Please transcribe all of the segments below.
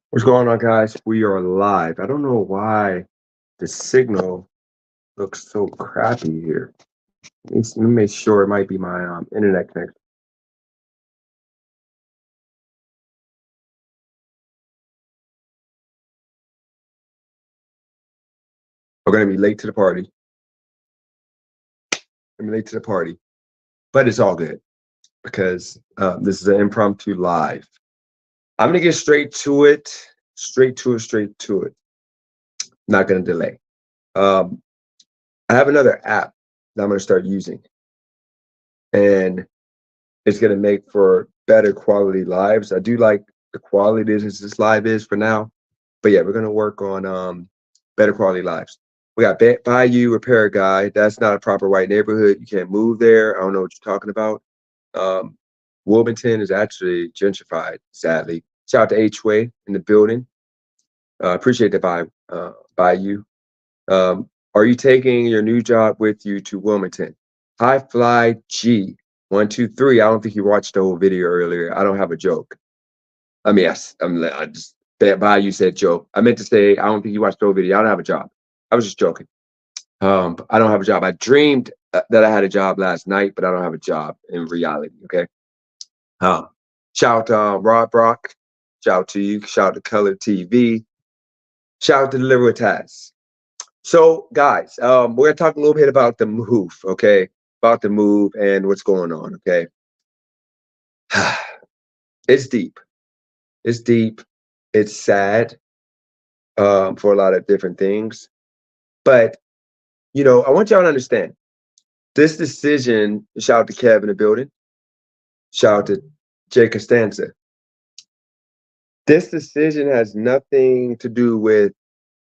What's going on, guys? We are live. I don't know why the signal looks so crappy here. Let me make sure it might be my internet connection. We're going to be late to the party. I'm late to the party, but it's all good because this is an impromptu live. I'm going to get straight to it, straight to it. Not going to delay. Um, I have another app that I'm going to start using, and it's going to make for better quality lives. I do like the quality this live is for now, but yeah, we're going to work on better quality lives. We got Bayou Repair Guy. That's not a proper white neighborhood. You can't move there. I don't know what you're talking about. Um, Wilmington is actually gentrified, sadly. Shout out to H-Way in the building. Appreciate the Bayou. Are you taking your new job with you to Wilmington? High Fly G. 123. I don't think you watched the whole video earlier. I don't have a joke. I mean, yes, I just that Bayou said joke. I meant to say I don't think you watched the whole video. I don't have a job. I was just joking. I don't have a job. I dreamed that I had a job last night, but I don't have a job in reality. Okay. Um, Shout out to Rob Brock. Shout out to you. Shout out to Color TV. Shout out to Deliver with Taz. So, guys, we're gonna talk a little bit about the move. Okay, about the move and what's going on. Okay, it's deep. It's deep. It's sad for a lot of different things. But I want y'all to understand this decision. Shout out to Kev in the building. Shout out to Jay Costanza. This decision has nothing to do with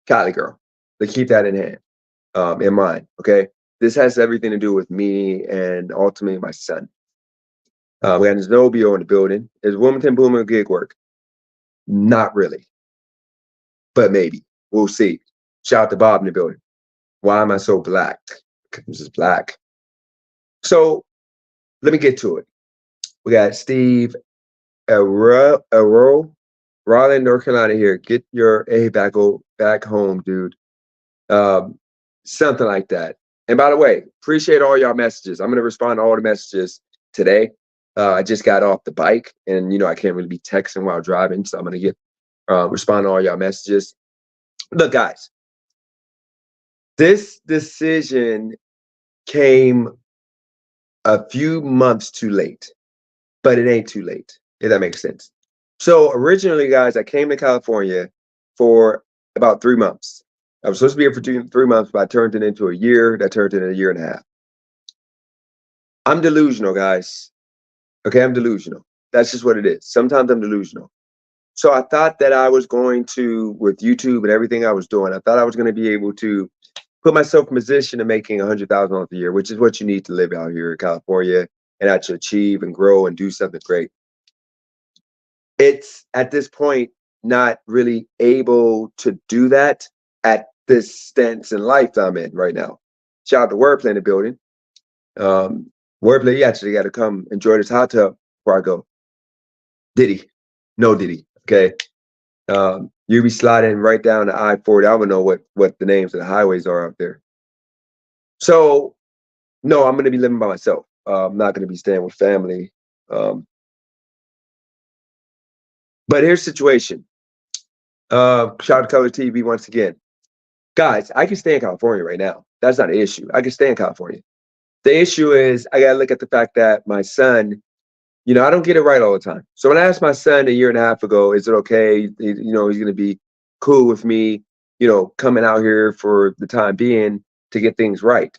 Cali Girl. To keep that in hand, in mind. Okay, this has everything to do with me and ultimately my son. We got Znobio in the building. Is Wilmington booming gig work? Not really, but maybe we'll see. Shout out to Bob in the building. Why am I so black? Because I'm just black. So let me get to it. We got Steve Arrow, Raleigh, North Carolina here. Get your A back home, dude. Um, Something like that. And by the way, appreciate all y'all messages. I'm gonna respond to all the messages today. I just got off the bike, and I can't really be texting while driving, so I'm gonna respond to all y'all messages. Look, guys, this decision came a few months too late, but it ain't too late, if that makes sense. So originally, guys, I came to California for about 3 months. I was supposed to be here for 3 months, but I turned it into a year. That turned into a year and a half. I'm delusional, guys. Okay, I'm delusional. That's just what it is. Sometimes I'm delusional. So I thought that I was going to, with YouTube and everything I was doing, I thought I was going to be able to put myself in position to making $100,000 a year, which is what you need to live out here in California and actually achieve and grow and do something great. It's at this point not really able to do that at this stance in life that I'm in right now. Shout out to Wordplay in the building. Wordplay, you actually got to come enjoy this hot tub before I go. Diddy, no Diddy. Okay, you be sliding right down the I-40. I don't know what the names of the highways are out there. So no, I'm going to be living by myself. I'm not going to be staying with family. But here's the situation. Shout out to Color TV once again. Guys, I can stay in California right now. That's not an issue. I can stay in California. The issue is I got to look at the fact that my son, I don't get it right all the time. So when I asked my son a year and a half ago, is it okay? He's going to be cool with me, coming out here for the time being to get things right.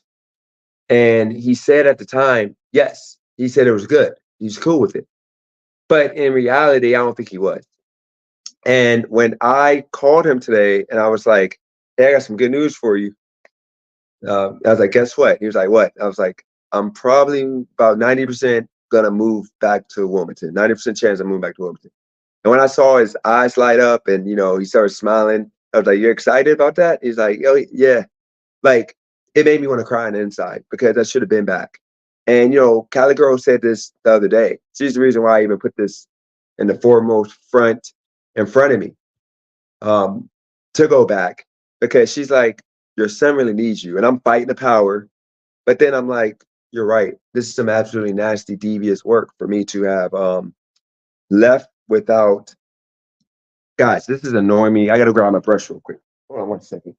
And he said at the time, yes, he said it was good. He's cool with it. But in reality, I don't think he was. And when I called him today and I was like, hey, I got some good news for you. I was like, guess what? He was like, what? I was like, I'm probably about 90% gonna move back to Wilmington. 90% chance I'm moving back to Wilmington. And when I saw his eyes light up and he started smiling, I was like, you're excited about that? He's like, oh yeah. Like it made me want to cry on the inside because I should have been back. And Cali Girl said this the other day. She's the reason why I even put this in the foremost front in front of me. um, to go back because she's like, your son really needs you. And I'm fighting the power. But then I'm like, you're right. This is some absolutely nasty, devious work for me to have left without. Guys, this is annoying me. I got to grab my brush real quick. Hold on 1 second.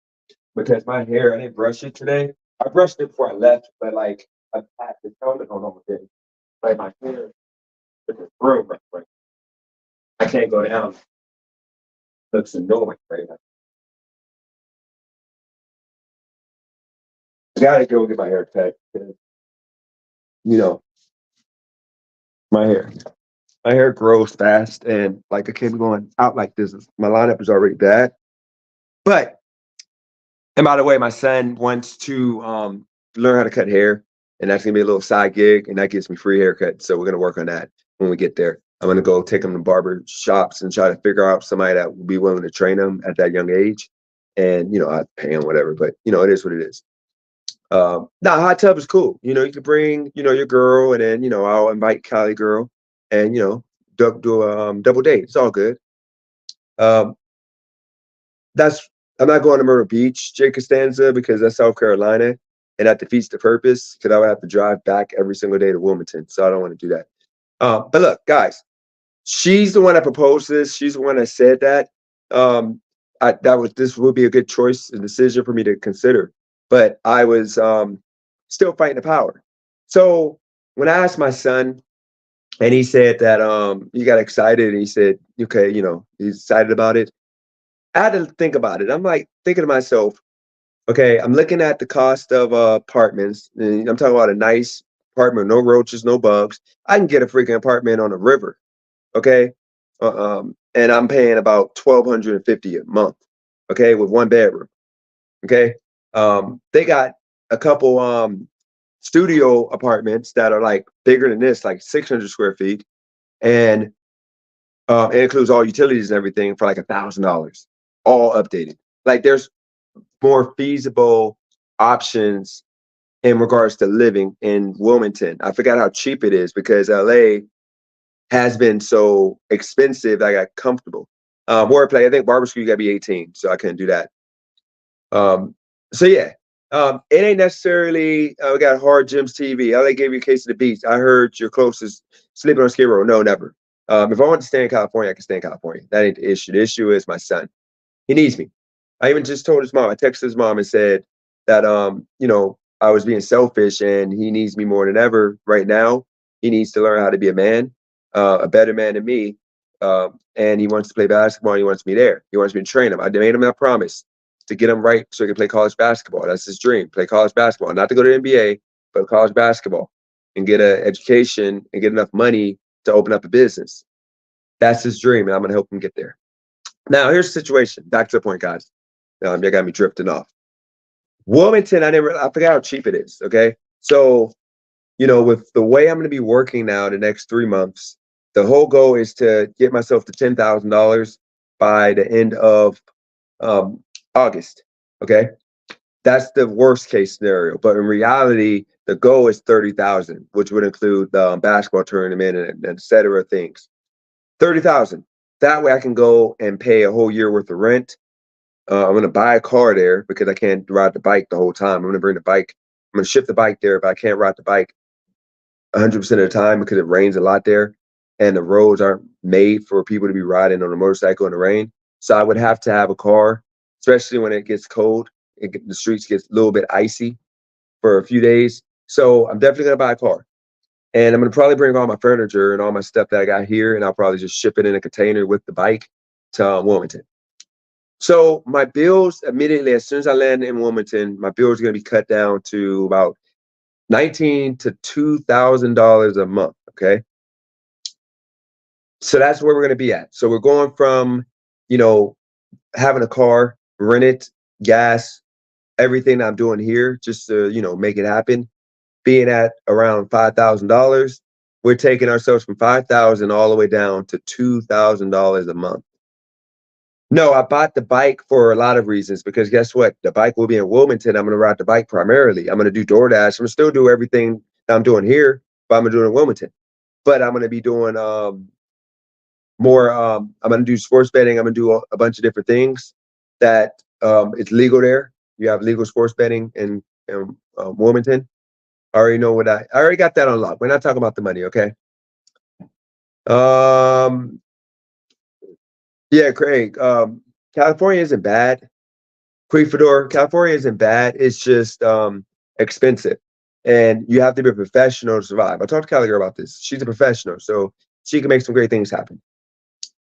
Because my hair, I didn't brush it today. I brushed it before I left, but like, I had the color going on with it. Like, my hair is room right quick. I can't go down. Looks annoying right now. I got to go get my hair cut. You know, my hair. My hair grows fast, and like I can't be going out like this. My lineup is already bad. But and by the way, my son wants to learn how to cut hair, and that's gonna be a little side gig, and that gives me free haircut. So we're gonna work on that when we get there. I'm gonna go take him to barber shops and try to figure out somebody that will be willing to train him at that young age. And I pay him whatever, but it is what it is. Nah, hot tub is cool. You can bring your girl, and then I'll invite Cali girl, and do a double date. It's all good. Um, that's I'm not going to Myrtle Beach, Jay Costanza, because that's South Carolina, and that defeats the purpose because I would have to drive back every single day to Wilmington, so I don't want to do that. But look, guys, she's the one that proposed this. She's the one that said that. This would be a good choice and decision for me to consider, but I was still fighting the power. So when I asked my son, and he said that he got excited, and he said, okay, he's excited about it. I had to think about it. I'm like thinking to myself, okay, I'm looking at the cost of apartments, and I'm talking about a nice apartment, no roaches, no bugs. I can get a freaking apartment on the river, okay, and I'm paying about 1,250 a month, okay, with one bedroom, okay. They got a couple studio apartments that are like bigger than this, like 600 square feet, and it includes all utilities and everything for like $1,000, all updated. Like there's more feasible options in regards to living in Wilmington. I forgot how cheap it is because LA has been so expensive that I got comfortable. Wordplay, I think barber school you gotta be 18, so I couldn't do that. So yeah, it ain't necessarily we got hard gyms TV. LA gave you a case of the beach. I heard your closest sleeping on Skid Row. No, never. If I want to stay in California, I can stay in California. That ain't the issue. The issue is my son. He needs me. I even just told his mom. I texted his mom and said that I was being selfish and he needs me more than ever right now. He needs to learn how to be a man, a better man than me. And he wants to play basketball. And he wants me there. He wants me to train him. I made him that promise to get him right so he can play college basketball. That's his dream. Play college basketball, not to go to the NBA, but college basketball and get an education and get enough money to open up a business. That's his dream, and I'm going to help him get there. Now, here's the situation. Back to the point, guys. You got me drifting off. Wilmington, I forgot how cheap it is. Okay. So, with the way I'm going to be working now the next 3 months, the whole goal is to get myself to $10,000 by the end of August. Okay. That's the worst case scenario. But in reality, the goal is 30,000, which would include the basketball tournament and et cetera things. 30,000. That way I can go and pay a whole year worth of rent. I'm going to buy a car there because I can't ride the bike the whole time. I'm going to bring the bike. I'm going to ship the bike there, but I can't ride the bike 100% of the time because it rains a lot there. And the roads aren't made for people to be riding on a motorcycle in the rain. So I would have to have a car, especially when it gets cold. The streets get a little bit icy for a few days. So I'm definitely going to buy a car. And I'm going to probably bring all my furniture and all my stuff that I got here, and I'll probably just ship it in a container with the bike to Wilmington. So my bills immediately, as soon as I land in Wilmington, my bills are going to be cut down to about $1,900 to $2,000 a month. Okay. So that's where we're going to be at. So we're going from, having a car, rent it, gas, everything I'm doing here just to, make it happen, being at around $5,000. We're taking ourselves from $5,000 all the way down to $2,000 a month. No, I bought the bike for a lot of reasons because guess what? The bike will be in Wilmington. I'm going to ride the bike primarily. I'm going to do DoorDash. I'm going to still do everything that I'm doing here, but I'm going to do it in Wilmington. But I'm going to be doing more. I'm gonna do sports betting. I'm gonna do a bunch of different things that it's legal there. You have legal sports betting in Wilmington. I already know what I already got that unlocked. We're not talking about the money, okay? Um, yeah, Craig. California isn't bad. Fedor, California isn't bad. It's just expensive, and you have to be a professional to survive. I talked to Callie girl about this. She's a professional, so she can make some great things happen.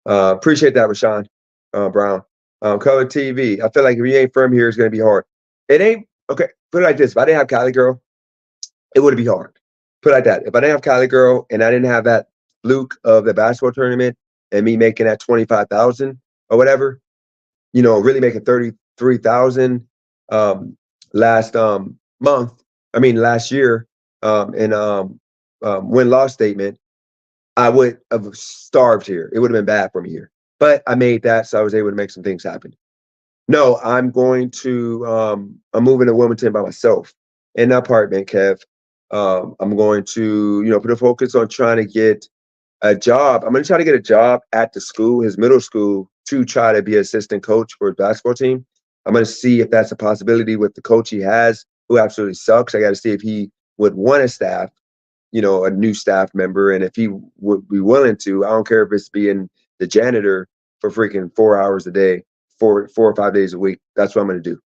Appreciate that, Rashawn Brown. Color TV. I feel like if you ain't from here, it's gonna be hard. It ain't okay. Put it like this: if I didn't have Callie girl, it would be hard. Put it like that. If I didn't have Callie girl and I didn't have that fluke of the basketball tournament and me making that 25,000 or whatever, really making 33,000 last month. I mean last year in win loss statement, I would have starved here. It would have been bad for me here. But I made that, so I was able to make some things happen. No, I'm moving to Wilmington by myself in an apartment, Kev. I'm going to, put a focus on trying to get a job. I'm going to try to get a job at the school, his middle school, to try to be assistant coach for his basketball team. I'm going to see if that's a possibility with the coach he has, who absolutely sucks. I got to see if he would want a staff, a new staff member, and if he would be willing to. I don't care if it's being the janitor for freaking 4 hours a day, 4 or 5 days a week. That's what I'm going to do.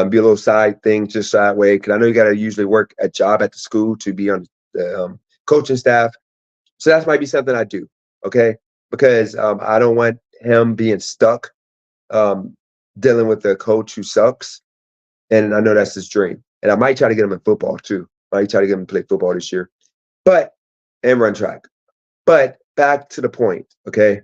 Be a little side thing, just that way, because I know you got to usually work a job at the school to be on the coaching staff. So that might be something I do, okay? Because I don't want him being stuck um, dealing with a coach who sucks, and I know that's his dream. And I might try to get him in football too. I might try to get him to play football this year, and run track. But back to the point, okay?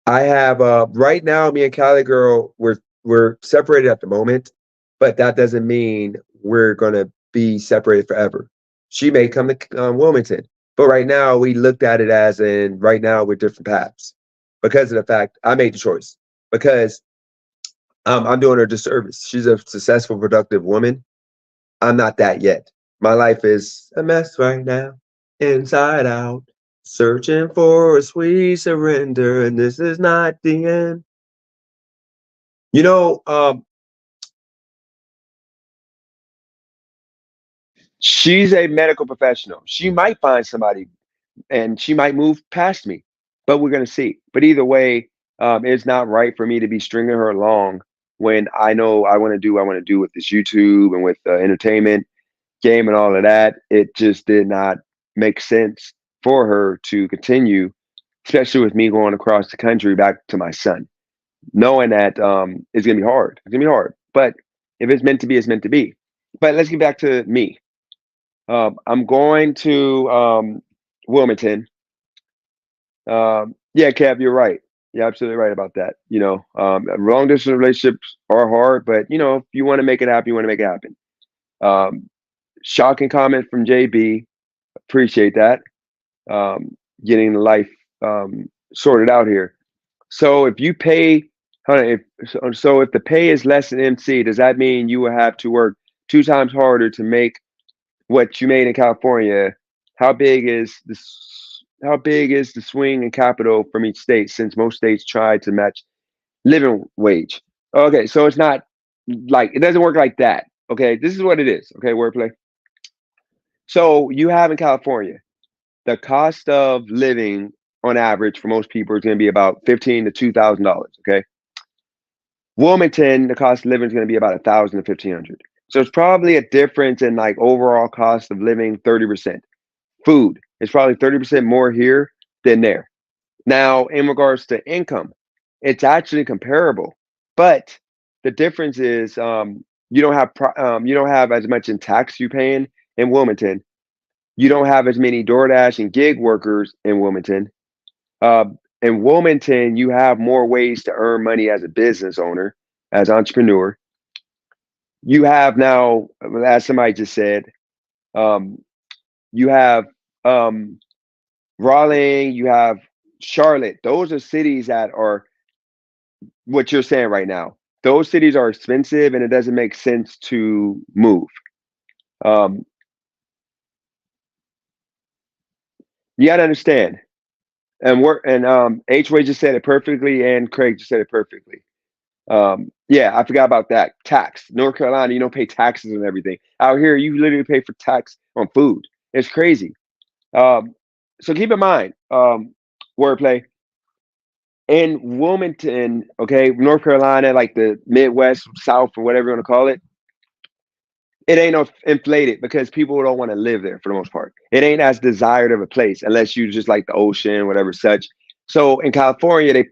I have right now, me and Callie girl, we're separated at the moment, but that doesn't mean we're gonna be separated forever. She may come to Wilmington, but right now we looked at it as in right now we're different paths because of the fact I made the choice because I'm doing her a disservice. She's a successful, productive woman. I'm not that yet. My life is a mess right now, inside out, searching for a sweet surrender, and this is not the end. You know, she's a medical professional. She might find somebody and she might move past me, but we're going to see. But either way, it's not right for me to be stringing her along when I know I want to do what I want to do with this YouTube and with entertainment game and all of that. It just did not make sense for her to continue, especially with me going across the country back to my son, knowing that it's gonna be hard. It's gonna be hard. But if it's meant to be, it's meant to be. But let's get back to me. I'm going to Wilmington. Yeah, Kev, you're right. You're absolutely right about that. Long distance relationships are hard, but if you want to make it happen, you want to make it happen. Um, Shocking comment from JB. Appreciate that. Getting life sorted out here. So if you pay, hold on, if the pay is less than MC, does that mean you will have to work 2 times harder to make what you made in California? How big is this? How big is the swing in capital from each state? Since most states try to match living wage. Okay, so it's not like it doesn't work like that. Okay, this is what it is. Okay, wordplay. So you have in California the cost of living on average for most people is going to be about $15 to $2,000. Okay, Wilmington, the cost of living is going to be about 1,000 to 1,500. So it's probably a difference in like overall cost of living 30%. Food is probably 30% more here than there. Now, in regards to income, it's actually comparable, but the difference is you don't have as much in tax you paying in Wilmington. You don't have as many DoorDash and gig workers in Wilmington. Uh, in Wilmington, you have more ways to earn money as a business owner, as entrepreneur. You have now, as somebody just said, um, you have um, Raleigh, you have Charlotte. Those are cities that are what you're saying right now. Those cities are expensive, and it doesn't make sense to move. Um, you got to understand. H-Way just said it perfectly, and Craig just said it perfectly. Yeah, I forgot about that. Tax. North Carolina, you don't pay taxes and everything. Out here, you literally pay for tax on food. It's crazy. Um, so keep in mind, wordplay in Wilmington, okay, North Carolina, like the Midwest, South, or whatever you want to call it ain't no inflated because people don't want to live there for the most part. It ain't as desired of a place unless you just like the ocean, whatever such. So in California,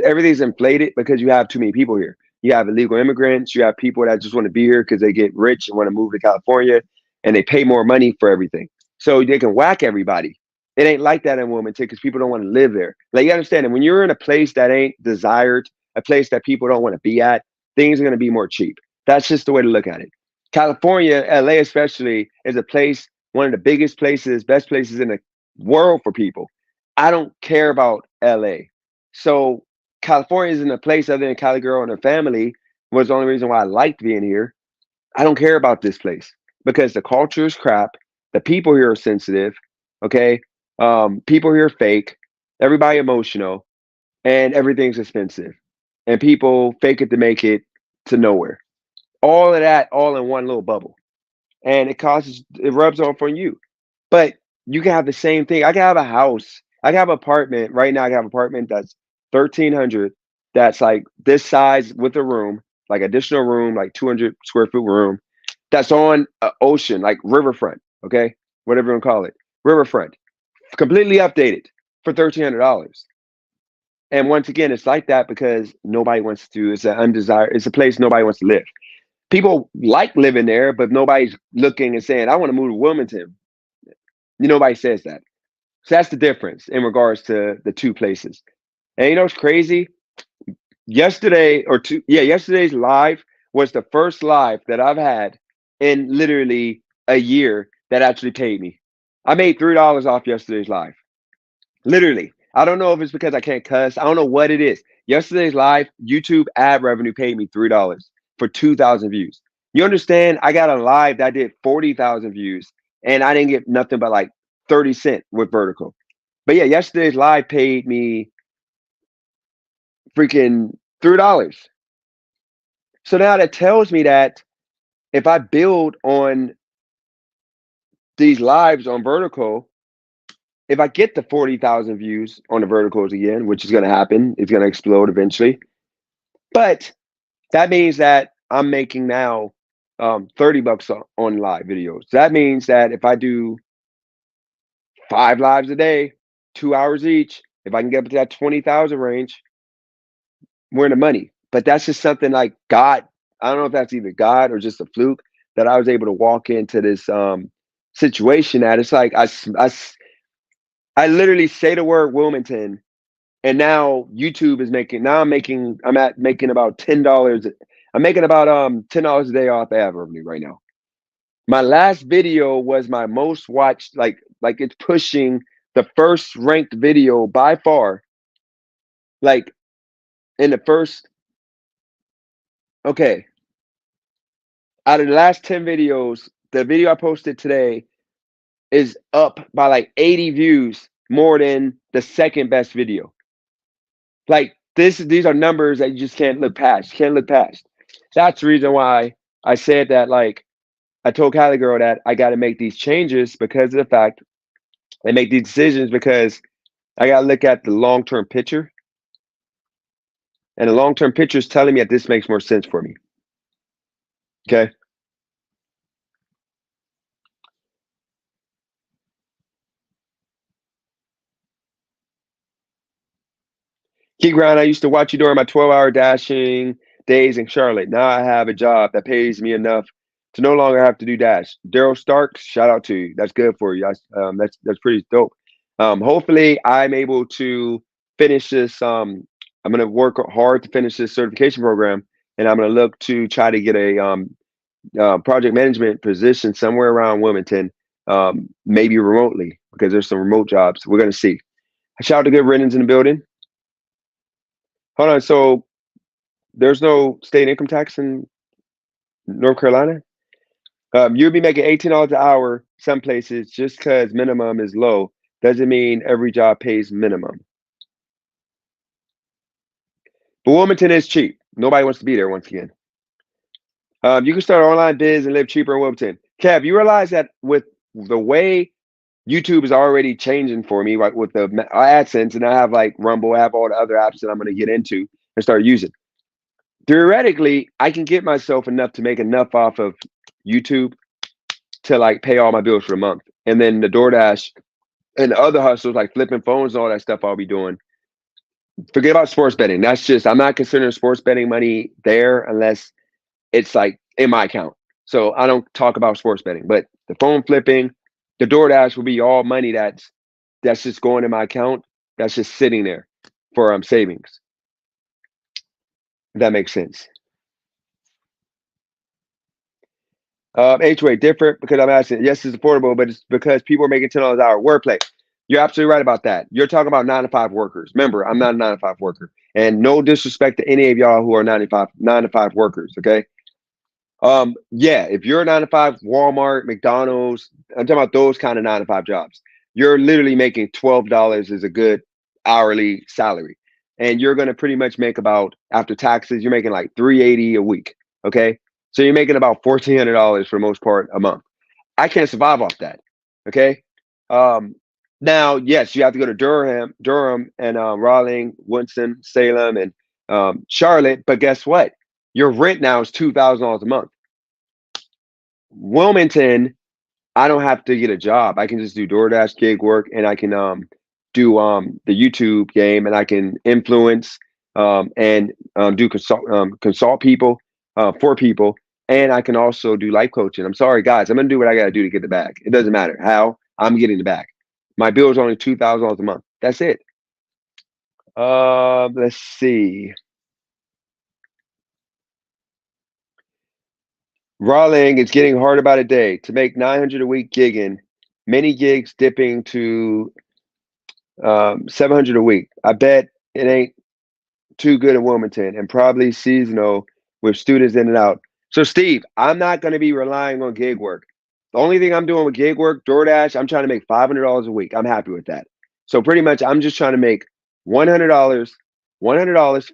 everything's inflated because you have too many people here. You have illegal immigrants. You have people that just want to be here because they get rich and want to move to California, and they pay more money for everything. So they can whack everybody. It ain't like that in Wilmington because people don't want to live there. Like you understand, and when you're in a place that ain't desired, a place that people don't want to be at, things are going to be more cheap. That's just the way to look at it. California, LA especially, is a place, one of the biggest places, best places in the world for people. I don't care about LA. So California isn't a place other than Cali Girl and her family was the only reason why I liked being here. I don't care about this place because the culture is crap. The people here are sensitive. Okay. People here are fake. Everybody emotional and everything's expensive. And people fake it to make it to nowhere. All of that all in one little bubble. And it rubs off on you. But you can have the same thing. I can have a house. I can have an apartment. Right now I can have an apartment that's 1,300 that's like this size with a room, like additional room, like 200 square foot room. That's on an ocean, like riverfront, okay? Whatever you want to call it. Riverfront. Completely updated for $1,300. And once again, it's like that because nobody wants to, it's a place nobody wants to live. People like living there, but nobody's looking and saying, I want to move to Wilmington. Nobody says that. So that's the difference in regards to the two places. And you know what's crazy? Yesterday's live was the first live that I've had in literally a year that actually paid me. I made $3 off yesterday's live. Literally. I don't know if it's because I can't cuss. I don't know what it is. Yesterday's live, YouTube ad revenue paid me $3 for 2,000 views. You understand? I got a live that did 40,000 views and I didn't get nothing but like 30 cents with vertical. But yeah, yesterday's live paid me freaking $3. So now that tells me that if I build on these lives on vertical, if I get the 40,000 views on the verticals again, which is going to happen, it's going to explode eventually. But that means that I'm making now $30 on live videos. That means that if I do 5 lives a day, 2 hours each, if I can get up to that 20,000 range, we're in the money. But that's just something like God. I don't know if that's either God or just a fluke that I was able to walk into this situation at. It's like I literally say the word Wilmington, and now YouTube is making. Now making about $10. I'm making about $10 a day off ad revenue right now. My last video was my most watched. Like it's pushing the first ranked video by far. Like in the first. Okay, out of the last 10 videos, the video I posted today is up by like 80 views more than the second best video. Like these are numbers that you just can't look past. You can't look past. That's the reason why I said that. Like I told Cali Girl that I got to make these changes because of the fact I make these decisions because I got to look at the long-term picture, and the long-term picture is telling me that this makes more sense for me. Okay. Key Ground, I used to watch you during my 12-hour dashing days in Charlotte. Now I have a job that pays me enough to no longer have to do dash. Daryl Starks, shout out to you. That's good for you. That's pretty dope. Hopefully, I'm able to finish this. I'm going to work hard to finish this certification program, and I'm going to look to try to get a project management position somewhere around Wilmington, maybe remotely because there's some remote jobs. We're going to see. Shout out to Good Riddance in the building. Hold on. So there's no state income tax in North Carolina? You'll be making $18 an hour some places just because minimum is low. Doesn't mean every job pays minimum. But Wilmington is cheap. Nobody wants to be there once again. You can start an online biz and live cheaper in Wilmington. Kev, you realize that with the way YouTube is already changing for me, like with the AdSense, and I have like Rumble, I have all the other apps that I'm going to get into and start using. Theoretically, I can get myself enough to make enough off of YouTube to like pay all my bills for the month. And then the DoorDash and the other hustles like flipping phones and all that stuff I'll be doing. Forget about sports betting. That's just, I'm not considering sports betting money there unless it's like in my account. So I don't talk about sports betting, but the phone flipping, the DoorDash will be all money that's just going in my account. That's just sitting there for savings. If that makes sense. HOA different because I'm asking. Yes, it's affordable, but it's because people are making $10 an hour. Wordplay. You're absolutely right about that. You're talking about 9 to 5 workers. Remember, I'm not a 9 to 5 worker, and no disrespect to any of y'all who are 9 to 5 workers. Okay. Yeah, if you're a 9 to 5, Walmart, McDonald's, I'm talking about those kind of 9 to 5 jobs. You're literally making $12 is a good hourly salary, and you're gonna pretty much make about after taxes, you're making like $380 a week. Okay, so you're making about $1,400 for the most part a month. I can't survive off that. Okay. Um, Now, yes, you have to go to Durham, and Raleigh, Winston, Salem, and Charlotte. But guess what? Your rent now is $2,000 a month. Wilmington, I don't have to get a job. I can just do DoorDash gig work, and I can do the YouTube game, and I can influence and do consult people for people, and I can also do life coaching. I'm sorry, guys, I'm gonna do what I gotta do to get the bag. It doesn't matter how I'm getting the bag. My bill is only $2,000 a month. That's it. Let's see. Raleigh, it's getting harder by the day to make 900 a week gigging. Many gigs dipping to 700 a week. I bet it ain't too good in Wilmington and probably seasonal with students in and out. So, Steve, I'm not going to be relying on gig work. The only thing I'm doing with gig work, DoorDash, I'm trying to make $500 a week. I'm happy with that. So, pretty much, I'm just trying to make $100,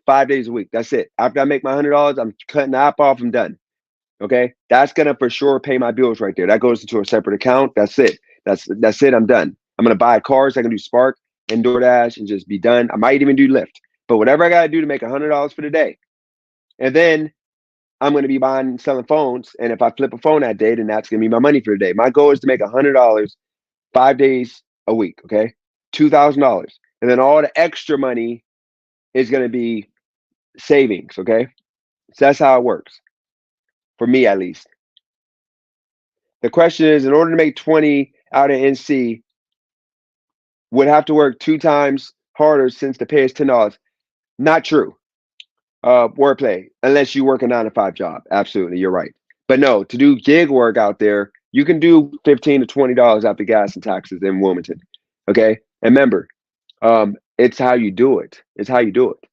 5 days a week. That's it. After I make my $100, I'm cutting the app off. I'm done. Okay, that's gonna for sure pay my bills right there. That goes into a separate account. That's it. That's it. I'm done. I'm gonna buy cars. I can do Spark and DoorDash and just be done. I might even do Lyft, but whatever I gotta do to make $100 for the day, and then I'm gonna be buying and selling phones. And if I flip a phone that day, then that's gonna be my money for the day. My goal is to make $100 5 days a week. Okay, $2,000, and then all the extra money is gonna be savings. Okay, so that's how it works. For me, at least. The question is, in order to make 20 out of NC, would have to work 2 times harder since the pay is $10. Not true. Wordplay, unless you work a 9 to 5 job. Absolutely, you're right. But no, to do gig work out there, you can do $15 to $20 after gas and taxes in Wilmington. Okay, and remember, it's how you do it. It's how you do it.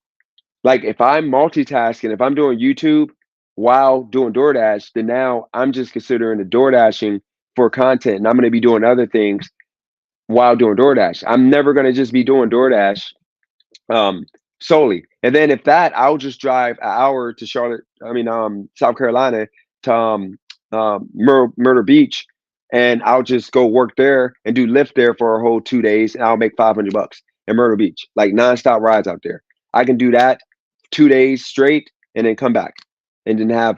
Like if I'm multitasking, if I'm doing YouTube while doing DoorDash, then now I'm just considering the DoorDashing for content, and I'm going to be doing other things while doing DoorDash. I'm never going to just be doing DoorDash solely. And then if that, I'll just drive an hour to South Carolina to Myrtle Beach, and I'll just go work there and do Lyft there for a whole 2 days, and I'll make $500 in Myrtle Beach, like nonstop rides out there. I can do that 2 days straight and then come back and then have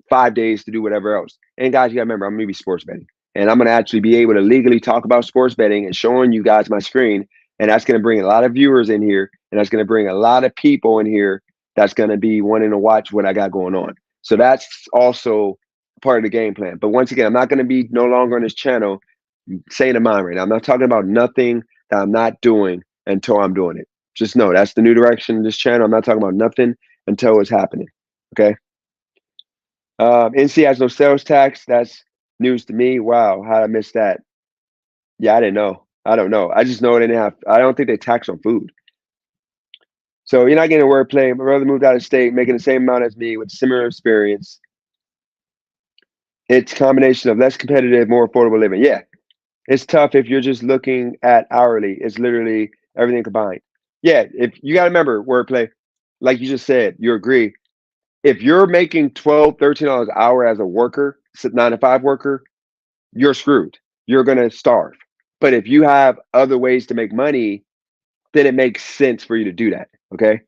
5 days to do whatever else. And guys, you gotta remember, I'm gonna be sports betting, and I'm gonna actually be able to legally talk about sports betting and showing you guys my screen. And that's gonna bring a lot of viewers in here, and that's gonna bring a lot of people in here that's gonna be wanting to watch what I got going on. So that's also part of the game plan. But once again, I'm not gonna be no longer on this channel saying to mine right now. I'm not talking about nothing that I'm not doing until I'm doing it. Just know that's the new direction of this channel. I'm not talking about nothing until it's happening. Okay. NC has no sales tax. That's news to me. Wow, how did I miss that? Yeah, I didn't know. I don't know. I just know they didn't have. I don't think they tax on food. So you're not getting a wordplay. My brother moved out of state, making the same amount as me with similar experience. It's a combination of less competitive, more affordable living. Yeah, It's tough if you're just looking at hourly. It's literally everything combined. Yeah, if you got to remember wordplay, like you just said, you agree. If you're making 12, $13 an hour as a worker, 9 to 5 worker, you're screwed. You're gonna starve. But if you have other ways to make money, then it makes sense for you to do that. Okay.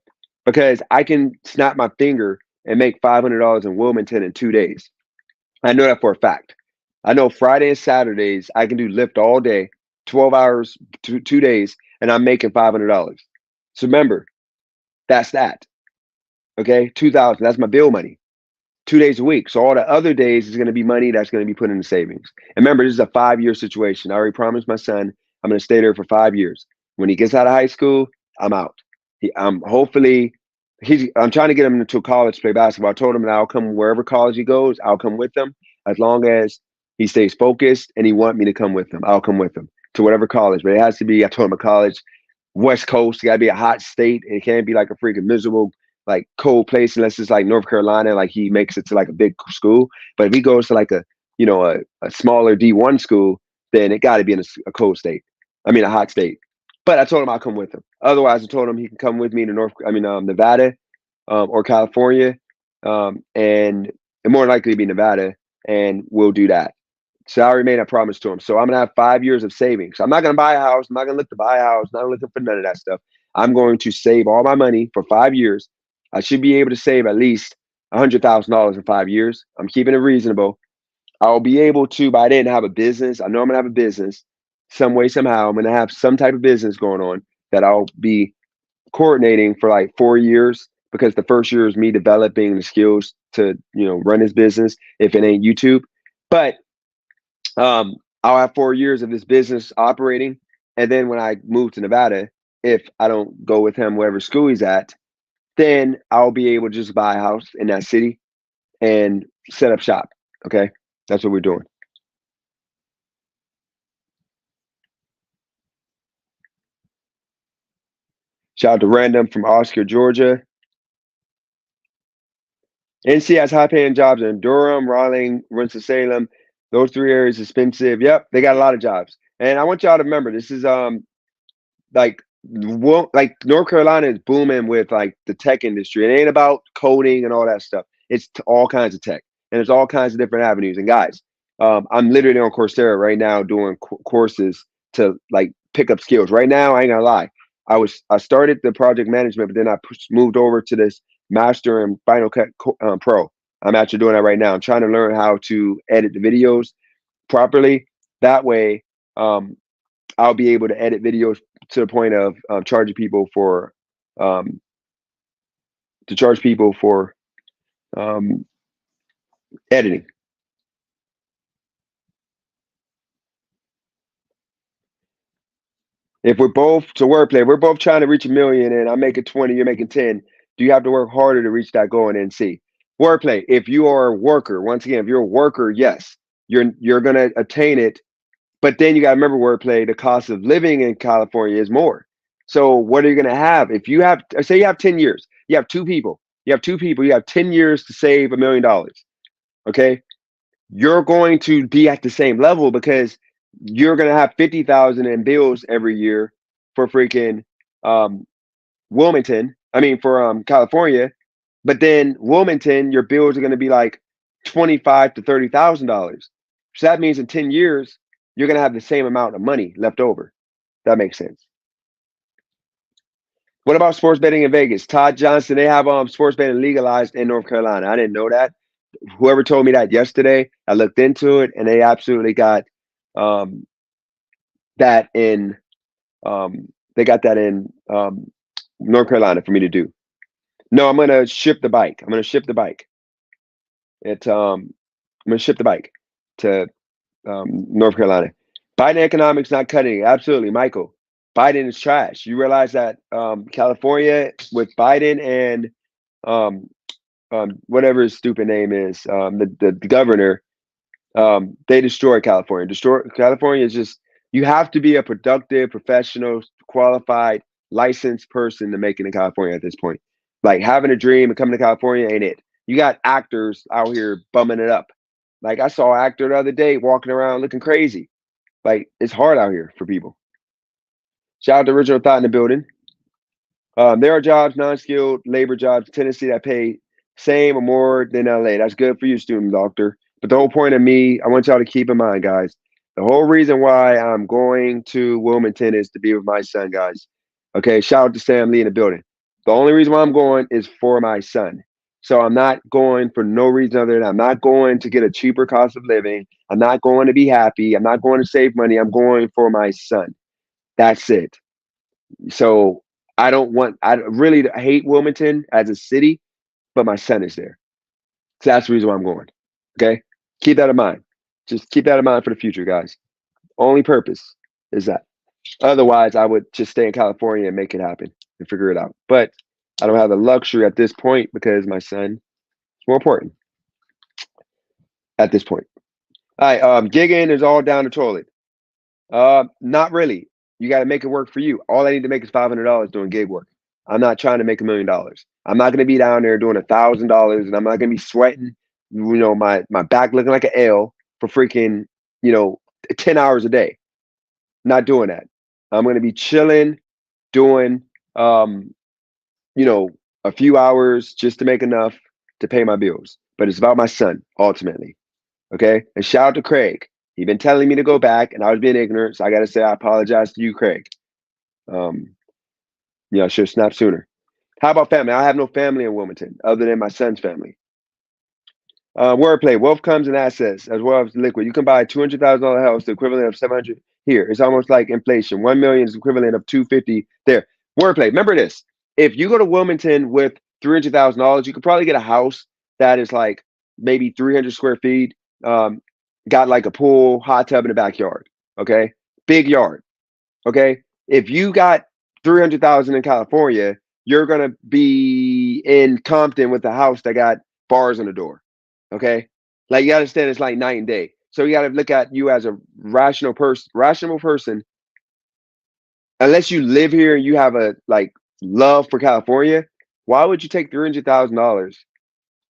Because I can snap my finger and make $500 in Wilmington in 2 days. I know that for a fact. I know Friday and Saturdays I can do Lyft all day, 12 hours, 2 days, and I'm making $500. So remember, that's that. Okay, 2,000. That's my bill money. 2 days a week. So all the other days is going to be money that's going to be put into savings. And remember, this is a 5 year situation. I already promised my son I'm going to stay there for 5 years. When he gets out of high school, I'm out. Hopefully I'm trying to get him into college to play basketball. I told him that I'll come wherever college he goes. I'll come with him as long as he stays focused and he want me to come with him. I'll come with him to whatever college. But it has to be. I told him a college West Coast. It got to be a hot state. It can't be like a freaking miserable like cold place unless it's like North Carolina, like he makes it to like a big school. But if he goes to like a smaller D1 school, then it got to be in a cold state. I mean, a hot state. But I told him I'll come with him. Otherwise, I told him he can come with me to Nevada, or California, and more likely to be Nevada, and we'll do that. So I already made that promise to him. So I'm gonna have 5 years of savings. I'm not gonna buy a house. I'm not gonna look to buy a house. Not looking for none of that stuff. I'm going to save all my money for 5 years. I should be able to save at least $100,000 in 5 years. I'm keeping it reasonable. I'll be able to, but I didn't have a business. I know I'm gonna have a business some way, somehow. I'm gonna have some type of business going on that I'll be coordinating for like 4 years because the first year is me developing the skills to, run his business if it ain't YouTube. But I'll have 4 years of this business operating. And then when I move to Nevada, if I don't go with him wherever school he's at, then I'll be able to just buy a house in that city and set up shop. Okay. That's what we're doing. Shout out to Random from Oscar, Georgia. NC has high paying jobs in Durham, Raleigh, Winston-Salem. Those 3 areas expensive. Yep, they got a lot of jobs. And I want y'all to remember this is like like North Carolina is booming with like the tech industry. It ain't about coding and all that stuff. It's all kinds of tech, and there's all kinds of different avenues. And guys, I'm literally on Coursera right now doing courses to like pick up skills. Right now, I ain't gonna lie. I started the project management, but then I moved over to this Master and Final Cut Pro. I'm actually doing that right now. I'm trying to learn how to edit the videos properly. That way, I'll be able to edit videos to the point of charging people for um, to charge people for um, editing. If we're both to wordplay, we're both trying to reach 1 million, and I'm making 20, you're making 10. Do you have to work harder to reach that goal and see? Wordplay. If you are a worker, once again, if you're a worker, yes, you're gonna attain it. But then you got to remember wordplay. The cost of living in California is more. So what are you going to have if you have? Say you have 10 years. You have two people. You have two people. You have 10 years to save $1 million. Okay, you're going to be at the same level because you're going to have 50,000 in bills every year for freaking um, Wilmington. I mean for California, but then Wilmington, your bills are going to be like 25 to $30,000. So that means in 10 years you're going to have the same amount of money left over. That makes sense. What about sports betting in Vegas? Todd Johnson, they have sports betting legalized in North Carolina. I didn't know that. Whoever told me that yesterday, I looked into it, and they absolutely got um, that in. They got that in North Carolina for me to do. No, I'm gonna ship the bike. I'm gonna ship the bike. I'm gonna ship the bike to North Carolina. Biden economics not cutting it. Absolutely, Michael. Biden is trash. You realize that California with Biden and um, whatever his stupid name is, the governor, they destroy California. Destroy California is just you have to be a productive, professional, qualified, licensed person to make it in California at this point. Like having a dream and coming to California ain't it. You got actors out here bumming it up. Like I saw an actor the other day walking around looking crazy. Like, it's hard out here for people. Shout out to Original Thought in the building. There are jobs, non-skilled labor jobs in Tennessee that pay same or more than LA. That's good for you, student doctor. But the whole point of me, I want y'all to keep in mind, guys, the whole reason why I'm going to Wilmington is to be with my son, guys. Okay, shout out to Sam Lee in the building. The only reason why I'm going is for my son. So I'm not going for no reason other than I'm not going to get a cheaper cost of living. I'm not going to be happy. I'm not going to save money. I'm going for my son. That's it. So I really hate Wilmington as a city, but my son is there. So that's the reason why I'm going. Okay. Keep that in mind. Just keep that in mind for the future, guys. Only purpose is that. Otherwise, I would just stay in California and make it happen and figure it out. But I don't have the luxury at this point because my son is more important at this point. All right. Gigging is all down the toilet. Not really. You got to make it work for you. All I need to make is $500 doing gig work. I'm not trying to make $1,000,000. I'm not going to be down there doing $1,000, and I'm not going to be sweating. My back looking like an L for freaking 10 hours a day. Not doing that. I'm going to be chilling, doing you know a few hours just to make enough to pay my bills. But it's about my son ultimately. Okay. And shout out to Craig. He's been telling me to go back, and I was being ignorant. So I got to say, I apologize to you, Craig. Um, I should have snapped sooner. How about family? I have no family in Wilmington other than my son's family. Wordplay. Wealth comes in assets as well as liquid. You can buy a $200,000 house, the equivalent of 700 here. It's almost like inflation. 1 million is equivalent of 250 there. Wordplay. Remember this. If you go to Wilmington with $300,000, you could probably get a house that is like maybe 300 square feet. Got like a pool, hot tub in the backyard. Okay, big yard. Okay, if you got 300,000 in California, you're gonna be in Compton with a house that got bars on the door. Okay, like you understand, it's like night and day. So you got to look at you as a rational person. Unless you live here and you have a like love for California, why would you take $300,000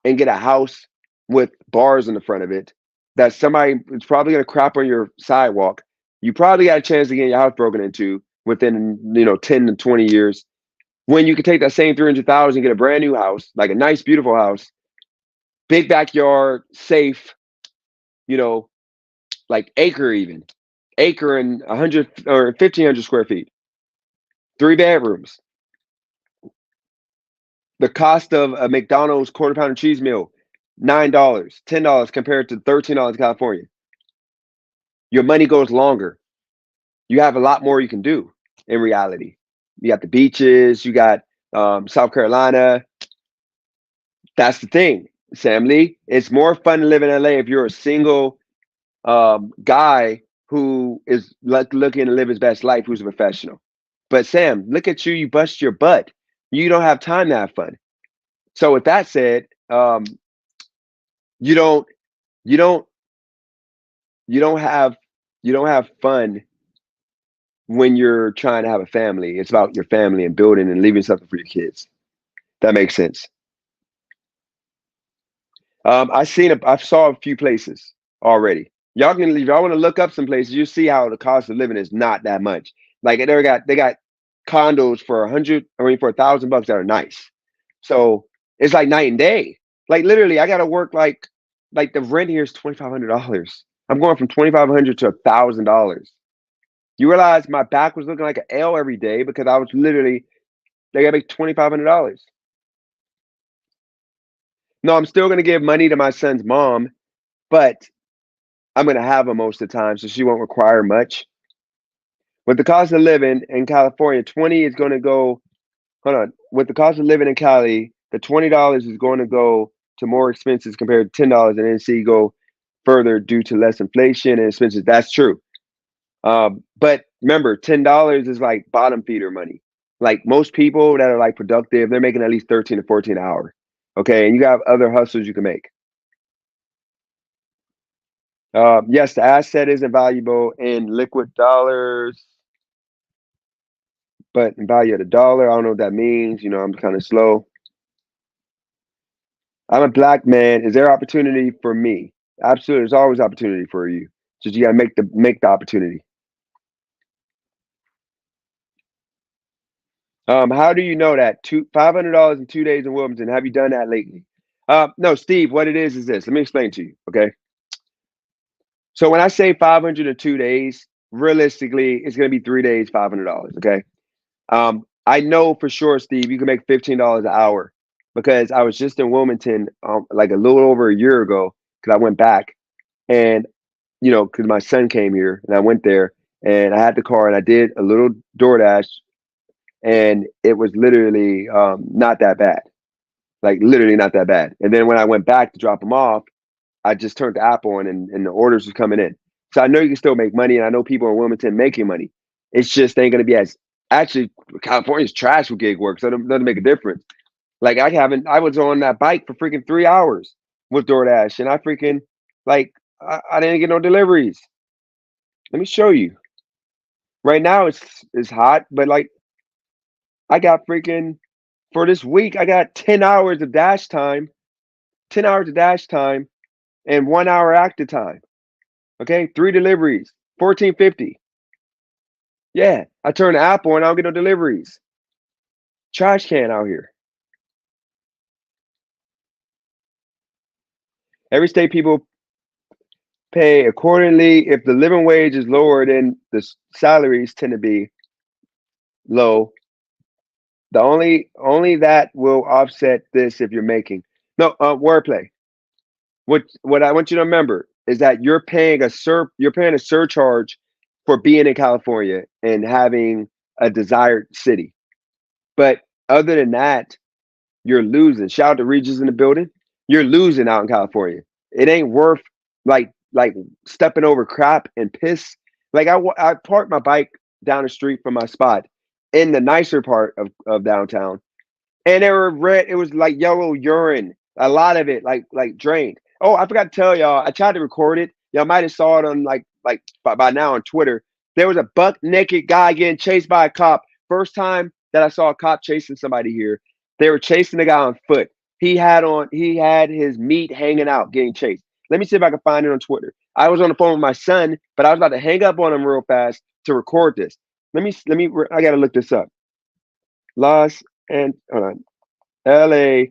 and get a house with bars in the front of it that somebody is probably going to crap on your sidewalk? You probably got a chance to get your house broken into within 10 to 20 years. When you could take that same 300,000 and get a brand new house, like a nice, beautiful house, big backyard, safe, you know, like acre and 100 or 1,500 square feet, 3 bedrooms. The cost of a McDonald's quarter pounder cheese meal, $9, $10 compared to $13 in California. Your money goes longer. You have a lot more you can do in reality. You got the beaches, you got South Carolina. That's the thing, Sam Lee. It's more fun to live in LA if you're a single guy who is looking to live his best life, who's a professional. But Sam, look at you, you bust your butt. You don't have time to have fun. So with that said, you don't you don't you don't have fun when you're trying to have a family. It's about your family and building and leaving something for your kids. That makes sense. I saw a few places already. Y'all can, if y'all want to look up some places, you see how the cost of living is not that much. Like they got condos for 100, I mean for $1,000 that are nice. So it's like night and day. Like literally, I gotta work like the rent here is $2,500. I'm going from 2,500 to $1,000. You realize my back was looking like an L every day because I was literally they gotta make $2,500. No, I'm still gonna give money to my son's mom, but I'm gonna have her most of the time, so she won't require much. With the cost of living in California, 20 is gonna go. Hold on. With the cost of living in Cali, the $20 is going to go to more expenses compared to $10, and then see go further due to less inflation and expenses. That's true. But remember, $10 is like bottom feeder money. Like most people that are like productive, they're making at least 13 to 14 an hour. Okay, and you got other hustles you can make. Yes, the asset isn't valuable in liquid dollars, but in value of the dollar, I don't know what that means. I'm kind of slow. I'm a black man. Is there opportunity for me? Absolutely. There's always opportunity for you. Just you gotta make the opportunity. How do you know that? $500 in 2 days in Wilmington. Have you done that lately? No, Steve. What it is this. Let me explain to you. Okay. So when I say 500 in 2 days, realistically, it's going to be 3 days, $500. Okay. I know for sure, Steve, you can make $15 an hour because I was just in Wilmington like a little over a year ago because I went back and because my son came here and I went there and I had the car and I did a little DoorDash and it was literally not that bad, like literally not that bad. And then when I went back to drop them off, I just turned the app on and the orders was coming in. So I know you can still make money and I know people in Wilmington making money. It's just ain't gonna be as actually California's trash with gig work, so it doesn't make a difference. Like I was on that bike for freaking 3 hours with DoorDash and I freaking like I didn't get no deliveries. Let me show you. Right now it's hot, but like I got freaking for this week, I got 10 hours of dash time, 10 hours of dash time, and 1 hour active time. Okay, 3 deliveries, 1450. Yeah, I turn the app on, I don't get no deliveries. Trash can out here. Every state people pay accordingly. If the living wage is lower, then the salaries tend to be low. The only that will offset this if you're making no wordplay. What I want you to remember is that you're paying a surcharge for being in California and having a desired city. But other than that, you're losing. Shout out to Regis in the building. You're losing out in California. It ain't worth like stepping over crap and piss. Like I parked my bike down the street from my spot in the nicer part of downtown and they were red. It was like yellow urine. A lot of it, like drained. Oh, I forgot to tell y'all. I tried to record it. Y'all might have saw it on like by now on Twitter. There was a buck naked guy getting chased by a cop. First time that I saw a cop chasing somebody here. They were chasing the guy on foot. He had his meat hanging out, getting chased. Let me see if I can find it on Twitter. I was on the phone with my son, but I was about to hang up on him real fast to record this. Let me. I gotta look this up. Los and LA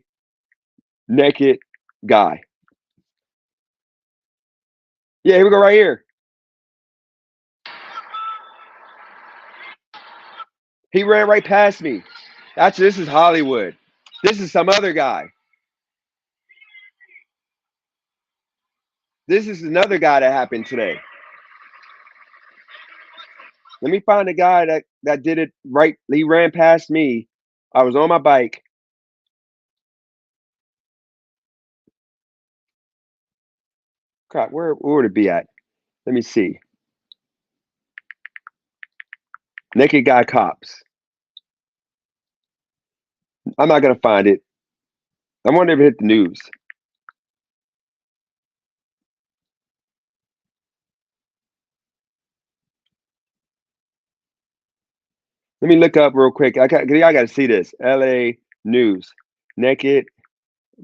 naked guy. Yeah, here we go right here. He ran right past me. Actually, this is Hollywood. This is some other guy. This is another guy that happened today. Let me find the guy that did it right. He ran past me. I was on my bike. Crap, where would it be at? Let me see. Naked guy cops. I'm not gonna find it. I wonder if it hit the news. Let me look up real quick. I got to see this. LA news. Naked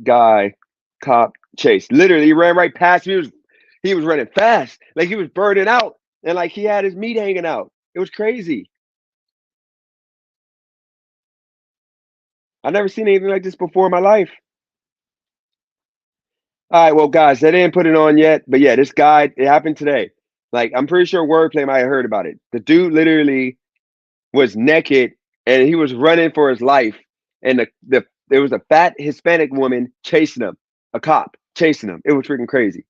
guy cop chase. Literally, he ran right past me. He was running fast, like he was burning out, and like he had his meat hanging out. It was crazy. I never seen anything like this before in my life. All right, well, guys, they didn't put it on yet, but yeah, this guy, it happened today. Like, I'm pretty sure Wordplay might have heard about it. The dude literally was naked and he was running for his life, and there was a fat Hispanic woman chasing him, a cop chasing him. It was freaking crazy.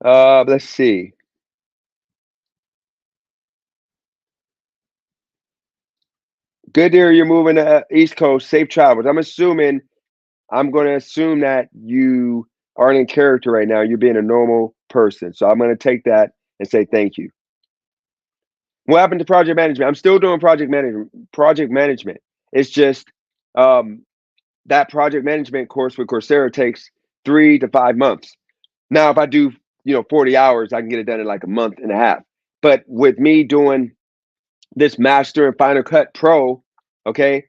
Let's see. Good dear, you're moving to East Coast. Safe travels. I'm going to assume that you aren't in character right now. You're being a normal person. So I'm going to take that and say thank you. What happened to project management? I'm still doing project management. Project management. It's just um, that project management course with Coursera takes 3 to 5 months. Now, if I do 40 hours, I can get it done in like a month and a half. But with me doing this Master and Final Cut Pro, okay,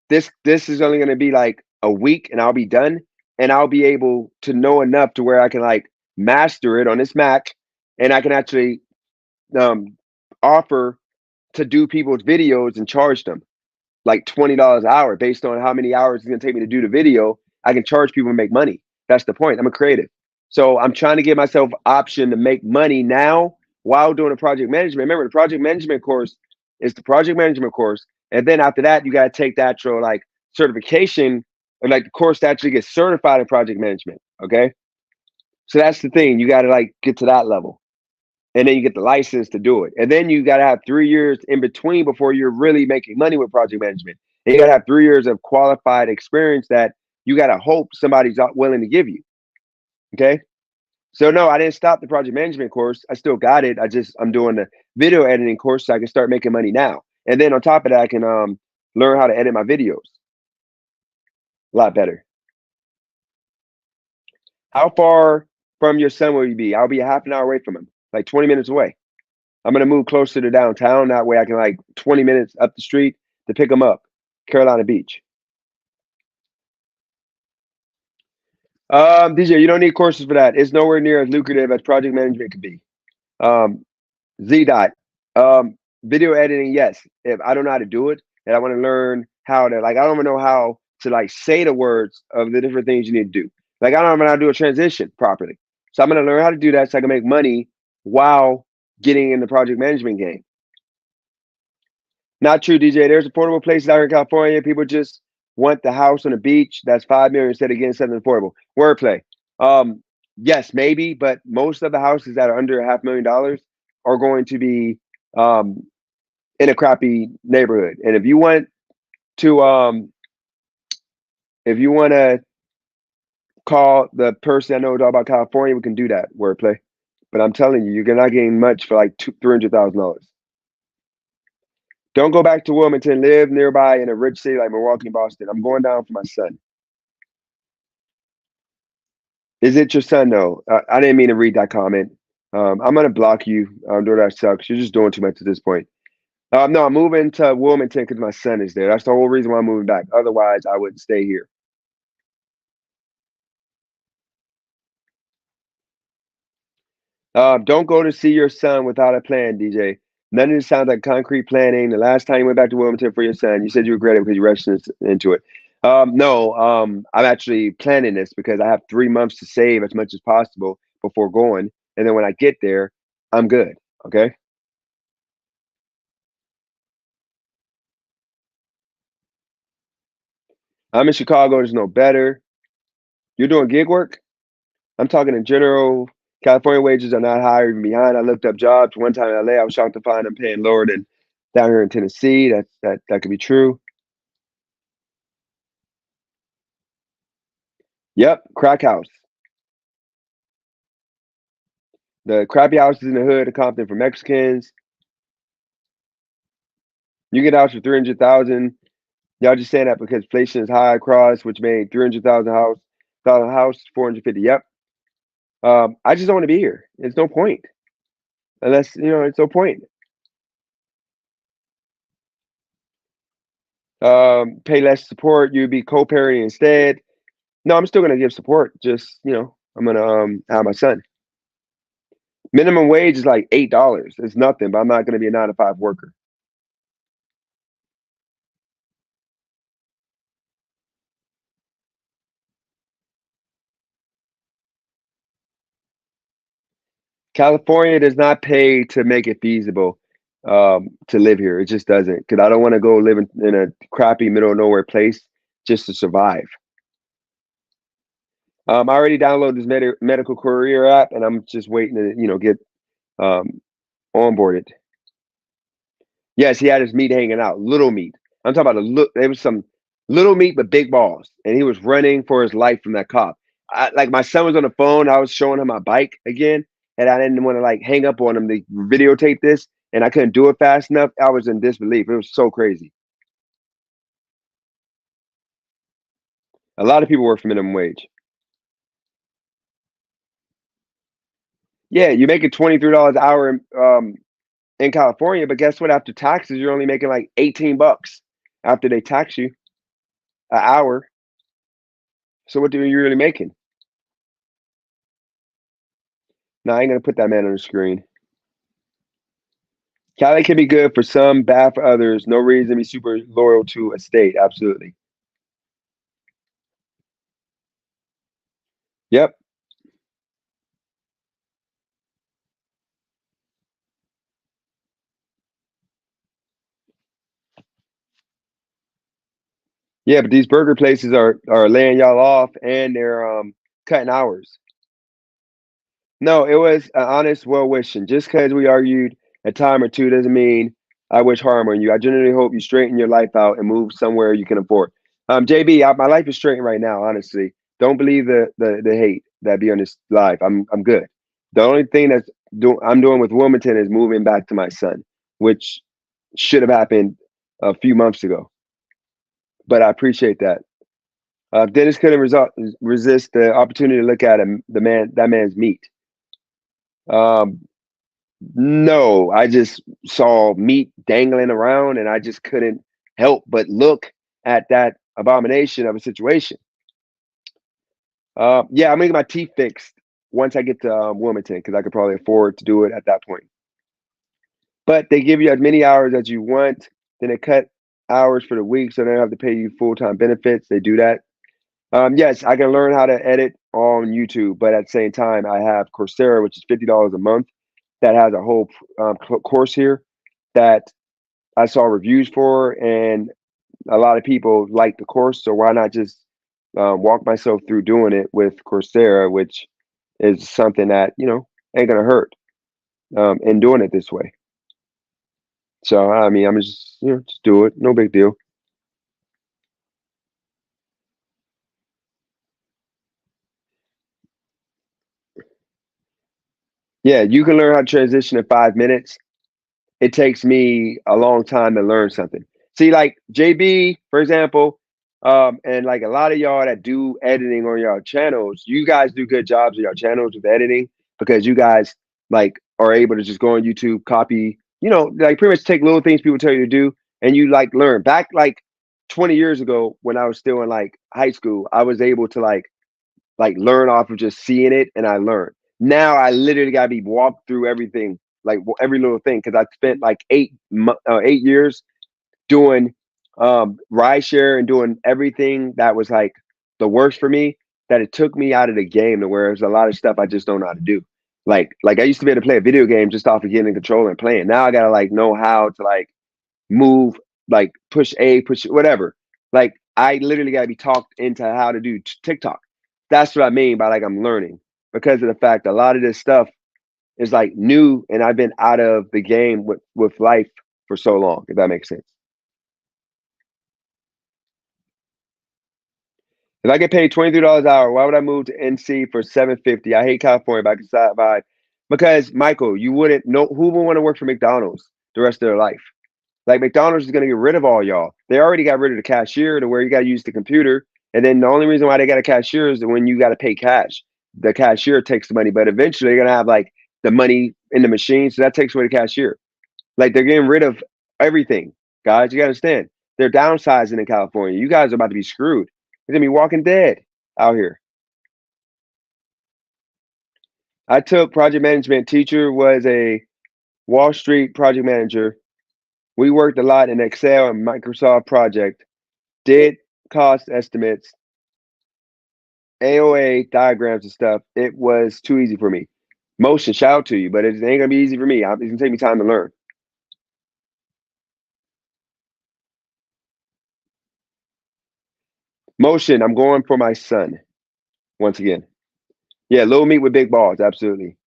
this is only going to be like a week and I'll be done and I'll be able to know enough to where I can like master it on this Mac and I can actually offer to do people's videos and charge them like $20 an hour based on how many hours it's gonna take me to do the video. I can charge people and make money. That's the point. I'm a creative. So I'm trying to give myself option to make money now while doing a project management. Remember, the project management course is the project management course. And then after that, you gotta take the actual like certification or like the course to actually get certified in project management. Okay. So that's the thing. You gotta like get to that level. And then you get the license to do it. And then you got to have 3 years in between before you're really making money with project management. And you got to have 3 years of qualified experience that you got to hope somebody's willing to give you. Okay. So no, I didn't stop the project management course. I still got it. I'm doing the video editing course so I can start making money now. And then on top of that, I can learn how to edit my videos a lot better. How far from your son will you be? I'll be a half an hour away from him, like 20 minutes away. I'm gonna move closer to downtown. That way I can like 20 minutes up the street to pick them up. Carolina Beach. DJ, you don't need courses for that. It's nowhere near as lucrative as project management could be. Um, Z dot. Video editing, yes. If I don't know how to do it and I want to learn how to like I don't even know how to like say the words of the different things you need to do. Like I don't even know how to do a transition properly. So I'm gonna learn how to do that so I can make money while getting in the project management game. Not true, DJ. There's affordable places out here in California. People just want the house on the beach that's 5 million instead of getting something affordable. Wordplay. Yes, maybe, but most of the houses that are under $500,000 are going to be um, in a crappy neighborhood. And to, if you want to call the person I knows all about California, we can do that. Wordplay. But I'm telling you, you're not getting much for like $300,000. Don't go back to Wilmington. Live nearby in a rich city like Milwaukee, Boston. I'm going down for my son. Is it your son? No, I didn't mean to read that comment. I'm gonna block you. That sucks. You're just doing too much at this point. No, I'm moving to Wilmington because my son is there. That's the whole reason why I'm moving back. Otherwise, I would stay here. Don't go to see your son without a plan, DJ. None of this sounds like concrete planning. The last time you went back to Wilmington for your son, you said you regret it because you rushed into it. No, I'm actually planning this because I have 3 months to save as much as possible before going. And then when I get there, I'm good. Okay. I'm in Chicago. There's no better. You're doing gig work? I'm talking in general. California wages are not higher even behind. I looked up jobs one time in LA. I was shocked to find them paying lower than down here in Tennessee. That could be true. Yep, crack house. The crappy houses in the hood of Compton for Mexicans. You get a house for 300,000. Y'all just saying that because inflation is high across, which made 300,000 house 450. Yep. I just don't want to be here. It's no point unless it's no point. Pay less support. You'd be co-parenting instead. No, I'm still gonna give support. Just I'm gonna have my son. Minimum wage is like $8. It's nothing, but I'm not gonna be a 9 to 5 worker. California does not pay to make it feasible to live here. It just doesn't. Because I don't want to go live in a crappy middle of nowhere place just to survive. I already downloaded this medical career app, and I'm just waiting to get um, onboarded. Yes, he had his meat hanging out, little meat. I'm talking about a look. There was some little meat but big balls, and he was running for his life from that cop. Like my son was on the phone. I was showing him my bike again, and I didn't want to like hang up on him to videotape this, and I couldn't do it fast enough. I was in disbelief. It was so crazy. A lot of people work for minimum wage. Yeah, you make it $23 an hour in California, but guess what? After taxes, you're only making like 18 bucks after they tax you an hour. So what are you really making? No, I ain't gonna put that man on the screen. Cali can be good for some, bad for others. No reason to be super loyal to a state. Absolutely. Yep. Yeah, but these burger places are laying y'all off and they're cutting hours. No, it was an honest well wishing. Just because we argued a time or two doesn't mean I wish harm on you. I genuinely hope you straighten your life out and move somewhere you can afford. JB, my life is straightened right now. Honestly, don't believe the hate that be on this live. I'm good. The only thing I'm doing with Wilmington is moving back to my son, which should have happened a few months ago. But I appreciate that. Dennis couldn't resist the opportunity to look at him, that man's meat. Um, No, I just saw meat dangling around and I just couldn't help but look at that abomination of a situation. Yeah, I'm gonna get my teeth fixed once I get to Wilmington because I could probably afford to do it at that point. But they give you as many hours as you want. Then they cut hours for the week, so they don't have to pay you full time benefits. They do that. Yes, I can learn how to edit on YouTube, but at the same time, I have Coursera, which is $50 a month, that has a whole course here that I saw reviews for, and a lot of people like the course. So why not just walk myself through doing it with Coursera, which is something that ain't gonna hurt in doing it this way. So I mean, I'm just just do it, no big deal. Yeah, you can learn how to transition in 5 minutes. It takes me a long time to learn something. See, like JB, for example, and like a lot of y'all that do editing on your channels, you guys do good jobs on your channels with editing because you guys like are able to just go on YouTube, copy, like pretty much take little things people tell you to do, and you like learn. Back like 20 years ago when I was still in like high school, I was able to like learn off of just seeing it, and I learned. Now I literally got to be walked through everything, like every little thing, because I spent like 8 years doing rideshare and doing everything that was like the worst for me. That it took me out of the game to where there's a lot of stuff I just don't know how to do. Like I used to be able to play a video game just off of getting in control and playing. Now I gotta like know how to like move, like push A, push whatever. Like I literally got to be talked into how to do TikTok. That's what I mean by like I'm learning because of the fact a lot of this stuff is like new and I've been out of the game with life for so long. If that makes sense. If I get paid $23 an hour, why would I move to NC for 750? I hate California, but I can survive. Because Michael, you wouldn't know who would want to work for McDonald's the rest of their life. Like McDonald's is going to get rid of all y'all. They already got rid of the cashier to where you got to use the computer. And then the only reason why they got a cashier is when you got to pay cash. The cashier takes the money, but eventually they're going to have like the money in the machine. So that takes away the cashier. Like they're getting rid of everything. Guys, you got to understand. They're downsizing in California. You guys are about to be screwed. You're going to be walking dead out here. I took project management. Teacher was a Wall Street project manager. We worked a lot in Excel and Microsoft project, did cost estimates, AOA diagrams and stuff. It was too easy for me. Motion, shout out to you, but it ain't gonna be easy for me. It's gonna take me time to learn. Motion, I'm going for my son once again. Yeah, little meat with big balls, absolutely.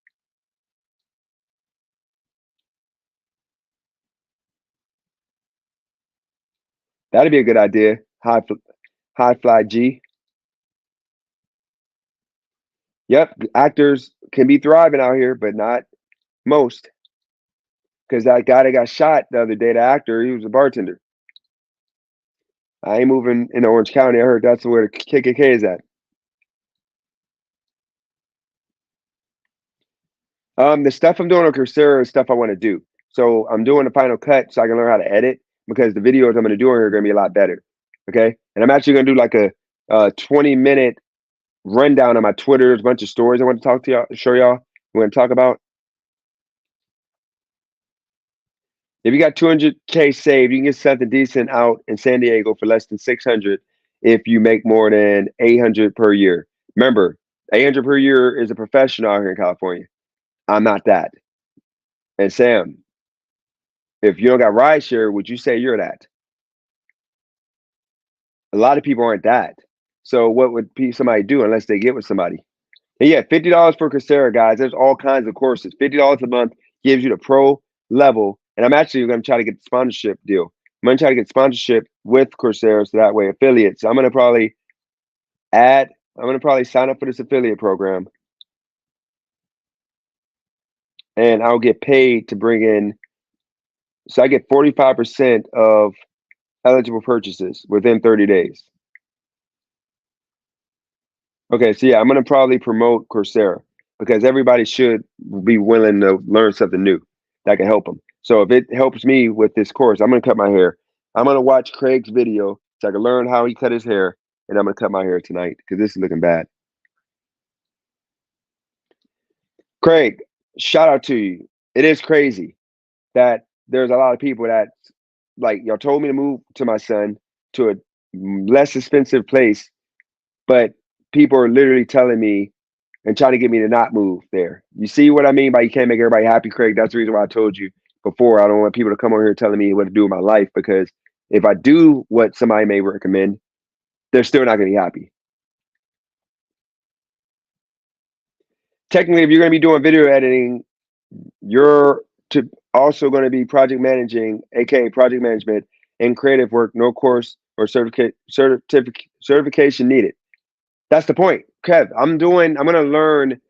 That'd be a good idea. High fly G. Yep, actors can be thriving out here, but not most. Because that guy that got shot the other day, the actor, he was a bartender. I ain't moving in Orange County. I heard that's where the KKK is at. The stuff I'm doing on Coursera is stuff I want to do. So I'm doing the final cut so I can learn how to edit because the videos I'm going to do here are going to be a lot better. Okay, and I'm actually going to do like a 20-minute rundown on my Twitter. There's a bunch of stories I want to talk to y'all, show y'all. We want to talk about. If you got 200K saved, you can get something decent out in San Diego for less than 600 if you make more than 800 per year. Remember, 800 per year is a professional out here in California. I'm not that. And Sam, if you don't got rideshare, would you say you're that? A lot of people aren't that. So what would somebody do unless they get with somebody? And yeah, $50 for Coursera, guys. There's all kinds of courses. $50 a month gives you the pro level. And I'm actually going to try to get the sponsorship deal. I'm going to try to get sponsorship with Coursera so that way affiliates. I'm going to probably add. I'm going to probably sign up for this affiliate program, and I'll get paid to bring in. So I get 45% of eligible purchases within 30 days. Okay, so yeah, I'm gonna probably promote Coursera because everybody should be willing to learn something new that can help them. So if it helps me with this course, I'm gonna cut my hair. I'm gonna watch Craig's video so I can learn how he cut his hair, and I'm gonna cut my hair tonight because this is looking bad. Craig, shout out to you. It is crazy that there's a lot of people that like y'all told me to move to my son to a less expensive place, but people are literally telling me and trying to get me to not move there. You see what I mean by you can't make everybody happy, Craig? That's the reason why I told you before. I don't want people to come over here telling me what to do with my life because if I do what somebody may recommend, they're still not going to be happy. Technically, if you're going to be doing video editing, you're also going to be project managing, aka project management and creative work. No course or certification needed. That's the point, Kev. I'm going to learn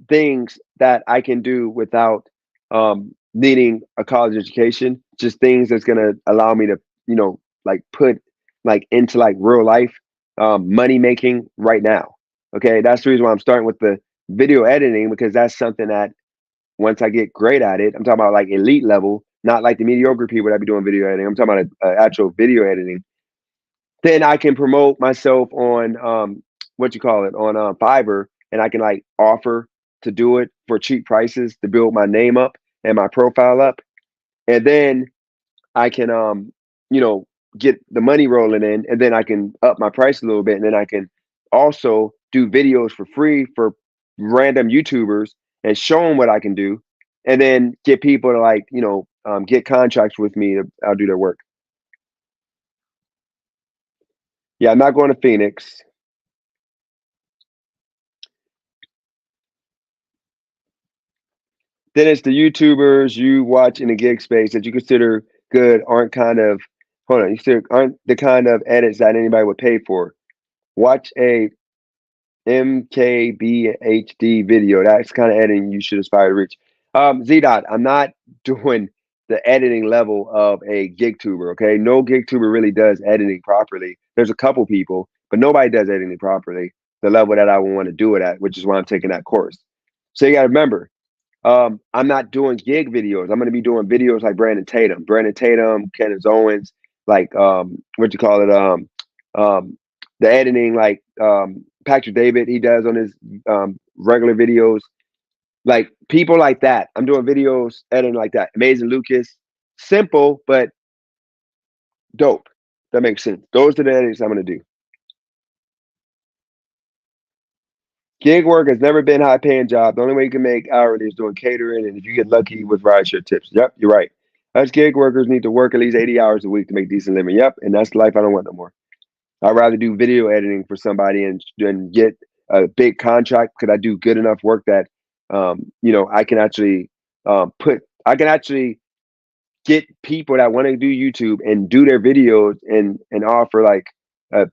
things that I can do without needing a college education. Just things that's gonna allow me to, like put like into like real life money making right now. Okay, that's the reason why I'm starting with the video editing because that's something that once I get great at it, I'm talking about like elite level, not like the mediocre people that be doing video editing. I'm talking about actual video editing. Then I can promote myself on what you call it on Fiverr, and I can like offer to do it for cheap prices to build my name up and my profile up, and then I can you know get the money rolling in, and then I can up my price a little bit, and then I can also do videos for free for random YouTubers and show them what I can do, and then get people to like get contracts with me to I'll do their work. Yeah, I'm not going to Phoenix. Then it's the YouTubers you watch in the gig space that you consider good aren't kind of hold on, you consider aren't the kind of edits that anybody would pay for. Watch a MKBHD video. That's the kind of editing you should aspire to reach. Z dot, I'm not doing the editing level of a gig tuber. Okay, no gig tuber really does editing properly. There's a couple people, but nobody does editing properly. The level that I would want to do it at, which is why I'm taking that course. So you got to remember, I'm not doing gig videos. I'm going to be doing videos like Brandon Tatum, Kenneth Owens, like what you call it, the editing like Patrick David he does on his regular videos, like people like that. I'm doing videos editing like that. Amazing Lucas, simple but dope. That makes sense. Those are the edits I'm going to do. Gig work has never been a high paying job. The only way you can make hourly is doing catering, and if you get lucky with rideshare tips. Yep, you're right. Us gig workers need to work at least 80 hours a week to make decent living. Yep, and that's the life I don't want no more. I'd rather do video editing for somebody and get a big contract because I do good enough work that I can actually I can actually get people that want to do YouTube and do their videos and offer like a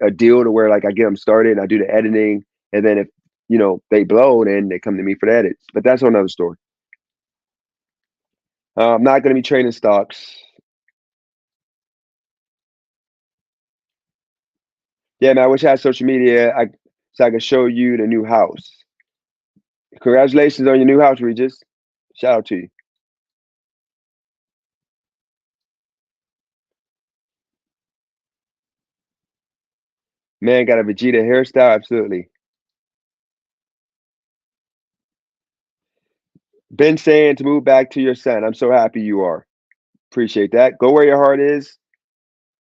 deal to where like I get them started and I do the editing, and then if they blow, then they come to me for the edits. But that's another story. I'm not going to be trading stocks. Yeah, man. I wish I had social media. So I could show you the new house. Congratulations on your new house, Regis. Shout out to you. Man, got a Vegeta hairstyle. Absolutely. Been saying to move back to your son. I'm so happy you are. Appreciate that. Go where your heart is,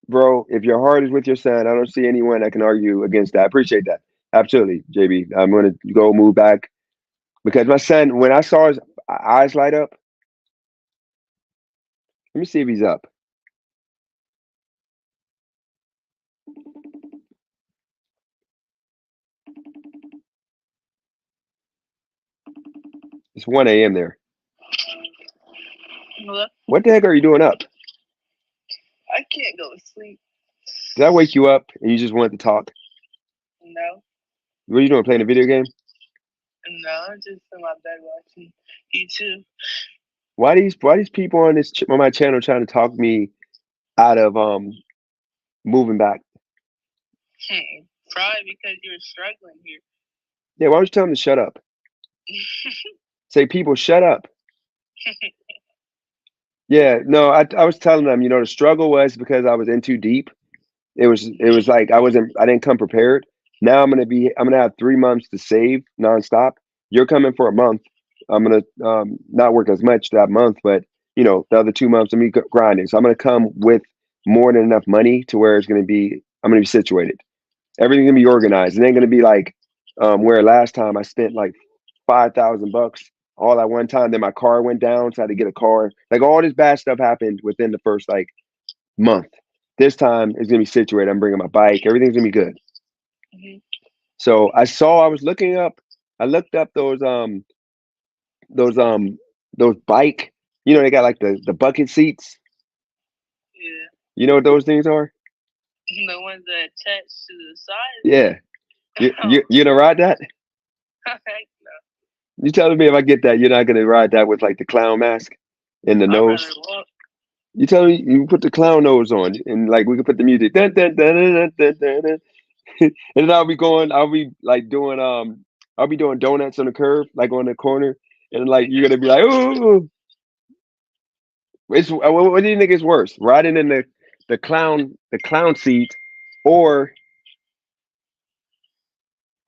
bro. If your heart is with your son, I don't see anyone that can argue against that. Appreciate that. Absolutely, JB. I'm gonna go move back because my son, when I saw his eyes light up, let me see if he's up. It's 1 a.m. there. Hello? What the heck are you doing up? I can't go to sleep. Did I wake you up and you just wanted to talk? No, What are you doing? Playing a video game? no, I'm just in my bed watching YouTube. Why these people on on my channel trying to talk me out of moving back? Probably because you're struggling here. Yeah, why don't you tell them to shut up? Say, people, shut up. Yeah, no, I was telling them, the struggle was because I was in too deep. It was like I didn't come prepared. Now I'm gonna have 3 months to save nonstop. You're coming for a month. I'm gonna not work as much that month, but the other 2 months I'm gonna be grinding. So I'm gonna come with more than enough money to where I'm gonna be situated. Everything's gonna be organized. It ain't gonna be like where last time I spent like $5,000 all at one time. Then my car went down, so I had to get a car. Like all this bad stuff happened within the first like month. This time it's gonna be situated. I'm bringing my bike. Everything's gonna be good. Mhm. So I was looking up. I looked up those those bike. They got like the bucket seats. Yeah, You know what those things are? the ones that attach to the side. Yeah. You Oh, you you gonna ride that? heck no. You telling me if I get that, you're not gonna ride that with like the clown mask in the I'd rather nose? walk. You tell me you put the clown nose on and like we can put the music dun, dun, dun, dun, dun, dun, dun, dun. And then I'll be like doing I'll be doing donuts on the curb, like on the corner, and like you're gonna be like, ooh, what do you think is worse? Riding in the clown seat or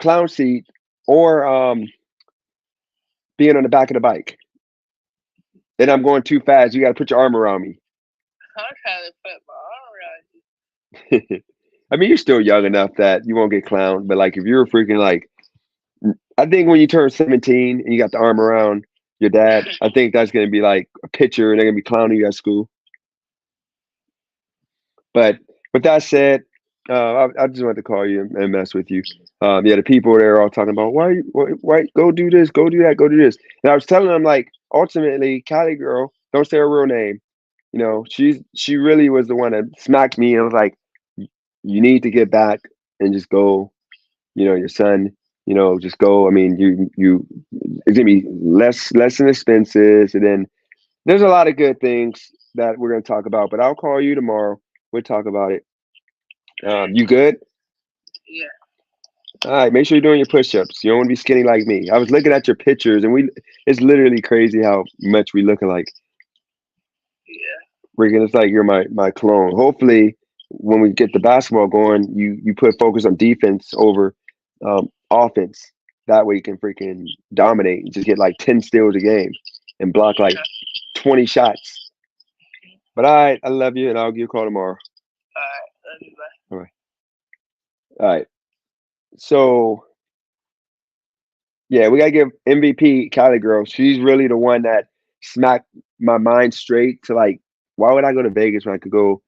clown seat or being on the back of the bike. And I'm going too fast, you gotta put your arm around me. I'd rather put my arm around you. I mean, you're still young enough that you won't get clowned, but like if you're freaking like I think when you turn 17 and you got the arm around your dad, I think that's gonna be like a picture and they're gonna be clowning you at school. But with that said, I just wanted to call you and mess with you. Yeah, the people there are all talking about why go do this, go do that, go do this. And I was telling them like ultimately, Cali girl, don't say her real name. She really was the one that smacked me and was like, you need to get back and just go. Your son. Just go. I mean, it's gonna be less than expenses, and then there's a lot of good things that we're gonna talk about. But I'll call you tomorrow. We'll talk about it. You good? Yeah, All right. Make sure you're doing your push-ups. You don't want to be skinny like me. I was looking at your pictures, and it's literally crazy how much we look alike. yeah. Freaking, it's like you're my clone. Hopefully, when we get the basketball going, you put focus on defense over offense. That way you can freaking dominate and just get like 10 steals a game and block like Okay. 20 shots. But all right, I love you, and I'll give you a call tomorrow. All right. Love you. Bye. All right. All right. So yeah, we gotta give MVP Kylie girl. She's really the one that smacked my mind straight to like, why would I go to Vegas when I could go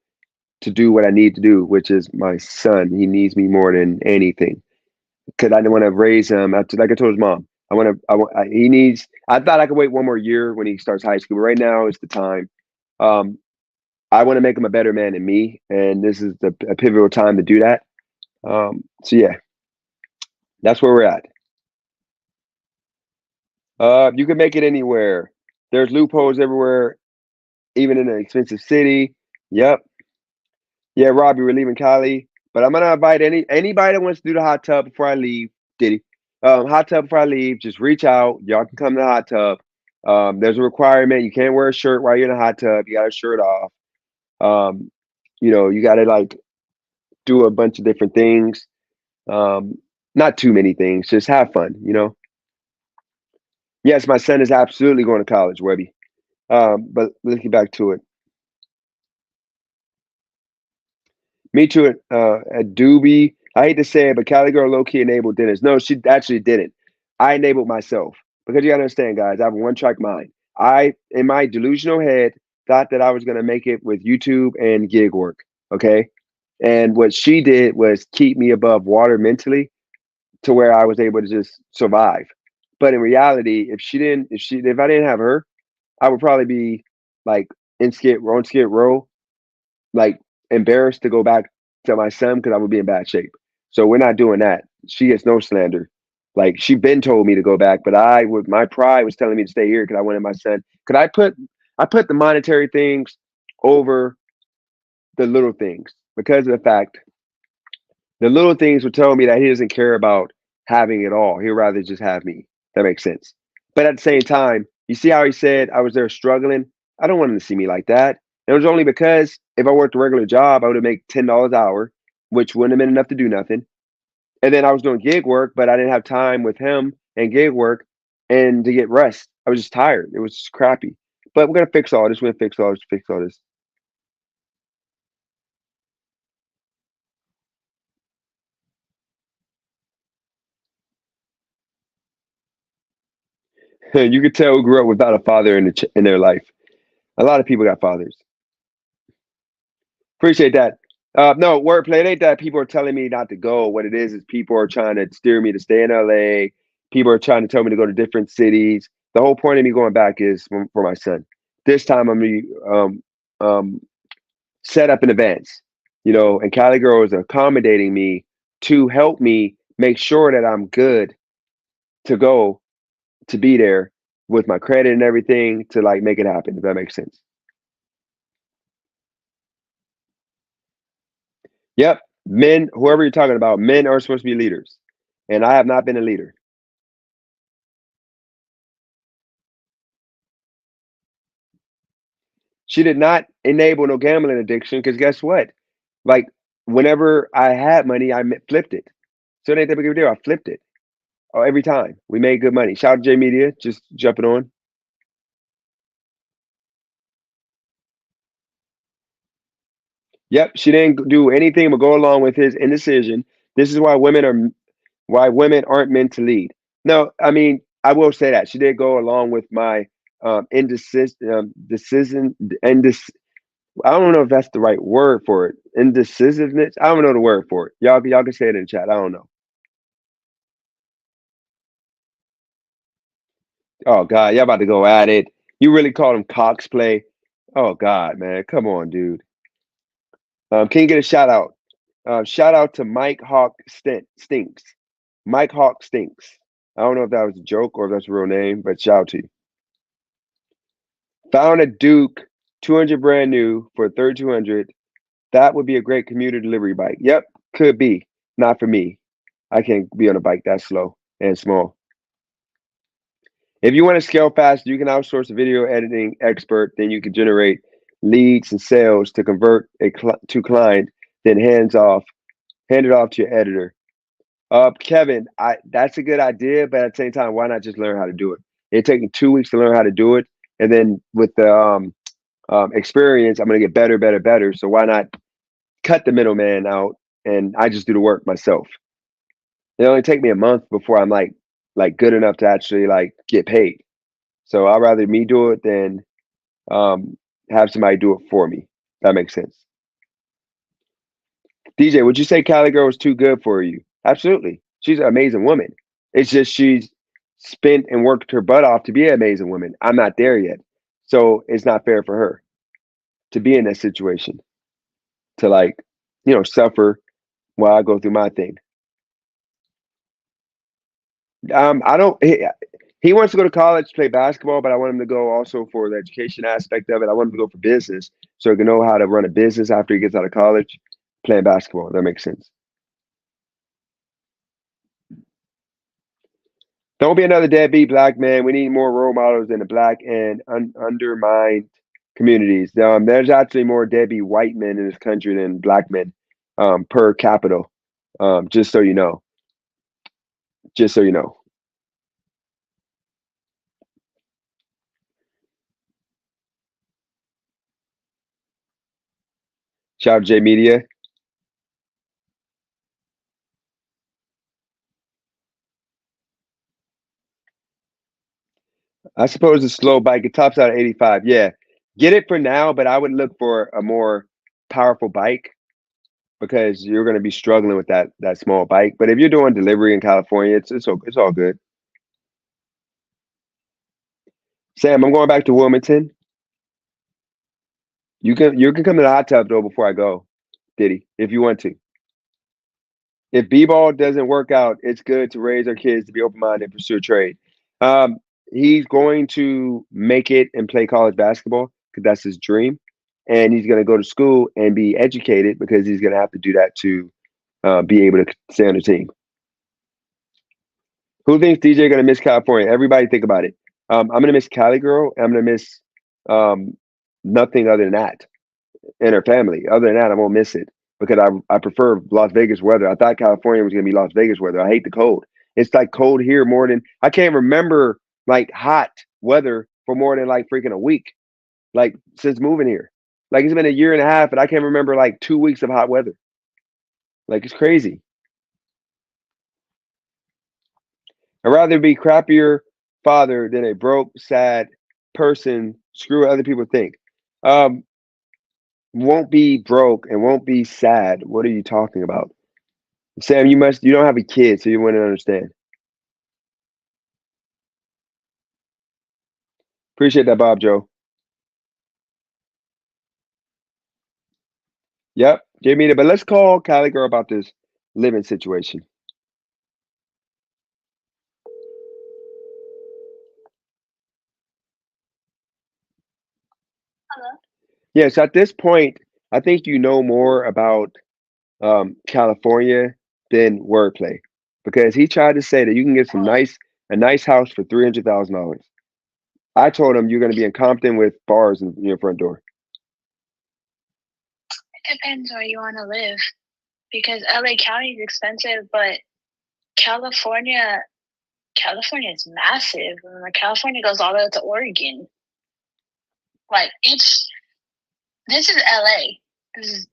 to do what I need to do, which is my son. He needs me more than anything because I didn't want to raise him. Like I told his mom, he needs. I thought I could wait 1 more year when he starts high school, but right now is the time. Um, I want to make him a better man than me, and this is a pivotal time to do that. So yeah, that's where we're at. You can make it anywhere. There's loopholes everywhere, even in an expensive city. Yep. Yeah, Robbie, we're leaving Cali, but I'm gonna invite anybody that wants to do the hot tub before I leave. Diddy, hot tub before I leave. Just reach out. Y'all can come to the hot tub. There's a requirement. You can't wear a shirt while you're in the hot tub. You got a shirt off. Um, you got to like do a bunch of different things. Um, Not too many things. Just have fun. Yes, my son is absolutely going to college, Webby. But let's get back to it. Me too. At Doobie, I hate to say it, but Cali Girl low key enabled Dennis. No, she actually didn't. I enabled myself because you gotta understand, guys. I have a one track mind. I, in my delusional head, thought that I was gonna make it with YouTube and gig work. Okay, and what she did was keep me above water mentally to where I was able to just survive. But in reality, if I didn't have her, I would probably be like on skid row, like embarrassed to go back to my son because I would be in bad shape. So we're not doing that. She gets no slander. Like she been told me to go back, but my pride was telling me to stay here because I wanted my son. Could I put the monetary things over the little things because of the fact the little things would tell me that he doesn't care about having it all. He'd rather just have me. That makes sense. But at the same time, you see how he said I was there struggling? I don't want him to see me like that. It was only because if I worked a regular job, I would have made $10 an hour, which wouldn't have been enough to do nothing. And then I was doing gig work, but I didn't have time with him and gig work and to get rest. I was just tired. It was just crappy. But we're gonna fix all this. We're gonna fix all this. Fix all this. You could tell who grew up without a father in their life. A lot of people got fathers. Appreciate that. No, wordplay. It ain't that people are telling me not to go. What it is people are trying to steer me to stay in LA. People are trying to tell me to go to different cities. The whole point of me going back is for my son. This time I'm gonna um, set up in advance, and Cali Girl is accommodating me to help me make sure that I'm good to go to be there with my credit and everything to like make it happen, if that makes sense. Yep. Men, whoever you're talking about, men are supposed to be leaders. And I have not been a leader. She did not enable no gambling addiction because guess what? Like, whenever I had money, flipped it. So it ain't that big of a deal. I flipped it every time. We made good money. Shout out to J Media, just jumping on. Yep, she didn't do anything but go along with his indecision. This is why women aren't meant to lead. No, I mean, I will say that she did go along with my decision, I don't know if that's the right word for it. Indecisiveness. I don't know the word for it. Y'all can say it in the chat. I don't know. Oh God, y'all about to go at it. You really call him Cox play? Oh God, man, come on, dude. Can you get a shout out? Shout out to Mike Hawk Stinks. Mike Hawk Stinks. I don't know if that was a joke or if that's a real name, but shout out to you. Found a Duke 200 brand new for 3,200. That would be a great commuter delivery bike. Yep, could be. Not for me. I can't be on a bike that slow and small. If you want to scale fast, you can outsource a video editing expert. Then you can generate leads and sales to convert to client. Then hand it off to your editor. Kevin, that's a good idea, but at the same time, why not just learn how to do it? It took me 2 weeks to learn how to do it, and then with the experience, I'm gonna get better, better, better. So why not cut the middleman out and I just do the work myself? It only take me a month before I'm like good enough to actually like get paid. So I'd rather me do it than um, have somebody do it for me. That makes sense. DJ, would you say Cali Girl was too good for you? Absolutely. She's an amazing woman. It's just she's spent and worked her butt off to be an amazing woman. I'm not there yet. So it's not fair for her to be in that situation, to like, suffer while I go through my thing. I don't. He wants to go to college to play basketball, but I want him to go also for the education aspect of it. I want him to go for business so he can know how to run a business after he gets out of college playing basketball. That makes sense. Don't be another deadbeat black man. We need more role models in the black and undermined communities. There's actually more deadbeat white men in this country than black men per capita. Just so you know. Just so you know. Shout out to J Media. I suppose a slow bike. It tops out at 85. Yeah, get it for now, but I would look for a more powerful bike because you're going to be struggling with that small bike. But if you're doing delivery in California, it's all good. Sam, I'm going back to Wilmington. You can come to the hot tub though before I go, Diddy, if you want to. If b-ball doesn't work out, it's good to raise our kids to be open-minded and pursue a trade. Um, he's going to make it and play college basketball because that's his dream, and he's going to go to school and be educated because he's going to have to do that to be able to stay on the team. Who thinks DJ going to miss California? Everybody think about it. I'm going to miss Cali girl. And I'm going to miss um, nothing other than that and her family. Other than that, I won't miss it because I prefer Las Vegas weather. I thought California was going to be Las Vegas weather. I hate the cold. It's like cold here more than I can't remember like hot weather for more than like freaking a week. Like since moving here, like it's been a year and a half, and I can't remember like 2 weeks of hot weather. Like it's crazy. I'd rather be crappier father than a broke, sad person. Screw what other people think. Um, won't be broke and won't be sad. What are you talking about? Sam, you don't have a kid, so you wouldn't understand. Appreciate that, Bob Joe. Yep, Jamie, but let's call Cali girl about this living situation. Hello. Yes, at this point, I think you know more about California than wordplay because he tried to say that you can get Oh, a nice house for $300,000. I told him you're going to be in Compton with bars in your front door. it depends where you want to live because LA County is expensive, but California, California is massive. Like California goes all the way up to Oregon. Like this is LA.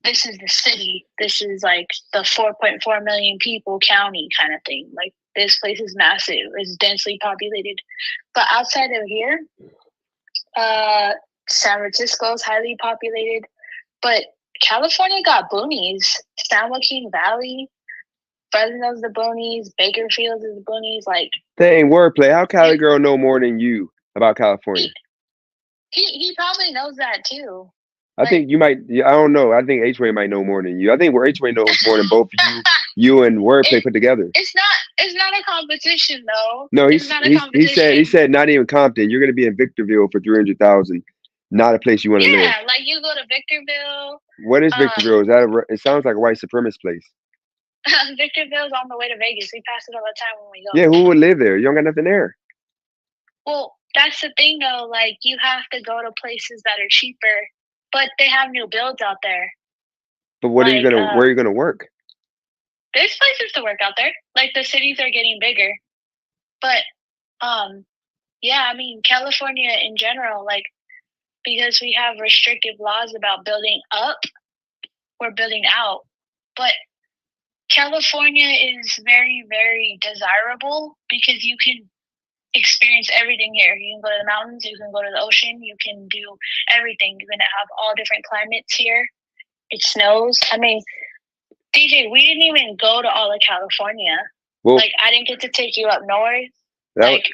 This is the city. This is like the 4.4 million people county kind of thing. Like this place is massive. It's densely populated. But outside of here, San Francisco is highly populated. But California got boonies. San Joaquin Valley, Fresno's the boonies, Bakersfield is the boonies. Like Dang, wordplay. How Cali he, girl know more than you about California? he he probably knows that too. I Like think you might. Yeah, I don't know. I think H-Way might know more than you. I think where H-Way knows more than both you and wordplay it, put together. it's not a competition though. No, It's not a he competition. said not even Compton. You're going to be in Victorville for 300,000. Not a place you want to live. Yeah, like you go to Victorville. What is Um, Victorville? Is that it sounds like a white supremacist place? Victorville's on the way to Vegas. We pass it all the time when we Yeah, go. who would live there? You don't got nothing there. Well, that's the thing though. Like you have to go to places that are cheaper, but they have new builds out there. But Like where are you gonna work? there's places to work out there. Like the cities are getting bigger, but um, yeah. I mean, California in general, like because we have restrictive laws about building up, we're building out, but California is very, very desirable because you can experience everything here. You can go to the mountains, you can go to the ocean, you can do everything. You're gonna have all different climates here. It snows. I mean, DJ, we didn't even go to all of California. Well, Like I didn't get to take you up north. that Like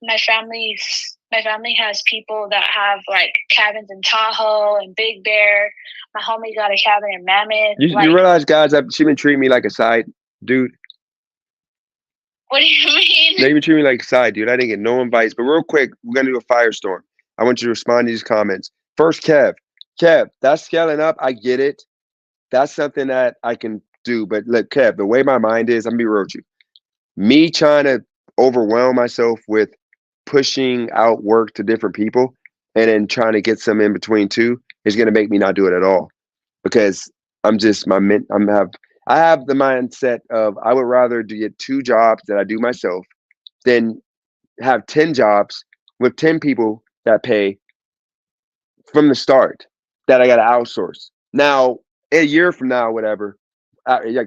my family has people that have like cabins in Tahoe and Big Bear. My homie got a cabin in Mammoth. you Like, realize, guys, she been treating me like a side dude. what do you mean? They been treating me like a side dude. I didn't get no invites. But real quick, we're gonna do a firestorm. I want you to respond to these comments. First, Kev, that's scaling up. I get it. That's something that I can do. But look, Kev, the way my mind is, I'm gonna be real with you. Me trying to overwhelm myself with pushing out work to different people and then trying to get some in between too is going to make me not do it at all because I'm just I have the mindset of I would rather get 2 jobs that I do myself than have 10 jobs with 10 people that pay from the start that I got to outsource. Now, a year from now, whatever,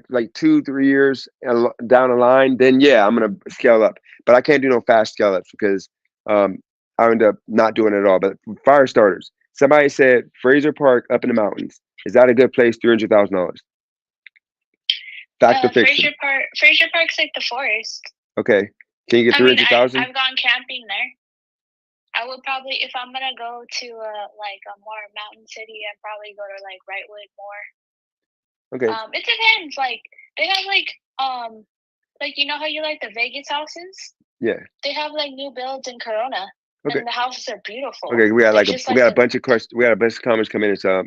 like 2, 3 years down the line, then yeah, I'm gonna scale up. But I can't do no fast scale ups because I end up not doing it at all. But fire starters. Somebody said Fraser Park up in the mountains. Is that a good place? $300,000. Fact or fiction? Fraser Park's like the forest. Okay. Can you get 300,000? I've gone camping there. I would probably, if I'm gonna go to like a more mountain city, I'd probably go to like Wrightwood more. Okay. It depends. Like they have like you know how you like the Vegas houses? Yeah. They have like new builds in Corona. Okay. And the houses are beautiful. Okay, we got a bunch of questions. We got a bunch of comments coming in, so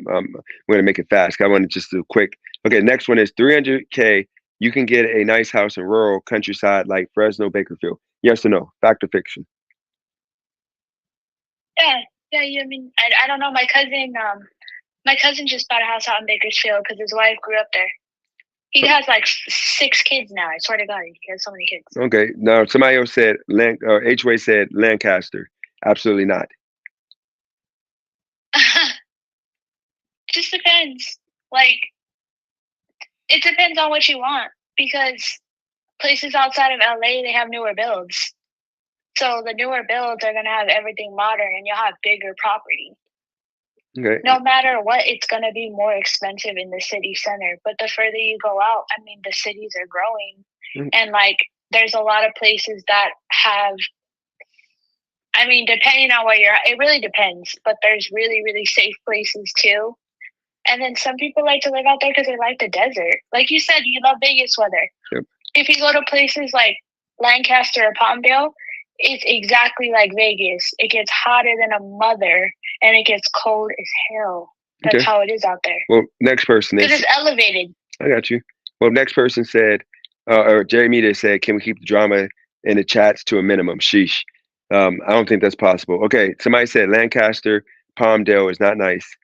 we're gonna make it fast. I want to just do quick. Okay, next one is 300K. You can get a nice house in rural countryside like Fresno, Bakersfield. Yes or no? Fact or fiction? Yeah. I mean, I don't know. My cousin just bought a house out in Bakersfield because his wife grew up there. He has like 6 kids now. I swear to God, he has so many kids. Okay. Now somebody else said H-Way said Lancaster. Absolutely not. Just depends. Like, it depends on what you want because places outside of LA, they have newer builds. So the newer builds are going to have everything modern and you'll have bigger property. Okay. No matter what, it's going to be more expensive in the city center. But the further you go out, I mean, the cities are growing. And like, there's a lot of places that have, I mean, depending on where you're at, it really depends. But there's really, really safe places too. And then some people like to live out there because they like the desert. Like you said, you love Vegas weather. Yep. If you go to places like Lancaster or Palmdale, it's exactly like Vegas. It gets hotter than a mother, and it gets cold as hell. That's how it is out there. Well, next person is... It's elevated. I got you. Well, next person said, or Jeremy said, can we keep the drama in the chats to a minimum? Sheesh. I don't think that's possible. Okay, somebody said Lancaster, Palmdale is not nice.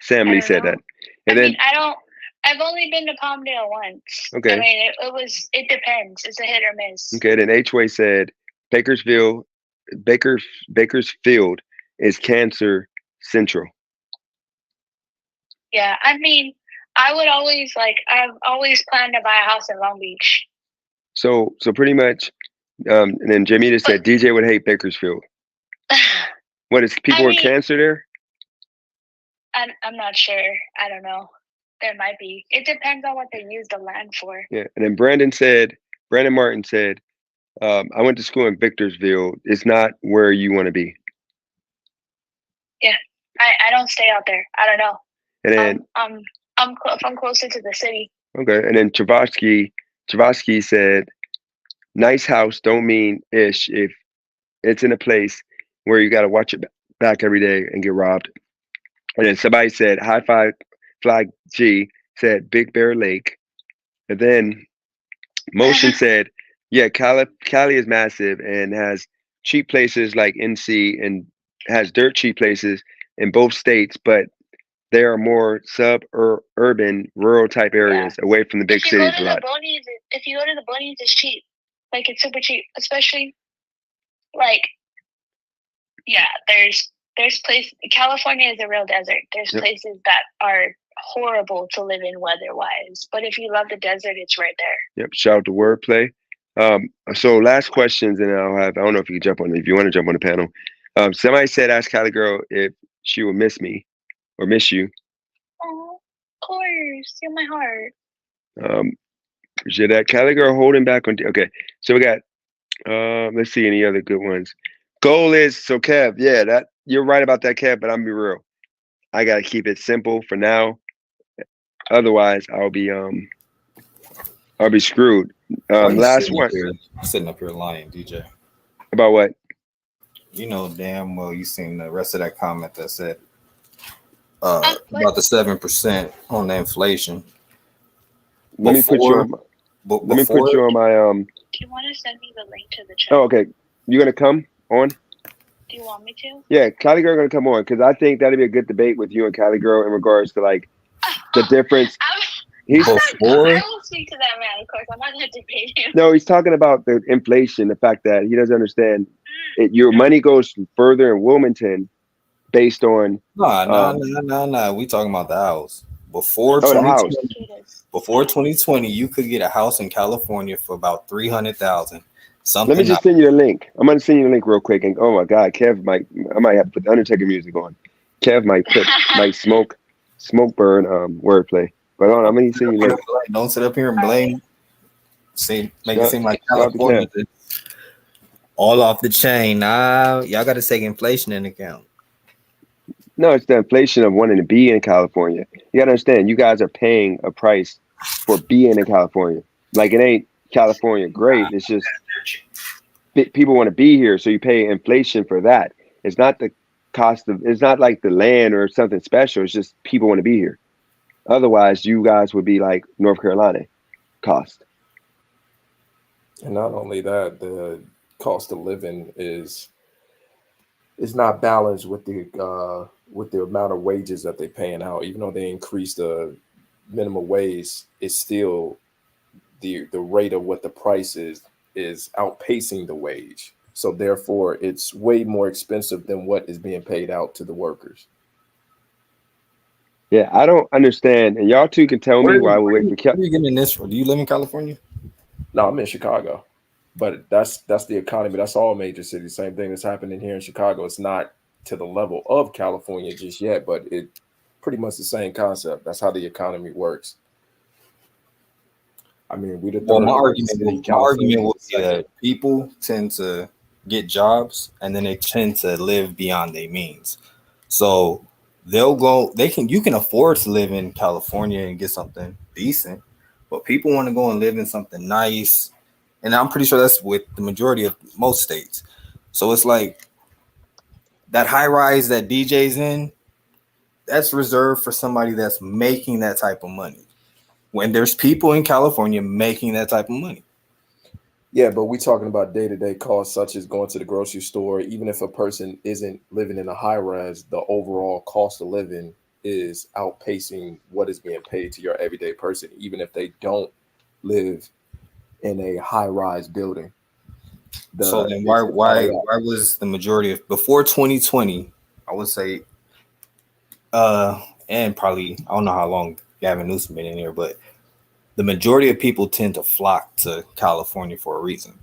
Sam Lee said that. And then I've only been to Palmdale once. Okay. I mean, it depends. It's a hit or miss. Okay, then H-Way said Bakersfield is cancer central. Yeah, I mean, I've always planned to buy a house in Long Beach. So pretty much, and then Jamita said DJ would hate Bakersfield. What is people with cancer there? I'm not sure. I don't know. There might be. It depends on what they use the land for. Yeah, and then Brandon Martin said, I went to school in Victorsville. It's not where you want to be. Yeah, I don't stay out there. I don't know. And then I'm closer to the city. Okay, and then Chavosky said, nice house don't mean ish if it's in a place where you got to watch it back every day and get robbed. And then somebody said, High Five Flag G said Big Bear Lake. And then Motion said, yeah, Cali is massive and has cheap places like NC and has dirt cheap places in both states, but there are more suburban, rural type areas away from the big cities a lot. If you go to the Boonies, it's cheap. Like, it's super cheap. Especially, like, yeah, there's places. California is a real desert. There's places that are horrible to live in weather-wise. But if you love the desert, it's right there. Yep, shout out to Wordplay. So last questions, and I don't know if you can jump on, if you want to jump on the panel. Somebody said, ask Cali Girl if she will miss me or miss you. Oh, of course. You're my heart. Appreciate that. Cali Girl holding back on. Okay, so we got, let's see any other good ones. Goal is, so Kev, yeah, that you're right about that, Kev, but I'm be real. I got to keep it simple for now. Otherwise, I'll be screwed. Last one. Sitting up here lying, DJ. About what? You know damn well you seen the rest of that comment that said about the 7% on the inflation. Let me put you on my Do you want to send me the link to the chat? Oh, okay. You gonna come on? Do you want me to? Yeah, Cali Girl gonna come on because I think that'd be a good debate with you and Cali Girl in regards to like the difference. I will speak to that man, of course. I'm not gonna debate him. No, he's talking about the inflation, the fact that he doesn't understand your money goes further in Wilmington based on No. We talking about the house. Before the house. before 2020, you could get a house in California for about 300,000. Something. Let me just send you the link. I'm gonna send you the link real quick. And oh my God, I might have to put the Undertaker music on. Kev might smoke burn wordplay. But hold on, I'm gonna send you the link. Don't sit up here and blame. Make it seem like California all off the chain. Nah, y'all got to take inflation into account. No, it's the inflation of wanting to be in California. You gotta understand, you guys are paying a price for being in California. Like it ain't California great. It's just people want to be here, so you pay inflation for that. It's not the cost of. It's not like the land or something special. It's just people want to be here. Otherwise, you guys would be like North Carolina cost. And not only that, the cost of living is not balanced with the amount of wages that they're paying out. Even though they increased the minimum wage, it's still the rate of what the price is outpacing the wage. So therefore, it's way more expensive than what is being paid out to the workers. Yeah, I don't understand, and y'all two can tell me why we wait for. Where are you getting this from? Do you live in California? No, I'm in Chicago, but that's the economy. That's all major cities. Same thing that's happening here in Chicago. It's not to the level of California just yet, but it pretty much the same concept. That's how the economy works. I mean, my argument would be that people tend to get jobs and then they tend to live beyond their means. So you can afford to live in California and get something decent, but people want to go and live in something nice. And I'm pretty sure that's with the majority of most states. So it's like that high rise that DJ's in, that's reserved for somebody that's making that type of money. When there's people in California making that type of money. Yeah, but we're talking about day-to-day costs such as going to the grocery store. Even if a person isn't living in a high rise, the overall cost of living is outpacing what is being paid to your everyday person, even if they don't live in a high-rise building. So then why was the majority of before 2020, I would say, and probably I don't know how long Gavin Newsom been in here, but the majority of people tend to flock to California for a reason.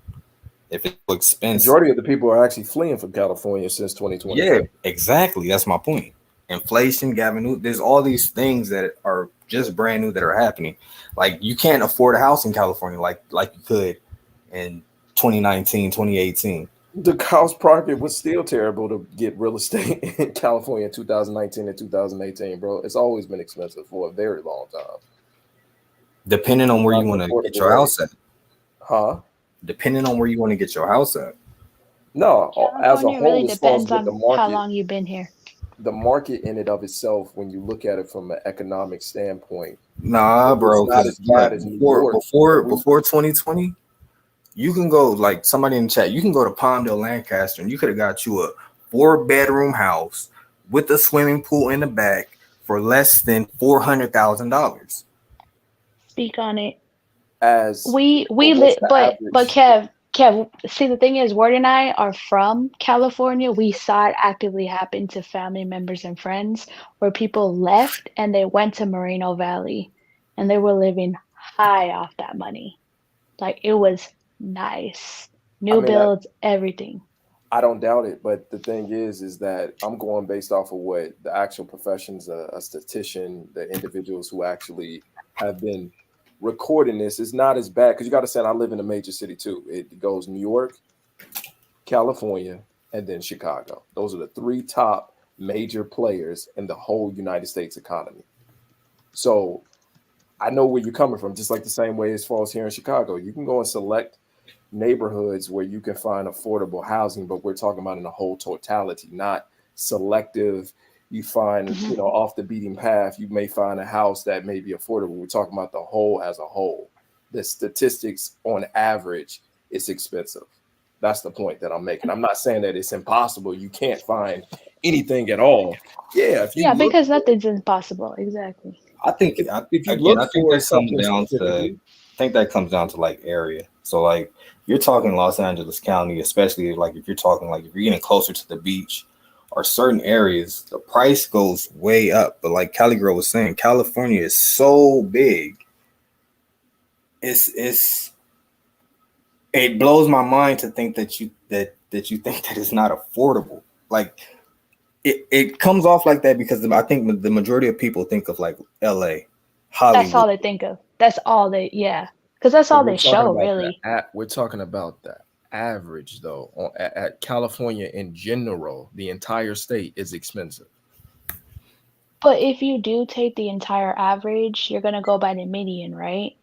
If it's expensive, majority of the people are actually fleeing from California since 2020. Yeah, exactly. That's my point. Inflation, Gavin Newsom, there's all these things that are just brand new that are happening. Like you can't afford a house in California like you could in 2019, 2018. The house market was still terrible to get real estate in California in 2019 and 2018, bro. It's always been expensive for a very long time. Depending on where you want to get your house at. Huh? Depending on where you want to get your house at. No, as a whole, really depends on how long you've been here. The market in and of itself, when you look at it from an economic standpoint, nah, bro. Before 2020, you can go, like somebody in the chat, you can go to Palmdale, Lancaster, and you could have got you a 4-bedroom house with a swimming pool in the back for less than $400,000. Speak on it. As we live, but Kev, see, the thing is, Ward and I are from California. We saw it actively happen to family members and friends where people left and they went to Moreno Valley and they were living high off that money. Like it was nice. New builds, everything. I don't doubt it, but the thing is that I'm going based off of what the actual professions, a statistician, the individuals who actually have been recording this is not as bad, because you got to say I live in a major city too. It goes New York, California, and then Chicago. Those are the 3 top major players in the whole United States economy. So I know where you're coming from, just like the same way as far as here in Chicago. You can go and select neighborhoods where you can find affordable housing, but we're talking about in a whole totality, not selective. You find, off the beaten path, you may find a house that may be affordable. We're talking about the whole as a whole. The statistics on average, it's expensive. That's the point that I'm making. I'm not saying that it's impossible. You can't find anything at all. Yeah. Because nothing's impossible. Exactly. I think that comes down to like area. So like you're talking Los Angeles County, especially like if you're talking like if you're getting closer to the beach or certain areas, the price goes way up. But like Cali Girl was saying, California is so big it blows my mind to think that you think that it's not affordable. Like it comes off like that because I think the majority of people think of like L.A., Hollywood. That's all they think of. That's all they, yeah. Because that's all they show, really. We're talking about the average, though. At California in general, the entire state is expensive. But if you do take the entire average, you're going to go by the median, right?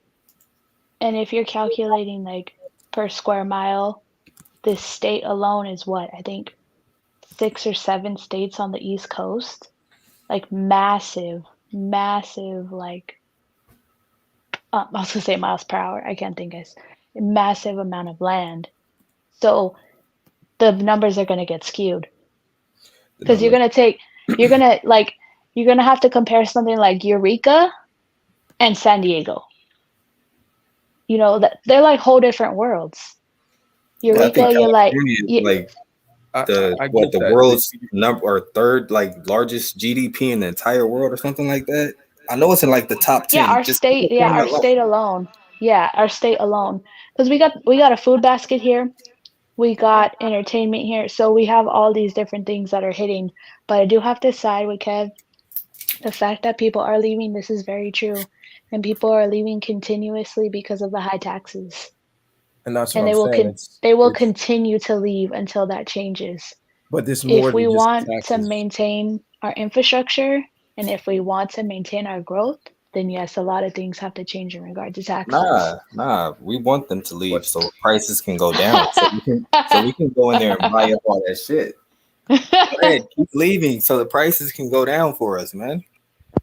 And if you're calculating like per square mile, this state alone is what? I think 6 or 7 states on the East Coast. Like massive, like, I was gonna say miles per hour. I can't think, guys. A massive amount of land. So the numbers are gonna get skewed. Because you're gonna have to compare something like Eureka and San Diego. You know, that they're like whole different worlds. Eureka, you're like the world's number or third like largest GDP in the entire world or something like that. I know it's in like the top 10. Yeah, our state alone. Yeah, our state alone. Because we got a food basket here. We got entertainment here. So we have all these different things that are hitting. But I do have to side with Kev. The fact that people are leaving, this is very true. And people are leaving continuously because of the high taxes. And that's what I'm saying. They will continue to leave until that changes. But this more if we want to maintain our infrastructure and if we want to maintain our growth, then yes, a lot of things have to change in regard to taxes. Nah. We want them to leave so prices can go down. so we can go in there and buy up all that shit. Go ahead, keep leaving so the prices can go down for us, man.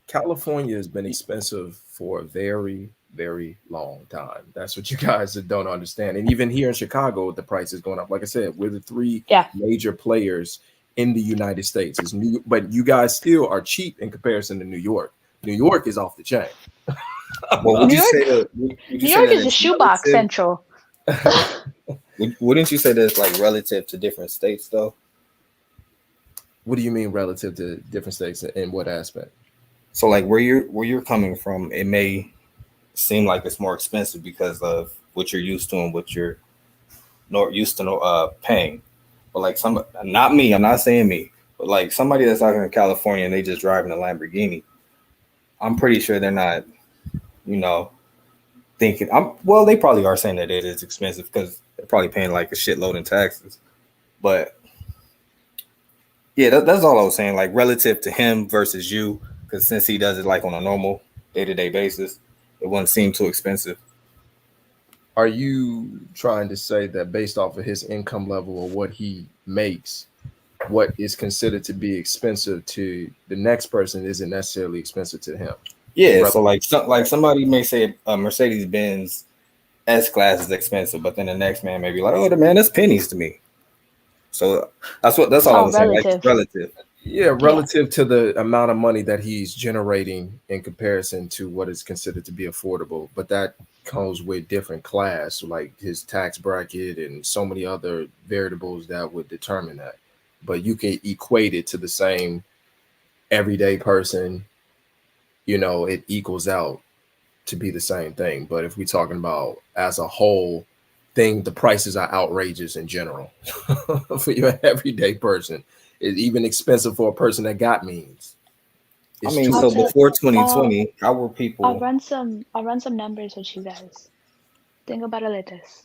California has been expensive for a very, very long time. That's what you guys don't understand. And even here in Chicago, the price is going up. Like I said, we're the 3 major players in the United States. But you guys still are cheap in comparison to New York. New York is off the chain. Well, New York is a shoebox central. Wouldn't you say that it's like relative to different states, though? What do you mean relative to different states? In what aspect? So, like where you're coming from, it may seem like it's more expensive because of what you're used to and what you're not used to paying. But like not me, I'm not saying me, but like somebody that's out here in California and they just driving a Lamborghini, I'm pretty sure they're not, thinking. They probably are saying that it is expensive because they're probably paying like a shitload in taxes. But yeah, that's all I was saying. Like relative to him versus you, because since he does it like on a normal day-to-day basis, it wouldn't seem too expensive. Are you trying to say that based off of his income level or what he makes, what is considered to be expensive to the next person isn't necessarily expensive to him? Yeah, so like somebody may say a Mercedes-Benz S-Class is expensive, but then the next man may be like, "Oh, man, that's pennies to me." So that's all I was saying. Like it's relative. Yeah, relative to the amount of money that he's generating in comparison to what is considered to be affordable. But that comes with different class, like his tax bracket and so many other variables that would determine that. But you can equate it to the same everyday person, it equals out to be the same thing. But if we're talking about as a whole thing, the prices are outrageous in general for your everyday person. It's even expensive for a person that got means. So before 2020, how were people? I'll run some numbers with you guys. Think about it like this.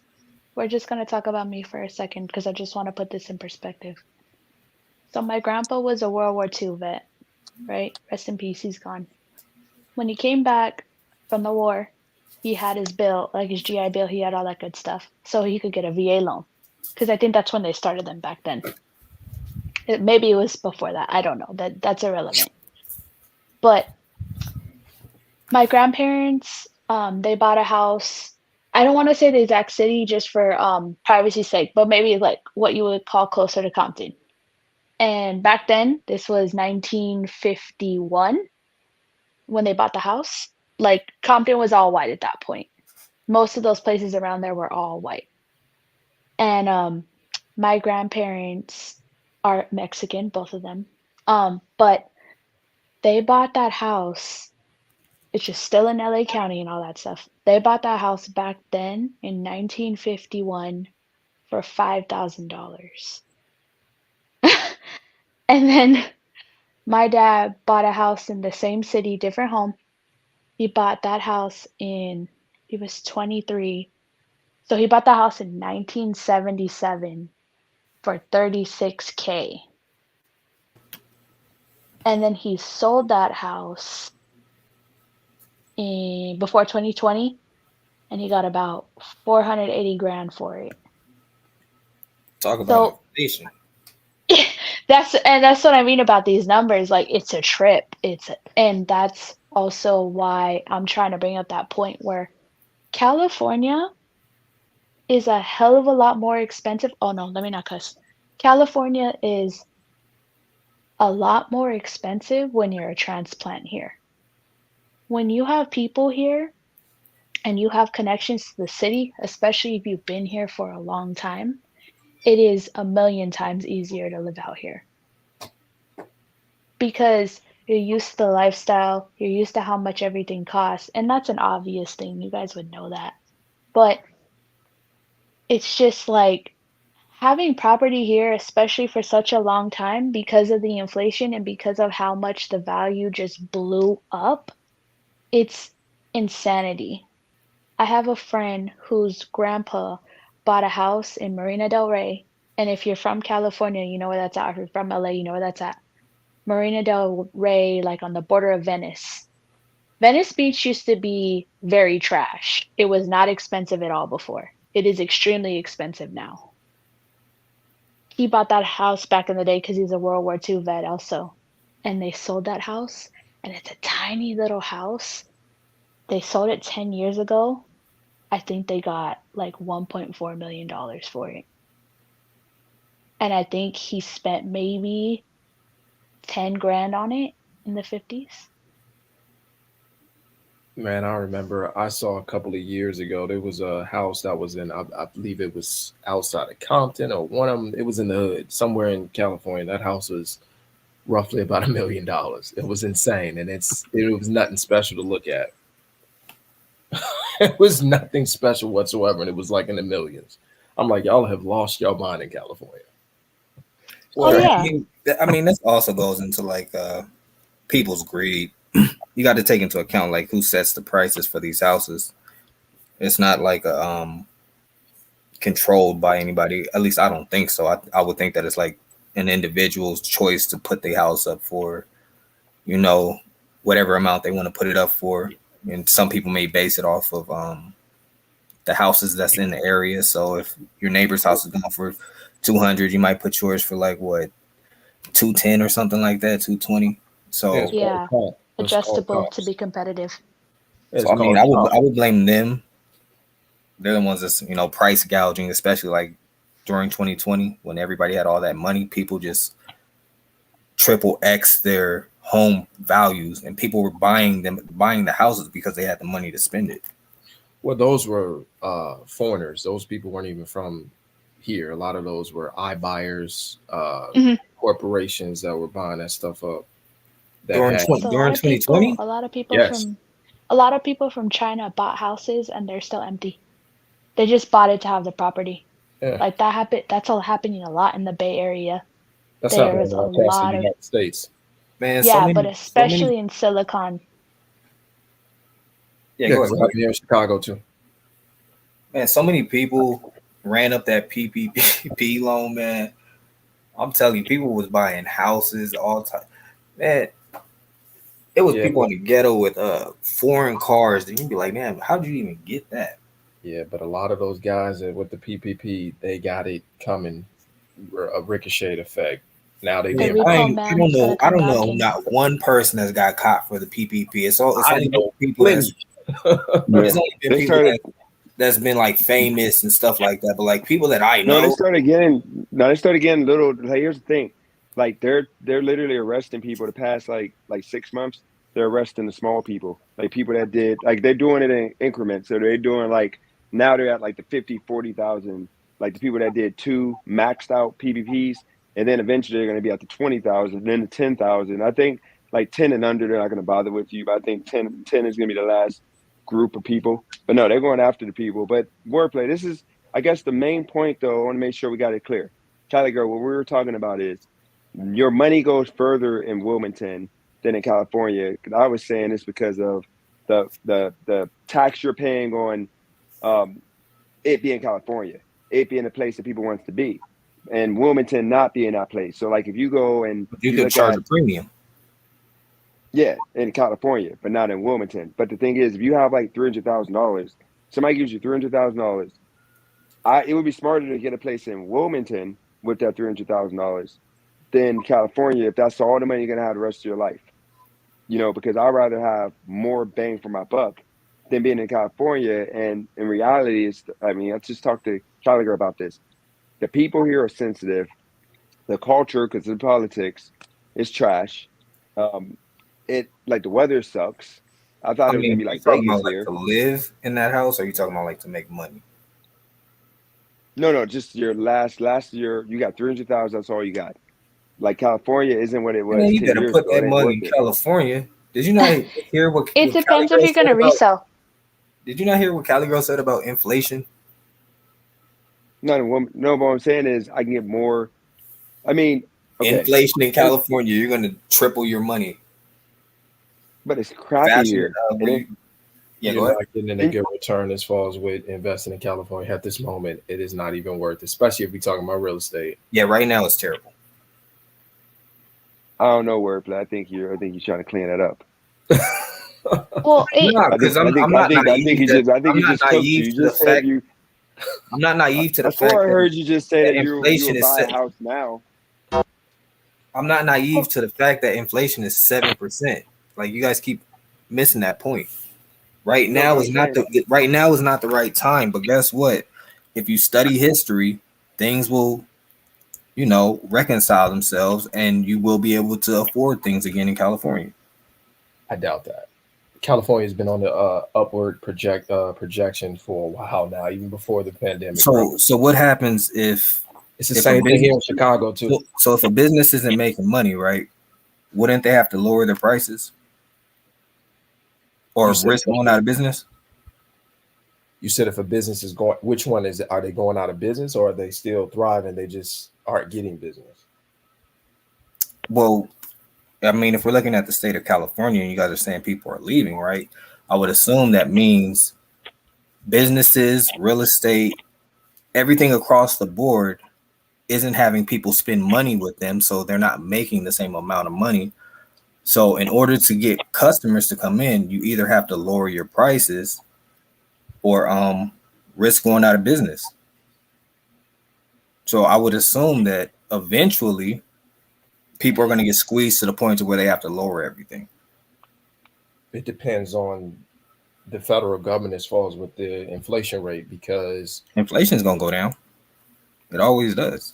We're just gonna talk about me for a second because I just want to put this in perspective. So my grandpa was a World War II vet, right? Rest in peace, he's gone. When he came back from the war, he had his bill, like his GI Bill, he had all that good stuff. So he could get a VA loan. Because I think that's when they started them back then. Maybe it was before that. I don't know. That's irrelevant. But my grandparents, they bought a house. I don't want to say the exact city just for privacy's sake, but maybe like what you would call closer to Compton. And back then, this was 1951 when they bought the house. Like Compton was all white at that point. Most of those places around there were all white. And my grandparents are Mexican, both of them. But they bought that house. It's just still in LA County and all that stuff. They bought that house back then in 1951 for $5,000. And then my dad bought a house in the same city, different home. He bought that house he was 23. So he bought the house in 1977 for 36K. And then he sold that house before 2020, and he got about 480 grand for it. Talk about So inflation. that's what I mean about these numbers. Like, it's a trip. And that's also why I'm trying to bring up that point where California is a hell of a lot more expensive. Oh no, let me not cuss. California is a lot more expensive when you're a transplant here. When you have people here and you have connections to the city, especially if you've been here for a long time, it is a million times easier to live out here. Because you're used to the lifestyle, you're used to how much everything costs, and that's an obvious thing. You guys would know that. But it's just like having property here, especially for such a long time, because of the inflation and because of how much the value just blew up, it's insanity. I have a friend whose grandpa bought a house in Marina del Rey. And if you're from California, you know where that's at. If you're from LA, you know where that's at. Marina del Rey, like on the border of Venice. Venice Beach used to be very trash. It was not expensive at all before. It is extremely expensive now. He bought that house back in the day because he's a World War II vet also. And they sold that house, and it's a tiny little house. They sold it 10 years ago. I think they got like $1.4 million for it. And I think he spent maybe 10 grand on it in the 50s. Man, I remember I saw a couple of years ago, there was a house that was I believe it was outside of Compton or one of them. It was in the hood, somewhere in California. That house was roughly about $1 million. It was insane. And it was nothing special to look at. It was nothing special whatsoever. And it was like in the millions. I'm like, y'all have lost your mind in California. Oh, yeah. I mean, this also goes into like people's greed. You got to take into account like who sets the prices for these houses. It's not like controlled by anybody. At least I don't think so. I would think that it's like an individual's choice to put the house up for, whatever amount they want to put it up for. And some people may base it off of the houses that's in the area. So if your neighbor's house is going for 200, you might put yours for like what, 210 or something like that, 220. So yeah, adjustable to be competitive. So I mean, I would blame them. They're the ones that's price gouging, especially like during 2020 when everybody had all that money. People just triple X their home values, and people were buying the houses because they had the money to spend it. Well, those were foreigners. Those people weren't even from here. A lot of those were iBuyers, corporations that were buying that stuff up. During 2020, a lot of people from China bought houses and they're still empty. They just bought it to have the property. Yeah. Like that happened. That's all happening a lot in the Bay Area. That's happening across the United States. Man, yeah, but especially in Silicon. Yeah, it's happening here in Chicago too. Man, so many people ran up that PPP loan, man. I'm telling you, people was buying houses all the time. Man, it was people in the ghetto with foreign cars. And you'd be like, man, how did you even get that? Yeah, but a lot of those guys with the PPP, they got it coming, a ricochet effect. Now they get. I don't know. Not one person has got caught for the PPP. It's only people. It's only been people that's been like famous and stuff like that. But like people that I know, they started getting little. Like, here's the thing, like they're literally arresting people the past like 6 months. They're arresting the small people, like people that did, like they're doing it in increments. So they're doing like, now they're at like the 50, 40,000, like the people that did 2 maxed out PPPs. And then eventually they're going to be at the 20,000, then the 10,000. I think like 10 and under, they're not going to bother with you. But I think 10 is going to be the last group of people. But no, they're going after the people. But wordplay, this is, I guess, the main point, though. I want to make sure we got it clear. Tyler, girl, what we were talking about is your money goes further in Wilmington than in California. Because I was saying this because of the tax you're paying on it being California, it being a place that people wants to be, and Wilmington not being that place. So, like, if you go and you could charge a premium. Yeah, in California, but not in Wilmington. But the thing is, if you have like $300,000, somebody gives you $300,000, it would be smarter to get a place in Wilmington with that $300,000 than California if that's all the money you're gonna have the rest of your life. You know, because I'd rather have more bang for my buck than being in California. And in reality, I just talked to Gallagher about this. The people here are sensitive. The culture, because of politics, is trash. It like the weather sucks. I thought it was gonna be like Vegas about, here. Like, to live in that house, or are you talking about like to make money? No, just your last year you got 300,000. That's all you got. Like California isn't what it was. You better put that money in California. Did you not hear what? It depends if you're gonna resell. Did you not hear what Cali Girl said about inflation? No, but what I'm saying is I can get more. I mean, okay. Inflation in California, you're gonna triple your money. But it's crappy here. You're not getting a good return as far as with investing in California at this moment. It is not even worth it, especially if we're talking about real estate. Yeah, right now it's terrible. I don't know wordplay. I think you're trying to clean it up. Well, because I'm not naive to the fact. I heard you just say that inflation you is buy a house now. I'm not naive to the fact that inflation is 7%. Like, you guys keep missing that point. Right now is not the right time. But guess what? If you study history, things will, reconcile themselves, and you will be able to afford things again in California. I doubt that. California has been on the upward projection for a while now, even before the pandemic. So what happens if it's the same thing here in Chicago too? So if a business isn't making money, right, wouldn't they have to lower their prices or risk going out of business? You said if a business is going, which one is it? Are they going out of business, or are they still thriving? They just aren't getting business. Well, I mean, if we're looking at the state of California and you guys are saying people are leaving, right? I would assume that means businesses, real estate, everything across the board isn't having people spend money with them. So they're not making the same amount of money. So in order to get customers to come in, you either have to lower your prices or risk going out of business. So I would assume that eventually people are going to get squeezed to the point to where they have to lower everything. It depends on the federal government as far as with the inflation rate, because inflation is going to go down. It always does.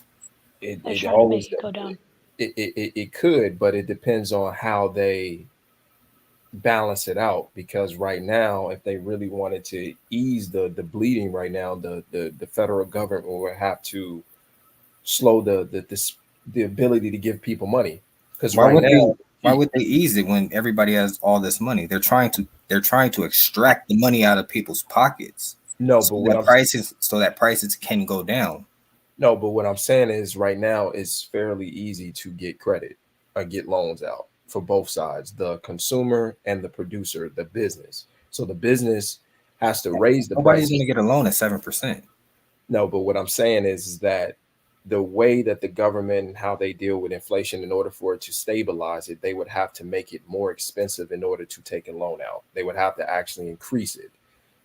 It always go down. It could, but it depends on how they balance it out. Because right now, if they really wanted to ease the bleeding right now, the federal government will have to slow the ability to give people money. Because why would they ease it when everybody has all this money? They're trying to extract the money out of people's pockets. No, so but that prices can go down. No, but what I'm saying is right now it's fairly easy to get credit or get loans out for both sides, the consumer and the producer, the business. So the business has to raise the price. Nobody's going to get a loan at 7%. No, but what I'm saying is that the way that the government and how they deal with inflation, in order for it to stabilize it, they would have to make it more expensive in order to take a loan out. They would have to actually increase it.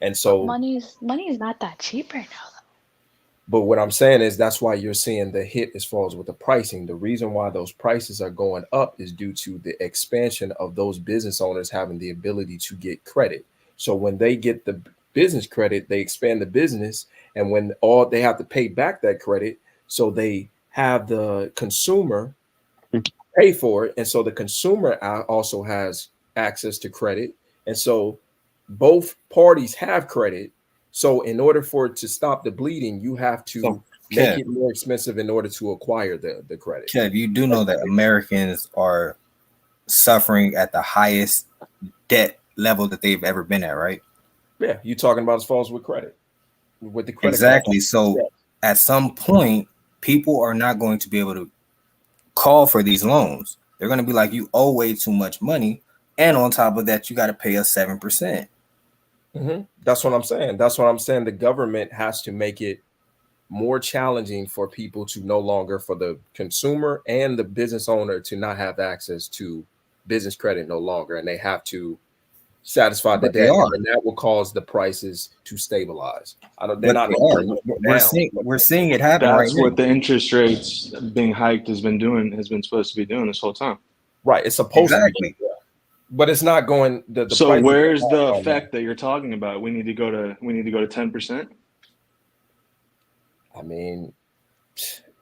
And so money is not that cheap right now, though. But what I'm saying is that's why you're seeing the hit as far as with the pricing. The reason why those prices are going up is due to the expansion of those business owners having the ability to get credit. So when they get the business credit, they expand the business, and when all they have to pay back that credit, so they have the consumer pay for it. And so the consumer also has access to credit. And so both parties have credit. So in order for it to stop the bleeding, you have to make it more expensive in order to acquire the credit. Kev, you do know that Americans are suffering at the highest debt level that they've ever been at, right? Yeah, you talking about as far as with credit, with the credit Exactly. card. So Yeah. at some point, people are not going to be able to call for these loans. They're going to be like, you owe way too much money. And on top of that, you got to pay us 7%. That's what I'm saying. That's what I'm saying. The government has to make it more challenging for people to no longer, for the consumer and the business owner, to not have access to business credit no longer, and they have to satisfy the But they debt, are. and that will cause the prices to stabilize. I don't. They're But not they are. necessarily going We're down. seeing But we're seeing it happen right That's now. what the interest rates being hiked has been supposed to be doing this whole time. right, it's supposed to be, Exactly. but it's not going. The So prices where's are the not going effect that you're talking about? We need to go to 10%. down. I mean,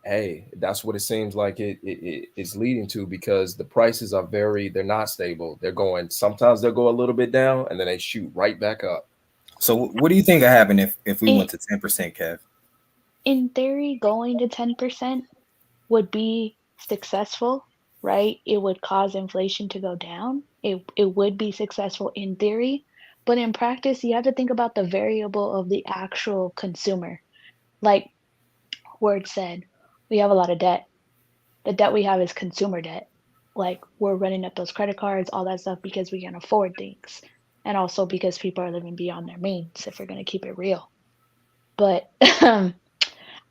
hey, that's what it seems like it's leading to, because the prices are they're not stable. They're going, sometimes they'll go a little bit down and then they shoot right back up. So what do you think would happen if we In, went to 10%, Kev? in theory, going to 10% would be successful, right? It would cause inflation to go down. It would be successful in theory, but in practice, you have to think about the variable of the actual consumer. Like Word said, we have a lot of debt. The debt we have is consumer debt. Like we're running up those credit cards, all that stuff because we can afford things. And also because people are living beyond their means, if we're going to keep it real. But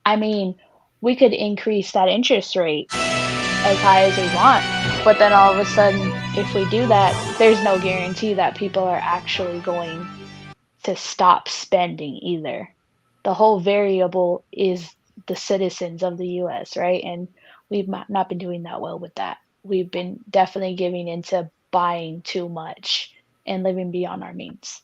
I mean, we could increase that interest rate as high as we want. But then all of a sudden, if we do that, there's no guarantee that people are actually going to stop spending either. The whole variable is the citizens of the US, right? And we've not been doing that well with that. We've been definitely giving into buying too much and living beyond our means.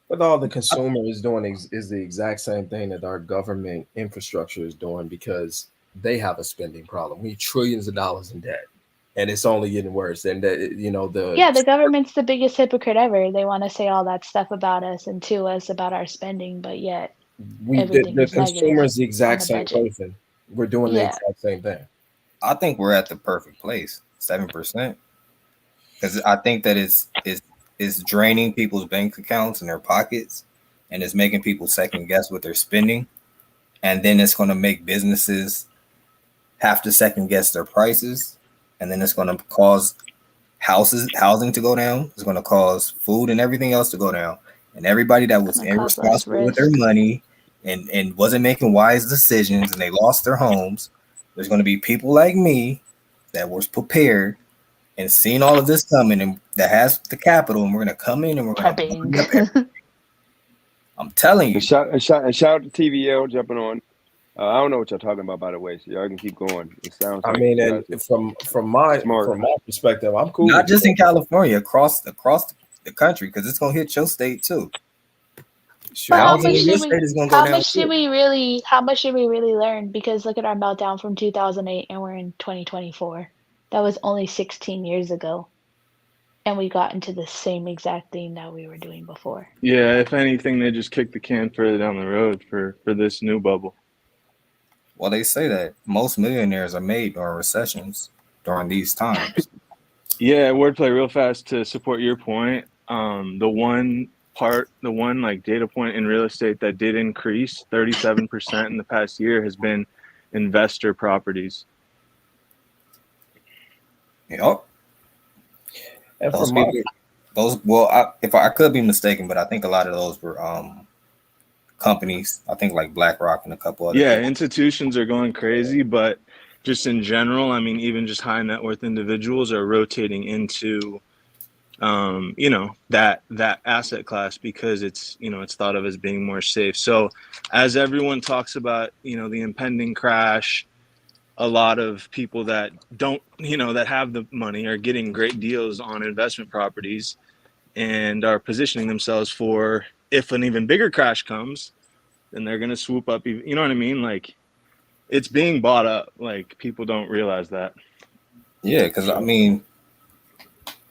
But all the consumer is doing is the exact same thing that our government infrastructure is doing, because they have a spending problem. We have trillions of dollars in debt, and it's only getting worse. And that, Yeah, the government's the biggest hypocrite ever. They want to say all that stuff about us and to us about our spending, but yet everything the is consumer negative is the on exact the same budget. person. We're doing the Yeah. exact same thing. I think we're at the perfect place, 7%, because I think that it's draining people's bank accounts and their pockets, and it's making people second guess what they're spending, and then it's going to make businesses have to second guess their prices, and then it's going to cause housing to go down. It's going to cause food and everything else to go down, and everybody that was Gonna cause less irresponsible with their risk. money and wasn't making wise decisions, and they lost their homes. There's going to be people like me that was prepared and seen all of this coming, and that has the capital, and we're going to come in and we're going to Prepping. buy up everything. I'm telling you. And shout out to TVL jumping on. I don't know what y'all talking about, by the way, so y'all can keep going. It sounds. I like mean, you and guys from my smart. perspective, I'm cool. Not with just it. in California, across the country, because it's going to hit your state too. Sure. But how Housing much in your did we state is going to go down too. how much did we really learn? Because look at our meltdown from 2008 and we're in 2024. That was only 16 years ago. And we got into the same exact thing that we were doing before. Yeah, if anything, they just kicked the can further down the road for this new bubble. Well, they say that most millionaires are made during recessions during these times. Yeah, wordplay real fast to support your point. The one like data point in real estate that did increase 37% in the past year has been investor properties. Yep. And Those from my people, well, if I could be mistaken, but I think a lot of those were companies. I think like BlackRock and a couple other. Yeah, people. institutions are going crazy, but just in general, I mean, even just high net worth individuals are rotating into, that asset class because it's thought of as being more safe. So as everyone talks about, the impending crash, a lot of people that don't, that have the money are getting great deals on investment properties and are positioning themselves for if an even bigger crash comes, then they're going to swoop up. You know what I mean? Like it's being bought up. Like people don't realize that. Yeah, because I mean,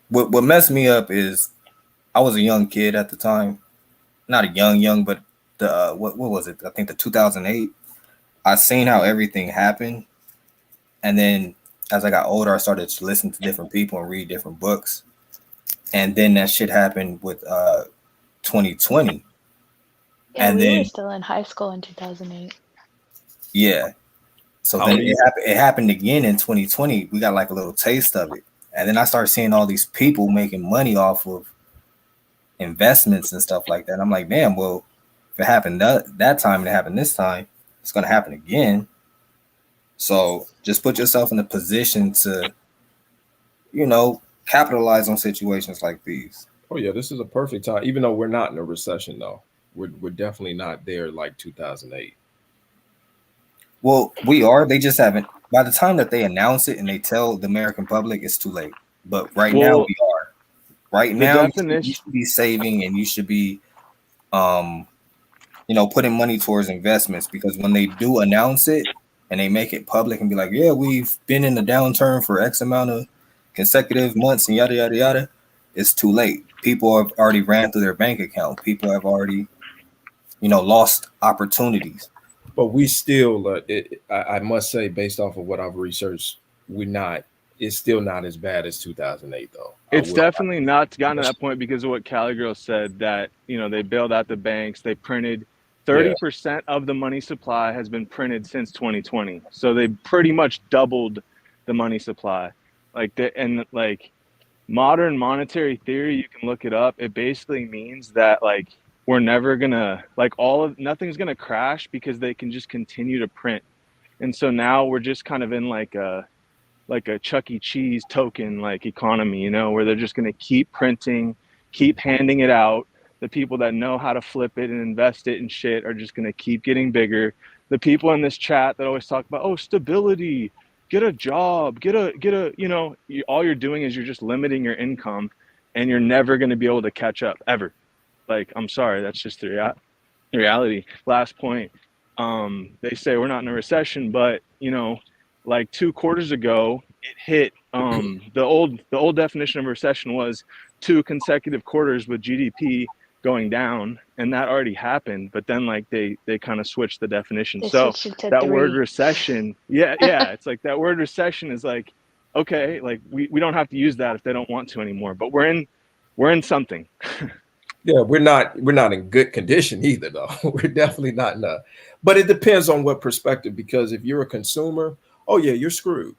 what messed me up is I was a young kid at the time, not a young, but the what was it? I think the 2008. I seen how everything happened, and then as I got older, I started to listen to different people and read different books, and then that shit happened with 2020. Yeah, And we then were still in high school in 2008. yeah. So How then old are you? it happened again in 2020. We got like a little taste of it. And then I started seeing all these people making money off of investments and stuff like that. I'm like, damn, well, if it happened that time and it happened this time, it's going to happen again. So just put yourself in a position to, capitalize on situations like these. Oh yeah, this is a perfect time. Even though we're not in a recession, though, we're definitely not there like 2008. Well, we are. They just haven't. By the time that they announce it and they tell the American public, it's too late. But right now, Well, we are. Right the now, you definition. should be saving and you should be, putting money towards investments, because when they do announce it and they make it public and be like, yeah, we've been in a downturn for X amount of consecutive months and yada, yada, yada, it's too late. People have already ran through their bank account. People have already, lost opportunities. But we still, I must say, based off of what I've researched, we're not. It's still not as bad as 2008, though. It's definitely not gotten to that point because of what Cali Girl said, that they bailed out the banks. They printed 30% of the money supply has been printed since 2020. So they pretty much doubled the money supply. Like modern monetary theory, you can look it up. It basically means that like we're never gonna nothing's gonna crash because they can just continue to print. And so now we're just kind of in like a Chuck E. Cheese token like economy, where they're just going to keep printing, keep handing it out. The people that know how to flip it and invest it and shit are just going to keep getting bigger. The people in this chat that always talk about, stability, get a job, all you're doing is you're just limiting your income and you're never going to be able to catch up ever. Like, I'm sorry, that's just the reality. Last point. They say we're not in a recession, but like 2 quarters ago, it hit the old definition of recession was 2 consecutive quarters with GDP going down, and that already happened. But then like they kind of switched the definition. So that 3. word recession, it's like that word recession is like, okay, like we don't have to use that if they don't want to anymore. But we're in something. Yeah, we're not in good condition either, though. We're definitely not in a. But it depends on what perspective, because if you're a consumer, oh yeah, you're screwed.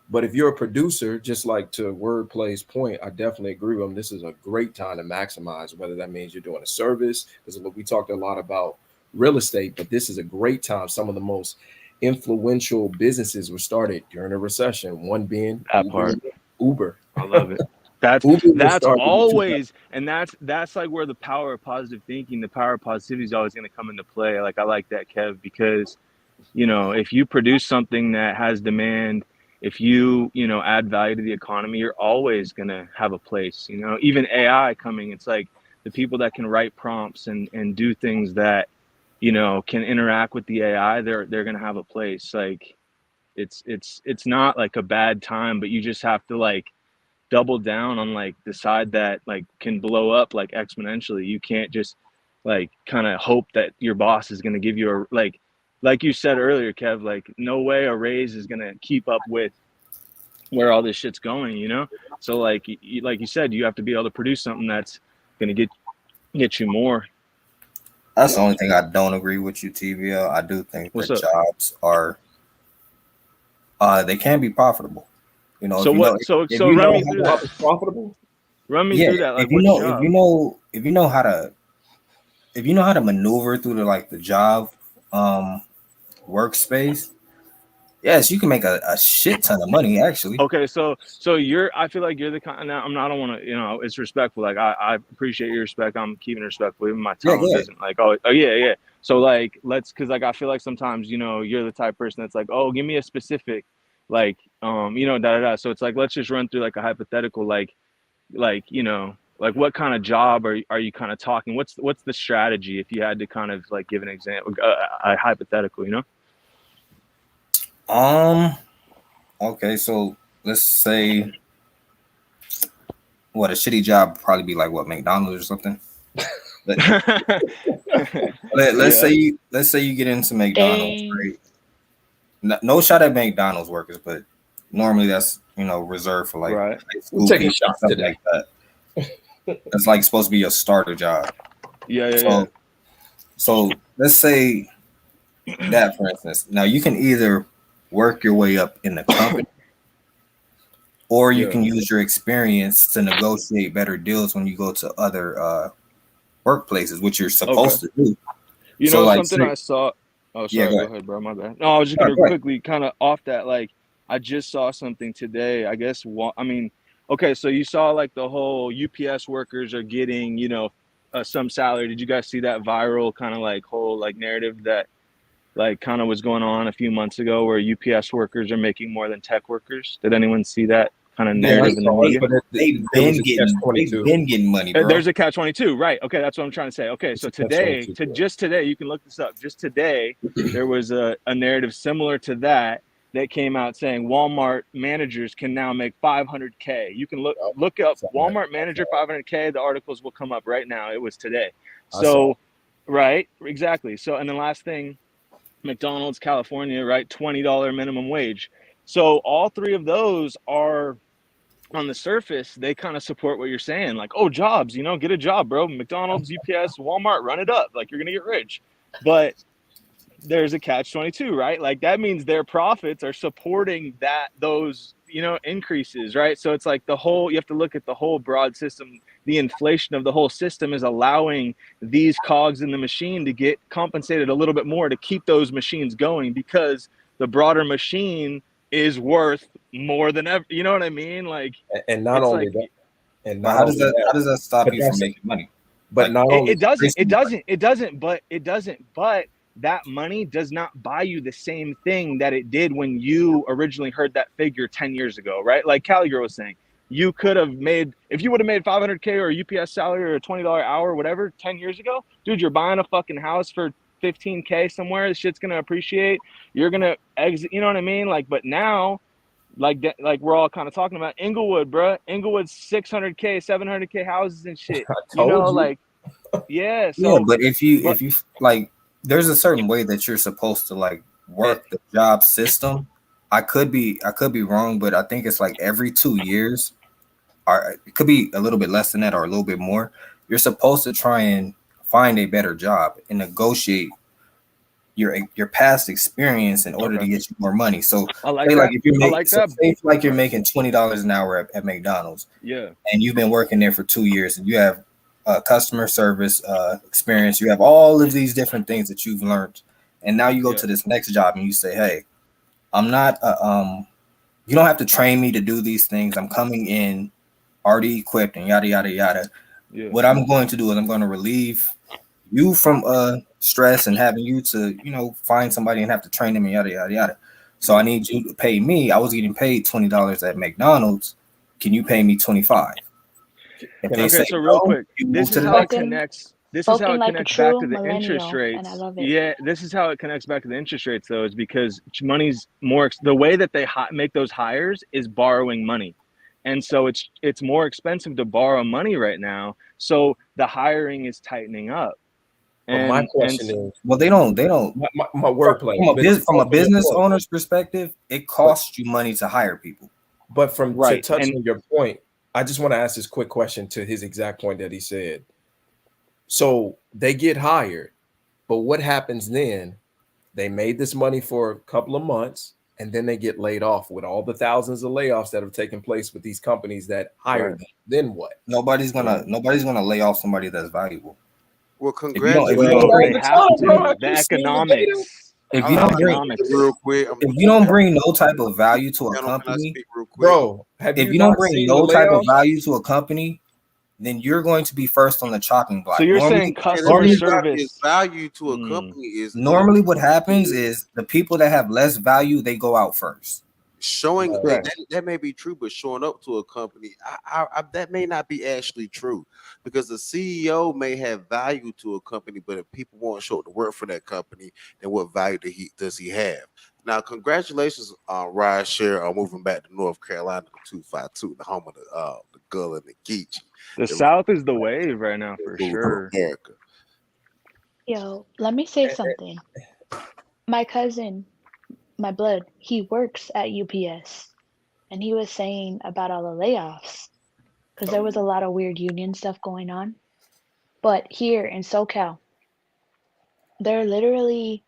But if you're a producer, just like to Wordplay's point, I definitely agree with him. This is a great time to maximize, whether that means you're doing a service, because we talked a lot about real estate, but this is a great time. Some of the most influential businesses were started during a recession, one being Uber. I love it. That's always, and that's like where the power of positive thinking, the power of positivity is always going to come into play. Like I like that, Kev, because if you produce something that has demand, if you add value to the economy, you're always going to have a place. Even AI coming, it's like the people that can write prompts and do things that can interact with the AI, they're going to have a place. Like it's not like a bad time, but you just have to like double down on like the side that like can blow up like exponentially. You can't just like kind of hope that your boss is going to give you a like you said earlier, Kev, like no way a raise is going to keep up with where all this shit's going, So like you said, you have to be able to produce something that's going to get you more. That's the only thing I don't agree with you, TVL. I do think that jobs are they can be profitable. So run me through that. Profitable? Run me through that. Like if you know how to maneuver through the job workspace, yes, you can make a shit ton of money actually. Okay, so I feel like you're the kind. Now I don't want to, it's respectful. Like I appreciate your respect. I'm keeping respectful. Even my tone isn't like, oh yeah. So like because like I feel like sometimes you're the type of person that's like, oh, give me a specific, like So it's like, let's just run through like a hypothetical, like what kind of job are you kind of talking? What's the strategy if you had to kind of like give an example, a hypothetical, Okay, so let's say a shitty job would probably be like McDonald's or something. Let's say you get into McDonald's, right? No shot at McDonald's workers, but normally that's reserved for like right. We're taking shots today. Like that. It's like supposed to be a starter job. Yeah. So let's say that, for instance. Now you can either work your way up in the company, or you can use your experience to negotiate better deals when you go to other workplaces, which you're supposed to do. You So know, like, something I saw. Oh, yeah, sorry. go Go ahead. ahead, bro. My bad. No, I was just No, gonna go ahead. quickly kind of off that. Like, I just saw something today. I guess. I mean, okay. So you saw like the whole UPS workers are getting, some salary. Did you guys see that viral kind of like whole like narrative that like kind of was going on a few months ago, where UPS workers are making more than tech workers? Did anyone see that kind of Yeah, I narrative in the saw it, media? but They've there was been a getting money, bro. There's a catch-22, right? Okay, that's what I'm trying to say. Okay, It's so a catch-22, just today, you can look this up. Just today, there was a narrative similar to that came out saying Walmart managers can now make 500K. You can look up Walmart manager 500K. The articles will come up right now. It was today. So, right, exactly. So, and the last thing, McDonald's, California, right, $20 minimum wage. So all three of those are, on the surface, they kind of support what you're saying. Like, oh, jobs, get a job, bro. McDonald's, UPS, Walmart, run it up. Like, you're going to get rich. But there's a catch-22, right? Like, that means their profits are supporting those increases, right? So it's like you have to look at the whole broad system. The inflation of the whole system is allowing these cogs in the machine to get compensated a little bit more to keep those machines going, because the broader machine is worth more than ever. You know what I mean? Like, and not only that, and But not how does only that how does that stop you from that's making money? but Like, not only it doesn't. But that money does not buy you the same thing that it did when you originally heard that figure 10 years ago, right? Like Cali Girl was saying, you could have made, if you would have made 500K or a UPS salary or a $20 hour, whatever, 10 years ago, dude, you're buying a fucking house for 15K somewhere. The shit's gonna appreciate. You're gonna exit. You know what I mean? Like, but now, like that, like we're all kind of talking about Inglewood, bro. Inglewood's 600K, 700K houses and shit. I told you. Like, yeah. yeah, So, but if you like, there's a certain way that you're supposed to like work the job system. I could be wrong, but I think it's like every 2 years, or it could be a little bit less than that or a little bit more. You're supposed to try and find a better job and negotiate your past experience in order to get you more money. So I like say that. like if you're I making, like so that. say like you're making $20 an hour at McDonald's, Yeah. and you've been working there for 2 years, and you have customer service experience, you have all of these different things that you've learned, and now you go to this next job and you say, hey, I'm not you don't have to train me to do these things. I'm coming in already equipped and yada yada yada. Yeah. What I'm going to do is I'm going to relieve you from stress and having you to find somebody and have to train them and yada yada yada. So I need you to pay me. I was getting paid $20 at McDonald's. Can you pay me 25? If they say So real no, quick, you move this to is the how it next. connects. This is how it Spoken like a connects back to true the interest millennial, rates. and I love it. Yeah, this is how it connects back to the interest rates, though, is because money's more. The way that they make those hires is borrowing money, and so it's more expensive to borrow money right now. So the hiring is tightening up. But my question is, well, they don't. my wordplay From a business owner's perspective, it costs you money to hire people. But to touch on your point, I just want to ask this quick question to his exact point that he said. So they get hired, but what happens then? They made this money for a couple of months, and then they get laid off with all the thousands of layoffs that have taken place with these companies that hired them. Then what? Nobody's gonna lay off somebody that's valuable. Well, congratulations. They have to. The economics. If you don't bring real quick, if you don't bring no type of value to a Can I company, speak real quick? Bro, if you don't bring no type of value to a company, then you're going to be first on the chopping block. So you're saying customer service value to a company is normally what happens is the people that have less value, they go out first. showing that may be true, but showing up to a company, that may not be actually true, because the CEO may have value to a company, but if people won't show up to work for that company, then what value does he have? Now, congratulations on Rideshare on moving back to North Carolina, 252, the home of the Gull and the Geech. The South is the wave right now for sure. America. Yo, let me say something. My cousin, my blood, he works at UPS, and he was saying about all the layoffs, because there was a lot of weird union stuff going on. But here in SoCal, they're literally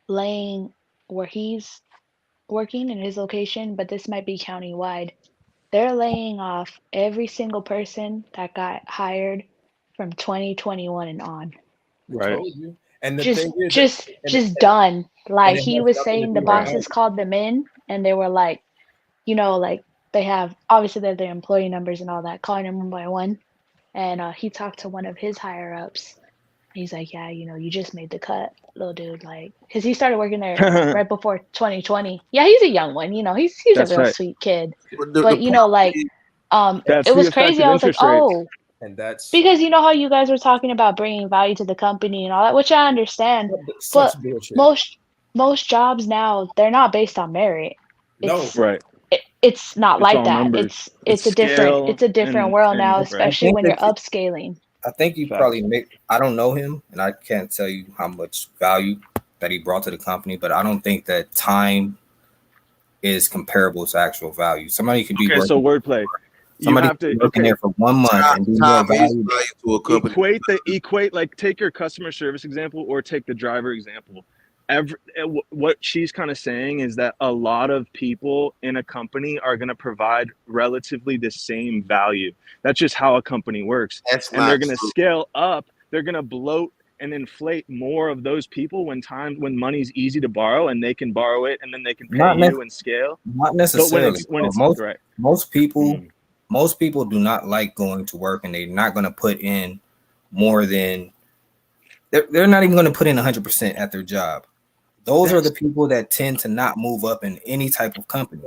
laying where he's working in his location, but this might be countywide. They're laying off every single person that got hired from 2021 and on. Right. Told you. And the Just thing is, just done. Like it he has was nothing to saying, do the with bosses value. called them in and they were like, like they have obviously they have their employee numbers and all that, calling them one by one. And he talked to one of his higher ups. He's like, yeah, you just made the cut, little dude. Like, because he started working there right before 2020. Yeah, he's a young one. He's a That's real right. sweet kid. But the But problem like, is, That's it the was effect crazy. of I was like, interest rates. oh, And that's because you know how you guys were talking about bringing value to the company and all that, which I understand. such But bullshit. most jobs now, they're not based on merit. No, Right. It's not It's like all that. numbers. It's a different Scale world and now, right. especially when you're upscaling. I think you Facts. probably I don't know him, and I can't tell you how much value that he brought to the company, but I don't think that time is comparable to actual value. Somebody could be Okay, so working. wordplay. You Somebody have could be to working there for 1 month and be more time is valuable. value to a company. equate like take your customer service example or take the driver example. What she's kind of saying is that a lot of people in a company are going to provide relatively the same value. That's just how a company works. That's And they're not going to true. scale up. They're going to bloat and inflate more of those people when money's easy to borrow and they can borrow it and then they can pay you and scale. Not But necessarily. when it's right. Most people do not like going to work, and they're not going to put in more than they're not even going to put in 100% at their job. Those are the people that tend to not move up in any type of company.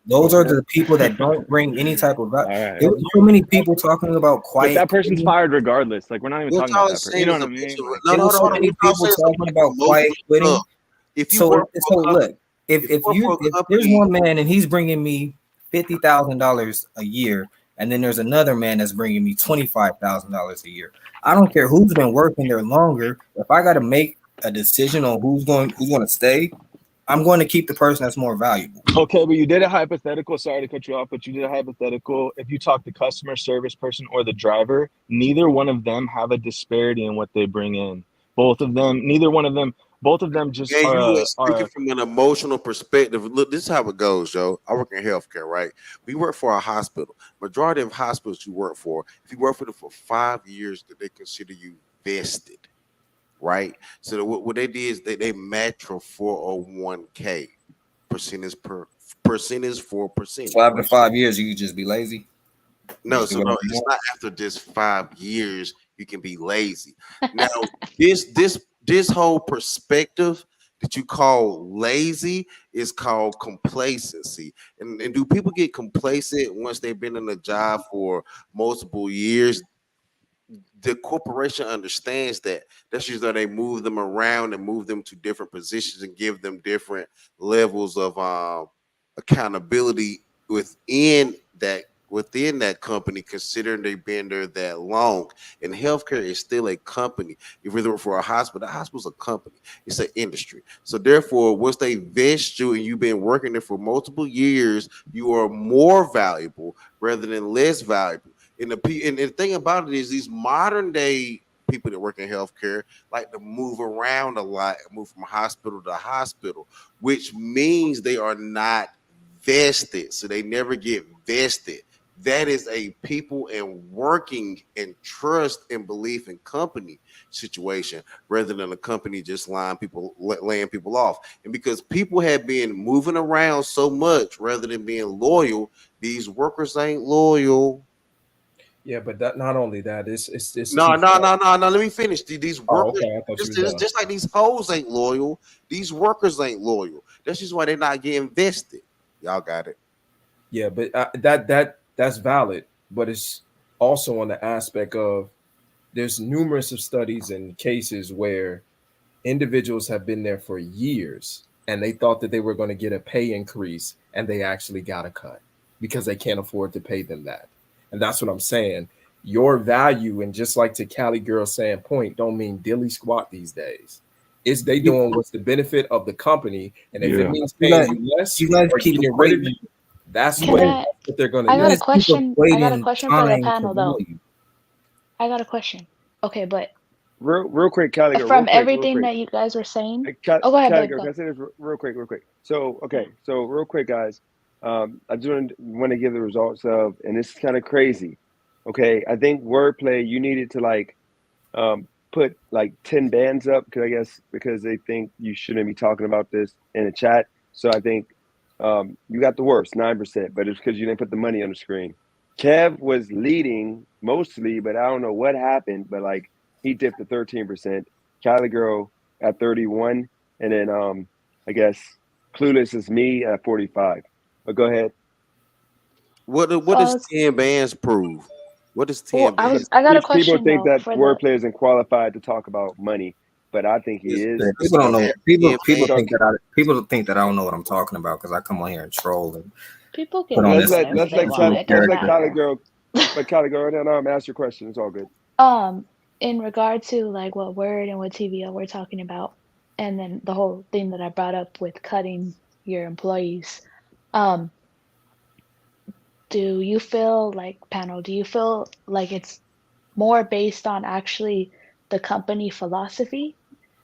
Those are the people that don't bring any type of value. Right. There were so many people talking about quiet. But that person's fired regardless. Like, we're not even talking about that person. You know what I mean? Like, there were so many people talking about quiet quitting. If you work for look, if there's one man and he's bringing me $50,000 a year, and then there's another man that's bringing me $25,000 a year, I don't care who's been working there longer. If I got to make a decision on who's going to stay, I'm going to keep the person that's more valuable. Okay, but you did a hypothetical. Sorry to cut you off, but you did a hypothetical. If you talk the customer service person or the driver, neither one of them have a disparity in what they bring in. Both of them just you speaking from an emotional perspective. Look, this is how it goes, Joe. I work in healthcare, right? We work for a hospital. Majority of hospitals you work for, if you work for them for 5 years, they consider you vested, right? So what they did is they match your 401k percentage for percentage. So after 5 years, you could just be lazy. No, it's not after just 5 years you can be lazy. Now, this whole perspective that you call lazy is called complacency. And do people get complacent once they've been in a job for multiple years? The corporation understands that. That's usually they move them around and move them to different positions and give them different levels of accountability within that company, considering they've been there that long. And healthcare is still a company. If you work for a hospital, the hospital's a company. It's an industry. So therefore, once they vest you and you've been working there for multiple years, you are more valuable rather than less valuable. And the thing about it is, these modern day people that work in healthcare like to move around a lot, move from hospital to hospital, which means they are not vested. So they never get vested. That is a people and working and trust and belief in company situation rather than a company just laying people off. And because people have been moving around so much rather than being loyal, these workers ain't loyal. Yeah, but that not only that, it's no. Let me finish. These workers, just like these hoes ain't loyal. These workers ain't loyal. That's just why they're not getting vested. Y'all got it. Yeah, but that's valid. But it's also on the aspect of there's numerous of studies and cases where individuals have been there for years and they thought that they were going to get a pay increase and they actually got a cut because they can't afford to pay them that. And that's what I'm saying. Your value, and just like to Cali girl saying point, don't mean dilly squat these days. It's they doing what's the benefit of the company, and if it means paying you less, you guys keep getting rid of you, that's what they're going to do. I got a question for the panel, though. I got a question. Okay, but Real quick, Calico, real from quick, real everything quick. that you guys were saying, Cal- oh, go ahead, babe. Calico, Go. can I say this real quick, real quick? So, okay, so real quick, guys. I just want to give the results of, and this is kind of crazy. Okay, I think wordplay, you needed to like put like 10 bands up because they think you shouldn't be talking about this in a chat. So I think you got the worst, 9%, but it's because you didn't put the money on the screen. Kev was leading mostly, but I don't know what happened, but like he dipped to 13%. Cali Girl at 31, and then I guess Clueless is me at 45. But go ahead. What does 10 bands prove? What does 10 bands? I got a People question think though that for the. wordplay isn't qualified to talk about money, but I think he is. Yeah, people don't know. People So- think that I don't know what I'm talking about because I come on here and troll and People put can on do this. whatever Let's they want. It don't let Cali matter. Girl, but Cali Girl, no, ask your question. It's all good. In regard to like what word and what TVL we're talking about, and then the whole thing that I brought up with cutting your employees, um, do you feel like it's more based on actually the company philosophy?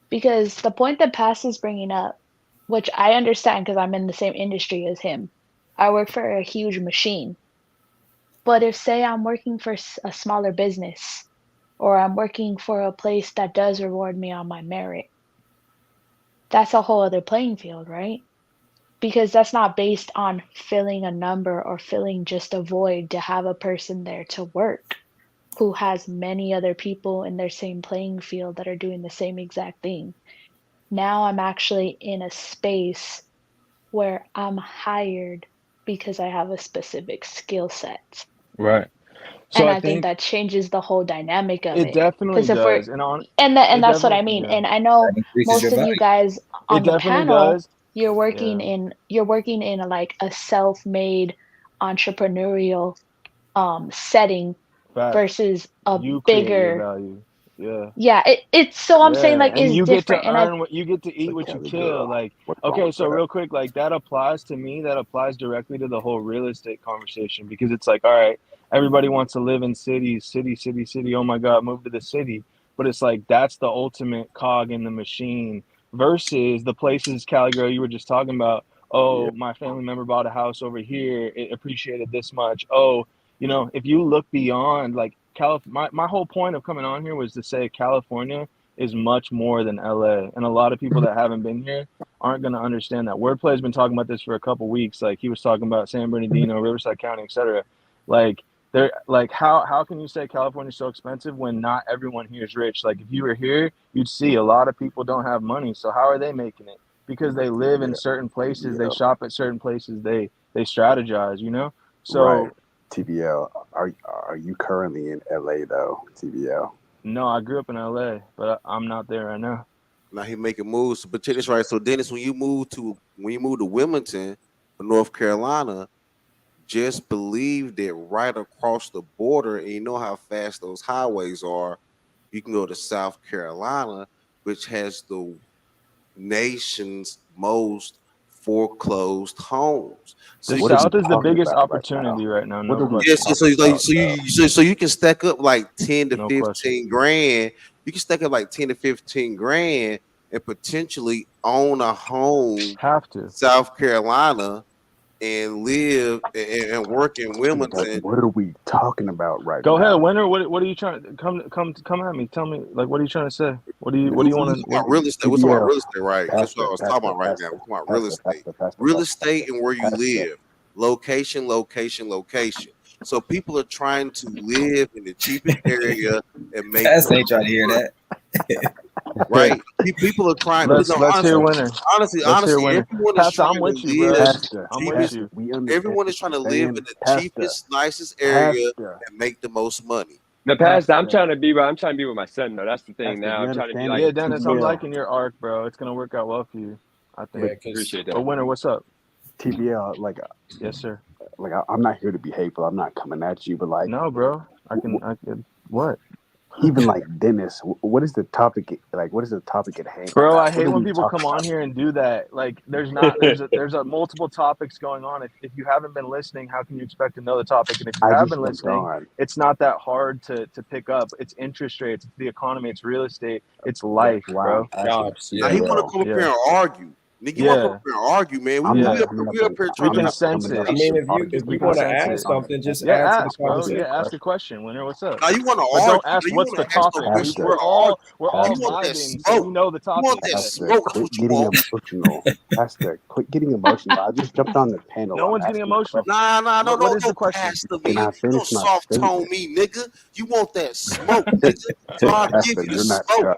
Because the point that Pass is bringing up, which I understand because I'm in the same industry as him, I work for a huge machine. But if, say, I'm working for a smaller business, or I'm working for a place that does reward me on my merit, that's a whole other playing field, right? Because that's not based on filling a number or filling just a void to have a person there to work who has many other people in their same playing field that are doing the same exact thing. Now I'm actually in a space where I'm hired because I have a specific skill set. Right. So And I I think think that changes the whole dynamic of it it. definitely Because if we're does, and and it that's what I definitely mean. yeah, And I know That increases most your of you value. guys it on the definitely panel, does. you're working in like a self-made entrepreneurial setting Facts. versus a You create your bigger. value. Yeah. Yeah, it's so I'm saying Yeah, like and it's you get to different. And I earn what you get to eat But what you Kelly kill. girl, Like, what's wrong okay, with so that? real quick, like that applies to me. That applies directly to the whole real estate conversation because it's like, all right, everybody wants to live in cities, city. Oh my God, move to the city. But it's like that's the ultimate cog in the machine versus the places, Cali girl, you were just talking about. Yeah. Oh, my family member bought a house over here. It appreciated this much. Oh, if you look beyond like my whole point of coming on here was to say California is much more than LA. And a lot of people that haven't been here aren't going to understand that. Wordplay has been talking about this for a couple weeks. Like he was talking about San Bernardino, Riverside County, etc. Like they're like how can you say California's so expensive when not everyone here is rich? Like if you were here, you'd see a lot of people don't have money. So how are they making it? Because they live in Yeah. certain places, they TBL. shop at certain places, they strategize. Right. So TBL. Are you currently in LA though? TBL. no, I grew up in LA, but I'm not there right now. Now he making moves. But check this right. So Dennis, when you move to Wilmington, North Carolina, just believe that right across the border, and you know how fast those highways are, you can go to South Carolina, which has the nation's most foreclosed homes. So The you What can are we South is the talking biggest about right now? opportunity right now, What no are we yeah, question. so talking you like about though? so you can stack up like 10 to No question. 15 grand. You can stack up like 10 to 15 grand and potentially own a home Have to. South Carolina and live and work in But Wilmington. what are we talking about right Go ahead, now? Winter. What are you trying to come at me? Tell me like what are you trying to say? What do you We want talking to about real estate. We're talking about TBL. real estate, right? That's what I was talking about right now. We're talking about real estate. Real estate and where you Pastor. live. Location, location, location. So people are trying to live in the cheapest area and make Fast the ain't trying to hear money, that. right? People are trying. let's No, hear Winter. Let's hear honestly, Winter. everyone is Pastor, trying I'm to with you, bro. live Pastor. I'm with cheapest. you. We understand Everyone is what trying to you're live saying. in the Pastor. cheapest, nicest area Pastor. and make the most money. The past, I'm Pastor. trying to be with my son though. That's the thing Pastor, now. you I'm trying to be understand like Yeah, it? Dennis, I'm TBL. liking your arc, bro. It's gonna work out well for you, I think. Yeah, because appreciate But that. Winter, what's up? TBL, Yes, sir. I'm not here to be hateful. I'm not coming at you, but like, No, bro. I can. What? even like Dennis, what is the topic? Like, what is the topic at hand? Bro, I What hate are when we people talking come on about? here and do that. Like, there's a multiple topics going on. If you haven't been listening, how can you expect to know the topic? And if you I have just been jumped listening, on. it's not that hard to pick up. It's interest rates, it's the economy, it's real estate, it's That's life, why bro. I'm asking Jobs, Now he yeah. want to CBO. come up here Yeah. and argue. Nigga, you want to come up here and argue, man. I'm Yeah. not We up coming up here and We trying can to sense it. I mean, if argue. you We want can to sense add it. something, just Yeah, add to the ask, bro. conversation. Yeah, ask a question, Winner. What's up? Now you want to But argue. don't ask Now you what's want the to ask no topic. question. We're all You want that vibing, so we smoke. know the You want topic. that Yeah. smoke. That's Quit what you getting want. emotional. Pastor, quit getting emotional. I just jumped on the panel. No I'm one's getting asking a emotional. question. Nah, no, What no, is no, the question? Pastor Can me. I You finish don't my soft tone statement? me, nigga. You want that smoke, nigga. So I'll give Pastor, you the you're not smoke.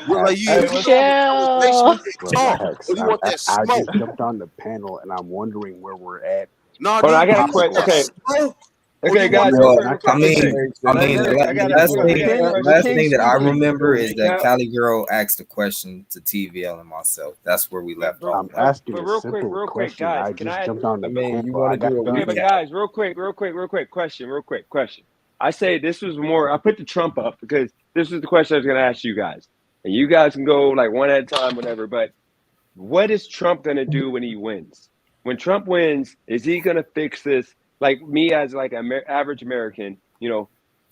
Like you, Hey, if you what's can have a conversation, Chill. you can talk. relax. But you want that I smoke. just jumped on the panel and I'm wondering where we're at. No, Hold on, I got a you want question. that Okay, smoke. Or okay, you want guys, that real Well, quick, Can I real I quick, real mean, quick. I Let mean, Dennis. the I got it. last Hold on. thing, I got a question. last King's thing that I speaking. remember is that Recap. Cali Girl asked a question to TVL and myself. That's where we left off. I'm asking But a real quick, simple question. guys, I can just I? jumped on I the mean, you call. want I to do got a Okay, but feedback. recap? guys, real quick, question. I say this was more. I put the Trump up because this was the question I was going to ask you guys, and you guys can go like one at a time, whatever. But what is Trump going to do when he wins? When Trump wins, is he going to fix this? Like me as like an average American,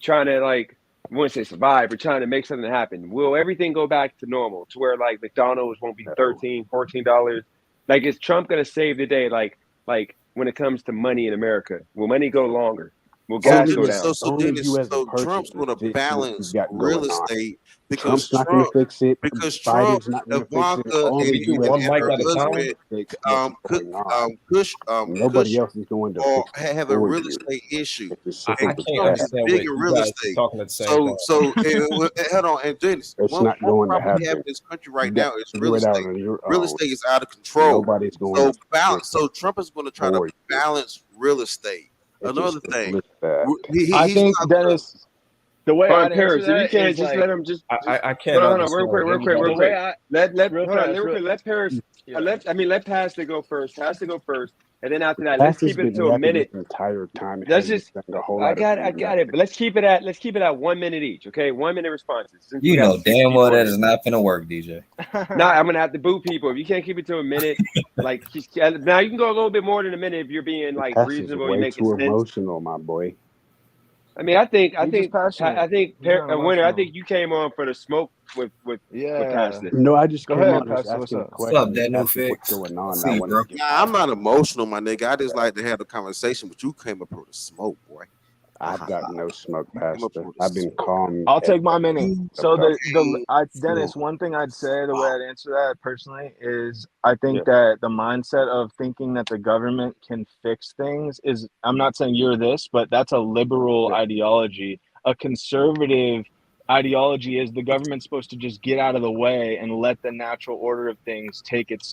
trying to like, I wouldn't say survive, but trying to make something happen. Will everything go back to normal to where like McDonald's won't be No. $13, $14? Like, is Trump going to save the day? Like when it comes to money in America, will money go longer? Will gas go Only, down? only you as a So person Trump's can going to fix what you balance got real going on. estate because Trump's not going to fix it. Trump, Biden's not going to fix it. Ivanka, Only We do you as one a mic her at a person time. husband, can fix what's going on. Kush, Nobody else is going to fix it have a for real you. estate issue. It's as I simple as can't Trump that. is understand big what in you real guys are estate. talking at the same time. Hold on, and Dennis, It's one not going to problem we have happen. in this country You right got now to is real figure it out estate. on your Real own. estate is out of control. Nobody's going So to balance. So Trump is going to try to for you. balance real estate. It's Another as thing, simple as that. I he's think not gonna. Dennis. The way Hold on, I'd answer Paris. If you that can't is just like let him just I can't hold on, real understand quick, what anybody. the way I let real hold on, fast. real quick. Let Paris. Yeah. Let Pastor go first. And then after that, let's Pastor's keep it been to a yapping minute. this entire time. Let's Hasn't just. said a whole I lot of got it. But let's keep it at 1 minute each. Okay, 1 minute responses. Since we You got know 60 damn people well on that here. is not gonna work, DJ. Now I'm gonna have to boot people if you can't keep it to a minute. Like now, you can go a little bit more than a minute if you're being like Pastor's reasonable. You way make too sense. emotional, my boy. I mean, I think He's just passionate. He's not Winner. I emotional. think you came on for the smoke with Yeah. Pastor. No, I just Go came ahead, on just Pastor. What's asking a up? What's question. up, Just Daniel asking what's Fix? going on. See, I wanted bro. to get Nah, I'm not emotional, my nigga. I just like to have a conversation, but you came up with the smoke, boy. I've got no smoke, You came up Pastor. with the I've been smoke. calm. I'll take my minute. So about Dennis, one thing I'd say, the way I'd answer that personally is I think that the mindset of thinking that the government can fix things is, I'm not saying you're this, but that's a liberal ideology. A conservative ideology is the government's supposed to just get out of the way and let the natural order of things take its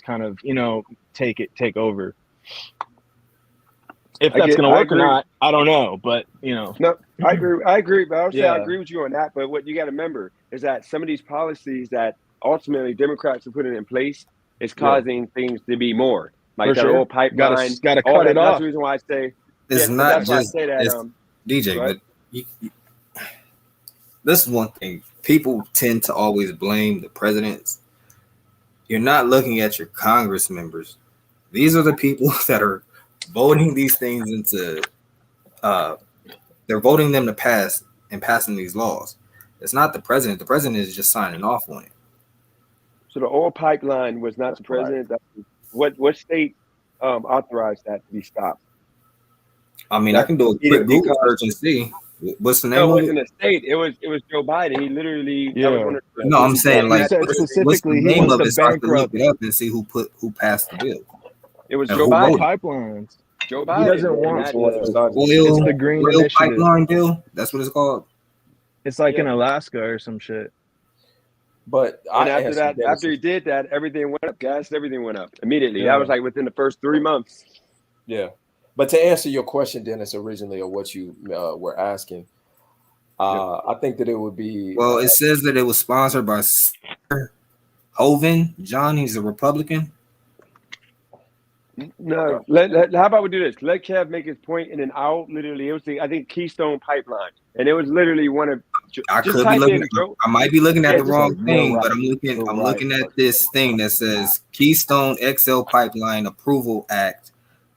kind of, take over. If that's going to work or not, I don't know, but No, I agree, but I would say I Yeah. agree with you on that. But what you got to remember is that some of these policies that ultimately Democrats are putting in place is causing things to be more like For that sure. old pipeline. Gotta all cut that. it That's off. the reason why I say It's but not that's why I just say that. it's DJ, right? but this is one thing. People tend to always blame the presidents. You're not looking at your Congress members. These are the people that are voting these things into. They're voting them to pass and passing these laws. It's not the president. The president is just signing off on it. So the oil pipeline was not the president. What state authorized that to be stopped? I mean, I can do a quick Google search and see what's the name No, it of wasn't it. a state. It was Joe Biden. He literally that was one of the, No, I'm saying like said what's the specifically he name wants of to it so I can look bankrupt it up and see who passed the bill. It was and Joe who Biden. voted. Pipelines. Joe He Biden. doesn't want Oil, it's the green oil initiative. pipeline bill. That's what it's called. It's like in Alaska or some shit. But and after he did that, everything went up. Gas, everything went up immediately. Yeah. That was like within the first 3 months. Yeah. But to answer your question, Dennis, originally, or what you were asking, I think that it would be. Well, it says that it was sponsored by Hoven John. He's a Republican. No, how about we do this? Let Kev make his point, and then I'll literally. It was I think Keystone Pipeline, and it was literally one of I Just could be type looking. in, bro. I might be looking at Yeah, the just wrong You're thing, right. but I'm You're looking right. at this thing that says Keystone XL Pipeline Approval Act,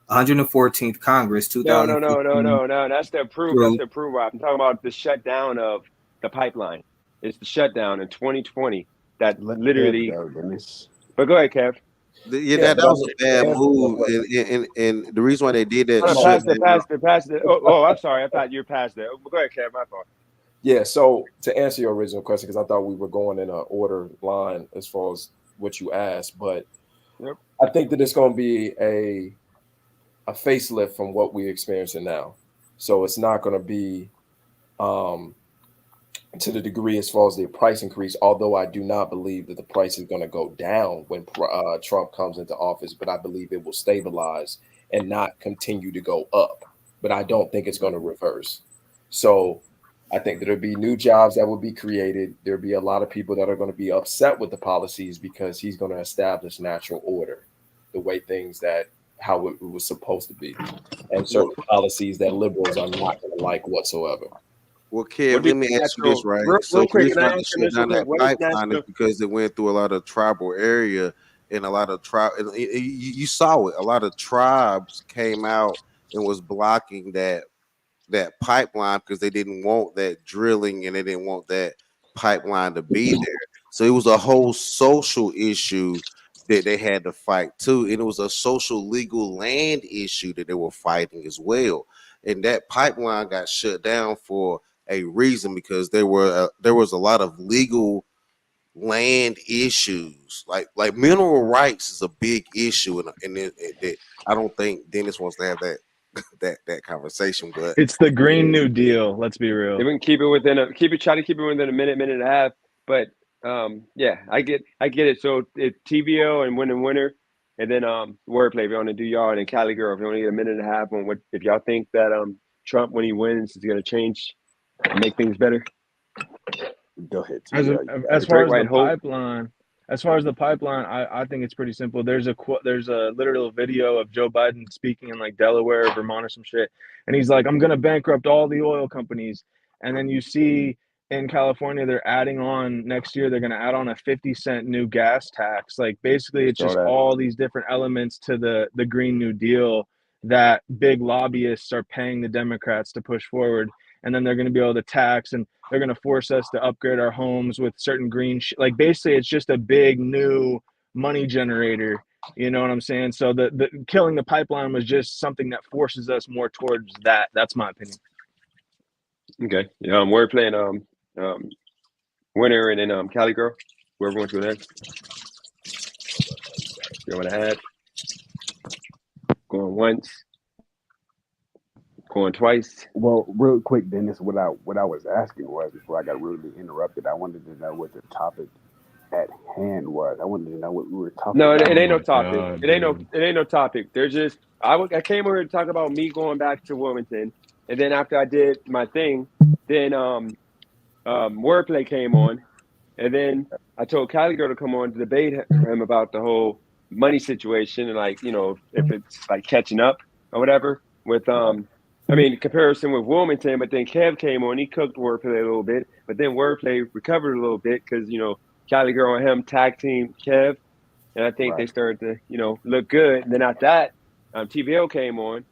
114th Congress, no. 2014 That's the approval. That's through. the approval. I'm talking about the shutdown of the pipeline. It's the shutdown in 2020 that Let Kev literally. go, Dennis. But go ahead, Kev. Yeah, Yeah, that but I was mean, a bad to answer your move, question, and the reason why they did that Oh, no, no, pass it. Oh, I'm sorry. I thought you were past it. Go ahead, Kev. My fault. yeah. So to answer your original question, because I thought we were going in an order line as far as what you asked, but Yep. I think that it's going to be a facelift from what we're experiencing now. So it's not going to be to the degree as far as the price increase, although I do not believe that the price is going to go down when Trump comes into office, but I believe it will stabilize and not continue to go up. But I don't think it's going to reverse. So I think that there'll be new jobs that will be created. There'll be a lot of people that are going to be upset with the policies because he's going to establish natural order, the way things that how it was supposed to be, and certain policies that liberals are not going to like whatsoever. Well, What Kev, do let you me ask you natural? this, right? So Real the quick, reason can I why they answer shut this real down quick? that What is pipeline is natural? because they went through a lot of tribal area and a lot of tribe. You saw it. A lot of tribes came out and was blocking that pipeline because they didn't want that drilling and they didn't want that pipeline to be there. So it was a whole social issue that they had to fight too, and it was a social legal land issue that they were fighting as well. And that pipeline got shut down for a reason because there was a lot of legal land issues, like mineral rights is a big issue, and I don't think Dennis wants to have that conversation, but It's the Green New Deal. Let's be real. If we can keep it within try to keep it within a minute and a half. But yeah, I get it. So it's TVO and winner, and then wordplay if you want to do y'all, and then Cali Girl if you want to get a minute and a half on what if y'all think that Trump when he wins is going to change and make things better. Go ahead, As TVL. as The far Great as the White Hope. pipeline, I think it's pretty simple. There's a literal video of Joe Biden speaking in like Delaware or Vermont or some shit, and he's like, "I'm gonna bankrupt all the oil companies," and then you see in California they're adding on next year. They're gonna add on a 50-cent new gas tax. Like basically, it's So just that all these different elements to the Green New Deal that big lobbyists are paying the Democrats to push forward, and then they're going to be able to tax and they're going to force us to upgrade our homes with certain like basically it's just a big new money generator, you know what I'm saying? So the killing the pipeline was just something that forces us more towards that. That's my opinion. Okay. Yeah, wordplay and winner and then Cali Girl. Whoever wants to go next. You want to add? Going once, going twice. Well, real quick, Dennis, what I was asking was before I got rudely interrupted, I wanted to know what the topic at hand was. I wanted to know what we were talking No, about. it ain't no my topic. God, It ain't dude. no topic. There's just I came over to talk about me going back to Wilmington, and then after I did my thing, then wordplay came on, and then I told Cali Girl to come on to debate him about the whole money situation and like if it's like catching up or whatever with I mean comparison with Wilmington, but then Kev came on, he cooked wordplay a little bit, but then wordplay recovered a little bit because Cali Girl and him tag team Kev. And I think they Right. started to, look good. And then after that, TVL came on.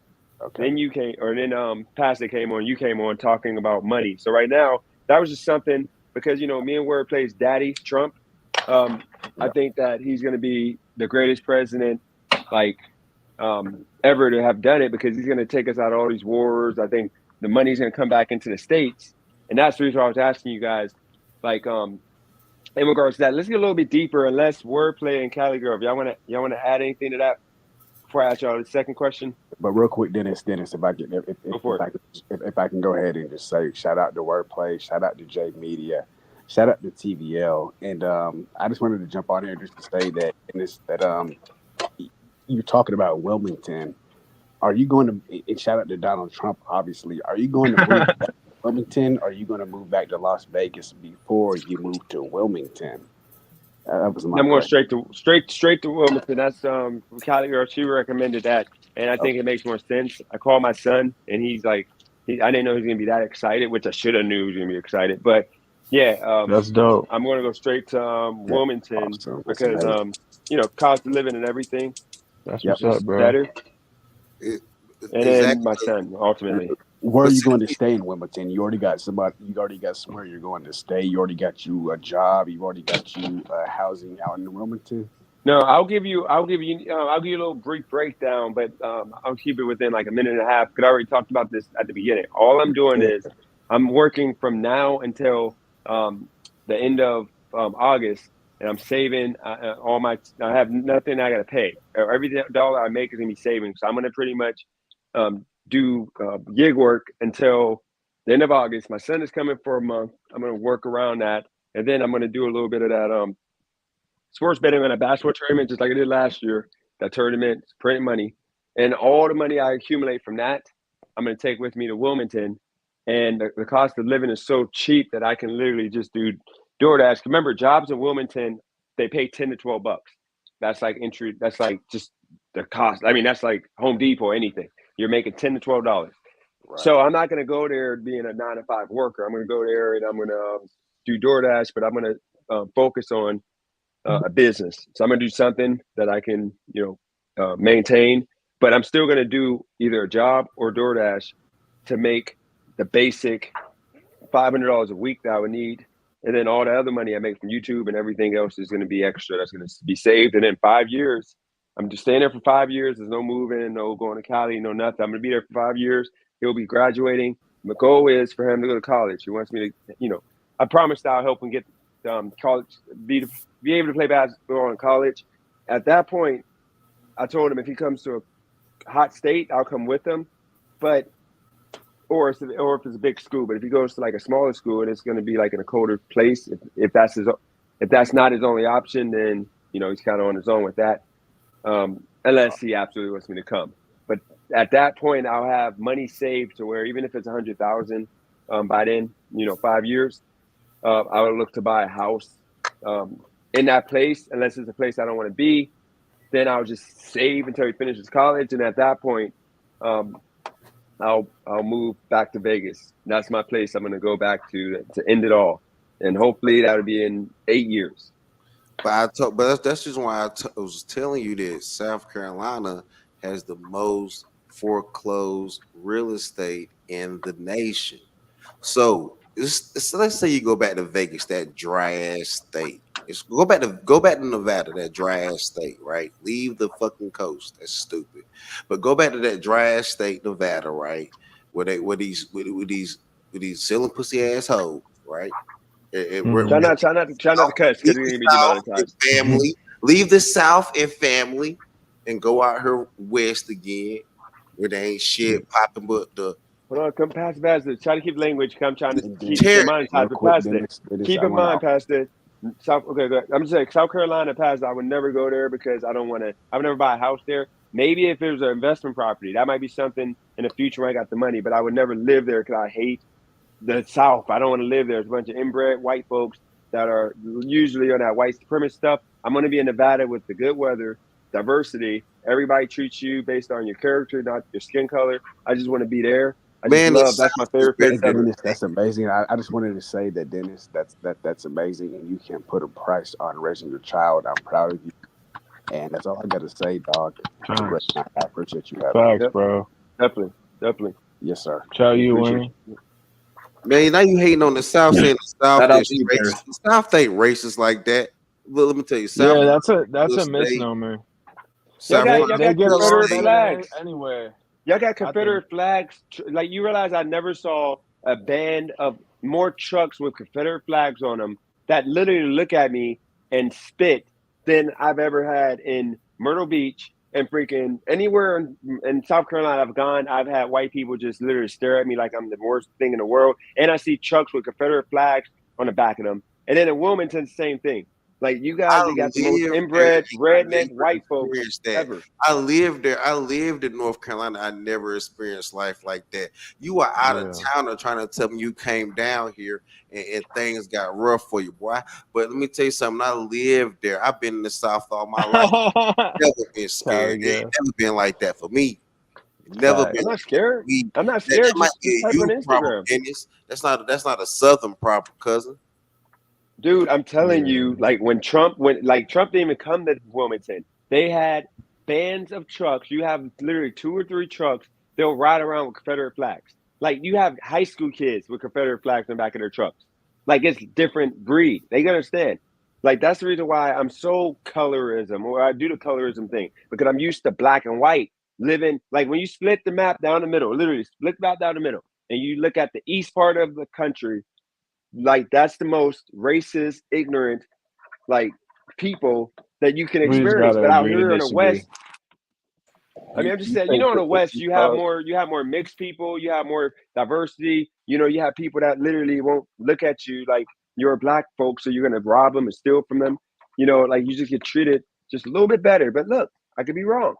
Okay. Then you came, or then Pastor came on. You came on talking about money. So right now, that was just something because me and Word plays Daddy Trump. I think that he's going to be the greatest president, like ever to have done it because he's going to take us out of all these wars. I think the money's going to come back into the states, and that's the reason why I was asking you guys, like in regards to that, let's get a little bit deeper. Unless wordplay and Cali Girl, if y'all want to add anything to that before I ask y'all the second question. But real quick, Dennis, if I can, if I can go ahead and just say, shout out to Wordplay, shout out to J Media, shout out to TVL, and I just wanted to jump on here just to say that you're talking about Wilmington. Are you going to? And shout out to Donald Trump, obviously. Are you going to move back to Wilmington? Or are you going to move back to Las Vegas before you move to Wilmington? That was my. I'm going question. straight to Wilmington. That's Cali Girl. She recommended that, and I think it makes more sense. I called my son, and he's like, I didn't know he was gonna be that excited, which I should have knew he was gonna be excited. But yeah, That's dope. I'm gonna go straight to That's Wilmington awesome. That's because amazing. cost of living and everything That's Yep. what's up, just bro. better, It- and then exactly. my son ultimately. Where are But you see, going to stay in Wilmington? You already got somebody. You already got somewhere you're going to stay. You already got you a job. You already got you housing out in Wilmington. No, I'll give you a little brief breakdown, but I'll keep it within like a minute and a half because I already talked about this at the beginning. All I'm doing Yeah. is I'm working from now until um, the end of August, and I'm saving all my. I have nothing I got to pay. Every dollar I make is gonna be savings. So I'm gonna pretty much do gig work until the end of August. My son is coming for a month. I'm gonna work around that, and then I'm gonna do a little bit of that sports betting on a basketball tournament, just like I did last year. That tournament, printing money, and all the money I accumulate from that, I'm going to take with me to Wilmington. And the cost of living is so cheap that I can literally just do DoorDash. Remember, jobs in Wilmington, they pay $10 to $12. That's like entry. That's like just the cost. I mean, that's like Home Depot or anything. You're making $10 to $12. Right. So I'm not going to go there being a 9 to 5 worker. I'm going to go there and I'm going to do DoorDash, but I'm going to focus on a business. So I'm gonna do something that I can, maintain. But I'm still gonna do either a job or DoorDash to make the basic $500 a week that I would need, and then all the other money I make from YouTube and everything else is gonna be extra. That's gonna be saved. And in 5 years, I'm just staying there for 5 years. There's no moving, no going to Cali, no nothing. I'm gonna be there for 5 years. He'll be graduating. My goal is for him to go to college. He wants me to, I promised I'll help him get college, be able to play basketball in college. At that point, I told him if he comes to a hot state, I'll come with him. But or if it's a big school, but if he goes to like a smaller school and it's going to be like in a colder place, if that's not his only option, then he's kind of on his own with that. Unless he absolutely wants me to come. But at that point, I'll have money saved to where even if it's 100,000 by then, 5 years, I would look to buy a house in that place, unless it's a place I don't want to be. Then I'll just save until he finishes college, and at that point, I'll move back to Vegas. That's my place. I'm going to go back to end it all, and hopefully that'll be in 8 years. But that's just why I was telling you that South Carolina has the most foreclosed real estate in the nation. So let's say you go back to Vegas, that dry ass state. Go back to Nevada, that dry ass state, right? Leave the fucking coast. That's stupid. But go back to that dry ass state, Nevada, right? Where these selling pussy assholes, right? Try not to cuss because you're gonna be demonetized. Family, leave the South and family, and go out here west again, where they ain't shit popping but the. Hold on, come past Pastor. Try to keep language. I'm trying to keep Terry, your mind tied to Pastor. Keep in mind, Pastor. Okay, good. I'm just saying, South Carolina, Pastor. I would never go there because I don't want to. I would never buy a house there. Maybe if it was an investment property, that might be something in the future when I got the money. But I would never live there because I hate the South. I don't want to live there. There's a bunch of inbred white folks that are usually on that white supremacist stuff. I'm going to be in Nevada with the good weather, diversity. Everybody treats you based on your character, not your skin color. I just want to be there. That's my favorite place ever. Dennis, that's amazing. I just wanted to say that, Dennis, that's amazing, and you can put a price on raising your child. I'm proud of you, and that's all I got to say, dog. I appreciate you. Facts, bro. Definitely. Yes, sir. Tell you, Wayne. Man, now you hating on the South, saying the South is racist. The South ain't racist like that. But let me tell you, South. Yeah, that's a misnomer. Y'all got Confederate flags anywhere. Y'all got Confederate flags. Like, you realize I never saw a band of more trucks with Confederate flags on them that literally look at me and spit than I've ever had in Myrtle Beach and freaking anywhere in South Carolina I've gone. I've had white people just literally stare at me like I'm the worst thing in the world. And I see trucks with Confederate flags on the back of them. And then in Wilmington, same thing. Like, you guys, you got the most inbred, redneck, white folks ever. I lived there. I lived in North Carolina. I never experienced life like that. You are out of town trying to tell me you came down here and things got rough for you, boy. But let me tell you something. I lived there. I've been in the South all my life. Never been scared. It ain't never been like that for me. Never Facts. been. I'm not scared. We, I'm not that scared. might Just be a type on you problem, Instagram. Dennis. That's not a Southern problem, cousin. Dude, I'm telling Yeah. you, like when Trump Trump didn't even come to Wilmington. They had bands of trucks. You have literally 2 or 3 trucks. They'll ride around with Confederate flags. Like you have high school kids with Confederate flags in the back of their trucks. Like it's different breed. They understand. Like that's the reason why I'm so colorism, or I do the colorism thing, because I'm used to black and white living. Like when you split the map down the middle, literally split the map down the middle, and you look at the east part of the country, like that's the most racist, ignorant, like people that you can We just experience. gotta But out agree to here in the disagree. West, I mean, I'm just saying, think in that the West, you have more mixed people, you have more diversity. You have people that literally won't look at you like you're a black folk, so you're gonna rob them and steal from them. Like you just get treated just a little bit better. But look, I could be wrong.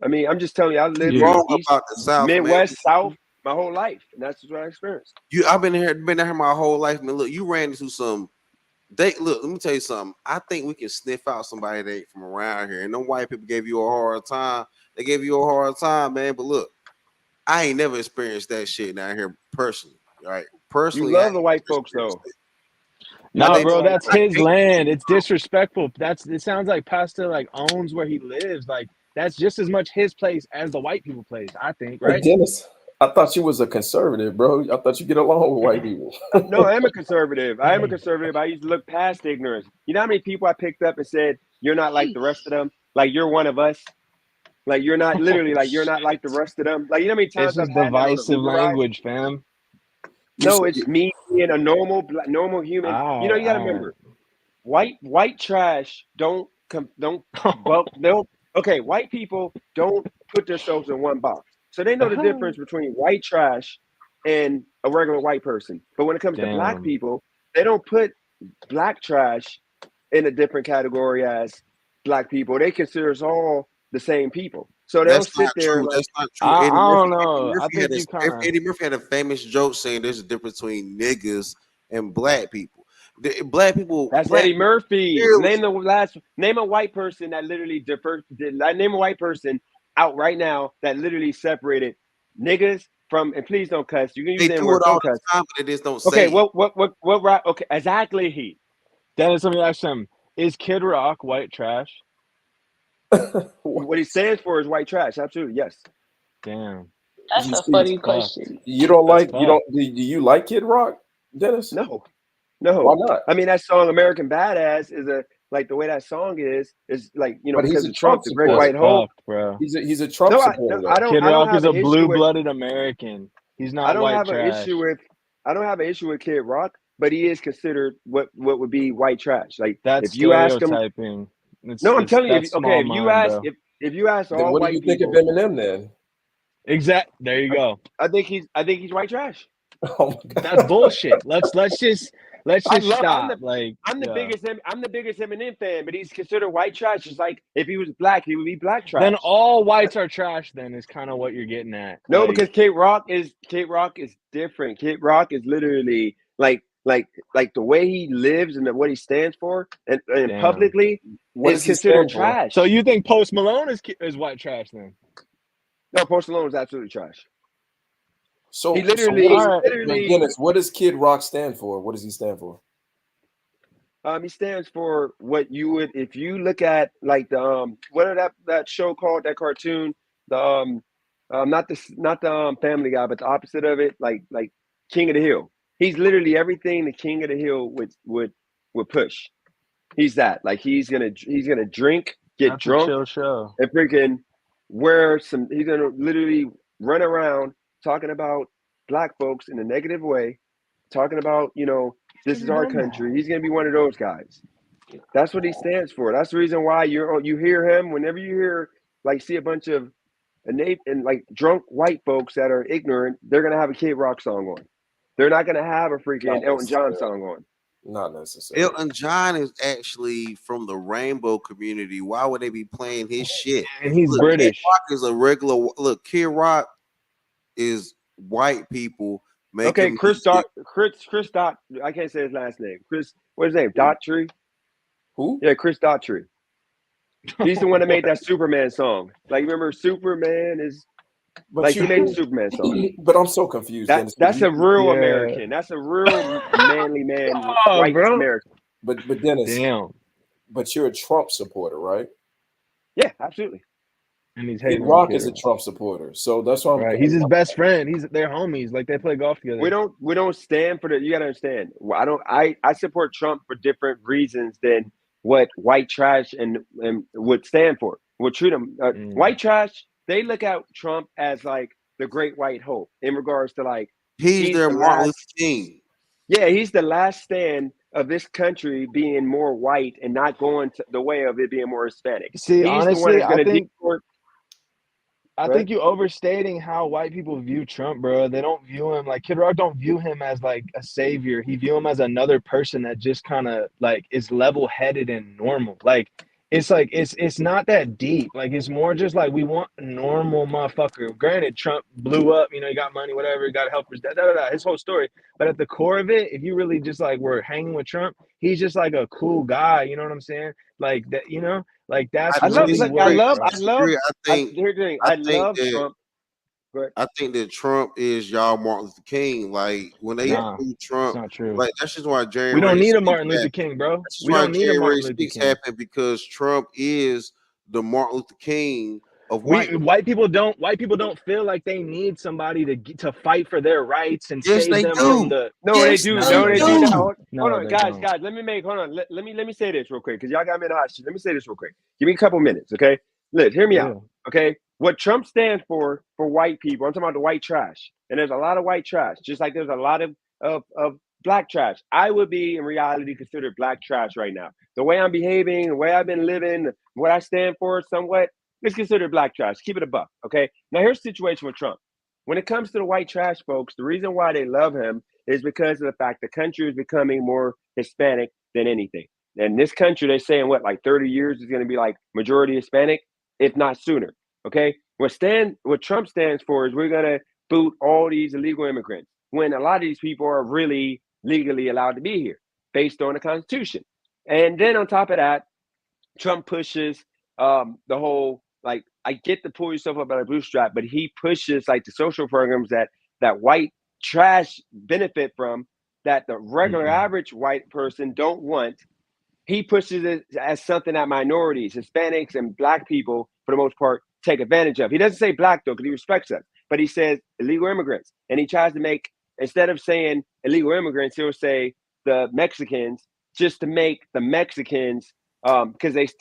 I mean, I'm just telling you, I lived Yeah. in Wrong East, about the South, man. Midwest, South my whole life, and that's just what I experienced. I've been here my whole life, man. Look, you ran into some. Let me tell you something. I think we can sniff out somebody that ain't from around here. And them white people gave you a hard time. They gave you a hard time, man. But look, I ain't never experienced that shit down here personally. Right? You Personally, I love ain't the white never folks, experienced though. it. You Nah, love the bro, white that's folks. his land. It's disrespectful. It sounds like Pasta like owns where he lives. Like that's just as much his place as the white people place, I think, Hey, right? Dennis, I thought you was a conservative, bro. I thought you get along with white people. No, I am a conservative. I am a conservative. I used to look past ignorance. You know how many people I picked up and said, "You're not like the rest of them. Like you're one of us. Like you're not literally like you're not like the rest of them." Like you know how many It's times I've just had that on an divisive Uber ride? language, fam. No, it's me being a normal human. You got to Alright. remember, white trash don't bulk. They'll okay. White people don't put themselves in one box, so they know the difference between white trash and a regular white person. But when it comes to black Damn. people, they don't put black trash in a different category as black people. They consider us all the same people. So they'll That's sit not there true. like, That's not true. I Eddie don't Murphy. know. I think you kind of. Eddie Murphy had a famous joke saying there's a difference between niggas and black people. Black people, that's black Eddie people, Murphy. fearless. Name a white person that literally name a white person out right now that literally separated niggas from, and please don't cuss. You can use They the N do word, it all don't the cuss. time, but they just don't Okay, say it. what right? Okay, exactly. Dennis, let me ask him: is Kid Rock white trash? What he stands for is white trash. Absolutely, yes. Damn, That's You a see, funny that's fucked. question. you don't That's like you don't fucked. do you like Kid Rock, Dennis? No, Why no. not? I mean, that song "American Badass" is like the way that song is like But he's because a of Trump, Trump the Great That's supporter. White Hope. fucked, bro. He's a Trump No, supporter though. Kid I don't Rock have is an a issue with blue-blooded American. He's I not don't white have an trash. issue with I don't have an issue with Kid Rock, but he is considered what would be white trash. Like That's if you ask him, stereotyping. no, I'm telling you, That's small if you mind, ask bro. if you ask Then all what do you white think of people, Eminem then? Exact. There you go. I think he's white trash. Oh my That's God. bullshit. Let's just I'm stop. Like, yeah. I'm the biggest Eminem fan, but he's considered white trash. Just like if he was black, he would be black Then trash. all whites are trash. Then is kind of what you're getting at. No, Like, because Kid Rock is different. Kid Rock is literally like the way he lives and what he stands for and damn. publicly What is does he considered stand for? trash. So you think Post Malone is white trash then? No, Post Malone is absolutely trash. So He so literally, what is All right. but Dennis? What does Kid Rock stand for? What does he stand for? he stands for what you would if you look at like the what are that show called, that cartoon, the not the Family Guy, but the opposite of it, like King of the Hill. He's literally everything the King of the Hill would push. He's that. Like he's gonna drink, get That's a drunk, chill show. and freaking wear some. He's gonna literally run around talking about black folks in a negative way, talking about this is our country. He's gonna be one of those guys. That's what he stands for. That's the reason why you hear him whenever you hear see a bunch of and like drunk white folks that are ignorant. They're gonna have a Kid Rock song on. They're not gonna have a freaking Not Elton John necessarily. song on. Not necessarily. Elton John is actually from the rainbow community. Why would they be playing his shit? And he's Look, Kid British. Rock is a regular. Look, Kid Rock is white people Okay, making Chris music. Dot. I can't say his last name. Chris, what's his name? Daughtry. Who? Yeah, Chris Daughtry. He's the one that made that Superman song. Like, remember Superman is But Like you, he made the Superman song. but I'm so confused. Dennis. That's a real Yeah. American. That's a real manly man, Oh, white bro. American. But Dennis, Damn. but you're a Trump supporter, right? Yeah, absolutely. And he's Kid hating on Rock is a Kid Rock. Trump supporter, so that's why I'm. Right. He's his best friend. They're homies. Like they play golf together. We don't stand for the. You gotta understand. I support Trump for different reasons than what white trash and would stand for. Would treat him white trash. They look at Trump as like the great white hope in regards to like he's their Martin Luther King. Yeah, he's the last stand of this country being more white and not going to the way of it being more Hispanic. See, he's honestly, the one that's going to deport. I think you overstating how white people view Trump, bro. They don't view him like Kid Rock don't view him as like a savior. He view him as another person that just kind of like is level-headed and normal. Like it's not that deep. Like it's more just like we want a normal motherfucker. Granted, Trump blew up, he got money, whatever, he got help his his whole story. But at the core of it, if you really just like were hanging with Trump, he's just like a cool guy. You know what I'm saying? Like that, like that's I love Trump. Trump. I think that Trump is y'all Martin Luther King. Like when they do Trump, not true. Like that's just why January. We don't need a Martin Luther King, bro. We don't need a Martin Luther King. Happened because Trump is the Martin Luther King of white people don't feel like they need somebody to fight for their rights and save them from the. They do. Hold on, guys. Don't. Let me say this real quick because y'all got me in the hot shit. Let me say this real quick. Give me a couple minutes, okay? Look, hear me out, okay? What Trump stands for white people, I'm talking about the white trash, and there's a lot of white trash, just like there's a lot of black trash. I would be in reality considered black trash right now. The way I'm behaving, the way I've been living, what I stand for, somewhat. It's considered black trash. Keep it a buck, okay? Now, here's the situation with Trump. When it comes to the white trash folks, the reason why they love him is because of the fact the country is becoming more Hispanic than anything. And this country, they're saying, like 30 years is going to be like majority Hispanic, if not sooner, okay? What Trump stands for is we're going to boot all these illegal immigrants when a lot of these people are really legally allowed to be here based on the Constitution. And then on top of that, Trump pushes the whole, like, I get to pull yourself up by the bootstrap, but he pushes like the social programs that white trash benefit from that the regular average white person don't want. He pushes it as something that minorities, Hispanics and black people, for the most part, take advantage of. He doesn't say black though, because he respects us, but he says illegal immigrants. And he tries to make, instead of saying illegal immigrants, he'll say the Mexicans, just to make the Mexicans because that's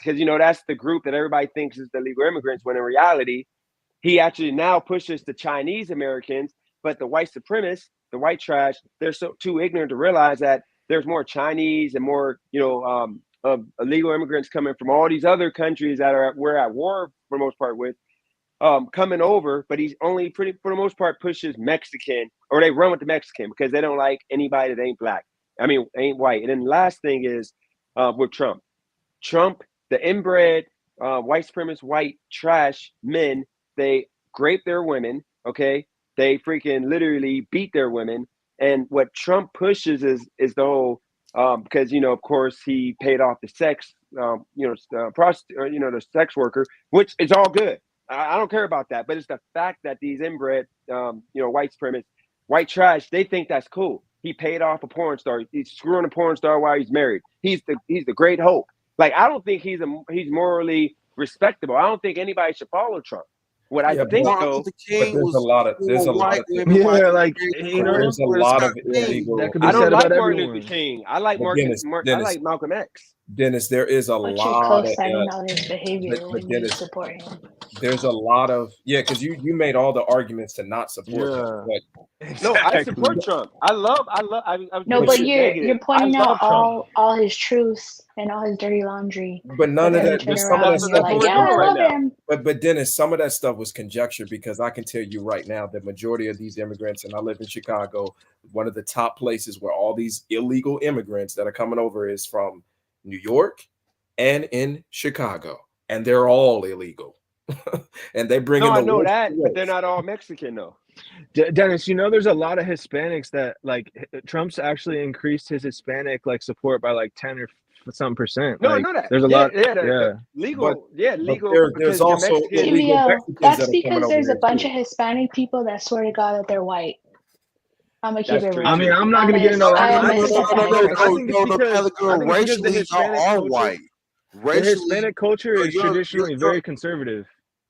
the group that everybody thinks is the illegal immigrants, when in reality, he actually now pushes the Chinese Americans, but the white supremacists, the white trash, they're so too ignorant to realize that there's more Chinese and more, illegal immigrants coming from all these other countries that we're at war for the most part with, coming over, but he's only for the most part pushes Mexican, or they run with the Mexican because they don't like anybody that ain't black. Ain't white. And then the last thing is with Trump, the inbred white supremacist white trash men, they grape their women, okay? They freaking literally beat their women. And what Trump pushes is the whole, because, of course, he paid off the sex, the sex worker, which is all good. I don't care about that. But it's the fact that these inbred, white supremacists, white trash, they think that's cool. He paid off a porn star. He's screwing a porn star while he's married. He's the great hope. Like, I don't think he's morally respectable. I don't think anybody should follow Trump. What I think though, there's a lot of illegal. I don't like Martin Luther King. I like I like Malcolm X. Dennis, there is a but lot you're co-signing on his behavior when you support him. There's a lot of because you made all the arguments to not support him. No, I support Trump. I love. No, but you're pointing out all his truths and all his dirty laundry. But none of that. Some of that stuff. Like, yeah, I love him. But Dennis, some of that stuff was conjecture, because I can tell you right now the majority of these immigrants, and I live in Chicago, one of the top places where all these illegal immigrants that are coming over is from New York and in Chicago, and they're all illegal. And they bring in the I know that, but they're not all Mexican though. Dennis, you know, there's a lot of Hispanics that like Trump's actually increased his Hispanic like support by like 10 or some percent. No, I Like, know that. there's a Yeah, lot. yeah, Yeah. legal. But Legal there's because you're also Mexican. illegal TVO, Mexicans that's that are coming because over there's a here bunch too. of Hispanic people that swear to God that they're white. I'm gonna keep That's it true real. I mean, too. I'm not I'm gonna a, get into I that. am I a think Hispanic I person. think it's because Calico, I think it's because the racially, y'all Hispanic all culture, white. the Racially, Hispanic culture is traditionally very conservative.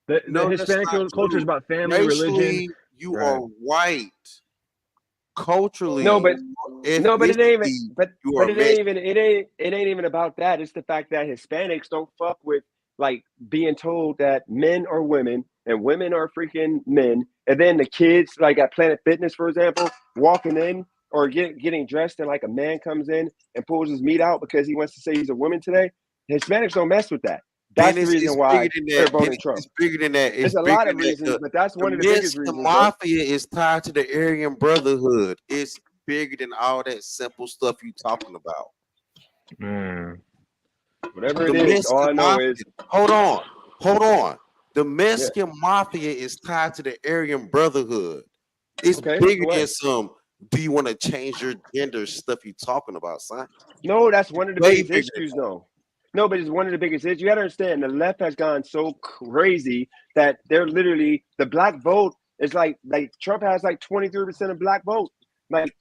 The no, that's Hispanic not culture is true. about family, religion. Racially, you Right. are white. Culturally, No, but no, but it ain't even. ethnicity, But you but are it ain't Mexican. even. It ain't even about that. It's the fact that Hispanics don't fuck with like being told that men are women and women are freaking men, and then the kids like at Planet Fitness, for example, walking in or getting dressed and like a man comes in and pulls his meat out because he wants to say he's a woman today. Hispanics don't mess with that. That's the Dennis reason is why bigger than they're that. voting Dennis Trump. is bigger than that. It's There's a bigger lot of than that. reasons, but that's one The of the biggest Mexican reasons, bro. mafia is tied to the Aryan Brotherhood. It's bigger than all that simple stuff you talking about. Whatever The it is, all I Mexican know mafia. is Hold on. The Mexican mafia is tied to the Aryan Brotherhood. It's okay. bigger What? than some. Do you want to change your gender stuff you talking about, son? No, that's one of the Way biggest bigger than issues, though. No, but it's one of the biggest issues. You got to understand, the left has gone so crazy that they're literally the black vote is like Trump has like 23% of black vote, like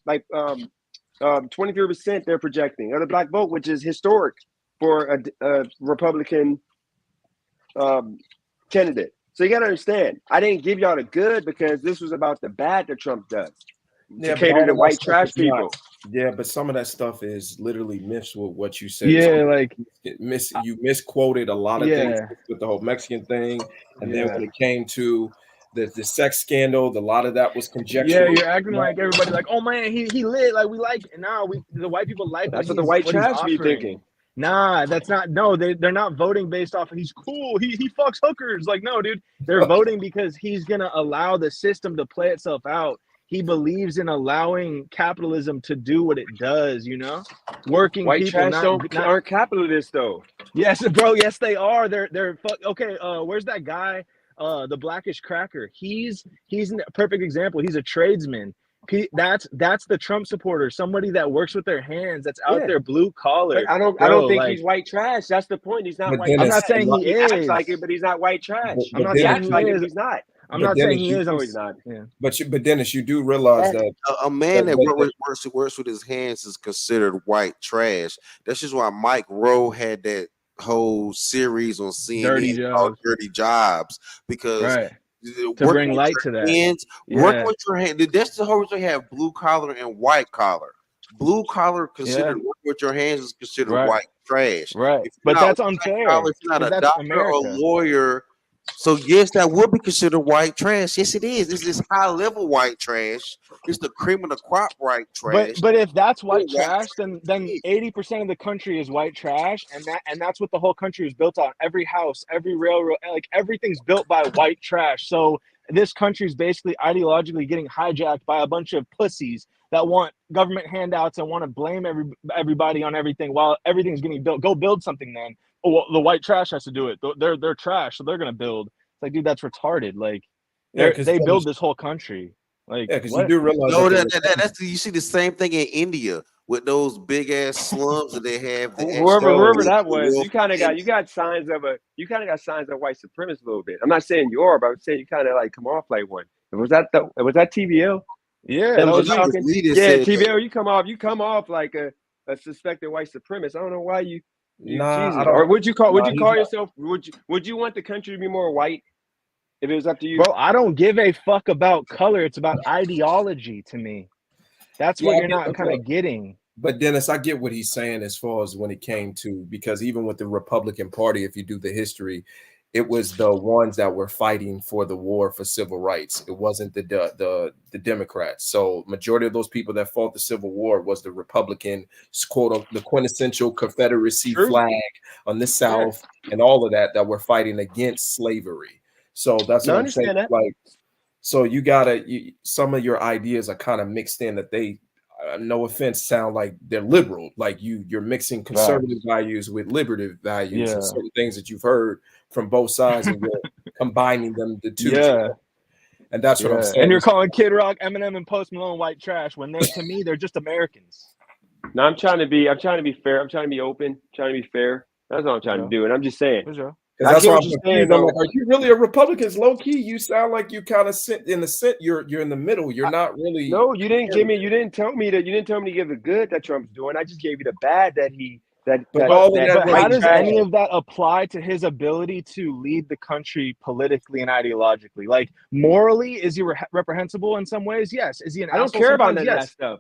23% they're projecting of the black vote, which is historic for a Republican candidate. So you got to understand, I didn't give y'all the good because this was about the bad that Trump does to cater to white trash people. Yeah, but some of that stuff is literally mixed with what you said. Yeah, like You misquoted a lot of things yeah, with the whole Mexican thing, and then yeah. when it came to the sex scandal, a lot of that was conjecture. Yeah, you're acting like everybody like, oh man, he lit, like we like it. Nah, the white people like That's what the white he's trash be offering. thinking. Nah, that's not. No, they're not voting based off of he's cool. He fucks hookers. Like, no, dude. They're voting because he's gonna allow the system to play itself out. He believes in allowing capitalism to do what it does. You know, working White people trash aren't capitalists though. Yes, bro. Yes, they are. They're okay. Where's that guy? The blackish cracker. He's a perfect example. He's a tradesman. That's the Trump supporter. Somebody that works with their hands. That's out there, blue collar. But I don't think he's white trash. That's the point. He's not white trash. I'm not saying he is. Acts like it, but he's not white trash. I'm not He saying acts he like is. it, but he's not. I'm not saying he is. No, he's not. Yeah. But Dennis, you do realize that a man that works with his hands is considered white trash. That's just why Mike Rowe had that whole series on CNN called Dirty Jobs, because to bring light to that. Working with your hands. That's the whole reason they have blue collar and white collar. Blue collar considered working with your hands is considered white trash. Right. But that's unfair. Collar, if you're not a doctor or lawyer. So yes, that would be considered white trash. Yes, it is. It's this high level white trash. It's the cream of the crop white trash. But if that's white trash, then 80% of the country is white trash, and that's what the whole country is built on. Every house, every railroad, like everything's built by white trash. So this country is basically ideologically getting hijacked by a bunch of pussies that want government handouts and want to blame everybody on everything while everything's getting built. Go build something then. Oh, well, the white trash has to do it. They're trash, so they're gonna build. It's like, dude, that's retarded. Like, they build this whole country. Like, because you do realize that's you see the same thing in India with those big ass slums that they have. Whoever that was, you got signs of white supremacy a little bit. I'm not saying you are, but I'm saying you kind of like come off like one. Was that TVL? Yeah, that was talking. Yeah, TVL, you come off like a suspected white supremacist. I don't know why you Jesus. Or would you call yourself? Would you want the country to be more white if it was up to you? Bro, I don't give a fuck about color. It's about ideology to me. That's what you're not kind of getting. But Dennis, I get what he's saying as far as when it came to, because even with the Republican Party, if you do the history, it was the ones that were fighting for the war for civil rights. It wasn't the Democrats. So majority of those people that fought the Civil War was the Republican, quote, the quintessential Confederacy flag on the South and all of that were fighting against slavery. So that's what I'm saying. Like, so some of your ideas are kind of mixed in that they, no offense, sound like they're liberal. Like you're mixing conservative values with liberative values and certain things that you've heard from both sides, and you're combining them the two. And that's what I'm saying. And you're calling Kid Rock, Eminem, and Post Malone white trash when they, to me, they're just Americans. No, I'm trying to be fair. I'm trying to be open. Trying to be fair. That's all I'm trying to do. And I'm just saying. That's why I'm confused. I'm like, are you really a Republican? Low key, you sound like you kind of sit in the you're in the middle. You're not really. No, you didn't give me. You didn't tell me that. You didn't tell me to give the good that Trump's doing. I just gave you the bad that he. But how does any of that apply to his ability to lead the country politically and ideologically? Like morally, is he reprehensible in some ways? Yes. Is he an asshole? I don't care about none yes. of that stuff.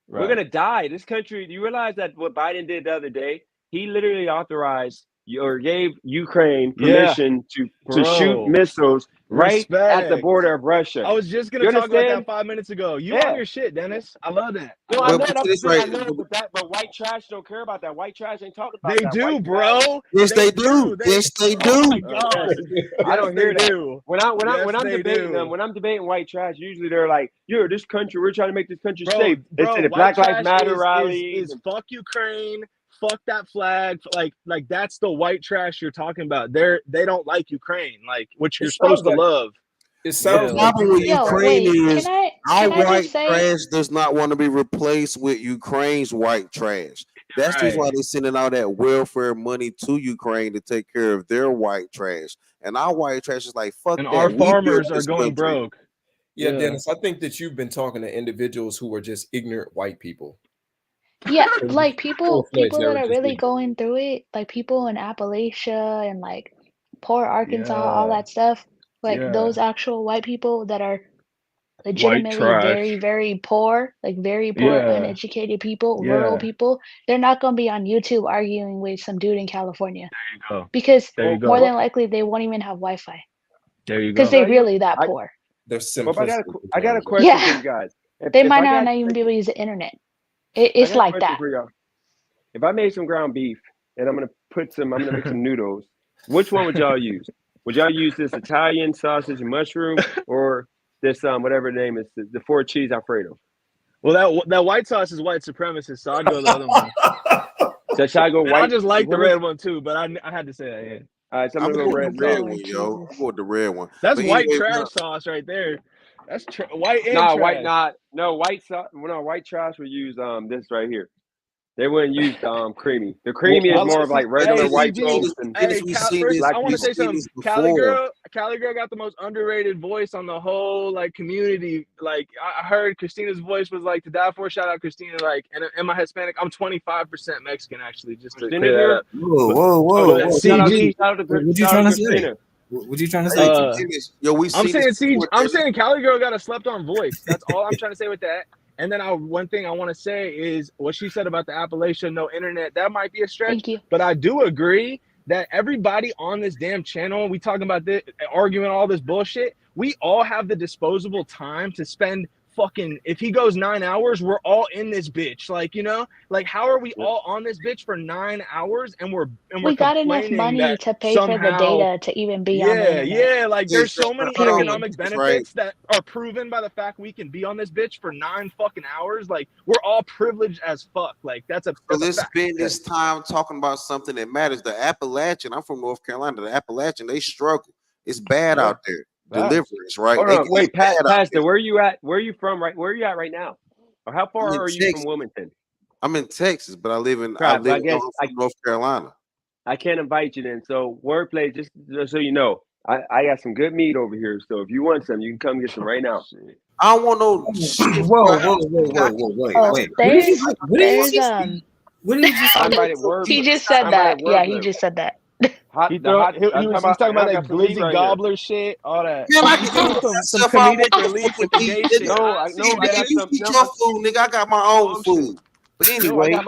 Right. We're gonna die. This country. Do you realize that what Biden did the other day? He literally authorized or gave Ukraine permission to shoot missiles right at the border of Russia. I was just gonna talk about that 5 minutes ago. You on your shit, Dennis. I love that. No, I know, but white trash don't care about that. White trash ain't talking about that. They do, bro. Yes, they do. Yes, they do. Oh my God. I don't hear that. Do. When I'm debating them, when I'm debating white trash, usually they're like, "Yo, this country, we're trying to make this country safe." It's the Black Lives Matter rallies. Is fuck Ukraine. Fuck that flag. Like that's the white trash you're talking about. They don't like Ukraine, like which you're supposed to love. It sounds the problem with Ukraine is our white trash does not want to be replaced with Ukraine's white trash. That's just why they're sending all that welfare money to Ukraine to take care of their white trash. And our white trash is like, fuck and that. Our farmers are going broke. Yeah, Dennis, I think that you've been talking to individuals who are just ignorant white people. Yeah, like people that are really going through it, like people in Appalachia and like poor Arkansas, all that stuff. Like those actual white people that are legitimately very, very poor, like very poor, uneducated people, rural people. They're not going to be on YouTube arguing with some dude in California. There you go. Because more than likely they won't even have Wi-Fi. There you go. Because they're really that poor. They're simple. I got a question for you guys. They might not even be able to use the internet. It's like that. If I made some ground beef and I'm gonna make some noodles, which one would y'all use? Would y'all use this Italian sausage and mushroom or this whatever the name is, the 4 cheese Alfredo? Well, that white sauce is white supremacist, so I'd go the other one. So should I go white? I just like the red one too, but I had to say that. Yeah. All right, so I'm gonna go red one, yo. I'm going the red one. That's white trash sauce right there. That's white and trash. White trash would use this right here. They wouldn't use creamy. The creamy is more of like regular white toast. I want to say something. Cali girl got the most underrated voice on the whole like community. Like I heard Christina's voice was like to die for. Shout out Christina. Like, and am I Hispanic? I'm 25% Mexican actually. Just to clear that up. Whoa. CG. What you trying to say? What you trying to say? I'm saying Cali girl got a slept on voice. That's all I'm trying to say with that. And then one thing I want to say is what she said about the Appalachian no internet. That might be a stretch, but I do agree that everybody on this damn channel, we talking about this, arguing all this bullshit. We all have the disposable time to spend fucking, if he goes 9 hours, we're all in this bitch. Like, you know, like how are we all on this bitch for 9 hours and we got enough money to pay for the data to even be on the internet. Yeah, like there's so many economic benefits that are proven by the fact we can be on this bitch for 9 fucking hours. Like we're all privileged as fuck. Like that's a let's spend this time talking about something that matters. The Appalachian, I'm from North Carolina. The Appalachian, they struggle. It's bad out there. Deliverance, right? Hold on, wait, Pastor, where are you at? Where are you from? Right, where are you at right now? Or how far are you from Wilmington? I'm in Texas, but I live in North Carolina. I can't invite you then. So wordplay, just so you know, I got some good meat over here. So if you want some, you can come get some right now. I don't want no shit. Whoa, wait. He just said that. Yeah, he just said that. He's talking about that glizzy gobbler shit, all that. Some comedic relief with the gay shit. I got some. Your food, nigga. I got my own food. But anyway, I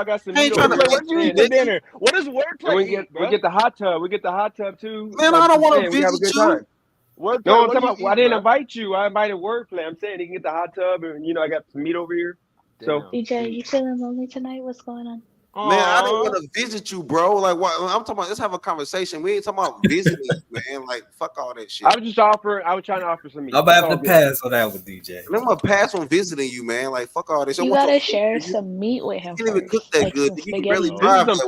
got some. I ain't trying to what you eat for dinner? What is wordplay? We get the hot tub. We get the hot tub too. Man, I don't want to visit you. No, I'm talking about. I didn't invite you. I invited wordplay. I'm saying he can get the hot tub, and I got some meat over here. So DJ, you feeling lonely tonight? What's going on? Man, I didn't want to visit you, bro. Like, what? I'm talking about. Let's have a conversation. We ain't talking about visiting, man. Like, fuck all that shit. I was just offering. I was trying to offer some meat. I'm about to pass on that with DJ. I'm gonna pass on visiting you, man. Like, fuck all this. You gotta share some meat with him. You can't even cook that like good. You can barely spaghetti. drive. This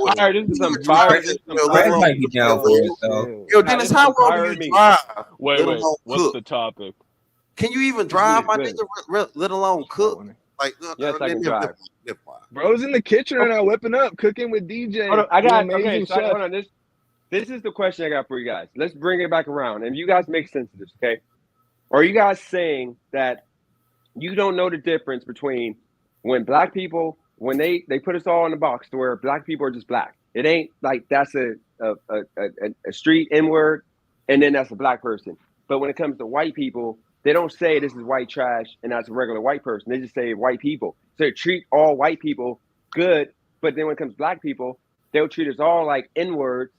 is some fire. This is some Craig fire. might be down for it though. Yo, Dennis, how well do you drive? Wait, what's the topic? Can you even drive, my nigga? Let alone cook. Like, yes, I can drive. Bro's in the kitchen right now, whipping up, cooking with DJ. Hold on, I got amazing so hold on. This is the question I got for you guys. Let's bring it back around, and you guys make sense of this, okay? Are you guys saying that you don't know the difference between when black people, when they put us all in the box to where black people are just black? It ain't like that's a street N-word, and then that's a black person. But when it comes to white people, they don't say this is white trash and that's a regular white person. They just say white people. So they treat all white people good, but then when it comes to black people, they'll treat us all like N-words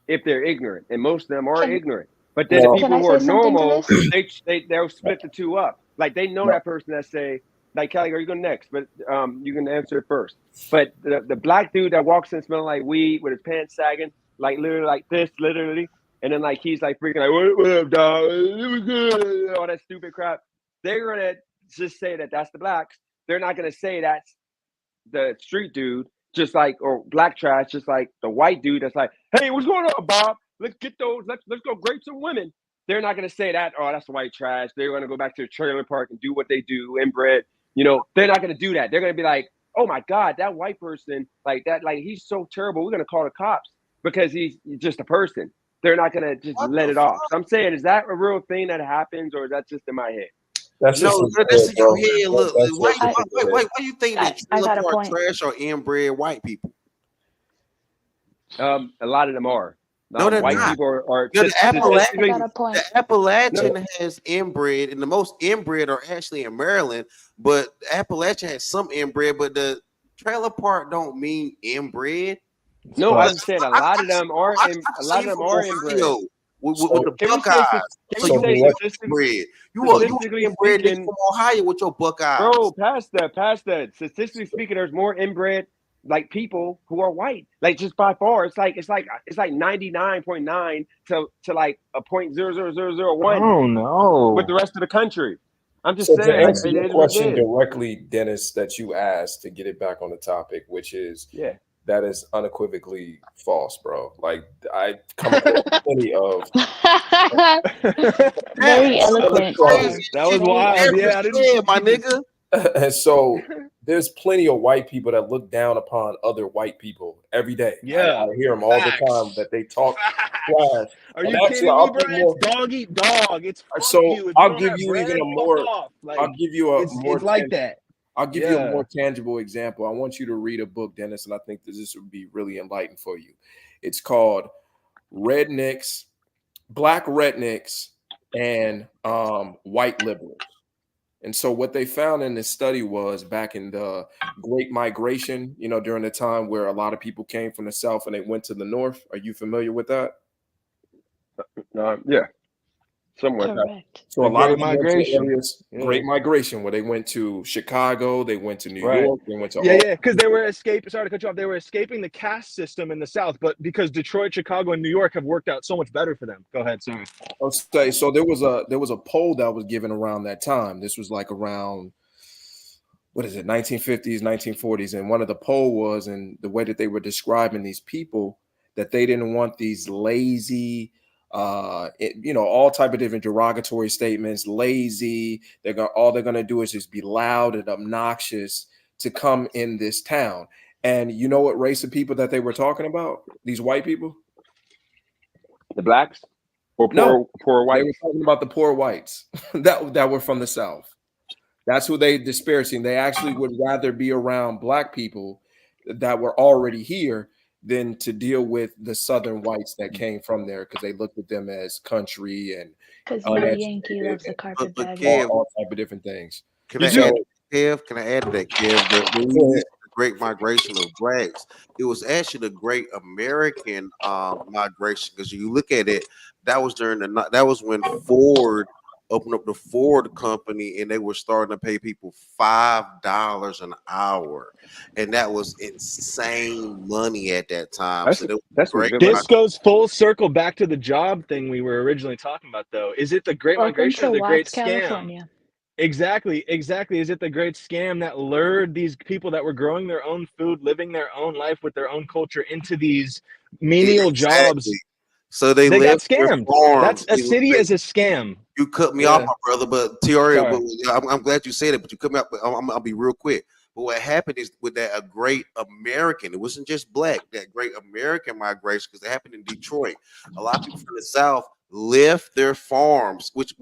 if they're ignorant, and most of them are ignorant. But then the people who are normal, they'll split the two up. Like they know that person that say, like Kelly, are you going next? But you can answer it first. But the black dude that walks in smelling like weed with his pants sagging, like literally like this, literally. And then like he's like freaking like, what up, dog? It was good. All that stupid crap. They're gonna just say that that's the blacks. They're not gonna say that's the street dude, just like or black trash, just like the white dude that's like, hey, what's going on, Bob? Let's get those. Let's go grape some women. They're not gonna say that. Oh, that's the white trash. They're gonna go back to the trailer park and do what they do, inbred. You know, they're not gonna do that. They're gonna be like, oh my God, that white person, like that, like he's so terrible. We're gonna call the cops because he's just a person. They're not gonna just let it off. So I'm saying, is that a real thing that happens, or is that just in my head? That's just that's in your head. Look, why you think that trailer park trash or inbred white people? A lot of them are. No, they're white not. people are the Appalachian has inbred, and the most inbred are actually in Maryland. But Appalachian has some inbred, but the trailer park don't mean inbred. No, I'm saying a lot of them are. A lot of them are inbred. With the Buckeyes. So you inbred. You inbred from Ohio with your Buckeyes. Bro, past that. Statistically speaking, there's more inbred like people who are white. Like just by far, it's like 99.9 to like a 0.00001. Oh no! With the rest of the country. I'm just so saying. To answer your question directly, Dennis, that you asked to get it back on the topic, which is that is unequivocally false, bro. Like I come up with plenty of very eloquent. That was wild. Yeah, I didn't my nigga. And so there's plenty of white people that look down upon other white people every day. Yeah, I hear them all the time that they talk trash. Are you kidding me, bro? It's dog eat dog. It's so I'll give you even a more. I'll give you a more. It's like that. I'll give you a more tangible example. I want you to read a book, Dennis, and I think this would be really enlightening for you. It's called Rednecks, Black Rednecks, and White Liberals. And so what they found in this study was back in the Great Migration, you know, during the time where a lot of people came from the South and they went to the North. Are you familiar with that? Yeah. Somewhat. So a lot of migration, Great Migration, where they went to Chicago, they went to New York, they went to because they were escaping. Sorry to cut you off. They were escaping the caste system in the South, but because Detroit, Chicago, and New York have worked out so much better for them. Go ahead, sorry. Okay, so there was a poll that was given around that time. This was like around 1950s, 1940s, and one of the poll was, and the way that they were describing these people, that they didn't want these lazy. All type of different derogatory statements, lazy. All they're gonna do is just be loud and obnoxious to come in this town. And you know what race of people that they were talking about? These white people, the blacks, or poor whites. They were talking about the poor whites that were from the South. That's who they disparaging. They actually would rather be around black people that were already here than to deal with the Southern whites that came from there, because they looked at them as country and because Yankee loves a carpet bag. All type of different things. Can I add to that, Kev? The Great Migration of blacks, it was actually the Great American migration, because you look at it, that was when Ford opened up the Ford company, and they were starting to pay people $5 an hour, and that was insane money at that time. That's So that was that's great. This goes full circle back to the job thing we were originally talking about, though. Is it the Great Welcome Migration or to the Great Watts, Scam? California. Exactly. Is it the great scam that lured these people that were growing their own food, living their own life with their own culture into these menial jobs? So they got left their scammed. farms. That's a city as a scam. You cut me off, my brother, but Tiaria, I'm glad you said it, but you cut me off. But I'll be real quick. But what happened is with that a great American, it wasn't just black, that great American migration, because it happened in Detroit. A lot of people from the South left their farms, which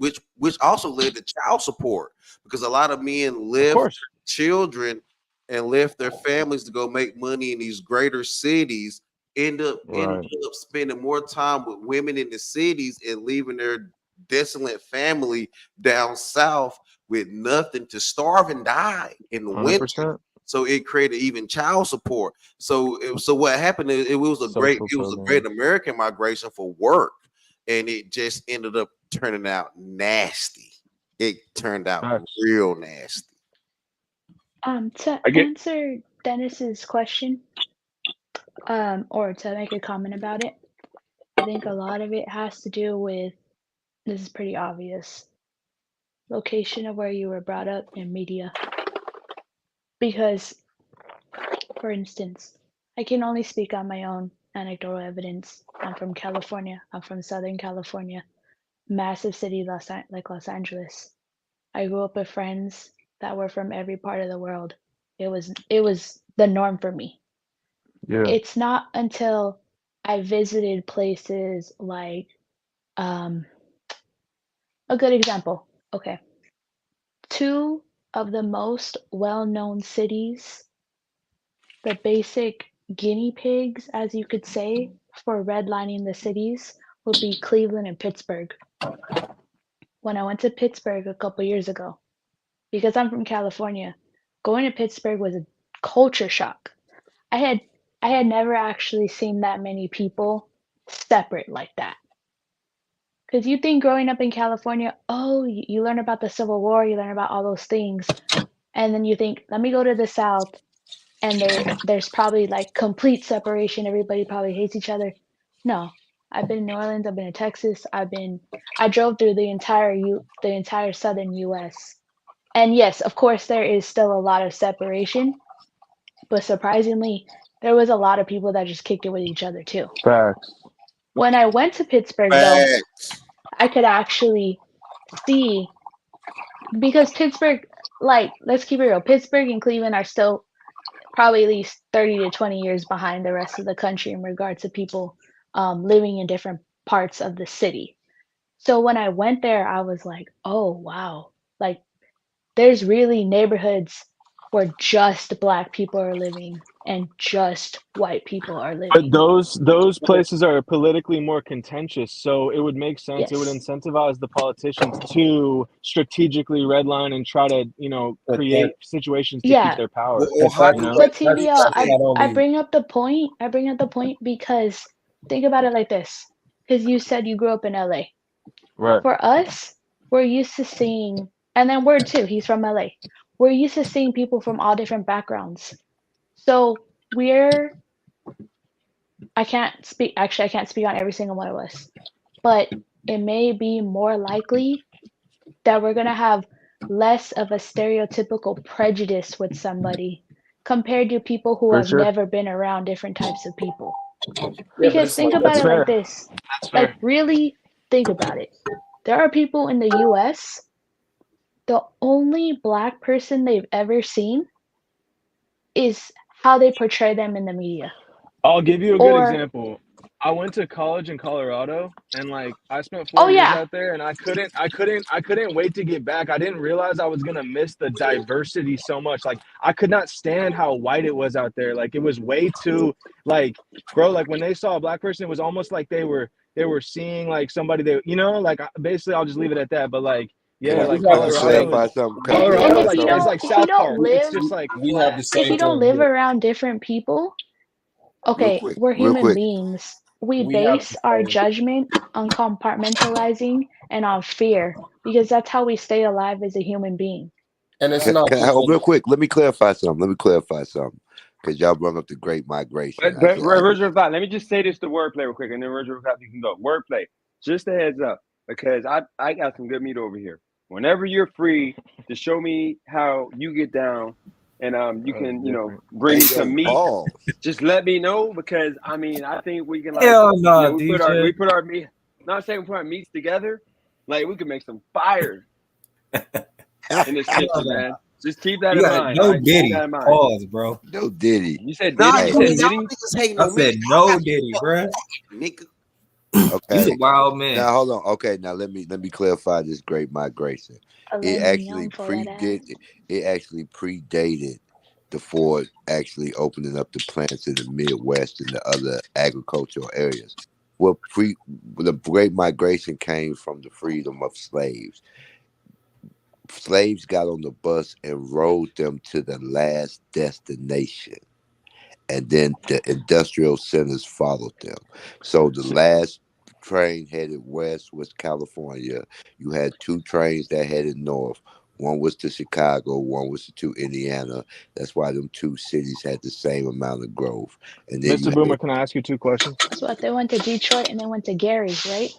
also led to child support, because a lot of men left their children and left their families to go make money in these greater cities. End up spending more time with women in the cities and leaving their desolate family down south with nothing to starve and die in the winter. 100%. So it created even child support. So what happened is it was a great American migration for work, and it just ended up turning out nasty. It turned out real nasty. To answer Dennis's question, or to make a comment about it, I think a lot of it has to do with, this is pretty obvious, location of where you were brought up in media. Because, for instance, I can only speak on my own anecdotal evidence. I'm from California. I'm from Southern California, massive city like Los Angeles. I grew up with friends that were from every part of the world. It was the norm for me. Yeah. It's not until I visited places like, a good example. Okay. 2 of the most well-known cities, the basic guinea pigs, as you could say, for redlining the cities would be Cleveland and Pittsburgh. When I went to Pittsburgh a couple years ago, because I'm from California, going to Pittsburgh was a culture shock. I had never actually seen that many people separate like that. Because you think growing up in California, oh, you learn about the Civil War, you learn about all those things, and then you think, let me go to the South, and there's probably like complete separation. Everybody probably hates each other. No, I've been in New Orleans. I've been in Texas. I drove through the entire southern U.S. And yes, of course, there is still a lot of separation, but surprisingly, there was a lot of people that just kicked it with each other too. Facts. When I went to Pittsburgh, though, I could actually see, because Pittsburgh, like, let's keep it real, Pittsburgh and Cleveland are still probably at least 30 to 20 years behind the rest of the country in regards to people living in different parts of the city. So when I went there, I was like, oh, wow. Like, there's really neighborhoods where just Black people are living and just white people are living. But those places are politically more contentious, so it would make sense. It would incentivize the politicians to strategically redline and try to, create situations to keep their power. But TBL, I bring up the point because think about it like this. Because you said you grew up in LA. Right. For us, we're used to seeing, and then Word too, he's from LA. We're used to seeing people from all different backgrounds. So I can't speak on every single one of us, but it may be more likely that we're going to have less of a stereotypical prejudice with somebody compared to people who have never been around different types of people. Because think about it like this. Like, really think about it. There are people in the US, the only Black person they've ever seen is how they portray them in the media. I'll give you a good example. I went to college in Colorado, and like I spent 4 years out there, and I couldn't wait to get back. I didn't realize I was gonna miss the diversity so much. Like, I could not stand how white it was out there. Like, it was way too, like, bro, like when they saw a Black person, it was almost like they were seeing like somebody like basically I'll just leave it at that. But like, yeah, like Colorado is like South Park. It's just like if you don't live around different people, okay, we're human beings. we base our judgment on compartmentalizing and on fear because that's how we stay alive as a human being. And it's not real quick. Let me clarify something. Because y'all brought up the Great Migration. But original thought. Let me just say this to wordplay real quick, and then original thought you can go. Wordplay. Just a heads up, because I got some good meat over here. Whenever you're free to show me how you get down, and you can bring me some meat. Just let me know, because I mean I think we can we put our meat. Not saying we put our meats together, like we can make some fire in this kitchen, man. Just keep that in mind. No Diddy. Pause, bro. No Diddy. You said Diddy. I said no Diddy, bro. Okay. He's a wild man. Now hold on. Okay, now let me clarify this Great Migration. It actually predated the Ford actually opening up the plants in the Midwest and the other agricultural areas. The Great Migration came from the freedom of slaves. Slaves got on the bus and rode them to the last destination. And then the industrial centers followed them. So the last train headed west was California. You had 2 trains that headed north. One was to Chicago, one was to Indiana. That's why them 2 cities had the same amount of growth. And then Mr. Boomer, can I ask you 2 questions? So they went to Detroit and they went to Gary, right?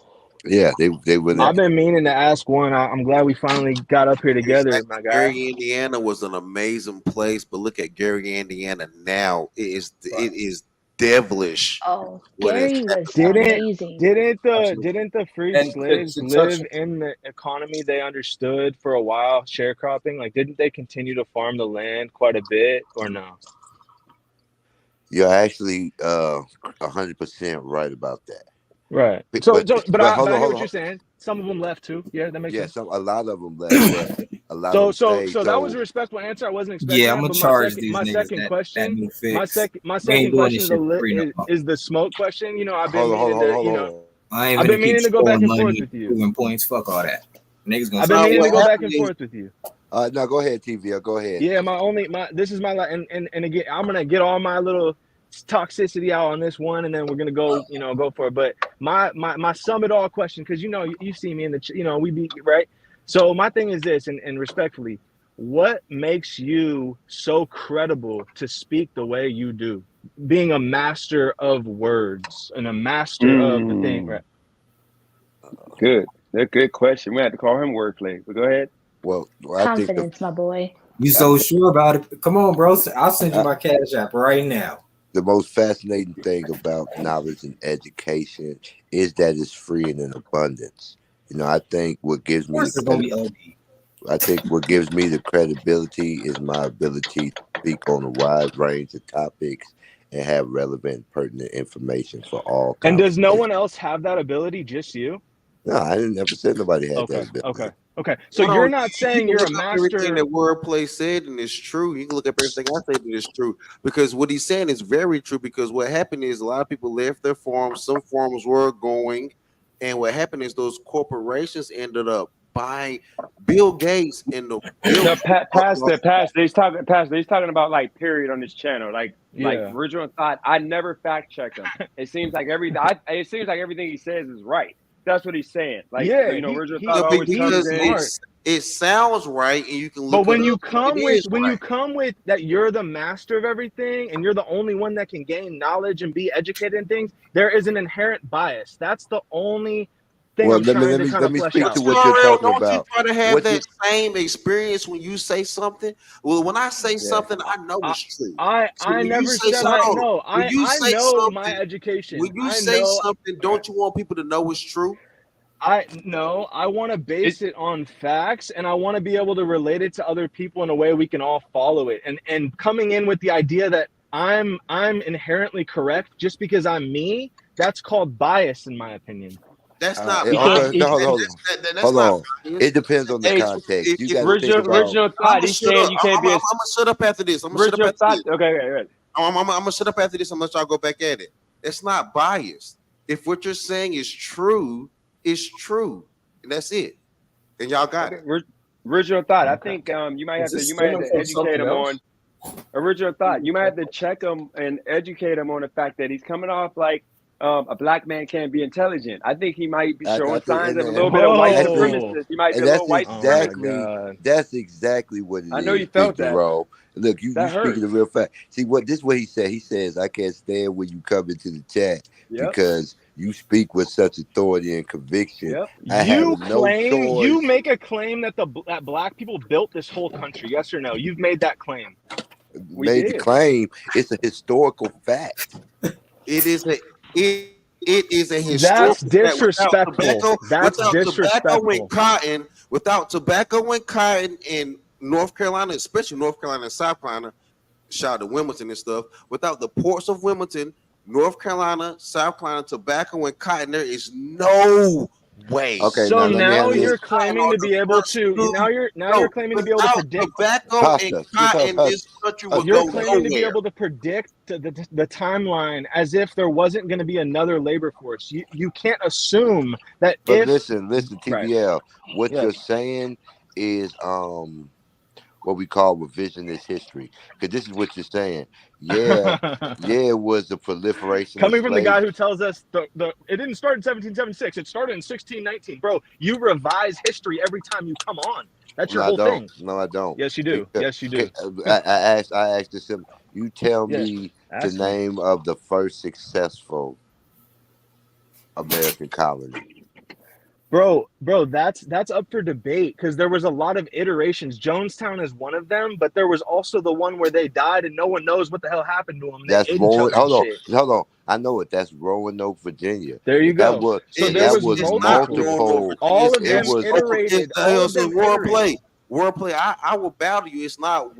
Yeah, they were. I've been meaning to ask one. I'm glad we finally got up here together, my guy. Gary, Indiana was an amazing place, but look at Gary, Indiana now. It is devilish. Oh, Gary was amazing. Didn't the free slaves live in the economy they understood for a while, sharecropping? Like, didn't they continue to farm the land quite a bit, or no? You're actually 100% right about that. Right. But I hear what you're saying. Some of them left too. Yeah, that makes sense. Yeah, a lot of them left. A lot of them so that was a respectful answer. I wasn't expecting. Yeah, I'm gonna charge these my niggas second question. My second question is the smoke question. You know, I've been meaning to go back and forth with you. Moving points, fuck all that. Niggas gonna. I've been meaning to go back and forth with you. No, go ahead, TV. Go ahead. Yeah, this is my and again, I'm gonna get all my little toxicity out on this one, and then we're gonna go for it. But my sum it all question, because you see me in the we be right. So my thing is this, and respectfully, what makes you so credible to speak the way you do, being a master of words and a master of the thing, right? Good. That's a good question. We have to call him wordplay, but go ahead. Well, confidence, my boy. You so sure about it? Come on, bro. I'll send you my Cash App right now. The most fascinating thing about knowledge and education is that it's free and in abundance. I think what gives me the credibility is my ability to speak on a wide range of topics and have relevant, pertinent information for all. And does no one else have that ability? Just you? No, I didn't ever say nobody had that ability. Okay. So you're not saying you're a master. Everything that wordplay said, and it's true. You can look up everything I said, and it's true. Because what he's saying is very true. Because what happened is a lot of people left their farms. Some farms were going, and what happened is those corporations ended up buying Bill Gates and the Pastor. He's talking about like period on this channel. Like original thought. I never fact check him. It seems like everything he says is right. That's what he's saying. Like, original thought always comes in. It sounds right, and you can look. But when you come with that, you're the master of everything, and you're the only one that can gain knowledge and be educated in things. There is an inherent bias. That's the only thing I'm trying to kind of flesh out. To what you're talking don't about. You try to have that same experience when you say something? Well, when I say something, I know it's true. I never said I know. I know my education. When you say something, don't you want people to know it's true? I want to base it on facts, and I want to be able to relate it to other people in a way we can all follow it. And coming in with the idea that I'm inherently correct just because I'm me, that's called bias, in my opinion. That's not. Hold on. It depends on the context. You got original thought. He's saying you can't be. I'm gonna shut up after this. Okay. I'm gonna shut up after this and let y'all go back at it. It's not biased. If what you're saying is true, it's true, and that's it. And y'all got it. Original thought. I think you might have to educate him on. Original thought. You might have to check him and educate him on the fact that he's coming off like a black man can't be intelligent. I think he might be I showing think, signs of a and little bit of white that's it. supremacist. He might be And a little white Oh my supremacist. god. that's exactly what it I know you is, felt Big that. Jerome. Look, you That speaking the hurts. real fact. See what this what he said. He says, I can't stand when you come into the chat Yep. because you speak with such authority and conviction. Yep. I have You no claim, you choice. make a claim that that black people built this whole country. Yes or no? You've made that claim. We Made the did. claim. It's a historical fact. It is a That's historical fact. disrespectful. That's Without tobacco disrespectful. and cotton in North Carolina, especially North Carolina and South Carolina, shout out to Wilmington and stuff. Without the ports of Wilmington, North Carolina, South Carolina, tobacco and cotton, there is no way. Okay, So now let me now handle this. you're claiming to be able to. You're claiming to be able to Without predict. tobacco and Pasta. cotton, this country would You're go claiming to be nowhere. able to predict the timeline as if there wasn't going to be another labor force. You can't assume that But if listen, right. TVL. What Yes. you're saying is what we call revisionist history. Because this is what you're saying. Yeah, it was the proliferation Coming of from the guy slaves. who tells us it didn't start in 1776, it started in 1619. Bro, you revise history every time you come on. That's your whole thing. No, I don't. Yes, you do. Yes, you do. I asked this simple. You tell Yes, me the ask me. name of the first successful American colony. Bro, that's up for debate because there was a lot of iterations. Jonestown is one of them, but there was also the one where they died and no one knows what the hell happened to them. They That's ate each other and shit. Hold on. I know it. That's Roanoke, Virginia. There you That go. was So there that was was multiple. All of them iterated. All of them iterated. Wordplay. I will battle you. It's not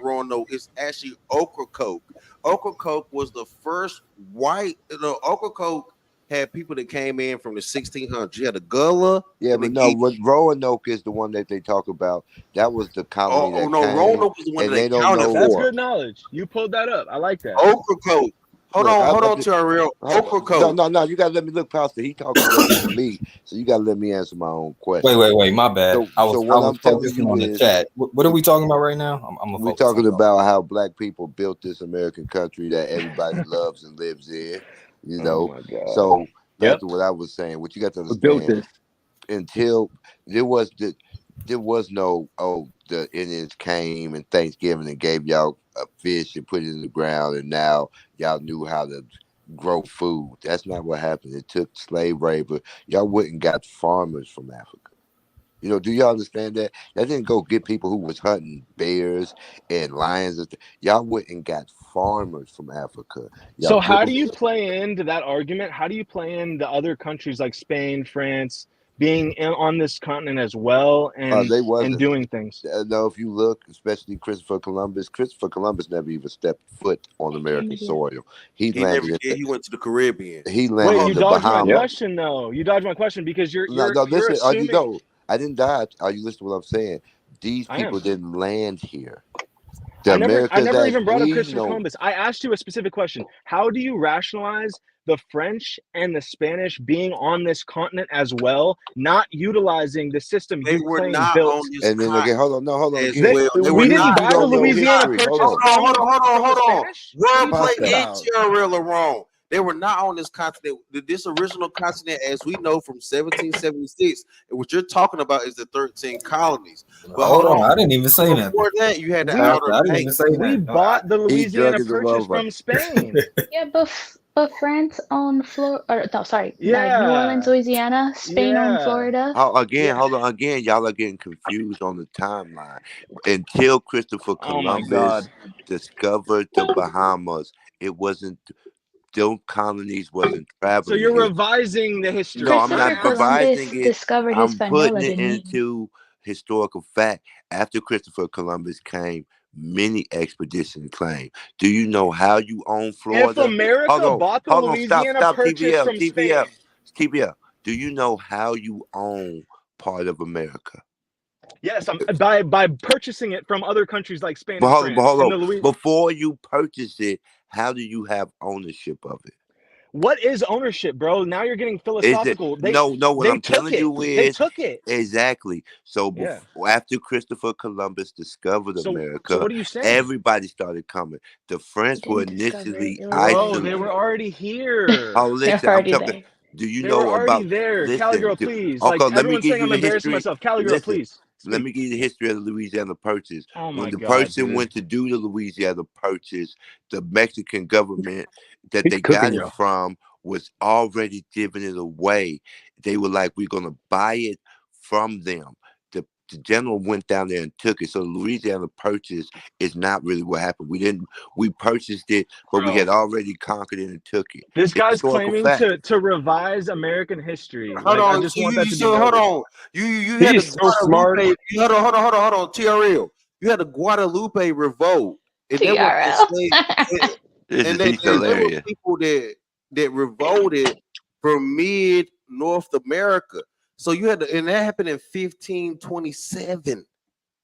Roanoke. It's actually Ocracoke. Ocracoke was the first white. Ocracoke had people that came in from the 1600s. You had a Gullah. Yeah, but no, Roanoke is the one that they talk about. That was the colony that came. Roanoke is the one and that they don't know. That's good knowledge. You pulled that up. I like that. Ocracoke. Hold on, Terrell. Ocracoke. No, you gotta let me look, Pastor. He talking to me, so you gotta let me answer my own question. Wait, my bad. So I was focusing on the is, chat. What are we talking about right now? We're talking about how black people built this American country that everybody loves and lives in. You know, so that's what I was saying. What you got to understand, until there was no the Indians came and Thanksgiving and gave y'all a fish and put it in the ground, and now y'all knew how to grow food. That's not what happened. It took slave labor. Y'all went and got farmers from Africa. You know, do y'all understand that? Y'all didn't go get people who was hunting bears and lions. Y'all went and got farmers from Africa. So how do you play into that argument? How do you play into other countries like Spain, France, being on this continent as well and doing things? No, if you look, especially Christopher Columbus never even stepped foot on American soil. He landed. He went to the Caribbean. He landed. Wait, you in the dodged Bahamas. my question though. You dodged my question because you're listen. assuming. I didn't dodge. Are you listening to what I'm saying? These people didn't land here. I never even brought up Christopher Columbus. I asked you a specific question. How do you rationalize the French and the Spanish being on this continent as well, not utilizing the system you claim built? And then again, hold on. We didn't battle Louisiana Purchase. Hold on. Wordplay and TRL are wrong. They were not on this continent. This original continent, as we know from 1776, and what you're talking about is the 13 colonies. But hold on, I didn't even say that. Before that, you had the I didn't even say that. We bought the Louisiana Purchase from Spain. Yeah, but France owned Florida. No, sorry, New Orleans, Louisiana. Spain owned Florida. Hold on. Again, y'all are getting confused on the timeline. Until Christopher Columbus discovered the Bahamas, it wasn't. Those colonies wasn't traveling. So you're revising the history. No, I'm not revising it. I'm putting it didn't into historical fact. After Christopher Columbus came, many expeditions came. Do you know how you own Florida? If America bought the Louisiana Purchase from Spain. TBL. Do you know how you own part of America? Yes, by purchasing it from other countries like Spain and France. Hold on. Before you purchase it, how do you have ownership of it? What is ownership, bro? Now you're getting Is it philosophical. no? What They I'm took telling it. you They is took it. exactly. So Yeah. after Christopher Columbus discovered So America, what are you saying? everybody started coming. The French They were didn't discover it. initially It was Bro, already they isolated. were there. already here. Oh, They're listen, I'm already talking. there. Do you They were know already about? there. Cali girl, Listen. please. Okay, Like let me everyone's give saying you I'm the embarrassing history. myself. Cali girl, Listen. please. Let Speak. me give you the history of the Louisiana Purchase. Oh my When the God, person dude. went to do the Louisiana Purchase, the Mexican government that He's they cooking got it y'all. from was already giving it away. They were like, we're going to buy it from them. The general went down there and took it. So the Louisiana Purchase is not really what happened. We purchased it, but we had Bro, already conquered it and took it. this It's guy's historical claiming fact. to revise American history. Hold Like, I on, just so want that to be hold noted. on. You had the He's so smart. Guadalupe. Hold on, TRL. You had the Guadalupe revolt, and there were TRL. enslaved, and He's there were hilarious. people that revolted from mid North America. So you had and that happened in 1527.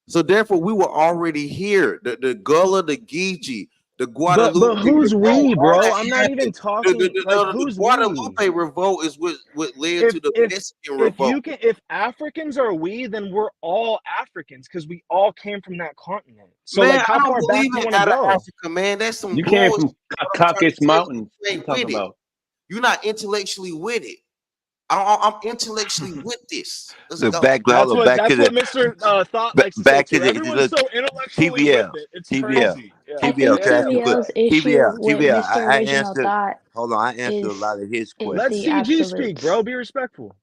So therefore, we were already here. The Gullah, the Geechee, the Guadalupe But who's revolt, we, all bro? that I'm not even happened. talking like The who's we. Guadalupe revolt is what led to the Mexican revolt. If Africans are we, then we're all Africans because we all came from that continent. So Man, like, how I don't far back believe do you in want to out of go? Africa, man. That's some You came bullshit. from What I'm trying to Caucasus tell you, Mountains. you What you ain't talking with it. about? You're not intellectually with it. I'm intellectually with this. Let's Look, go. back to Mr. Thought likes to say back to too. the Everyone's look, so intellectually with TVL, it. It's TVL, crazy. Yeah. I TVL. think Yeah, yeah. Look, TVL's issue TVL, with TVL. Mr. I Original answered. Thought Hold on, I answered a lot of his is Let questions. the CG speak, absolutes. bro. Be respectful.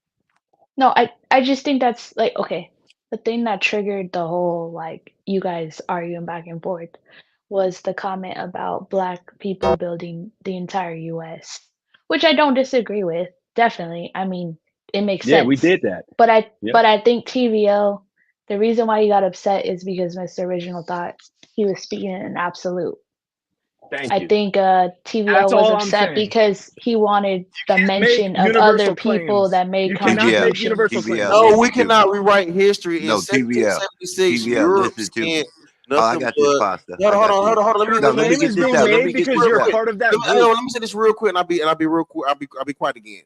No, I just think that's like okay. The thing that triggered the whole like you guys arguing back and forth was the comment about black people building the entire US, which I don't disagree with. Definitely. I mean, it makes Yeah, we sense. did that. But I Yep. but I think TVL, the reason why he got upset is because Mr. Original Thought he was speaking in an absolute. Thank I you. think TVL That's was all I'm upset saying. because he wanted the Make mention of other universal people claims. that made You cannot make contributions. universal claims. TVL, No, we listen to me. cannot rewrite history. In No, TVL, 1776, TVL, Europe listen to me. sent Oh, I nothing got this, but. pasta. Hold I on, got hold on, this. hold on, hold on. Let me No, let let me me Claim get is this being out. Let made me get because this you're out. part of that let group. me say this real quick, and I'll be real quick. I'll be quiet again.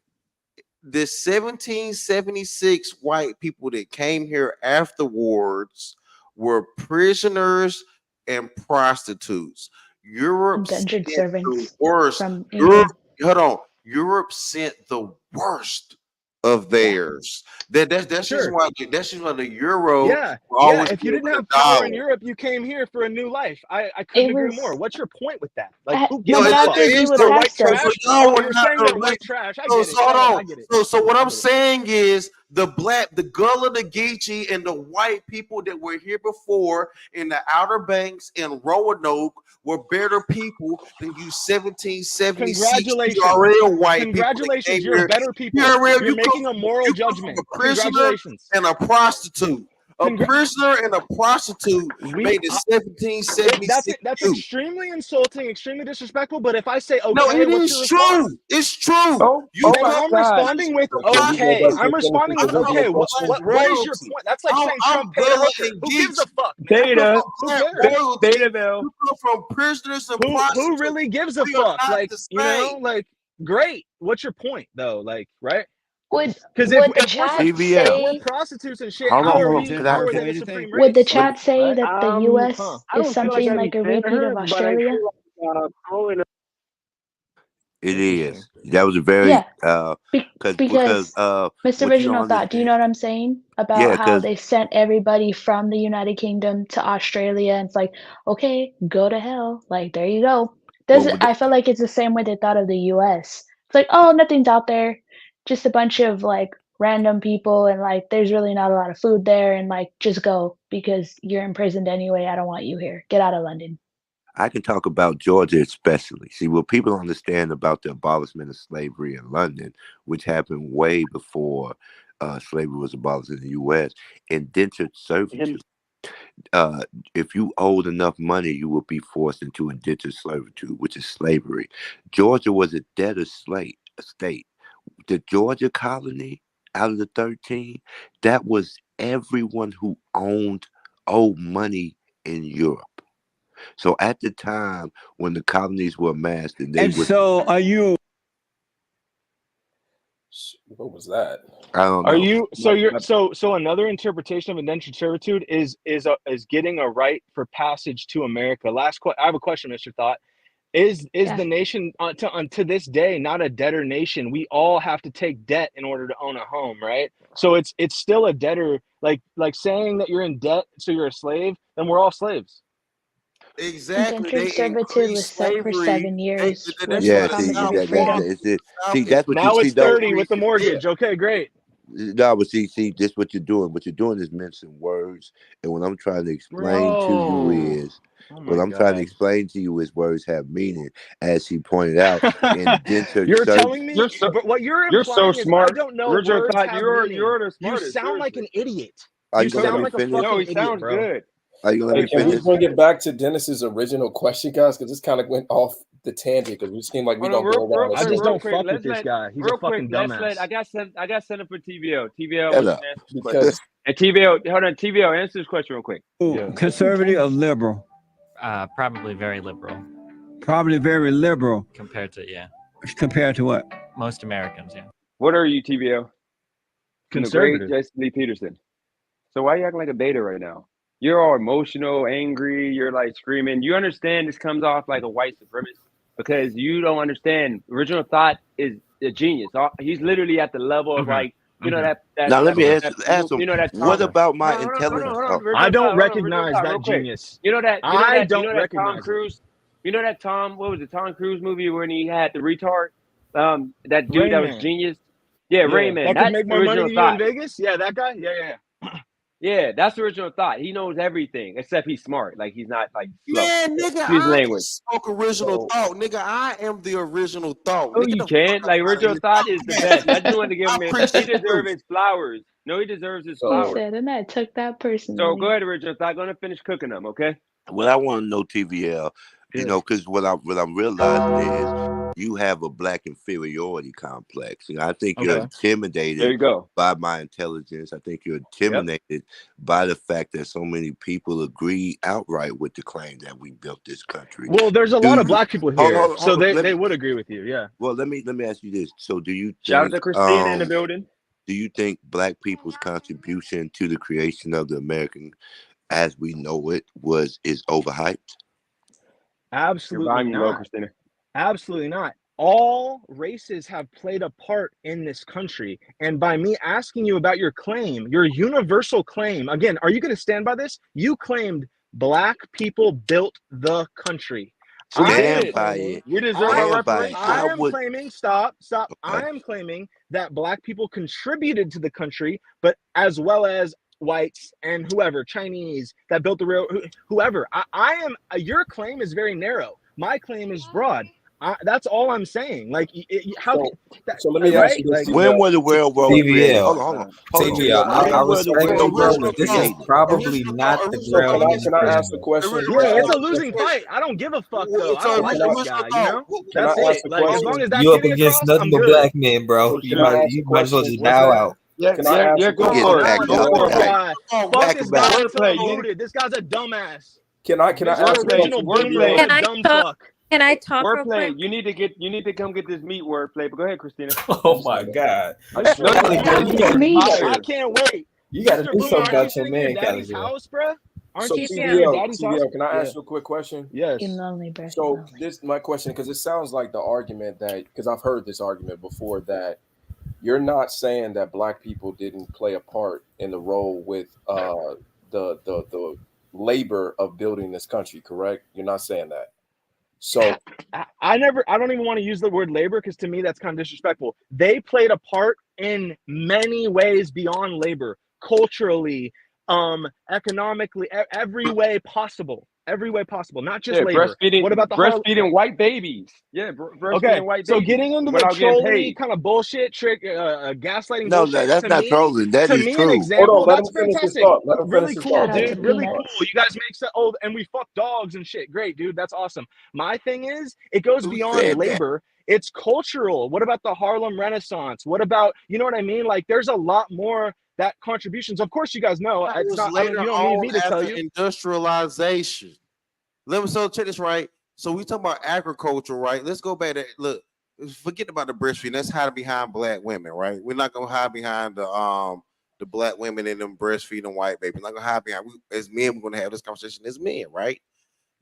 The 1776 white people that came here afterwards were prisoners and prostitutes. Europe sent Indentured the servants worst. from Europe, England. hold on. Europe sent the worst of Yeah. theirs. That's just Sure. why the euro Yeah. will Yeah. always If be you over didn't the have power in dollar. Europe, you came here for a new life. I couldn't It agree was more. What's your point with that? Like, who no, gives but a I have fuck? to agree with So, We're white Pasta. so trash. y'all Oh, were you're not saying we're white trash. I get it. hold Yeah, yeah, on. I get it. So what I I'm get it. saying is the Gullah, the Geechee, and the white people that were here before in the Outer Banks and Roanoke were better people than you 1776 Congratulations. TRL white people that came Congratulations. You're here. better people. TRL, You're making a moral you come judgment. from a prisoner Congratulations. and a prostitute. A prisoner and a prostitute made the 1776 That's you. extremely insulting, extremely disrespectful. But if I say No, okay, it what's is your response? true. It's true. Oh Then my I'm God. responding with Can we go okay. back to I'm responding with I'm okay. black What is your royalty. point? That's like saying I'm Trump paid a Gullah hooker. and Who gives a Geechee. fuck, man? You come Beta? from Who black cares? royalty. Beta Bell. You come from prisoners and Who prostitutes. really gives a We are fuck? not Like, the you know, same. like great. What's your point though? Like, right? Would Because would the if we're chat TVL. say prostitutes and shit, Hold how on, are hold on. we? Cause How I, are cause, they the supreme would the race? chat say Right? that the Huh? US I is don't feel like something I like be a saying repeat of her, but I Australia? feel like only it Interesting. is. That was a very Yeah, because Mr. what you don't Original Thought, do you understand. know what I'm saying? Yeah, About how because they sent everybody from the United Kingdom to Australia, and it's like, okay, go to hell. Like, there you go. well, with the, I feel like it's the same way they thought of the US. It's like, oh, nothing's out there. Just a bunch of like random people, and like, there's really not a lot of food there, and like, just go because you're imprisoned anyway. I don't want you here. Get out of London. I can talk about Georgia especially. See, what people understand about the abolishment of slavery in London, which happened way before slavery was abolished in the U.S., indentured servitude. If you owed enough money, you would be forced into indentured servitude, which is slavery. Georgia was a debtor state. The Georgia colony, out of the 13, that was everyone who owed money in Europe. So at the time when the colonies were amassed and they And would so are you What was that? I don't know. Are you so another interpretation of indentured servitude is getting a right for passage to America? I have a question, Mr. Thought. Is the nation to this day not a debtor nation? We all have to take debt in order to own a home, right? So it's still a debtor, like saying that you're in debt, so you're a slave, then we're all slaves. Exactly. Indentured servitude was set for 7 years with Yeah, accommodated freedom. that's what now you see. It's 30 with the mortgage. Okay, great. No, but see, this what you're doing. What you're doing is mixing words, and what I'm trying to explain to you is, words have meaning, as he pointed out. Indentured You're telling me, but what you're implying so is smart. I don't know Original words Thought, have you're meaning. the smartest. You sound like an idiot. Are You you gonna sound let me like a finish? fucking No, he idiot, sounds bro. good. Are you gonna let me Can we finish? bring it back to Dennis's original question, guys? Because this kind of went off the tangent because we seem like we don't go around. I just don't fuck Let's with this let- guy. He's real a fucking quick, dumbass. I got sent for TVO. TVO, Shut what's up. your answer to this question? And TVO, hold on, TVO, answer this question real quick. Conservative or liberal? Probably very liberal. Probably very liberal. Compared to what? Most Americans, yeah. What are you, TVO? Conservative. Great Jesse Lee Peterson. So why are you acting like a beta right now? You're all emotional, angry. You're like screaming. You understand this comes off like a white supremacist because you don't understand. Original Thought is a genius. He's literally at the level of like, you know, that Now let me ask him. you know that What Tom, about my hold on, intelligence? I don't recognize that genius. You know that I don't Tom recognize Cruise. You know that Tom, what was the Tom Cruise movie when he had the retard? That dude that was genius. Yeah, Rayman. That That's could make more money Original than you in Thought. Vegas? Yeah, that guy? Yeah. Yeah, that's Original Thought. He knows everything except he's smart. Like he's not like slow. Man, nigga, Excuse I language. spoke original thought. Nigga, I am the original thought. Oh, Nigga, you can't. Like Original Thought is the best. I just wanted to give him. He appreciate deserves his flowers. No, he deserves his He flowers. said, and I took that personally. So go ahead, Original Thought. Gonna finish cooking them, okay? What I want to know, TVL, you know, because what I'm realizing is you have a black inferiority complex. And I think you're intimidated There you go. by my intelligence. I think you're intimidated by the fact that so many people agree outright with the claim that we built this country. Well, there's a lot of black people here, Hold on, so let they me- would agree with you, yeah. Well, let me ask you this. So do you Shout out think, to Christina in the building. do you think black people's contribution to the creation of the American as we know it is overhyped? Absolutely not. Christina. Absolutely not. All races have played a part in this country. And by me asking you about your claim, your universal claim, again, are you going to stand by this? You claimed black people built the country. Stand by it. We deserve our reparations. I am claiming, stop. Okay. I am claiming that black people contributed to the country, but as well as whites and whoever, Chinese that built the rail, whoever. Your claim is very narrow. My claim is broad. That's all I'm saying. Like, so let me ask you this. When were the railroads created? Hold on. TVL, I respect them, bro, but this is probably not the ground. Can I ask the question? Yeah, it's a losing fight. I don't give a fuck, though. I don't like this guy, you know? That's it. Like, as long as that You up getting against across, nothing I'm but good. black men, bro. You might as well just bow out. Yeah, go for it. Go for it. Fuck this guy until Wordplay. I'm loaded. This guy's a dumbass. Can I ask Original boomer and a dumb fuck. Can I talk real Wordplay. quick? You need to come get this meat wordplay. But go ahead, Christina. Oh my God. I can't wait. You got to Mr. do Boomer, something aren't you about your sitting in man, daddy's Calvin. house, bro? Aren't So you sitting in your daddy's house? TVL, can I ask you a quick question? Yes. You lonely, bro. So this my question, because it sounds like the argument that, because I've heard this argument before, that you're not saying that black people didn't play a part in the role with the labor of building this country, correct? You're not saying that. So I don't even want to use the word labor because to me that's kind of disrespectful. They played a part in many ways beyond labor, culturally, economically, every way possible, not just labor. Breastfeeding. What about the breastfeeding white babies? Yeah, breastfeeding white babies. So getting into the without getting trolling paid. kind of bullshit trick, gaslighting. No, bullshit, that's to not me, trolling. That to is me, true. an example. Hold on, let That's him finish his fantastic. thought. Let him Really finish his cool, thought. dude. Really Peanuts. cool. You guys make so and we fuck dogs and shit. Great, dude. That's awesome. My thing is, it goes Who beyond said that? labor. It's cultural. What about the Harlem Renaissance? What about, you know what I mean? Like, there's a lot more that contributions. Of course, you guys know. That It's was not. later You don't need on me to tell after you. industrialization. Let me check this right. So we talking about agriculture, right? Let's go back to look. forget about the breastfeeding. Let's hide behind black women, right? We're not gonna hide behind the black women and them breastfeeding white babies. We're not gonna hide behind. As men, we're gonna have this conversation as men, right?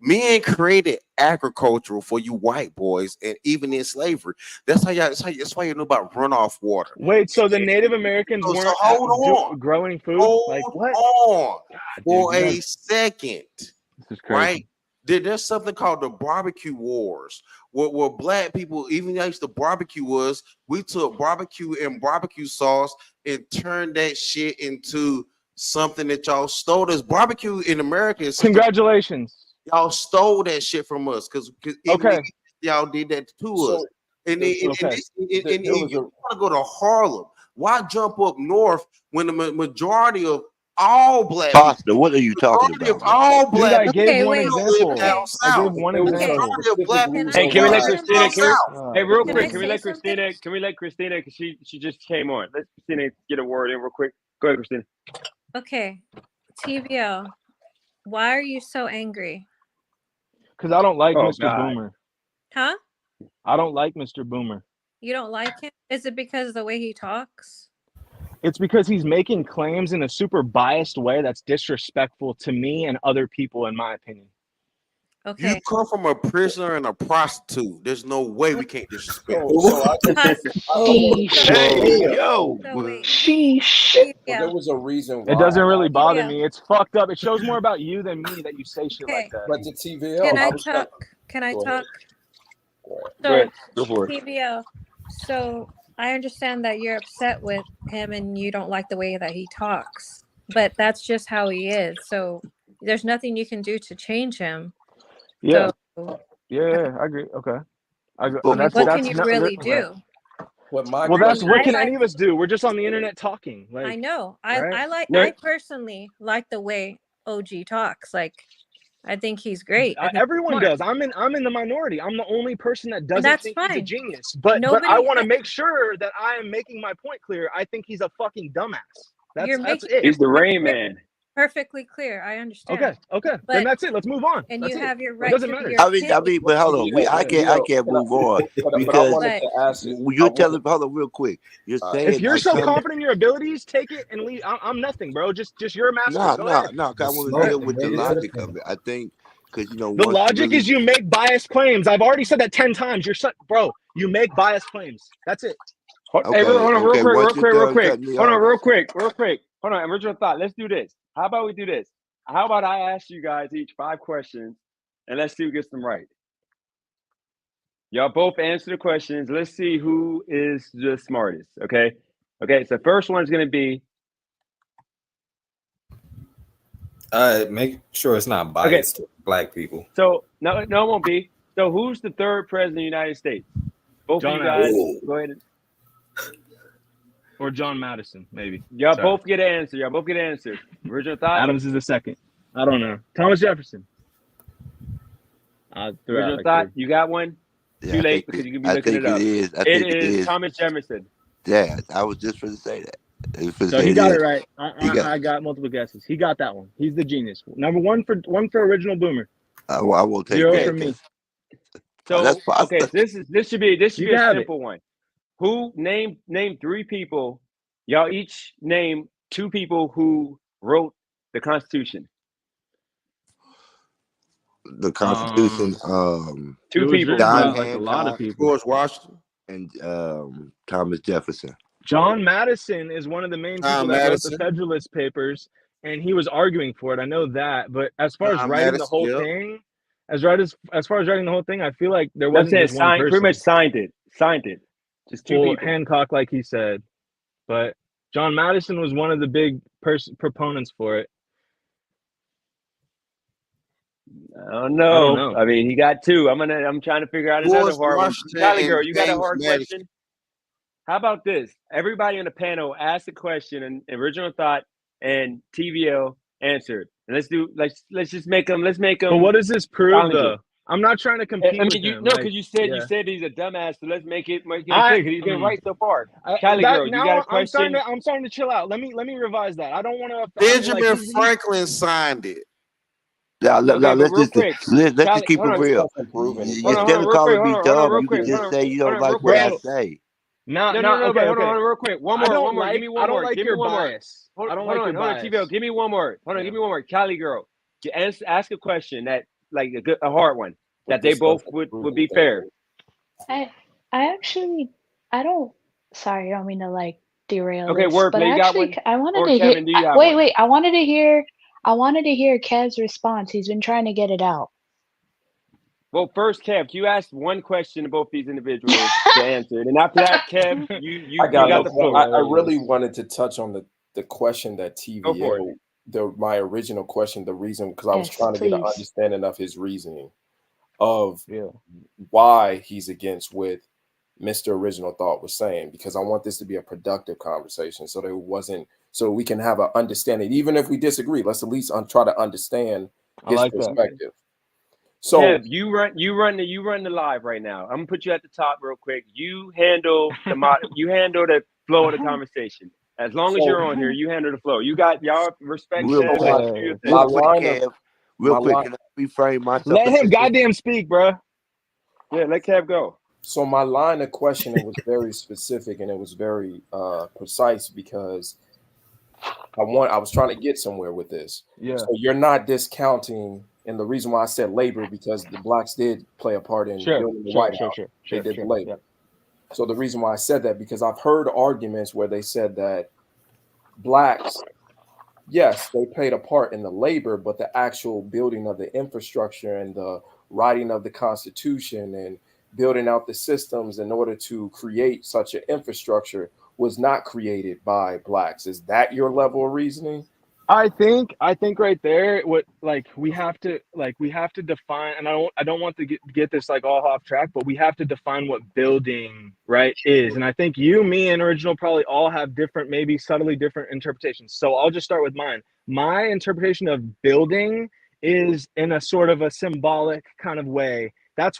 Men created agricultural for you white boys, and even in slavery. That's how y'all. That's why you know about runoff water. Wait, so the Native Americans So weren't hold on, growing food? hold Like what? on for dude, a second, This is crazy. right? There's something called the barbecue wars, where black people, even though the barbecue was, we took barbecue and barbecue sauce and turned that shit into something that y'all stole. This barbecue in America is Congratulations. y'all stole that shit from us because Okay. y'all did that to us. So And there you want to go to Harlem. Why jump up north when the majority of all black Pasta, what are you talking majority of about? all Dude, black I gave Okay, one wait. example. down Okay. I south? gave one There was Okay. a example. Majority of black specific people Can I Hey, can we say let down Christina? something? south. Hey, real Can quick, I can we say let something? Christina? Can we let Christina? Because she just came on. Let Christina get a word in real quick. Go ahead, Christina. Okay. TVO, why are you so angry? Because I don't like Oh Mr. God. Boomer. Huh? I don't like Mr. Boomer. You don't like him? Is it because of the way he talks? It's because he's making claims in a super biased way that's disrespectful to me and other people, in my opinion. You Okay. come from a prisoner and a prostitute. There's no way we can't disrespect. So I just Cause Hey, yo. so wait. Well, there TVO. was a reason why. It doesn't really bother TVO. me. It's fucked up. It shows more about you than me that you say shit like Okay. that. But the TVL, Can I was trying. talk? Can I Go ahead. talk? Go So ahead. Go for it. TVO. So I understand that you're upset with him and you don't like the way that he talks, but that's just how he is. So there's nothing you can do to change him. Yeah. So Yeah, I agree. Okay. I I mean, that's what that's can you no, really okay. do? What my Well, that's I what mean, can I any of us do? We're just on the internet talking. I Like, know. right? I personally like the way OG talks. Like, I think he's great. I think he's Everyone smart. does. I'm in the minority. I'm the only person that And doesn't that's think he's a fine. genius. But I Nobody want to has make sure that I am making my point clear. I think he's a fucking dumbass. you're That's making it. He's the your Rain point Man. perfectly clear. I understand. Okay. Then But that's it. Let's move on. and That's you it. have your It right doesn't to matter. your opinion. But hold on, I can't Can move on but I because wanted But to ask it. I you're wanted, telling. Hold on, real quick. You're If saying you're like so some. confident in your abilities, take it and leave. I'm nothing, bro. Just you're a master. No, Go no, ahead. no. 'Cause I want to Right? deal with the logic of it. I think because The once you logic is really. you make biased claims. I've already said that 10 times. Bro, you make biased claims. That's it. Hey, hold on, real quick. Once you're done cutting me Hold on, off, real quick. Hold on, original thought. Let's do this. How about we do this? How about I ask you guys each 5 questions, and let's see who gets them right. Y'all both answer the questions. Let's see who is the smartest. Okay. So first one is going to be. Make sure it's not biased to black people. So no, it won't be. So who's the 3rd president of the United States? Both John of you guys, Adams. go ahead. Or John Madison, maybe. Y'all Sorry. both get an answer. Original thought. Adams is the second. I don't know. Thomas Jefferson. Original thought. You got one. yeah, Too late because you can be looking it up. It is Thomas Jefferson. Yeah, I was just going to say that. So he got it right. I got multiple guesses. He got that one. He's the genius. Number one for original Boomer. I will take 0 that. from me. So that's okay, so this should be a have simple one. Who name 3 people? Y'all each name 2 people who wrote the Constitution. The Constitution. 2 people. John like a lot of Hancock, people. George Washington. and Thomas Jefferson. John Madison is one of the main people John that wrote Madison. the Federalist Papers, and he was arguing for it. I know that, but as far as John writing the Madison, whole yep. thing, as far as writing the whole thing, I feel like there I'm wasn't saying just one person. pretty much signed it. Just 2 Well, people. Hancock, like he said, but John Madison was one of the big proponents for it. I don't know. I mean, he got 2. I'm trying to figure out another George hard one. Washington Valley and Girl, you got a James hard Madison. question? How about this? Everybody on the panel asked a question and original thought and TVL answered. And let's just make them. But what does this prove, challenging. though? I'm not trying to compete I with mean, him. because you said he's a dumbass. So let's make it clear because he's been right so far. Cali that, Girl, you now got a question? I'm starting to chill out. Let me revise that. I don't want to. Benjamin Franklin signed it. Okay, but real quick, let's just Cali, keep hold it on, real. hold on, Instead of real quick, calling me hold on, dumb, real you quick, can just say you don't like real what I quick. say. No, No, but okay, hold okay. on, real quick. One I more, don't one more. like. Give me one I don't more. like Give me your one more. bias. Hold I don't like your on, bias. TVO. Give me one more. Hold on, Yeah. give me one more. Cali girl, ask a question that like a hard one that they Discuss both the would proven be thing. fair. I actually I don't sorry, I don't mean to like derail Okay, this, but wordplay. You got one? I wanted Or to hear Kevin, do you have wait, one? I wanted to hear Kev's response. He's been trying to get it out. Well, first, Kev, you asked one question to both these individuals to answer, and after that, Kev, you got the floor. I really wanted to touch on the question that Go for it. my original question, the reason, because I was Yes, trying to get an please. understanding of his reasoning of why he's against what Mr. Original Thought was saying, because I want this to be a productive conversation, so we can have an understanding, even if we disagree. Let's at least try to understand his perspective. So Kev, you run the live right now. I'm gonna put you at the top real quick. You handle the flow of the conversation. As long as you're on here, you handle the flow. You got y'all respect. Real Kev, quick, do your thing. real quick, Kev. Real quick, can I reframe myself? Let him goddamn speak, bro. Yeah, let Kev go. So my line of questioning was very specific and it was very precise, because I was trying to get somewhere with this. Yeah. So you're not discounting, and the reason why I said labor, because the blacks did play a part in building the White House. They did the labor. Yeah. So the reason why I said that, because I've heard arguments where they said that blacks, yes, they played a part in the labor, but the actual building of the infrastructure and the writing of the Constitution and building out the systems in order to create such an infrastructure was not created by blacks. Is that your level of reasoning? I think right there, what we have to define, and I don't want to get this like all off track, but we have to define what building right is. And I think you, me, and Original probably all have different, maybe subtly different interpretations. So I'll just start with mine. My interpretation of building is in a sort of a symbolic kind of way. That's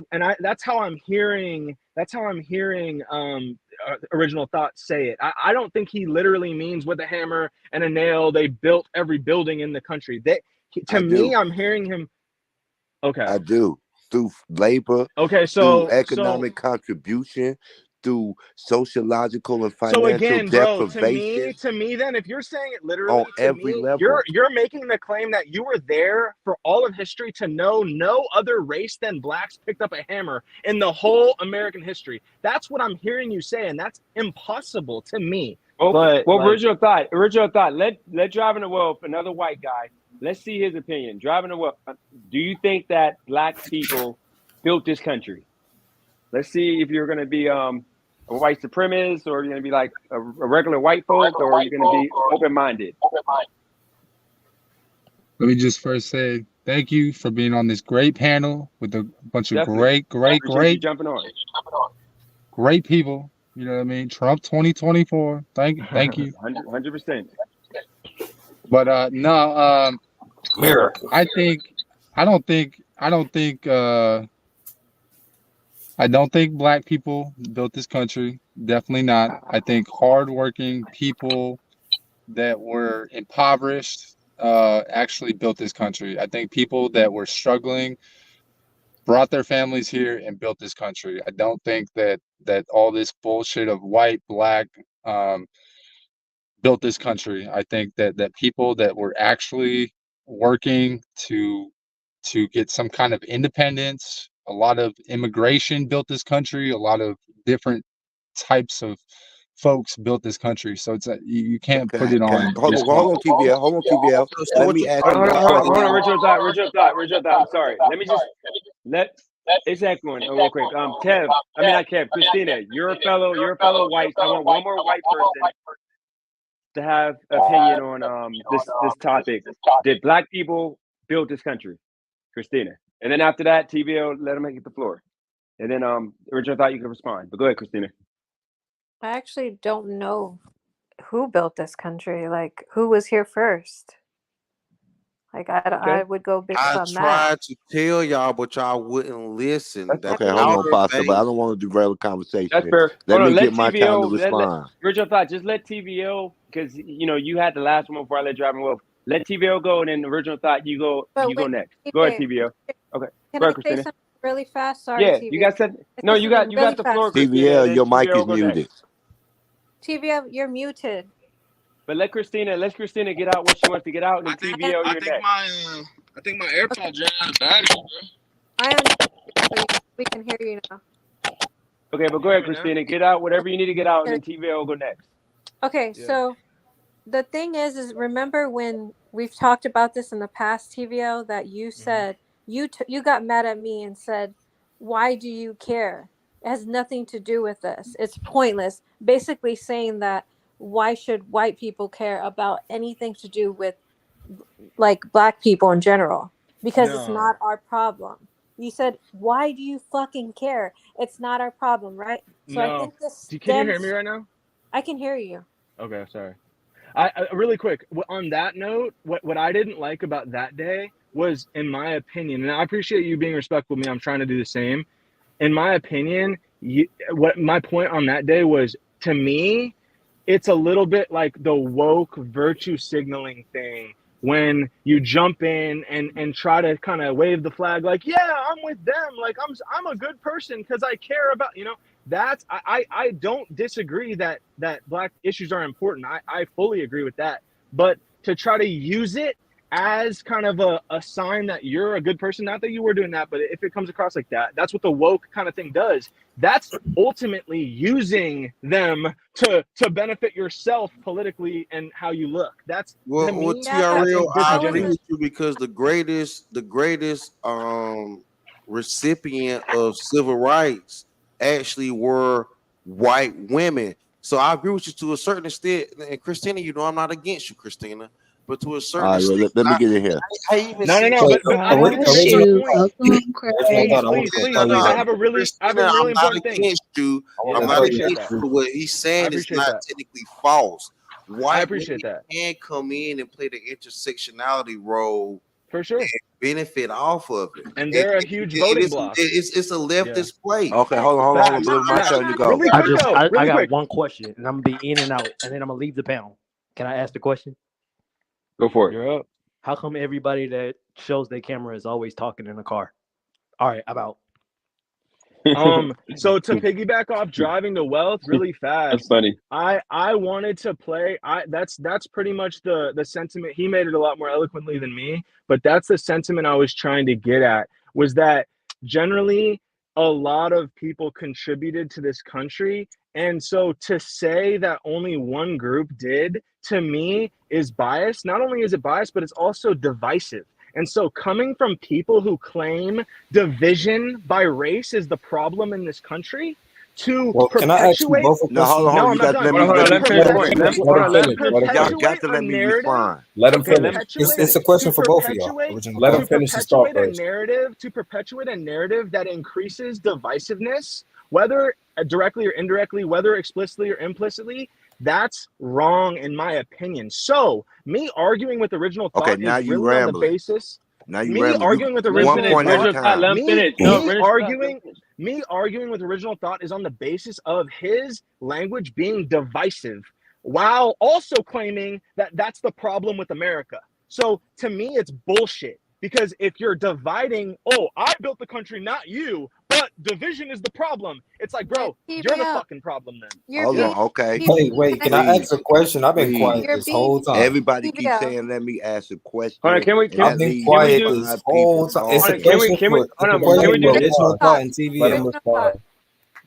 how I'm hearing Original Thought say it. I don't think he literally means with a hammer and a nail they built every building in the country. I'm hearing him. Okay. I do. Through labor. Okay, through economic contribution, through sociological and financial deprivation. To me, then, if you're saying it literally, on every level, you're making the claim that you were there for all of history to know no other race than blacks picked up a hammer in the whole American history. That's what I'm hearing you say, and that's impossible to me. Original thought. Let Driving the Wolf, another white guy. Let's see his opinion. Driving the Wolf. Do you think that black people built this country? Let's see if you're going to be a white supremacist, or you're going to be like a regular white folk, or you're going to be open-minded. Let me just first say thank you for being on this great panel with a bunch of great jumping on. Great people. You know what I mean? Trump 2024. Thank you. 100%. But no, mirror. I don't think black people built this country. Definitely not. I think hardworking people that were impoverished actually built this country. I think people that were struggling brought their families here and built this country. I don't think that all this bullshit of white, black built this country. I think that people that were actually working to get some kind of independence, a lot of immigration built this country, a lot of different types of folks built this country. So it's you can't put it on. Hold on, TVL. Let me ask you. Hold on, Original Thought. I'm sorry. It's echoing real quick. Christina, you're a fellow white. I want one more white person to have opinion on this topic. Did black people build this country? Christina. And then after that, TVL, let him get the floor. And then Original Thought, you can respond. But go ahead, Christina. I actually don't know who built this country. Like, who was here first? Like, I would go based on that. I tried to tell y'all, but y'all wouldn't listen. Okay, hold on, Pastor, but I don't want to derail the conversation. That's fair. Let me get my time to respond. Original Thought, just let TVL, because you had the last one before I let Driving Wolf. Let TVO go, and then original thought. You go. But You go wait, next. Go ahead, TJ, TVO. Okay. can Go I ahead, say Christina. something really fast? Sorry, Yeah, TVO. you got said. Say No, you something got really the floor, fast. Christina. TVL, Then your mic TVO is go muted. next. TVO, you're muted. But let Christina get out what she wants to get out, and then TVO, you're next. I think my AirPods ran out of battery, bro. I understand. We can hear you now. Okay, but go ahead, Christina. Get out whatever you need to get out, and then TVO will go next. Okay, so the thing is remember when we've talked about this in the past, TVO, that you said you got mad at me and said, "Why do you care? It has nothing to do with this. It's pointless." Basically saying that why should white people care about anything to do with like black people in general? Because it's not our problem. You said, "Why do you fucking care? It's not our problem," right? So I think this Can you hear me right now? I can hear you. Okay, sorry. I really quick on that note, what I didn't like about that day was, in my opinion, and I appreciate you being respectful of me. I'm trying to do the same. In my opinion, what my point on that day was, to me, it's a little bit like the woke virtue signaling thing when you jump in and try to kind of wave the flag like, yeah, I'm with them, like I'm a good person because I care about, that's I don't disagree that black issues are important. I fully agree with that. But to try to use it as kind of a sign that you're a good person, not that you were doing that, but if it comes across like that, that's what the woke kind of thing does. That's ultimately using them to benefit yourself politically and how you look. That's, to me, TRL, I agree disingenuous. with you because the greatest recipient of civil rights actually were white women. So I agree with you to a certain extent. And Christina, I'm not against you, Christina, but to a certain extent, Let me get in here. I even No, see. I don't get to make my point. Please, No, I have a really Christina, I'm not important thing. against you. Yeah, I'm I not appreciate against that. you. What he's saying I is appreciate not that. technically false. I White appreciate women that. can come in and play the intersectionality role for sure, and benefit off of it. And they're a huge voting bloc. It's a leftist play. Okay, hold on. Blue, my turn to go. Really quick, I got one question, and I'm gonna be in and out, and then I'm gonna leave the panel. Can I ask the question? Go for it. You're up. How come everybody that shows their camera is always talking in the car? All right, I'm out. So to piggyback off driving to wealth really fast. That's funny. I wanted to play. That's pretty much the sentiment. He made it a lot more eloquently than me, but that's the sentiment I was trying to get at, was that generally a lot of people contributed to this country. And so to say that only one group did, to me, is biased. Not only is it biased, but it's also divisive. And so coming from people who claim division by race is the problem in this country, to can I ask you perpetuate... both a No, hold question? on. No, I'm You not got done. let me finish the point. Let him finish. Y'all got to let me respond. Let him Okay, finish. It's a question for both of y'all. Let him finish his thought first. To perpetuate a narrative that increases divisiveness, whether directly or indirectly, whether explicitly or implicitly, that's wrong in my opinion. So me arguing with original thought Okay, now is you really on the rambling. basis. Now you Me rambling. arguing with One original point at a thought. time. Me arguing with original thought is on the basis of his language being divisive, while also claiming that that's the problem with America. So to me, it's bullshit. Because if you're dividing, oh, I built the country, not you, but division is the problem. It's like, bro, you're the fucking problem then. Hold on, okay. Wait, can I ask a question? I've been quiet this whole time. Everybody keeps saying, let me ask a question. Hold on, can we I've been quiet this whole time. It's a question for original thought and TV. Let him respond.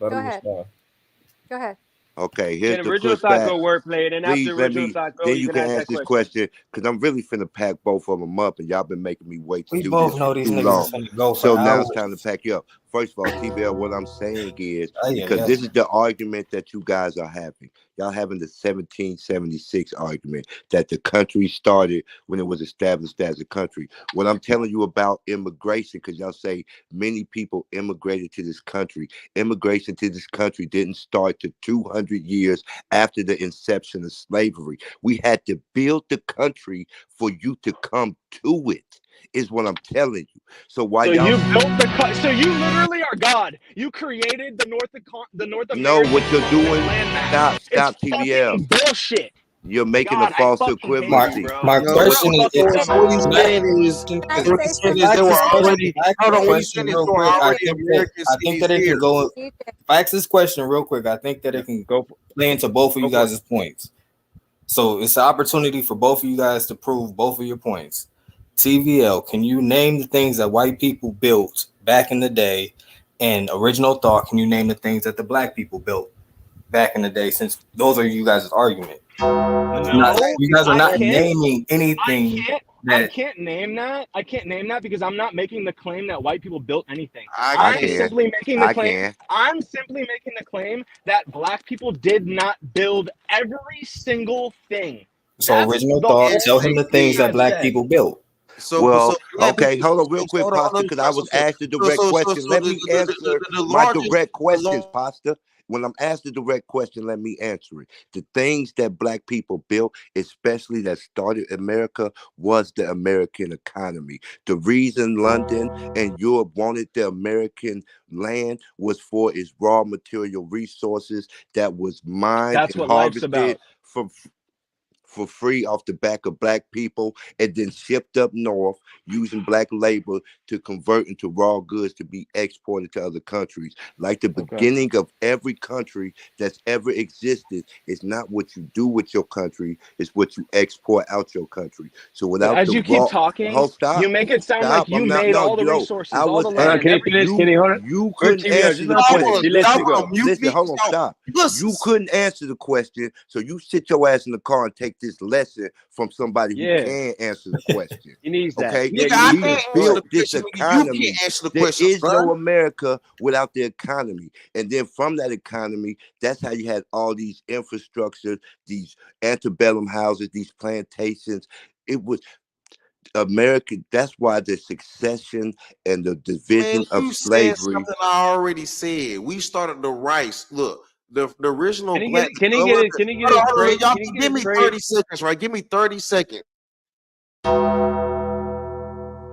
Go ahead. Okay, here's Can the original thought pushback. go wordplay, and then Please after let original me. thought go, Then you you can can ask ask that this question. question because I'm really finna pack both of them up, and y'all been making me wait to We do both this know for these too niggas long. is finna go for So now hours. it's time to pack you up. First of all, TBL, what I'm saying is Yeah, because this is the argument that you guys are having. Y'all having the 1776 argument that the country started when it was established as a country. What I'm telling you about immigration, because y'all say many people immigrated to this country. Immigration to this country didn't start to 200 years after the inception of slavery. We had to build the country for you to come to it, is what I'm telling you. So why So y'all? you built the so you literally are God. You created the North American No, what you're doing? land mass. Stop, It's TBL. fucking bullshit. You're making God, a false I fucking hate equivalency. you, bro. My No, question Real is, fucking if, dumb. what he's can saying is, Can I if, what say he's saying if is I they ask were this question, already. if I ask Hold this on, what he's question saying is real they were quick, already American I think cities that it can here. go. DJ? If I ask this question real quick, I think that it can Go play into both of you for it. guys' points. So it's an opportunity for both of you guys to prove both of your points. TVL, can you name the things that white people built back in the day? And original thought, can you name the things that the black people built back in the day? Since those are you guys' argument. No, You guys are I not can't. naming anything I that. can't name that. I can't name that because I'm not making the claim that white people built anything. I I I'm can. can. simply making the I claim. can. I'm simply making the claim that black people did not build every single thing. So That's original the thought, whole tell him thing the things that I've black said. people built. Well, black okay, people. hold on real quick, Hold on, Pasta, because I was asked the direct question. Let me answer the my largest, direct the questions, Pasta. When I'm asked the direct question, let me answer it. The things that black people built, especially that started America, was the American economy. The reason London and Europe wanted the American land was for its raw material resources that was mined That's and what life's harvested about. for free off the back of black people and then shipped up north using black labor to convert into raw goods to be exported to other countries. Like the beginning of every country that's ever existed, it's not what you do with your country, it's what you export out your country. So But without as the you keep raw, talking, stop. you make it sound Stop. like you I'm not, made no, all the yo, resources, I all the was land, Can he everything. finish? Can he hold it? you Go couldn't TVL. answer Just the let him finish. question. He lets y'all you want go. to mute Listen, me? hold on, stop. Listen. You couldn't answer the question, so you sit your ass in the car and take this lesson from somebody who Yeah, can answer the question. he needs that. Okay, Yeah, Nigga, you I need we can't that. answer Go the built ahead. this question. Nigga, you economy. can't answer the There question, is no son. America without the economy, and then from that economy, that's how you had all these infrastructures, these antebellum houses, these plantations. It was American. That's why the succession and the Man, division of you said slavery. something I already said. We started the rice. Look, the original Can he black. get? Can he get it? Can he get Hold on, his hold on. trade? Y'all Can he get give his me trade? 30 seconds, right? Give me 30 seconds.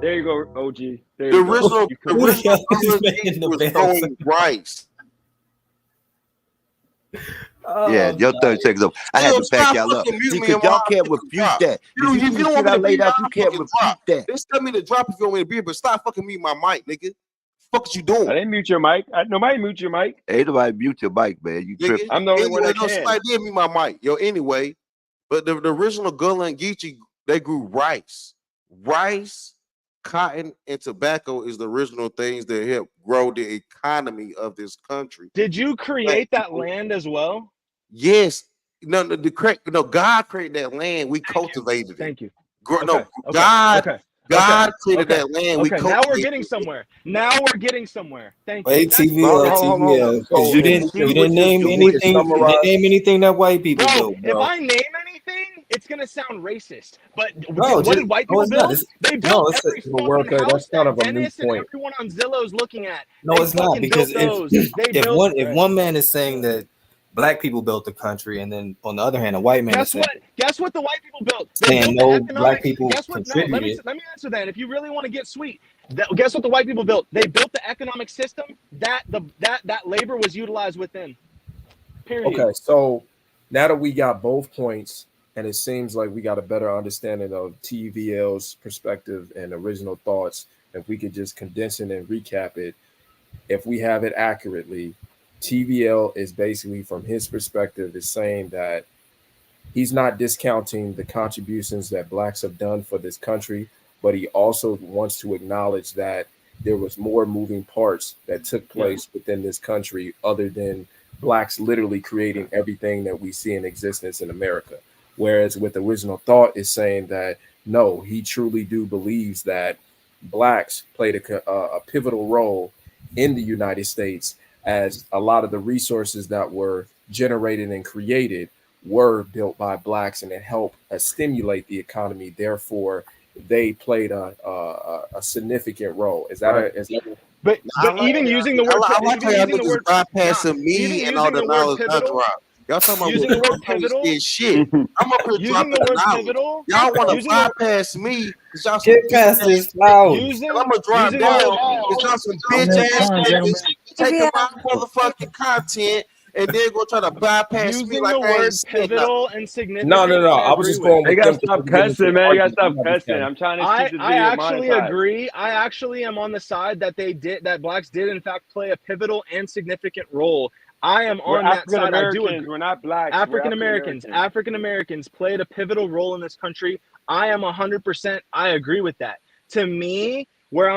There you go, OG. There The you go. original, You the could. original was growing rice. Yeah, your 30 seconds up. I had Yo, to back stop y'all up. fucking mute See, me because and y'all I'll can't fucking refute drop. that. Did you If see you the don't shit want I me to be, laid out? I'll You can't fucking drop. refute that. Just tell me to drop if you want me to be, but stop fucking mute my mic, nigga. Fuck is you doing? I didn't mute your mic. Nobody mute your mic. Ain't nobody mute your mic, man. You Nigga. tripping. I'm the only one Anyway, that no, can. somebody did mute my mic. Yo, anyway, but the original Gullah and Geechee, they grew rice. Rice, cotton, and tobacco is the original things that help grow the economy of this country. Did you create that land as well? Yes. No, God created that land. We cultivated it. Thank you. No, God created Okay. that land. We Okay. Now we're cultivated getting it. somewhere. Now we're getting somewhere. Thank you. Wait, That's TVL, Hold on. because So you if didn't see what you're name doing, anything. You didn't name anything that white people Bro, built, if bro. I name anything, it's gonna sound racist. But No, what did white no, people it's not. build? They No, built it's every But fucking Worker, house that's kind that of a moot Dennis and point. everyone on Zillow's looking at. no, They it's not, fucking because built those. They if built. one man is saying that black people built the country, and then on the other hand, a white man is saying Guess what the white people built? They built the no economic. black people Guess what? No, let me contributed. answer that. If you really want to get sweet, guess what the white people built? They built the economic system that labor was utilized within. Period. Okay, so now that we got both points, and it seems like we got a better understanding of TVL's perspective and original thoughts, if we could just condense it and recap it, if we have it accurately, TVL is basically, from his perspective, is saying that he's not discounting the contributions that blacks have done for this country, but he also wants to acknowledge that there was more moving parts that took place within this country other than blacks literally creating everything that we see in existence in America. Whereas with original thought is saying that no, he truly do believes that blacks played a pivotal role in the United States, as a lot of the resources that were generated and created were built by blacks, and it helped stimulate the economy. Therefore, they played a significant role. Is that Right. is that? But even using the word, I like how y'all niggas bypassing me and all the knowledge I pivotal, drop. Y'all talking about using the word pivotal, shit. I'm up here using dropping the the word knowledge. pivotal, Y'all want to using the bypass me because y'all Get past this cloud. using I'm gonna drop using down the word because y'all some One bitch at a ass time, niggas gentlemen. taking TVL, my motherfucking content and then go try to bypass me Using like the I ain't word said nothing. pivotal and significant. No. I was agree just with. going They with gotta them. stop cussing, man. You gotta stop cussing. I'm trying to keep the I video actually monetized. agree. I actually am on the side that blacks did in fact play a pivotal and significant role. I am We're on that African side. I do Americans. agree. We're not blacks. We're African Americans played a pivotal role in this country. I am 100%. I agree with that. To me, where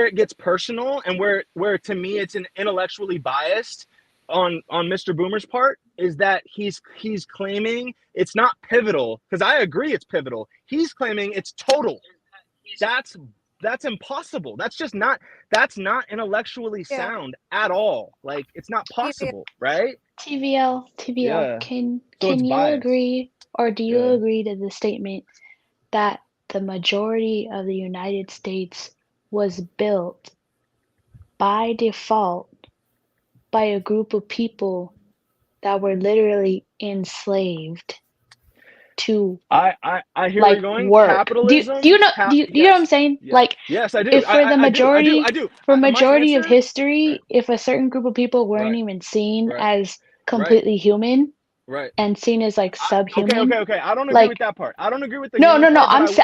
it gets personal and where to me it's an intellectually biased on Mr. Boomer's part is that he's claiming it's not pivotal, because I agree it's pivotal. He's claiming it's total. That's impossible. That's not intellectually sound at all. Like, it's not possible, right? TVL, Yeah. can So it's you biased. agree, or do you Yeah. agree to the statement that the majority of the United States was built by default by a group of people that were literally enslaved to I hear where like you're going. work? Capitalism. Do you know what I'm saying? Yes. Like, Yes, I do. if for the I do. majority for My majority of answer. history, if a certain group of people weren't Right. even seen Right. as completely human Right. and seen as like subhuman, Okay. I don't agree like with that part. I don't agree with the no, human part.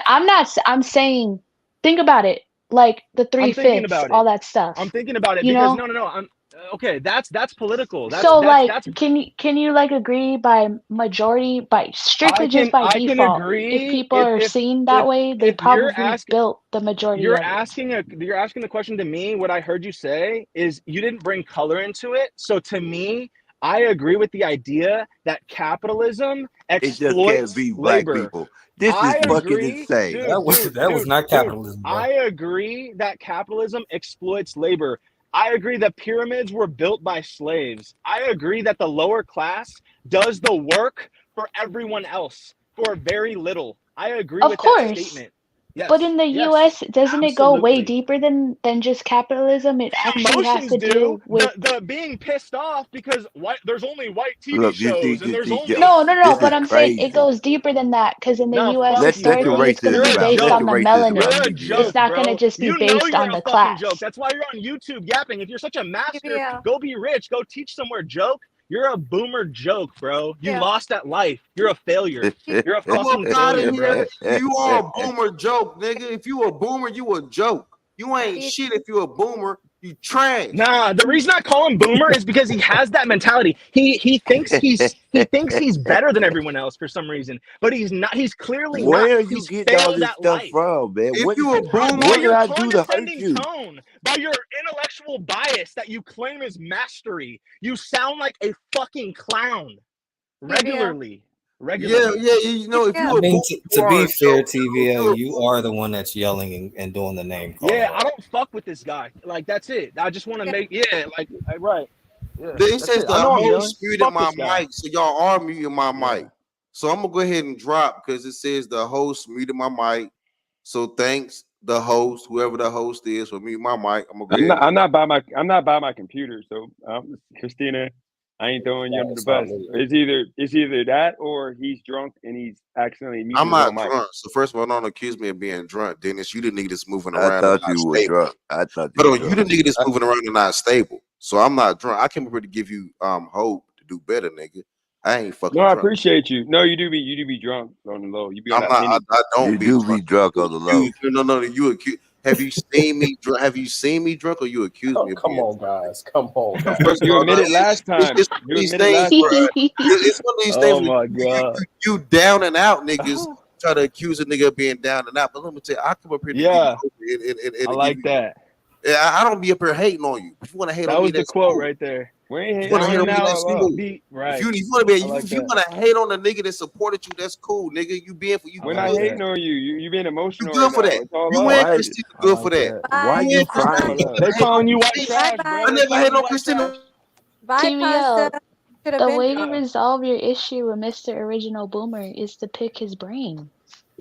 I'm saying, think about it, like the I'm thinking 3/5, about all it. that stuff. I'm thinking about it You because know? no. I'm okay. That's political. So like, That's can you like agree by majority, by strictly just by I can default, agree if people are seen that way, they if you're probably asking built the majority you're of it. asking the question to me. What I heard you say is you didn't bring color into it. So to me, I agree with the idea that capitalism It just exploits can't be black labor. people. This I is fucking agree, insane. That was not capitalism, bro. I agree that capitalism exploits labor. I agree that pyramids were built by slaves. I agree that the lower class does the work for everyone else for very little. I agree Of with that course. statement. Yes. But in the Yes. US, doesn't it go way Absolutely. deeper than just capitalism? It actually has Emotions to do. do with The being pissed off because there's only white TV Look, you see, shows and there's only no, this but is I'm saying it crazy. goes deeper than that, because in the no, US fuck you, Let your bro. historically it's going to racism be You're a out. based Let joke. on your the racism out, You're a melanin. TVL. It's joke, not going to bro. just be You know based you're on a the fucking joke. class. That's why you're on YouTube yapping. If you're such a master, TVL. go be rich. Go teach somewhere, joke. You're a boomer joke, bro. You Yeah. lost at life. You're a failure. You're a I'm fucking up out failure, of bro. here. You are a boomer joke, nigga. If you a boomer, you a joke. You ain't shit if you a boomer. You trash. Nah, the reason I call him boomer is because he has that mentality. He thinks he's better than everyone else for some reason, but he's not. He's clearly not. Where are you He's getting all failed this at stuff life. from, man? If What you a boomer, By did your I do to hurt condescending you? tone, by your intellectual bias that you claim is mastery, you sound like a fucking clown regularly. yeah, you know, if you I a mean, boomer, you to are be a fair, joke. TVL, you are the one that's yelling and doing the name calling. Yeah, I don't fuck with this guy. Like, that's it. I just want to make right. Yeah, It that's says it. the I know I'm yelling. host muted Fuck my this guy. mic, so y'all are muting my mic. So I'm gonna go ahead and drop because it says the host muted my mic. So thanks the host, whoever the host is, for muting my mic. I'm gonna go ahead. I'm not by my computer, so Christina, I ain't throwing you under the bus. It's either that or he's drunk and he's accidentally muted I'm his own not mic. drunk. So first of all, don't accuse me of being drunk, Dennis. You the nigga that's moving I around. thought and not you were stable. drunk. I thought But you were you the drunk. nigga that's moving around and not stable. So I'm not drunk. I came up here to give you hope to do better, nigga. I ain't fucking No, I drunk. appreciate you. No, you do be drunk on the low. You be on I'm that not. Henny. I don't You be do drunk. be drunk on the low. No. You accuse. Have you seen me drunk? Have you seen me drunk, or you accuse me of Come being on, guys. Come on, guys. First of You all, admitted last time. it's one You of these admitted things, last bro. time. It's one of these Oh things my where god. you down and out niggas try to accuse a nigga of being down and out. But let me tell you, I come up here to Yeah. give you and I to like give you. that. Yeah, I don't be up here hating on you. If you want to hate That on me, was the that's quote cool. right there. We ain't If you want to hate on me, Down and that's out, cool. right. If you want to be, I like if you that. want to hate on the nigga that supported you, that's cool, nigga. You being for you. We're You not good. hating on you. You being You emotional good right for now. that. It's all You love. and Why? Christina good for that. Why You you and Christina crying? good They for that. calling you white Me, trash, Bye-bye. bro. I They never calling hate you on white Christina. trash. Bye, TVL, Pasta. Should have the been way to drunk. resolve your issue with Mr. Original Boomer is to pick his brain.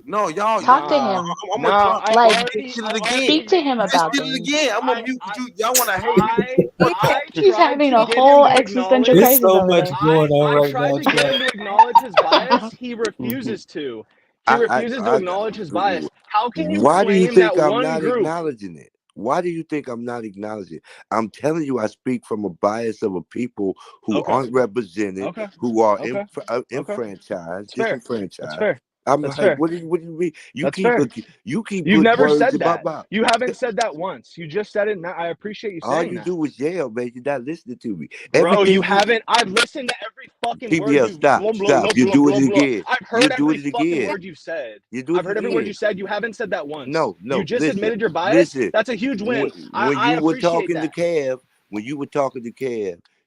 No, y'all. Talk to him. I'm gonna drop. I Like, already Did it again. speak to him Just about did it things. again. I'm gonna mute you. Y'all want to hate? I He's tried having to a get whole him to existential acknowledge. There's crisis so over much there. going on I right tried now, to get chat. him to acknowledge his bias. He refuses to. He refuses to acknowledge his bias. How can you Why do you claim that think I'm one not group? acknowledging it? Why do you think I'm not acknowledging? I'm telling you, I speak from a bias of a people who Okay. aren't represented, Okay. who are Okay. Okay. enfranchised, That's fair. That's disenfranchised. fair. I'm That's like, fair. what do you mean? You That's keep fair. you keep You've putting never words said in my that. mouth. You haven't said that once. You just said it. Now I appreciate you All saying you that. do is yell, man. You're not listening to me. Bro, you Everything haven't. I've listened to every fucking word TBL, you stop, blah blah stop. blah You're blah doing blah it blah. again. I've You're heard doing every it fucking again. word you've said. You're doing I've heard it every word again. you said. You haven't said that once. No, You just listen, admitted your bias. listen. That's a huge win. When I you were appreciate talking to that. Kev,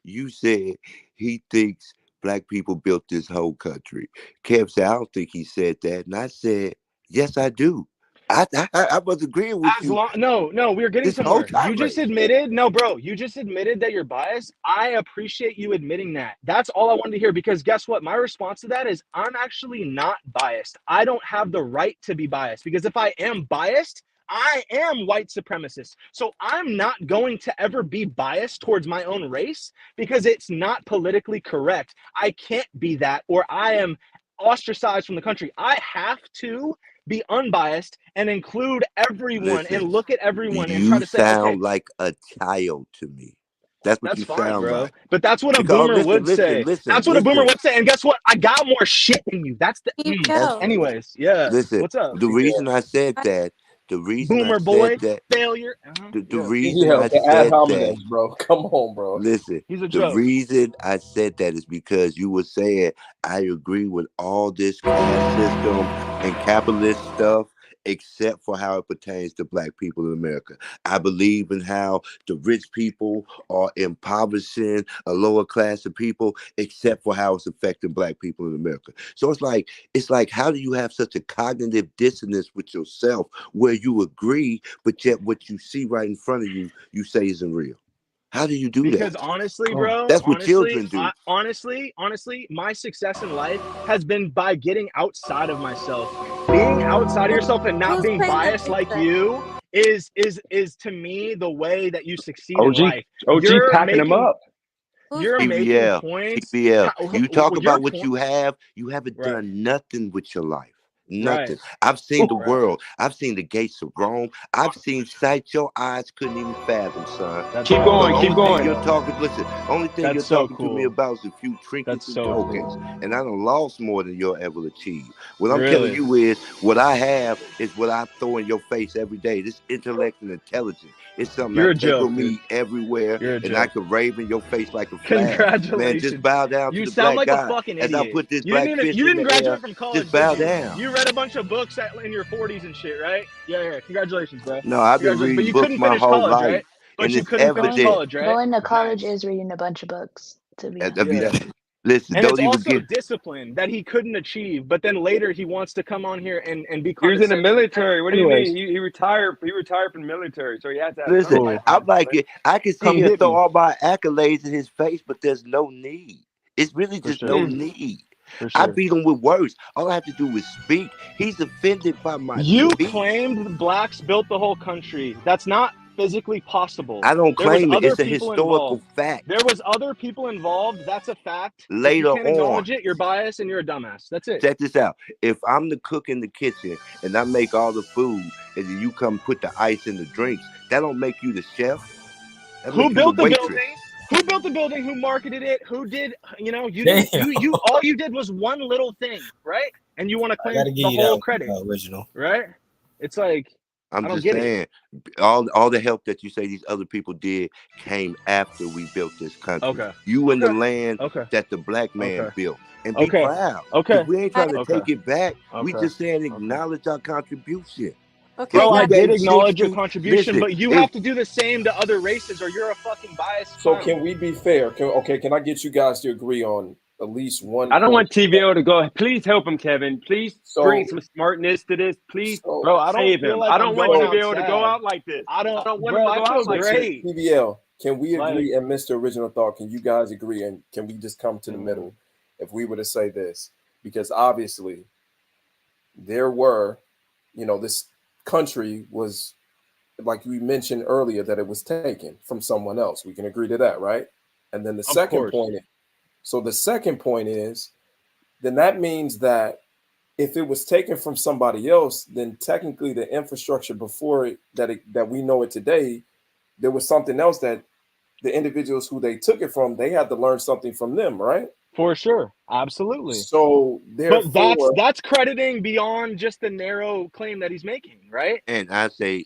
you said he thinks black people built this whole country. Kev said, I don't think he said that. And I said, yes, I do. I was agreeing with you No, we're getting this whole somewhere. time. You just admitted, no, bro, you just admitted that you're biased. I appreciate you admitting that. That's all I wanted to hear, because guess what? My response to that is I'm actually not biased. I don't have the right to be biased, because if I am biased, I am white supremacist. So I'm not going to ever be biased towards my own race, because it's not politically correct. I can't be that, or I am ostracized from the country. I have to be unbiased and include everyone and Listen, look at everyone and try you to say, okay, sound like a child to me. That's what that's you fine, sound bro. like. But that's what a Because boomer would say. That's what a boomer listen. would say. And guess what? I got more shit than you. That's the That's, anyways. Yeah. listen, What's up? the reason I said that, Boomer boy, failure. the Yeah. reason Yeah, I the ad said that, hominems, bro. Come on, bro. listen, He's a the joke. reason I said that is because you were saying I agree with all this caste system and capitalist stuff, except for how it pertains to black people in America. I believe in how the rich people are impoverishing a lower class of people, except for how it's affecting black people in America. So it's like, how do you have such a cognitive dissonance with yourself where you agree, but yet what you see right in front of you, you say isn't real? How do you do Because that? honestly, bro, That's what children do. honestly, my success in life has been by getting outside of myself. Being outside of yourself and not Who's being saying that biased you like said? you is to me the way that you succeed in OG, life. OG You're packing them making up. you're making TBL, points. TBL. You talk Your about what point, you have. You haven't right? done nothing with your life. Right. Nothing. I've seen the Right. world. I've seen the gates of Rome. I've seen sights your eyes couldn't even fathom, son. Keep going, The keep only going. thing you're talking, listen, only thing you're That's so talking to me cool. about is a few trinkets That's and so tokens. cool. And I done lost more than you'll ever achieve. What I'm telling Really? you is what I have is what I throw in your face every day. This intellect and intelligence. It's something You're I a take joke, with dude. me everywhere, You're a and I joke. can rave in your face like a flag. Man, Congratulations. just bow down to You the sound black like a guy fucking as I idiot. put this You black fist in didn't the air. graduate from college, Just bow did you? down. You read a bunch of books in your 40s and shit, right? Yeah. Congratulations, bro. No, I've been Congratulations. But reading you books couldn't my finish whole college, life, right? But and you it's couldn't finish evident. college, right? Going to college Nice. is reading a bunch of books, to be I honest. mean, Yeah. listen, And it's don't even also get. discipline that he couldn't achieve, but then later he wants to come on here and be He was in the condescending. military. What do you Anyways. mean? He retired. He retired from the military, so he has to have Listen, some Cool. type I'm of like discipline. it. I can sit Come here and get throw me. all my accolades in his face, but there's no need. It's really For just sure. no need. For I sure. beat him with words. All I have to do is speak. He's offended by my You speech. claimed blacks built the whole country. That's not physically possible. I don't There was claim it. other It's a people historical involved. fact. There was other people involved. That's a fact. If you Later can't on, acknowledge it, you're biased and you're a dumbass. That's it. check this out. If I'm the cook in the kitchen and I make all the food, and then you come put the ice in the drinks, that don't make you the chef. That Who make you the built the waitress. building? Who built the building? Who marketed it? Who did? You know, you didn't. You all you did was one little thing, right? And you want to claim the whole credit, original. right? It's like I'm I don't just get it. saying, all the help that you say these other people did came after we built this country. Okay. You in the land Okay. that the black man Okay. built, and be Okay. proud. Okay. We ain't trying to Okay. take it back. We Okay. just saying acknowledge our contribution. Okay, Bro, I guys. did gave acknowledge your 60 contribution, listen, but you have to do the same to other races, or you're a fucking biased So clown. can we be fair? Can I get you guys to agree on at least one? I don't want point? TVO to go. Please help him, Kevin. Please So- bring some smartness to this. Please, Bro, I don't save feel him. like I I'm don't want going TVO to go outside. out like this. I don't, want bro, him to I go feel out like this. great. PBL, can we agree? Like- And Mr. Original Thought, can you guys agree? And can we just come to the middle if we were to say this? Because obviously there were, this country was, like we mentioned earlier, that it was taken from someone else. We can agree to that, right? And then the second course. point, so the second point is, then that means that if it was taken from somebody else, then technically the infrastructure before it that we know it today, there was something else that the individuals who they took it from, they had to learn something from them, right? For sure, absolutely. So But therefore, that's crediting beyond just the narrow claim that he's making, right? And I say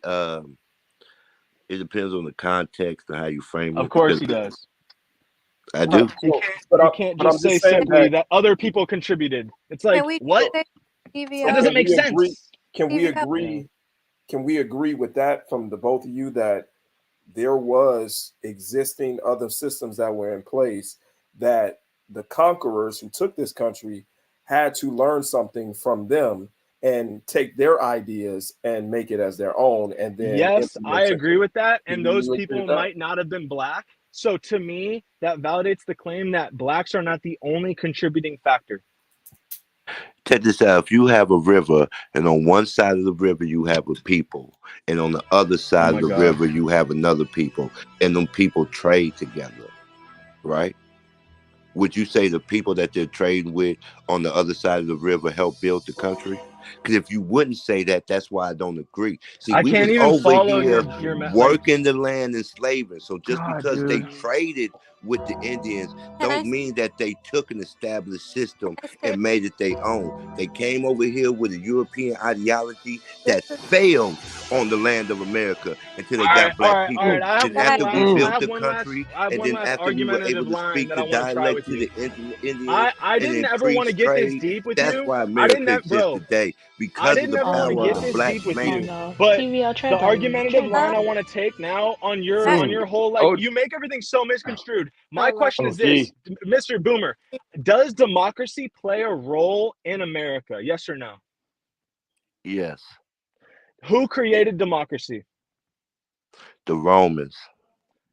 it depends on the context and how you frame Of it. course Because he does. I do. You can't but I'm just say just saying simply that. that other people contributed. It's like, Can we what? say That TVO? doesn't make we agree? sense. Can we TVO. agree? Can we agree with that from the both of you that there was existing other systems that were in place that the conquerors who took this country had to learn something from them and take their ideas and make it as their own, and then Yes, I implement it. agree with that. Do And you those agree people with that? might not have been black. So to me, that validates the claim that blacks are not the only contributing factor. Check this out. If you have a river, and on one side of the river you have a people, and on the other side of my the God. river you have another people, and them people trade together, right? Would you say the people that they're trading with on the other side of the river help build the country? Because if you wouldn't say that, that's why I don't agree. See, I we can't was even over follow here your like, working the land and slaving. So just God, because they dude. traded with the Indians Can I don't mean that they took an established system can I say and made it their own. They came over here with a European ideology that this is failed on the land of America until they All right, got all black right, all people. right. I have Then one after we last. I built have the one last. country, I have and one then last after we were argumentative able to line speak that the I want to try dialect with to you. the Indians I and didn't ever want to increase get this trade, deep with that's you. why I didn't America ever, exists bro. today, I because of didn't the ever want to power Oh of get the no. this black deep with Oh you. man. no. But TVL, the tread lightly. argumentative Tread line I lightly. want to take now on that your whole like Oh, you make everything so misconstrued. My so like question oh, is this, gee. Mr. Boomer, does democracy play a role in America? Yes or no? Yes, Who created democracy? the Romans.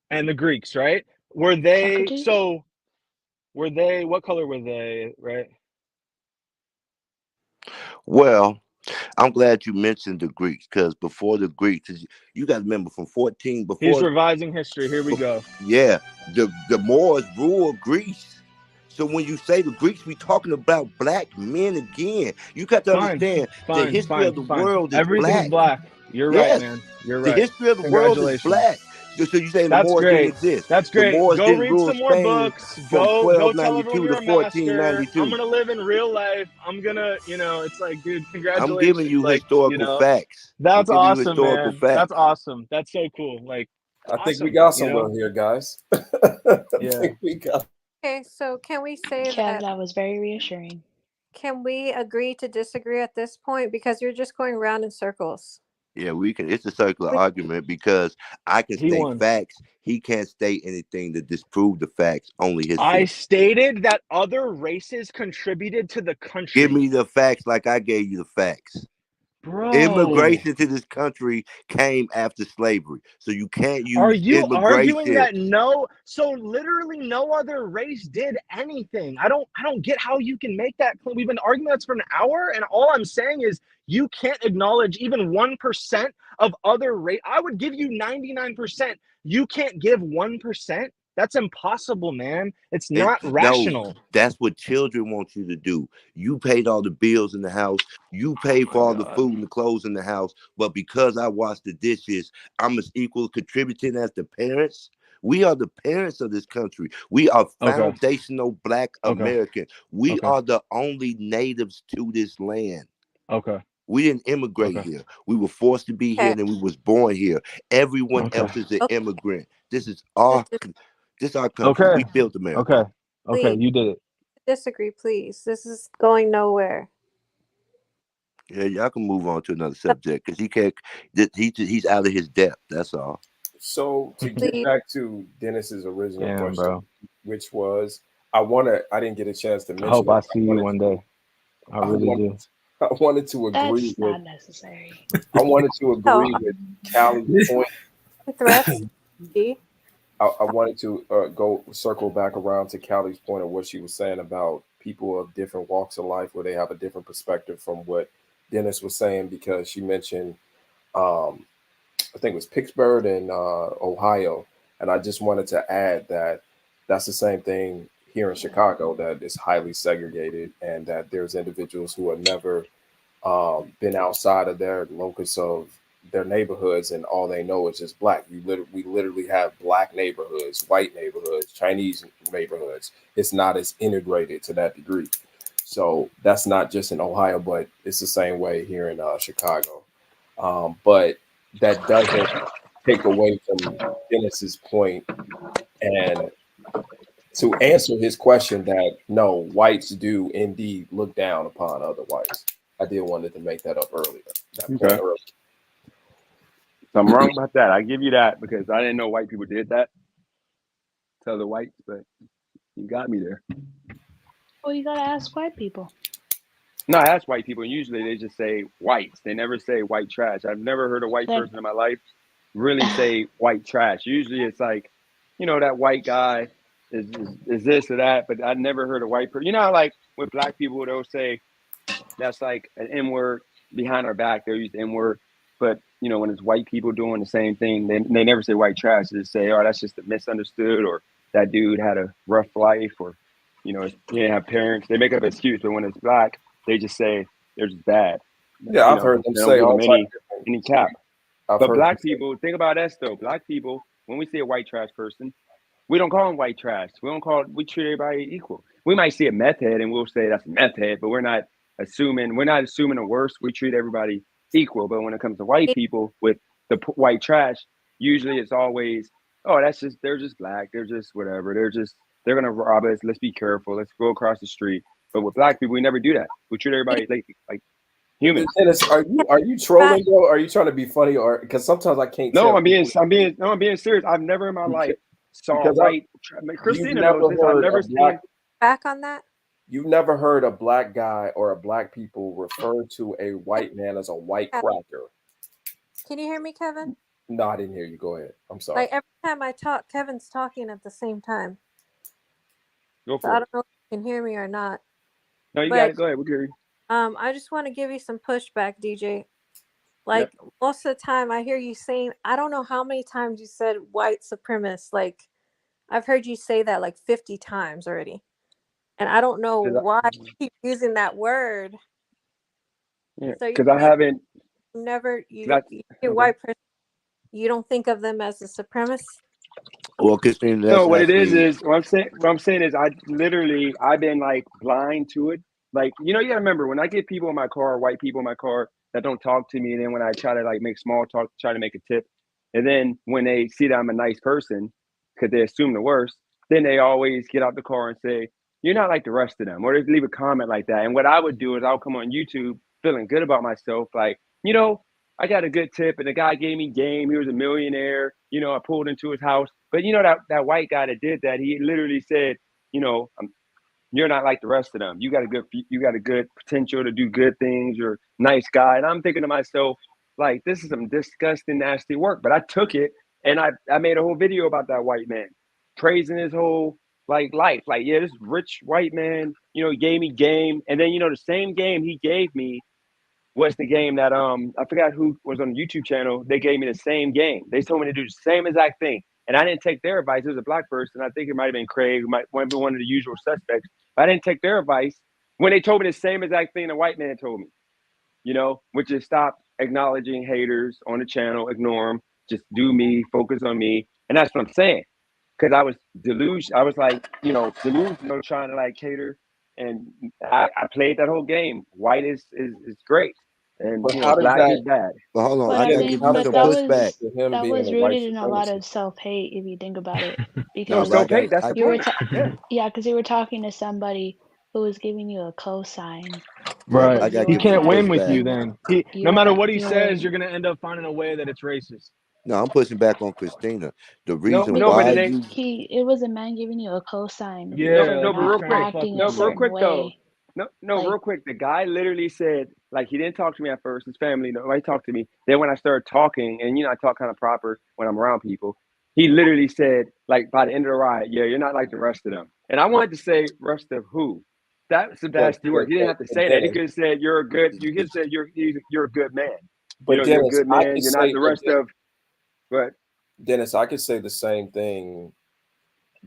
And the Greeks, right? Were they Socrates? so were they what color were they, right? Well, I'm glad you mentioned the Greeks, because before the Greeks, you got to remember from 14 He's before, revising history. Here we go. yeah, the Moors ruled Greece. So when you say the Greeks, we talking about black men again. You got to Fine, understand the fine, history fine, of the fine. world is Everything's black. black. You're right, Yes, man. You're the right. history of the world is Congratulations. black. So you saying the That's Moors didn't great. exist? That's The great. Moors Go didn't read rule some more Spain books. from Go tell everyone 1292 you're to a master. I'm 1492. gonna live in real life. I'm gonna, it's like, dude, I'm giving congratulations. you Like, historical facts. I'm that's giving you awesome, historical man. That's facts. awesome. That's so cool. Like, I think we awesome. got somewhere here, guys. I Yeah. think we got. okay, so can we say Kev, that that was very reassuring. can we agree to disagree at this point because you're just going round in circles? Yeah, we can. It's a circular We, argument because I can He state won. facts. He can't state anything to disprove the facts. Only I himself. stated that other races contributed to the Give country. me the facts like I gave you the facts. Bro. Immigration to this country came after slavery. So you can't Are use you arguing immigration. that so literally no other race did anything? I don't get how you can make that claim. We've been arguing that for an hour, and all I'm saying is you can't acknowledge even 1% of other race. I would give you 99%. You can't give 1%. That's impossible, man. It's not No, rational. that's what children want you to do. You paid all the bills in the house. You paid for all the food and the clothes in the house. But because I wash the dishes, I'm as equal contributing as the parents. We are the parents of this country. We are Okay. foundational black Okay. American. We Okay. are the only natives to this land. Okay. We didn't immigrate Okay. here. We were forced to be here, okay. and we was born here. Everyone Okay. else is an Okay. immigrant. This is To our country. Okay. We built America. Okay. Okay. please You did it. disagree, please. This is going nowhere. Yeah, y'all can move on to another subject because he can't. He's out of his depth. That's all. So to get Please. back to Dennis's original Damn, question, bro. which was, I didn't get a chance to I mention hope it. I see you one day. I really do. I wanted to agree That's with. not necessary. I wanted to agree Oh, with Callie's point. threats. G. I wanted to go circle back around to Callie's point of what she was saying about people of different walks of life where they have a different perspective from what Dennis was saying, because she mentioned, I think it was Pittsburgh and Ohio. And I just wanted to add that that's the same thing here in Chicago that is highly segregated, and that there's individuals who have never been outside of their locus of their neighborhoods, and all they know is just black. We literally have black neighborhoods, white neighborhoods, Chinese neighborhoods. It's not as integrated to that degree. So that's not just in Ohio, but it's the same way here in Chicago. But that doesn't take away from Dennis's point, and to answer his question that no, whites do indeed look down upon other whites. I did wanted to make that up earlier. That point Okay. earlier. So I'm wrong about that. I give you that because I didn't know white people did that to other whites, but you got me there. Well, you gotta ask white people. No, I ask white people, and usually they just say whites. They never say white trash. I've never heard a white Like- person in my life really say white trash. Usually it's like, that white guy is this or that, but I never heard a white person. You know how, like with black people, they'll say that's like an N word behind our back. They'll use the N word, but when it's white people doing the same thing, they never say white trash. They just say, oh, that's just a misunderstood, or that dude had a rough life, or he didn't have parents. They make up an excuse, but when it's black, they just say they're just bad. Yeah, I've heard them they don't say give all them types any cap. I've But heard black them say- people, think about us though. Black people, when we see a white trash person, we don't call them white trash. We treat everybody equal. We might see a meth head and we'll say that's a meth head, but we're not assuming the worst. We treat everybody equal. But when it comes to white people with the white trash, usually it's always, oh, they're just black. They're just whatever. They're going to rob us. Let's be careful. Let's go across the street. But with black people, we never do that. We treat everybody like humans. Dennis, are you trolling, bro? Are you trying to be funny, or because sometimes I can't tell? I'm being serious. I've never in my life saw Because white. you've Christina never knows this. I've heard never a seen. black. Back on that? You've never heard a black guy or a black people refer to a white man as a white cracker. Can you hear me, Kevin? No, I didn't hear you. Go ahead. I'm sorry. Like every time I talk, Kevin's talking at the same time. Go So I for it. don't know if you can hear me or not. No, you But got it. Go ahead. We'll hear you. I just want to give you some pushback, DJ. Like most of the time I hear you saying, I don't know how many times you said white supremacist. Like I've heard you say that like 50 times already. And I don't know why you keep using that word. Yeah, So because I haven't. you white person, you don't think of them as a supremacist? Well, Christine, that's No, what it actually is what I'm saying is I've been like blind to it. Like, you gotta remember when I get people in my car, white people in my car that don't talk to me, and then when I try to like make small talk, try to make a tip, and then when they see that I'm a nice person, because they assume the worst, then they always get out the car and say, you're not like the rest of them, or they leave a comment like that. And what I would do is I'll come on YouTube feeling good about myself, like, I got a good tip and the guy gave me game. He was a millionaire. I pulled into his house. But that white guy that did that, he literally said, you're not like the rest of them. You got a good potential to do good things. You're a nice guy. And I'm thinking to myself, like, this is some disgusting, nasty work. But I took it and I made a whole video about that white man, praising his whole like life. Like, yeah, this rich white man, he gave me game. And then, the same game he gave me was the game that I forgot who was on the YouTube channel. They gave me the same game. They told me to do the same exact thing. And I didn't take their advice. It was a black person. I think it might have been Craig, who might have been one of the usual suspects. But I didn't take their advice when they told me the same exact thing the white man told me, which is stop acknowledging haters on the channel, ignore them, just do me, focus on me. And that's what I'm saying. Because I was delusional. I was like, delusional, trying to like cater. And I played that whole game. White is great. And But how does black that? is bad. But hold on, But I I gotta mean, give you but some that pushback. was that was rooted in a lot of self-hate if you think about it. No, Because but I self-hate, got that's I, the you were point. yeah, because you were talking to somebody who was giving you a cosign yeah, but I Right. because gotta you He give weren't you some can't win with pushback. you practicing then. you No matter weren't what he you says, weren't you're gonna end up finding a way that it's racist. No, I'm pushing back on Christina. The No, reason no, but why it ain't. you it was a man giving you a cosign No, Yeah, no, for but he's not real trying to quick. fuck acting with a No, real you. certain quick though. way. No, Like real quick. The guy literally said, like, he didn't talk to me at first. His family, nobody talked to me. Then when I started talking, and I talk kind of proper when I'm around people, he literally said, like, by the end of the ride, yeah, you're not like the rest of them. And I wanted to say, rest of who? That's the nasty word. He didn't have to say that. He could have said, you're a good. You could have said you're a good man. But You're a Dennis, good man. You're not the rest of. But Dennis, I could say the same thing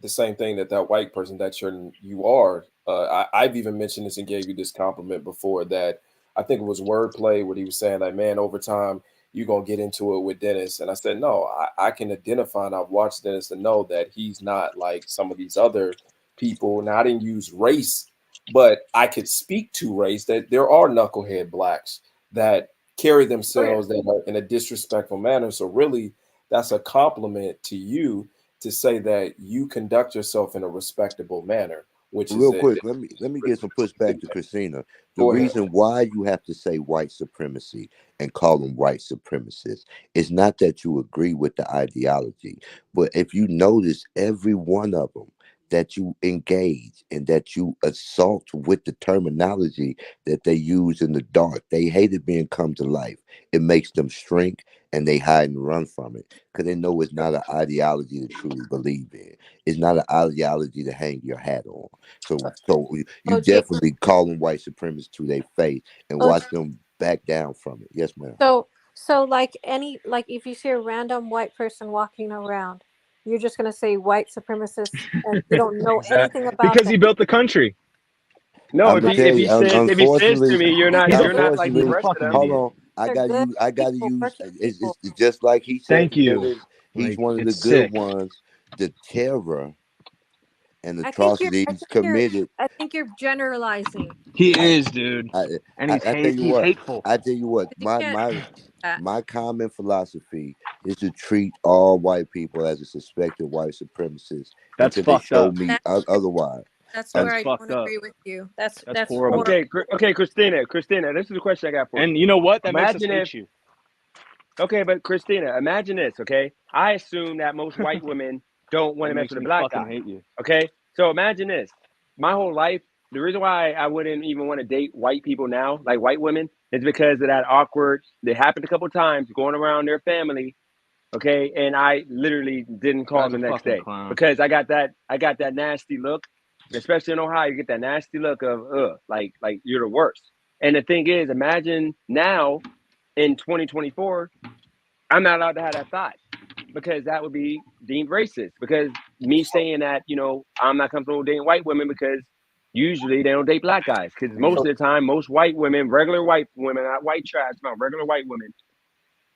the same thing that white person that you are. I've even mentioned this and gave you this compliment before, that I think it was wordplay what he was saying, like, man, over time you're gonna get into it with Dennis. And I said, no, I can identify, and I've watched Dennis and know that he's not like some of these other people. Now I didn't use race, but I could speak to race, that there are knucklehead blacks that carry themselves that are in a disrespectful manner. So really that's a compliment to you to say that you conduct yourself in a respectable manner, which Real is quick, let me get some pushback to Christina. The Go ahead. reason why you have to say white supremacy and call them white supremacists is not that you agree with the ideology, but if you notice every one of them that you engage and that you assault with the terminology that they use in the dark, they hate it being come to life. It makes them shrink and they hide and run from it because they know it's not an ideology to truly believe in. It's not an ideology to hang your hat on. So you OG. definitely call them white supremacists to their face and OG. watch them back down from it. Yes, ma'am. So like if you see a random white person walking around, you're just gonna say white supremacist, and you don't know anything about because them. he built the country. No, I'm if gonna he tell if you, he says unfortunately, to me, you're not like the unfortunately, rest of them. hold on. They're good I gotta people, use. working It's people. just like he said Thank to you. Dennis. He's Like, one of the it's good sick. ones. The terror and I think you're atrocities committed. I think you're generalizing. He I, is, dude. And I tell you he's what. hateful. I tell you what. You can't that. My common philosophy is to treat all white people as a suspected white supremacist That's until they fucked show up. me otherwise. That's where That's I fucked don't up. agree with you. That's horrible. horrible. Okay, Christina, this is the question I got for you. And you know what? That makes us Imagine if hate you. Okay, but Christina, imagine this, okay? I assume that most white women don't want That to mess makes with a me black fucking guy. hate you. Okay? So imagine this. My whole life, the reason why I wouldn't even want to date white people now, like white women, is because of that awkward, it happened a couple times going around their family, okay? And I literally didn't call Guy's them a the next fucking day clown. because I got that nasty look, especially in Ohio, you get that nasty look of like you're the worst. And the thing is, imagine now in 2024, I'm not allowed to have that thought because that would be deemed racist. Because me saying that, I'm not comfortable with dating white women because usually they don't date black guys. Because most of the time, most white women, regular white women, not white trash, not regular white women,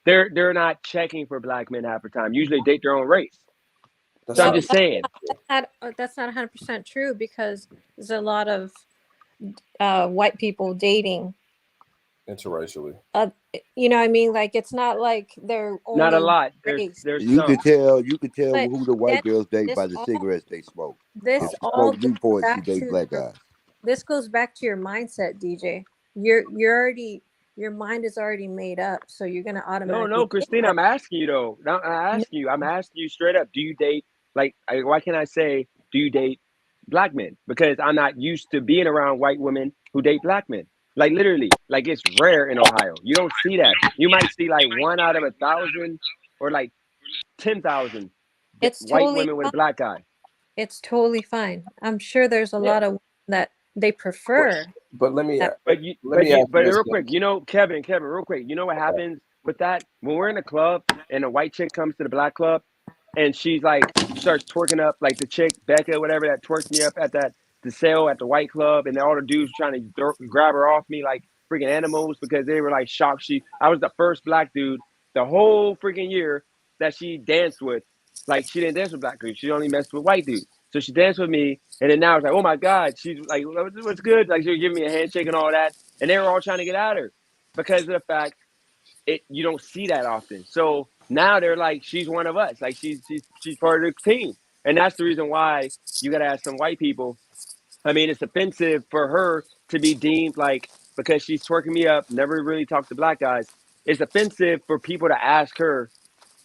they're not checking for black men half the time. Usually they date their own race. So I'm just saying. That's not 100% true, because there's a lot of white people dating interracially. You know what I mean? Like, it's not like they're only Not a lot. race. There's You some. could tell But who the white then girls date by this the all cigarettes they smoke. If this she all smoke goes Newport, she back date to black guys. this goes back to your mindset, DJ. You're already, your mind is already made up, so you're gonna automatically No, Christina, I'm asking you though. No, no, I'm asking you straight up. Do you date why can't I say do you date black men? Because I'm not used to being around white women who date black men. Like literally, like it's rare in Ohio. You don't see that. You might see like 1 out of 1,000 or like 10,000 it's white totally women with fine. a black guy. It's totally fine. I'm sure there's a Yeah. lot of women that they prefer. But let me that. But ask you this. real quick, Kevin, real quick, you know what happens with that? When we're in a club and a white chick comes to the black club and she's like starts twerking up like the chick Becca, whatever, that twerked me up at the sale at the white club, and all the dudes trying to grab her off me like freaking animals because they were like shocked. I was the first black dude the whole freaking year that she danced with. Like she didn't dance with black dudes, she only messed with white dudes. So she danced with me, and then now it's like, oh my god, she's like, what's good? Like she was giving me a handshake and all that, and they were all trying to get at her because of the fact you don't see that often. So now they're like, she's one of us. Like she's part of the team. And that's the reason why you gotta ask some white people. I mean, it's offensive for her to be deemed like, because she's twerking me up, never really talked to black guys. It's offensive for people to ask her,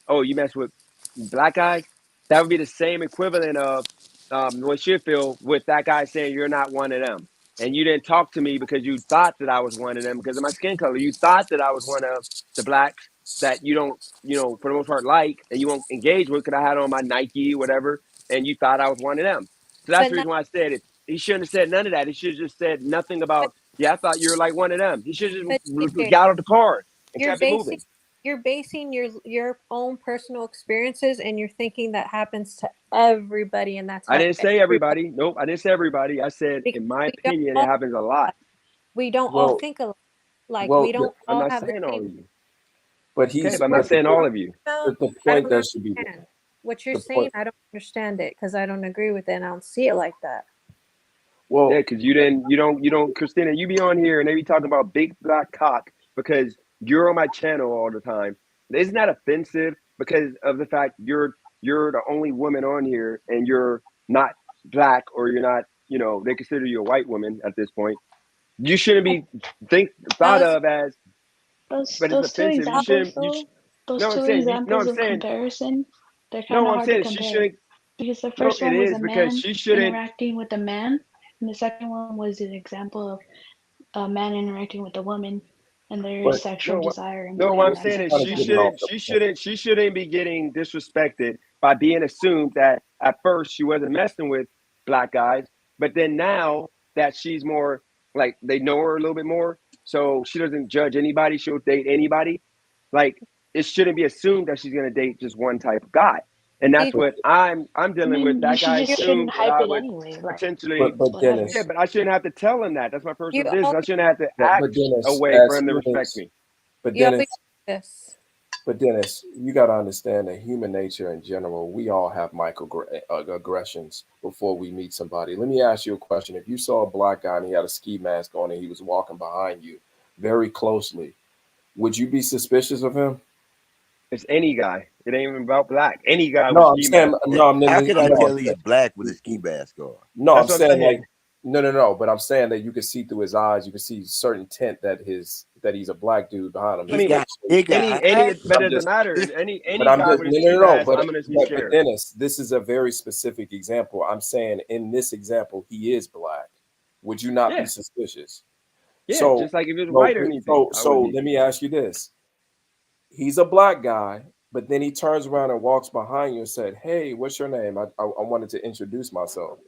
oh, you mess with black guys? That would be the same equivalent of what you feel with that guy saying you're not one of them. And you didn't talk to me because you thought that I was one of them because of my skin color. You thought that I was one of the blacks that you don't, for the most part like, and you won't engage with because I had on my Nike, whatever, and you thought I was one of them. So that's But the not, reason why I said it. He shouldn't have said none of that. He should have just said nothing but, about, yeah, I thought you were like one of them. He should have but just DJ, got out of the car and you're kept it basing moving. you're basing your own personal experiences, and you're thinking that happens to everybody, and that's I how didn't say everybody. Nope, I didn't say everybody. I said, because in my we don't opinion, it all happens a lot. we don't all Well, think alike. Like well, we don't I'm all not have the saying all same. of you. but Okay, he's but I'm not but saying all of you. No, the I point don't that should be understand what you're the saying. point. I don't understand it because I don't agree with it, and I don't see it like that. Well, Yeah, because you don't, Christina, you be on here and they be talking about big black cock because you're on my channel all the time. Isn't that offensive because of the fact you're the only woman on here and you're not black or you're not, they consider you a white woman at this point. You shouldn't be thought Those of as, but it's Those two offensive. You examples shouldn't. though, those No, I'm two saying no. examples I'm of saying comparison, they're kind no. of I'm hard to saying she compare shouldn't. because the No, first it one was is a because man she shouldn't. interacting with a man, and the second one was an example of a man interacting with a woman, and their but sexual No, desire and no. What I'm pleasure and saying is sexual kind of getting off desire. the point. she shouldn't be getting disrespected by being assumed that at first she wasn't messing with black guys, but then now that she's more like they know her a little bit more, so she doesn't judge anybody. She'll date anybody. Like it shouldn't be assumed that she's gonna date just one type of guy, and that's you what I'm I dealing with. mean, you That should guy just you shouldn't assumed that hype I it would anyway. Like potentially. But whatever. Yeah, Dennis, but I shouldn't have to tell him that. That's my you personal business. I always shouldn't have to but act a Dennis, way for as him to respect humans, me. but you always Dennis, do this. but Dennis, you got to understand that human nature in general, we all have microaggressions before we meet somebody. Let me ask you a question: if you saw a black guy and he had a ski mask on and he was walking behind you very closely, would you be suspicious of him? It's any guy. It ain't even about black. Any guy with No, I'm ski saying mask on. no. How can I No, tell he's black with a ski mask on? no, I'm That's what I'm saying like saying. no. But I'm saying that you can see through his eyes. You can see certain tint that he's a black dude behind him. I He His mean, got facial. he got but I'm it doesn't just, matter. but Any I'm guy just with a ski no. mask, I'm gonna be But scared. Dennis, this is a very specific example. I'm saying in this example, he is black. Would you not be Yeah, suspicious? yeah. So, Just like if it was so, white or anything, I would be. let me ask you this: he's a black guy, but then he turns around and walks behind you and said, "Hey, what's your name? I wanted to introduce myself."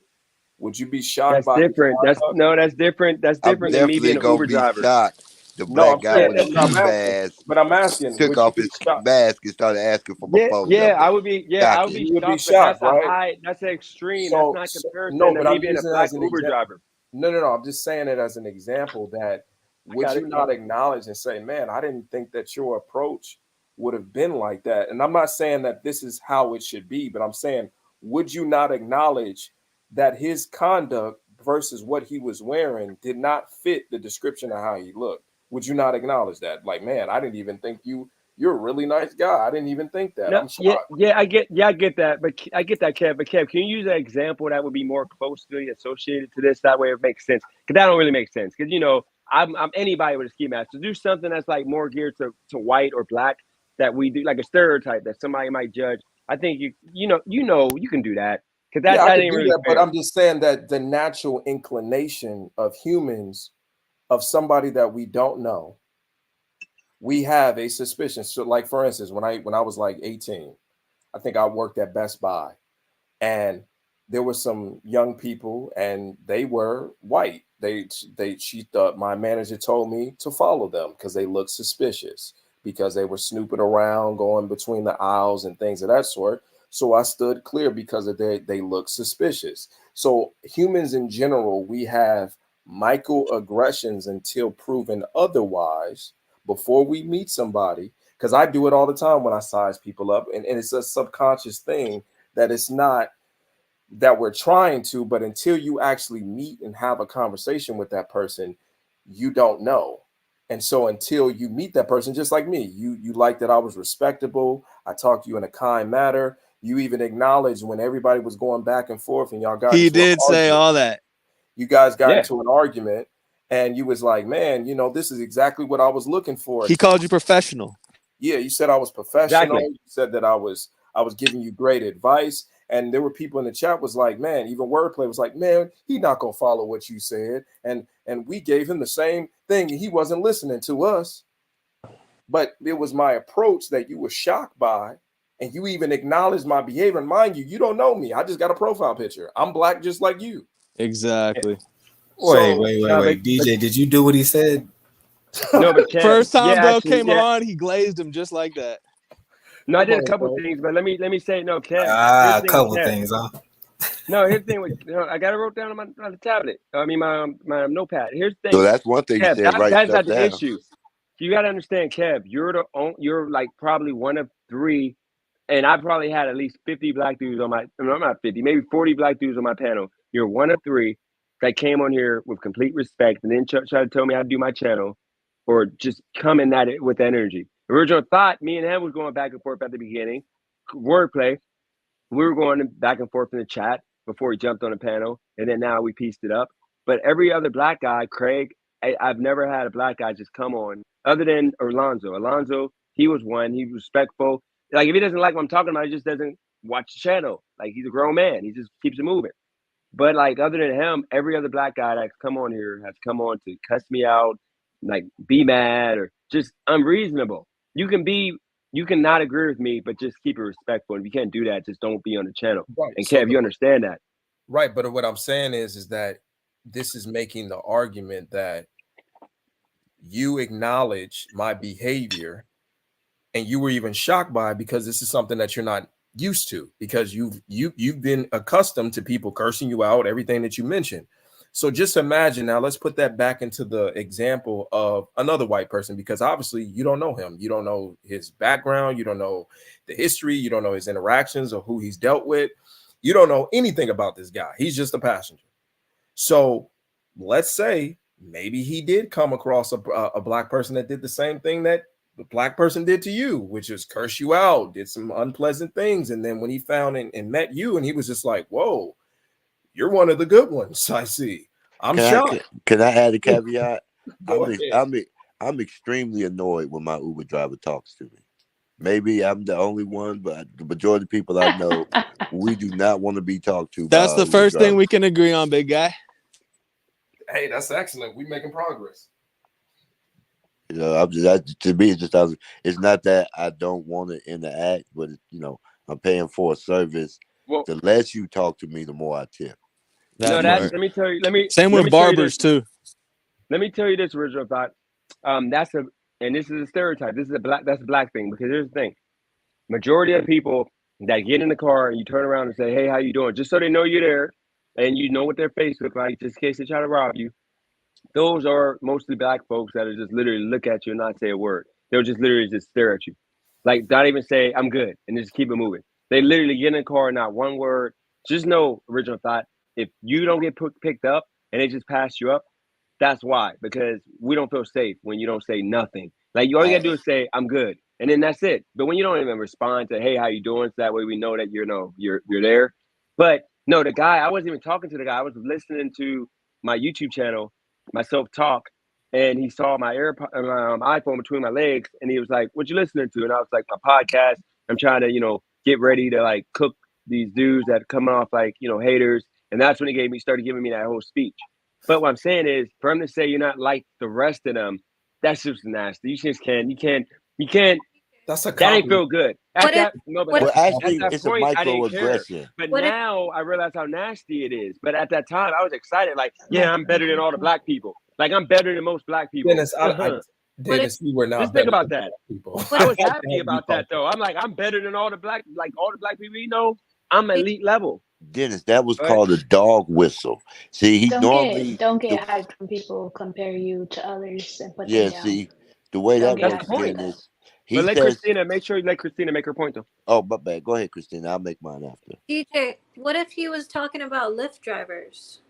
Would you be shocked That's by his different. conduct? That's different. That's I'm different than me definitely being an gonna Uber be driver. shocked. The No, black I'm guy Yeah, saying, with a that's no, ski I'm asking, mask but I'm asking, took would you off be his shocked? mask and started asking for yeah, proposal. yeah. I I would would be. Yeah, I would be shocking. You would be shocked. But shocked, right? That's an extreme. That's not No, comparison to but me I'm being a using it black as an Uber example. driver. No. I'm just saying it as an example that I would got you it. not acknowledge and say, man, I didn't think that your approach would have been like that. And I'm not saying that this is how it should be, but I'm saying, would you not acknowledge that his conduct versus what he was wearing did not fit the description of how he looked? Would you not acknowledge that? Like, man, I didn't even think you're a really nice guy. I didn't even think that. No, I'm shocked. I get that, but I get that, Kev. But Kev, can you use an example that would be more closely associated to this? That way, it makes sense. Because that don't really make sense. Because I'm anybody with a ski mask. To do something that's like more geared to white or black that we do, like a stereotype that somebody might judge. I think you can do that because Yeah, I that could ain't do really that, but fair. I'm just saying that the natural inclination of humans, of somebody that we don't know, we have a suspicion. So, like for instance, when I was like 18, I think I worked at Best Buy, and there were some young people, and they were white. She thought my manager told me to follow them because they looked suspicious because they were snooping around, going between the aisles and things of that sort. So I stood clear because of they look suspicious. So humans in general, we have microaggressions until proven otherwise before we meet somebody. Because I do it all the time when I size people up, and it's a subconscious thing that it's not that we're trying to, but until you actually meet and have a conversation with that person, you don't know. And so until you meet that person, just like me, you like that I was respectable. I talked to you in a kind manner. You even acknowledged when everybody was going back and forth and y'all got He into an did say argument. all that. You guys got Yeah, into an argument and you was like, man, this is exactly what I was looking for. He called you professional. Yeah, you said I was professional. exactly. You said that I was giving you great advice. And there were people in the chat was like, man, even wordplay was like, man, he not gonna follow what you said. And we gave him the same thing. He wasn't listening to us. But it was my approach that you were shocked by. And you even acknowledged my behavior. And mind you, you don't know me. I just got a profile picture. I'm black just like you. Exactly. Wait, So Nah, but DJ, did you do what he said? No, but Kev, First time yeah, bro actually, came yeah. on, he glazed him just like that. No, I did a couple things, but let me say no, Kev. Here's A the thing with couple Kev. things, huh? No, here's the thing with I got it wrote down on the tablet. I mean my notepad. Here's the So thing, that's one thing you Kev. said. Write That's stuff not the down. issue. You got to understand, Kev. You're like probably one of 3, and I probably had at least 50 black dudes on my. No, not 50, maybe 40 black dudes on my panel. You're one of 3 that came on here with complete respect, and then try to tell me how to do my channel, or just coming at it with energy. Original thought, me and him was going back and forth at the beginning, wordplay. We were going back and forth in the chat before he jumped on the panel, and then now we pieced it up. But every other black guy, Craig, I've never had a black guy just come on, other than Alonzo. Alonzo, he was one. He was respectful. Like, if he doesn't like what I'm talking about, he just doesn't watch the channel. Like, he's a grown man. He just keeps it moving. But, like, other than him, every other black guy that's come on here has come on to cuss me out, like, be mad, or just unreasonable. You can not agree with me, but just keep it respectful. If you can't do that, just don't be on the channel. Right. And So Kev, you understand that. Right, but what I'm saying is that this is making the argument that you acknowledge my behavior, and you were even shocked by it because this is something that you're not used to, because you've been accustomed to people cursing you out, everything that you mentioned. So just imagine now, let's put that back into the example of another white person, because obviously you don't know him. You don't know his background. You don't know the history. You don't know his interactions or who he's dealt with. You don't know anything about this guy. He's just a passenger. So let's say maybe he did come across a black person that did the same thing that the black person did to you, which is curse you out, did some unpleasant things. And then when he found and met you, and he was just like, whoa, you're one of the good ones, I see. I'm shocked. Can I add a caveat? Go ahead. I'm extremely annoyed when my Uber driver talks to me. Maybe I'm the only one, but the majority of people I know, we do not want to be talked to. That's the first thing we can agree on, big guy. Hey, that's excellent. We're making progress. You know, to me, it's not that I don't want to interact, but I'm paying for a service. Well, the less you talk to me, the more I tip. Let me tell you. Same with barbers too. Let me tell you this, original thought. And this is a stereotype. That's a black thing, because here's the thing: majority of people that get in the car and you turn around and say, "Hey, how you doing?" just so they know you're there, and you know what their face looks like, just in case they try to rob you. Those are mostly black folks that are just literally look at you and not say a word. They'll just literally just stare at you, like not even say "I'm good" and just keep it moving. They literally get in the car, not one word. Just know, original thought: if you don't get picked up and they just pass you up, that's why, because we don't feel safe when you don't say nothing. Like, all you gotta do is say "I'm good," and then that's it. But when you don't even respond to "Hey, how you doing?" so that way we know that you're there. But no, the guy, I wasn't even talking to the guy. I was listening to my YouTube channel, myself talk, and he saw my iPhone between my legs, and he was like, "What you listening to?" And I was like, "My podcast. I'm trying to get ready to like cook these dudes that coming off like haters." And that's when he started giving me that whole speech. But what I'm saying is, for him to say you're not like the rest of them, that's just nasty. You just can't. That's a that ain't feel good. Actually, it's a point, I didn't care. microaggression. But now I realize how nasty it is. But at that time, I was excited. Like, yeah, I'm better than all the black people. Like, I'm better than most black people. Dennis, Dennis, you were not. Just think about that. People. I was happy about that, though. I'm like, I'm better than all the black people we know. I'm elite level. Dennis, that was called a dog whistle. See, he normally don't get hyped when people compare you to others and put them down. See, the way Don't that get works, hyped. Dennis. But let Christina make sure you let Christina make her point, though. Oh, my bad. Go ahead, Christina. I'll make mine after. DJ, what if he was talking about Lyft drivers?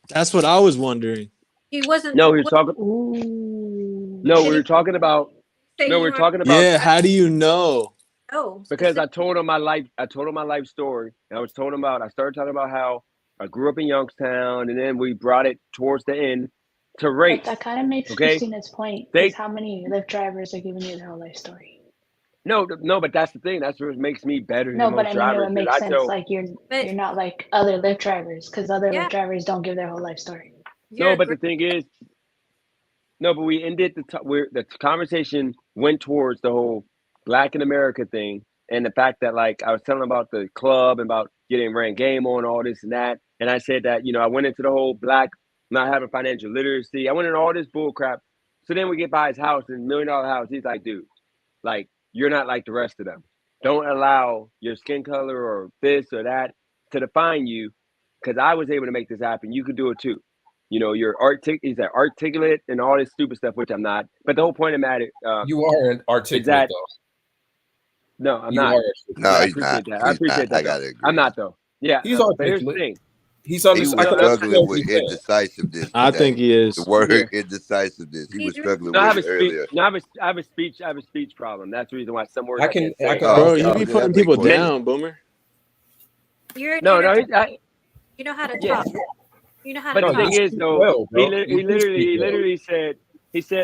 That's what I was wondering. He wasn't. No, he was talking. No, we were talking about. No, we were talking about. Yeah, how do you know? Oh, because I told him my life. I told him my life story. And I started talking about how I grew up in Youngstown, and then we brought it towards the end to race. But that kind of makes Christina's point. Because how many Lyft drivers are giving you their whole life story? No, but that's the thing. That's what makes me better than most drivers. It makes sense. Like you're not like other Lyft drivers, because other Lyft drivers don't give their whole life story. But the thing is, but we ended the conversation went towards the whole Black in America thing, and the fact that like I was telling about the club and about getting ran game on all this and that, and I said that I went into the whole Black not having financial literacy. I went into all this bull crap So then we get by his house, and $1 million house. He's like, dude, like, you're not like the rest of them. Don't allow your skin color or this or that to define you, because I was able to make this happen. You could do it too. You know, you're he's articulate and all this stupid stuff, which I'm not. But the whole point of the matter, you are articulate, though. No, I'm You not. No, I he's appreciate not. that. I He's appreciate not. that. I gotta Though. agree. I'm not though. Yeah, He's but here's the articulate. thing. He's He was struggling with indecisiveness I today. think he is. The word Yeah. indecisiveness. He was He's struggling No, I with have it a speech. earlier. No, I have a speech problem. That's the reason why some words I can can't say. Bro, you okay, be that putting makes people more sense. down, Boomer. You're No, an you you know how to yeah. talk. You know how But to the talk. thing is, though, well, bro. he literally said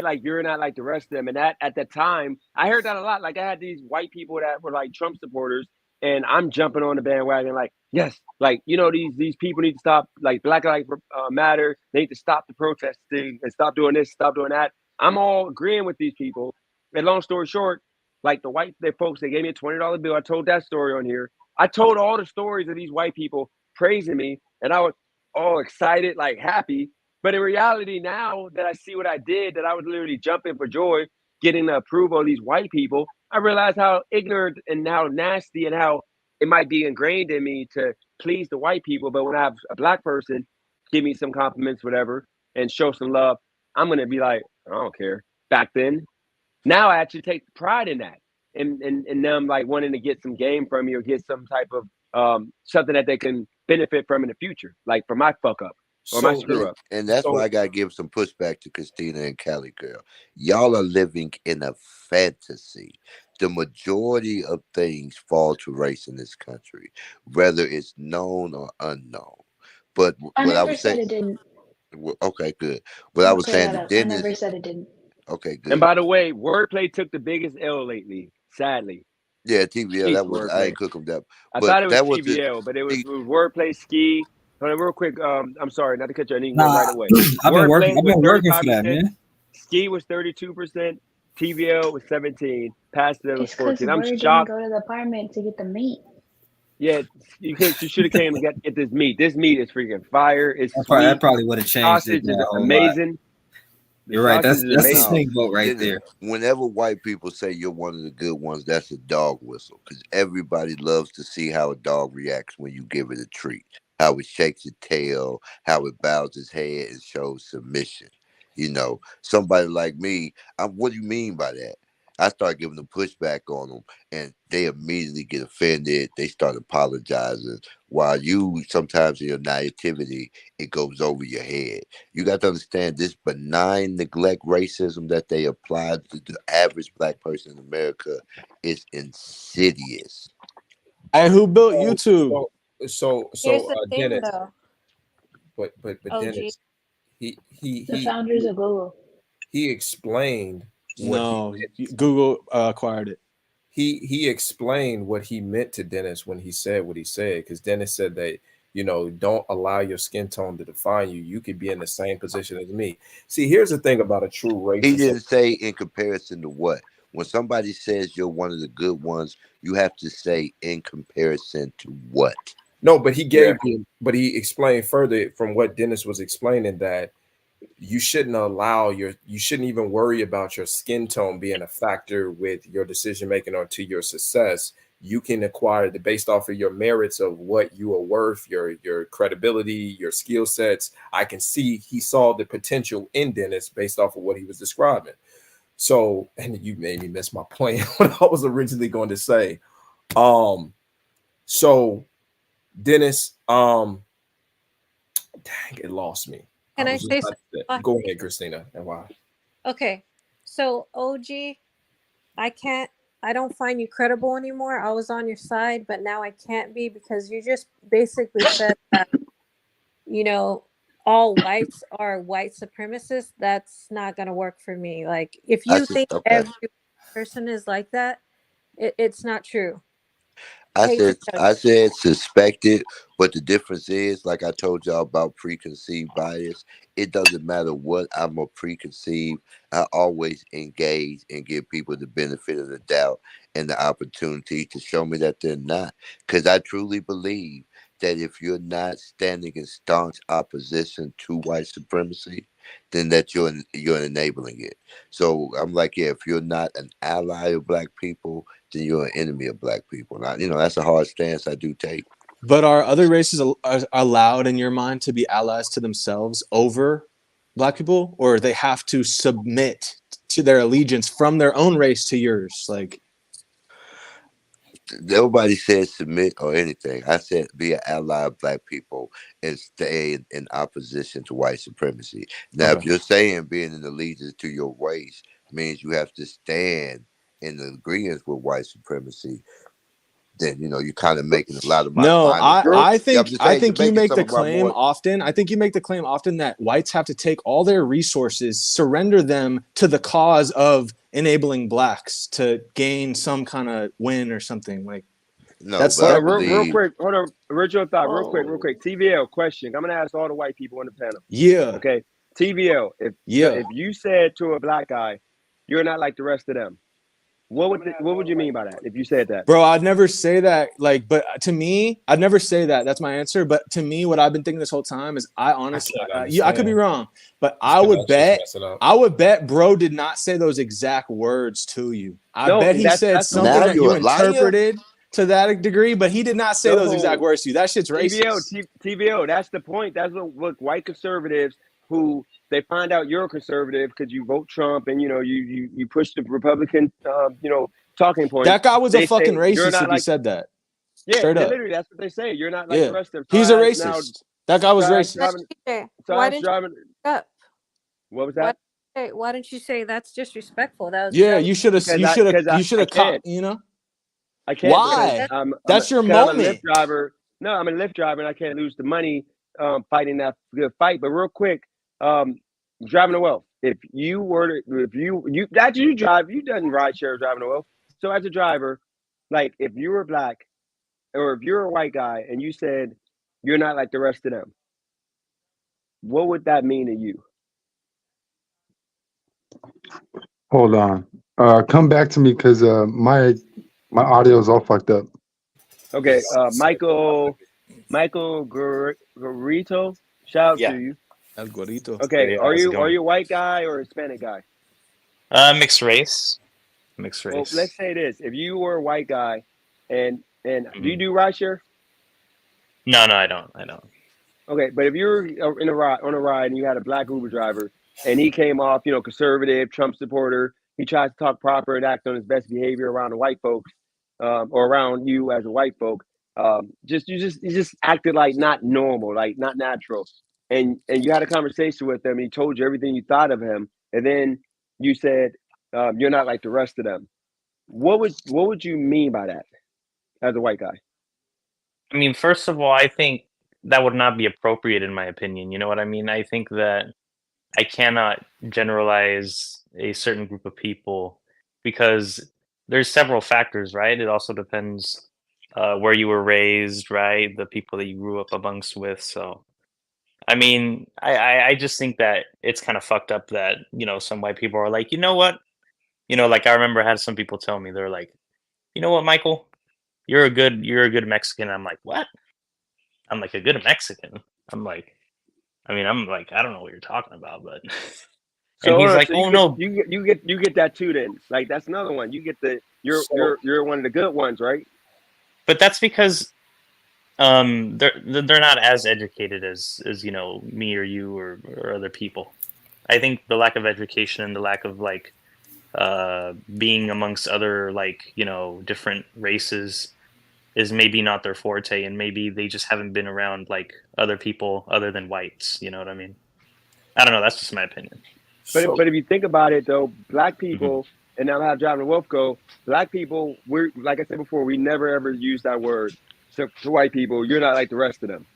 like, you're not like the rest of them, and that at the time I heard that a lot. Like I had these white people that were like Trump supporters, and I'm jumping on the bandwagon like, yes, like, you know, these people need to stop. Like Black Lives Matter. They need to stop the protesting and stop doing this, stop doing that. I'm all agreeing with these people. And long story short, like the folks, they gave me a $20 bill. I told that story on here. I told all the stories of these white people praising me, and I was all excited, like happy. But in reality, now that I see what I did, that I was literally jumping for joy, getting the approval of these white people, I realized how ignorant and how nasty and how it might be ingrained in me to please the white people. But when I have a black person give me some compliments, whatever, and show some love, I'm gonna be like, I don't care. Back then, now I actually take pride in that, and them like wanting to get some game from me or get some type of something that they can benefit from in the future, like for my fuck up or my screw up. And that's So why I gotta give some pushback to Christina and Cali girl. Y'all are living in a fantasy. The majority of things fall to race in this country, whether it's known or unknown. But I what I never was said saying, it didn't. okay, good. What I I'll was clear saying that to up. I never Dennis, said it didn't. okay, And good. by the way, wordplay took the biggest L lately, sadly. Yeah, TVL, Ski that was I wordplay. ain't cook them that, I but thought it was that was it. TVL, but it was See, wordplay ski. Hold on, real quick. I'm sorry, not to cut you. I need one Nah, right away. I've been working. Wordplay I've was been working for that, 35%. man. Ski was 32%. TVL was 17. Passive was It's because 14. I'm Word didn't shocked. go to the apartment to get the meat. Yeah, you should have came and get this meat. This meat is freaking fire. It's That sweet. probably would have changed it Sausage is a whole lot. amazing. The You're right. sausage is That's the amazing. stink vote right Dennis, there. whenever white people say you're one of the good ones, that's a dog whistle because everybody loves to see how a dog reacts when you give it a treat, how it shakes its tail, how it bows its head and shows submission. You know, somebody like me, what do you mean by that? I start giving them pushback on them, and they immediately get offended. They start apologizing. While you, sometimes in your naivety, it goes over your head. You got to understand this benign neglect racism that they apply to the average black person in America is insidious. Hey, who built YouTube? Here's the thing, Dennis, though. but OG. Dennis, The he founders of Google. he explained what No, Google acquired it. he explained what he meant to Dennis when he said what he said, because Dennis said that, you know, don't allow your skin tone to define you. You could be in the same position as me. See, here's the thing about a true racist. He didn't say in comparison to what. When somebody says you're one of the good ones, you have to say in comparison to what. No, but he gave him, but he explained further from what Dennis was explaining that you shouldn't you shouldn't even worry about your skin tone being a factor with your decision making or to your success. You can acquire the based off of your merits of what you are worth, your credibility, your skill sets. I can see he saw the potential in Dennis based off of what he was describing. So, and you made me miss my point what I was originally going to say. So Dennis, dang, it lost me. Can I say something? Go ahead, Christina, and why? Okay, so OG, I don't find you credible anymore. I was on your side, but now I can't be because you just basically said that, you know, all whites are white supremacists. That's not gonna work for me. Like, if you think every person is like that, it's not true. I said suspected, but the difference is, like I told y'all about preconceived bias, it doesn't matter what I'm a preconceived. I always engage and give people the benefit of the doubt and the opportunity to show me that they're not. Because I truly believe that if you're not standing in staunch opposition to white supremacy, then that you're enabling it. So I'm like, yeah, if you're not an ally of black people, then you're an enemy of black people. And that's a hard stance I do take. But are other races allowed in your mind to be allies to themselves over black people, or they have to submit to their allegiance from their own race to yours? Like, nobody said submit or anything. I said be an ally of black people and stay in opposition to white supremacy. Now, if you're saying being in allegiance to your race means you have to stand in agreement with white supremacy, then you're kind of making a lot of my no, mind. I think you make the claim often. I think you make the claim often that whites have to take all their resources, surrender them to the cause of enabling blacks to gain some kind of win or something. Like, no, that's like real quick. Hold on, original thought. Real quick. TVL question. I'm gonna ask all the white people on the panel. Yeah. Okay. TVL. If you said to a black guy, "You're not like the rest of them," what would you mean by that? If you said that, bro, I'd never say that. Like, but to me, I'd never say that. That's my answer. But to me, what I've been thinking this whole time is, I honestly, I could be wrong, but I would bet, bro did not say those exact words to you. I bet he said something that you interpreted to that degree, but he did not say those exact words to you. That shit's racist. TVO. That's the point. That's what white conservatives who they find out you're a conservative because you vote Trump and you push the Republican talking point. That guy was a fucking racist if he said that. Yeah, straight up. Literally, that's what they say. You're not like the rest of them. He's a racist. That guy was racist. Why didn't you up? What was that? Why didn't you say that's disrespectful? You should have. You should have caught. I can't. Why? That's your moment. I'm a Lyft driver. No, I'm a Lyft driver, and I can't lose the money fighting that good fight. But real quick, driving to wealth. If you were to, if you drive, you done ride share driving to wealth. So as a driver, like if you were black or if you're a white guy and you said you're not like the rest of them, what would that mean to you? Hold on. Come back to me because my audio is all fucked up. Okay, Michael Gorito, shout out to you. El Gorito. Okay, are you a white guy or a Hispanic guy? Mixed race. Well, let's say this: if you were a white guy, and do you do rideshare? No, I don't. Okay, but if you're on a ride and you had a black Uber driver and he came off, conservative, Trump supporter, he tries to talk proper and act on his best behavior around the white folks, or around you as a white folk, you just acted like not normal, like not natural, and you had a conversation with him. And he told you everything you thought of him, and then you said you're not like the rest of them. What would you mean by that as a white guy? I mean, first of all, I think that would not be appropriate in my opinion. You know what I mean? I think that I cannot generalize a certain group of people because there's several factors, right? It also depends where you were raised, right? The people that you grew up amongst with. So, I mean, I just think that it's kind of fucked up that, some white people are like, you know what? Like I remember I had some people tell me, they're like, you know what, Michael? You're a good Mexican. I'm like, what? I'm like, a good Mexican? I'm like, I don't know what you're talking about, but and he's like, oh no, you get that too then. Like that's another one. You get you're one of the good ones, right? But that's because they're not as educated as me or you or other people. I think the lack of education and the lack of being amongst other different races is maybe not their forte, and maybe they just haven't been around other people other than whites. You know what I mean? I don't know. That's just my opinion. But if you think about it, though, black people, and now how driving to wealth go, black people, we're like I said before, we never ever use that word to white people. You're not like the rest of them.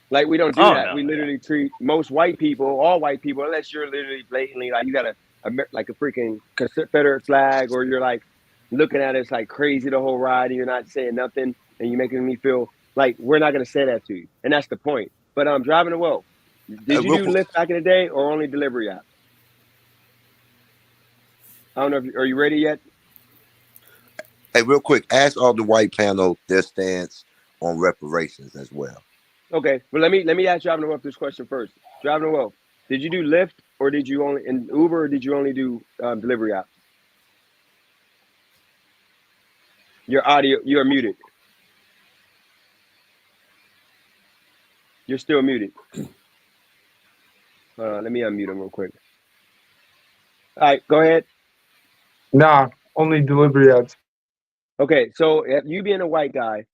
Like we don't do that. No, we literally treat most white people, all white people, unless you're literally blatantly like you got a freaking Confederate flag, or you're like looking at us like crazy the whole ride, and you're not saying nothing, and you're making me feel like we're not gonna say that to you, and that's the point. But driving to wealth. Did you do Lyft back in the day, or only delivery app? I don't know. Are you ready yet? Hey, real quick, ask all the white panel their stance on reparations as well. Okay, well let me ask Driving Wealth this question first. Driving Wealth, did you do Lyft or did you only in Uber or did you only do delivery apps? Your audio, you are muted. You're still muted. Let me unmute him real quick. All right, go ahead. Nah, only delivery apps. Okay, so if you being a white guy,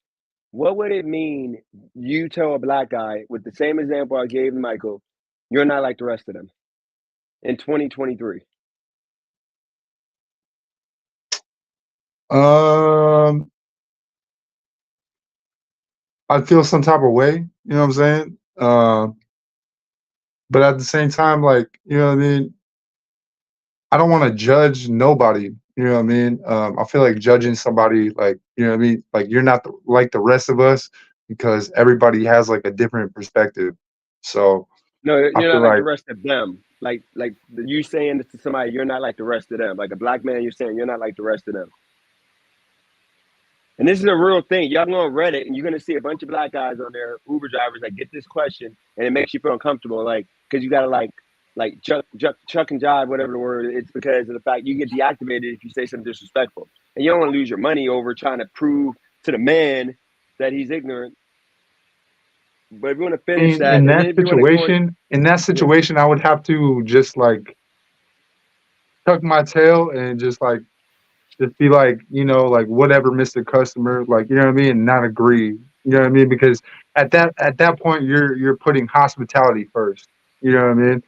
what would it mean you tell a black guy with the same example I gave Michael, you're not like the rest of them in 2023? I feel some type of way, you know what I'm saying? But at the same time, like, you know what I mean? I don't want to judge nobody, you know what I mean? I feel like judging somebody, like, you know what I mean? Like, you're not like the rest of us because everybody has like a different perspective. So No, I you're feel not like the like, rest of them. Like you saying this to somebody, you're not like the rest of them. Like a black man, you're saying you're not like the rest of them. And this is a real thing. Y'all go on Reddit and you're gonna see a bunch of black guys on there, Uber drivers, that get this question and it makes you feel uncomfortable, like because you gotta like chuck and jive, whatever the word. It's because of the fact you get deactivated if you say something disrespectful, and you don't want to lose your money over trying to prove to the man that he's ignorant. But if you want to finish that, and then if you want to go in, in that yeah, situation, I would have to just like tuck my tail and just be like, you know, like whatever, Mr. Customer, like, you know what I mean, and not agree. You know what I mean? Because at that point you're putting hospitality first. You know what I mean?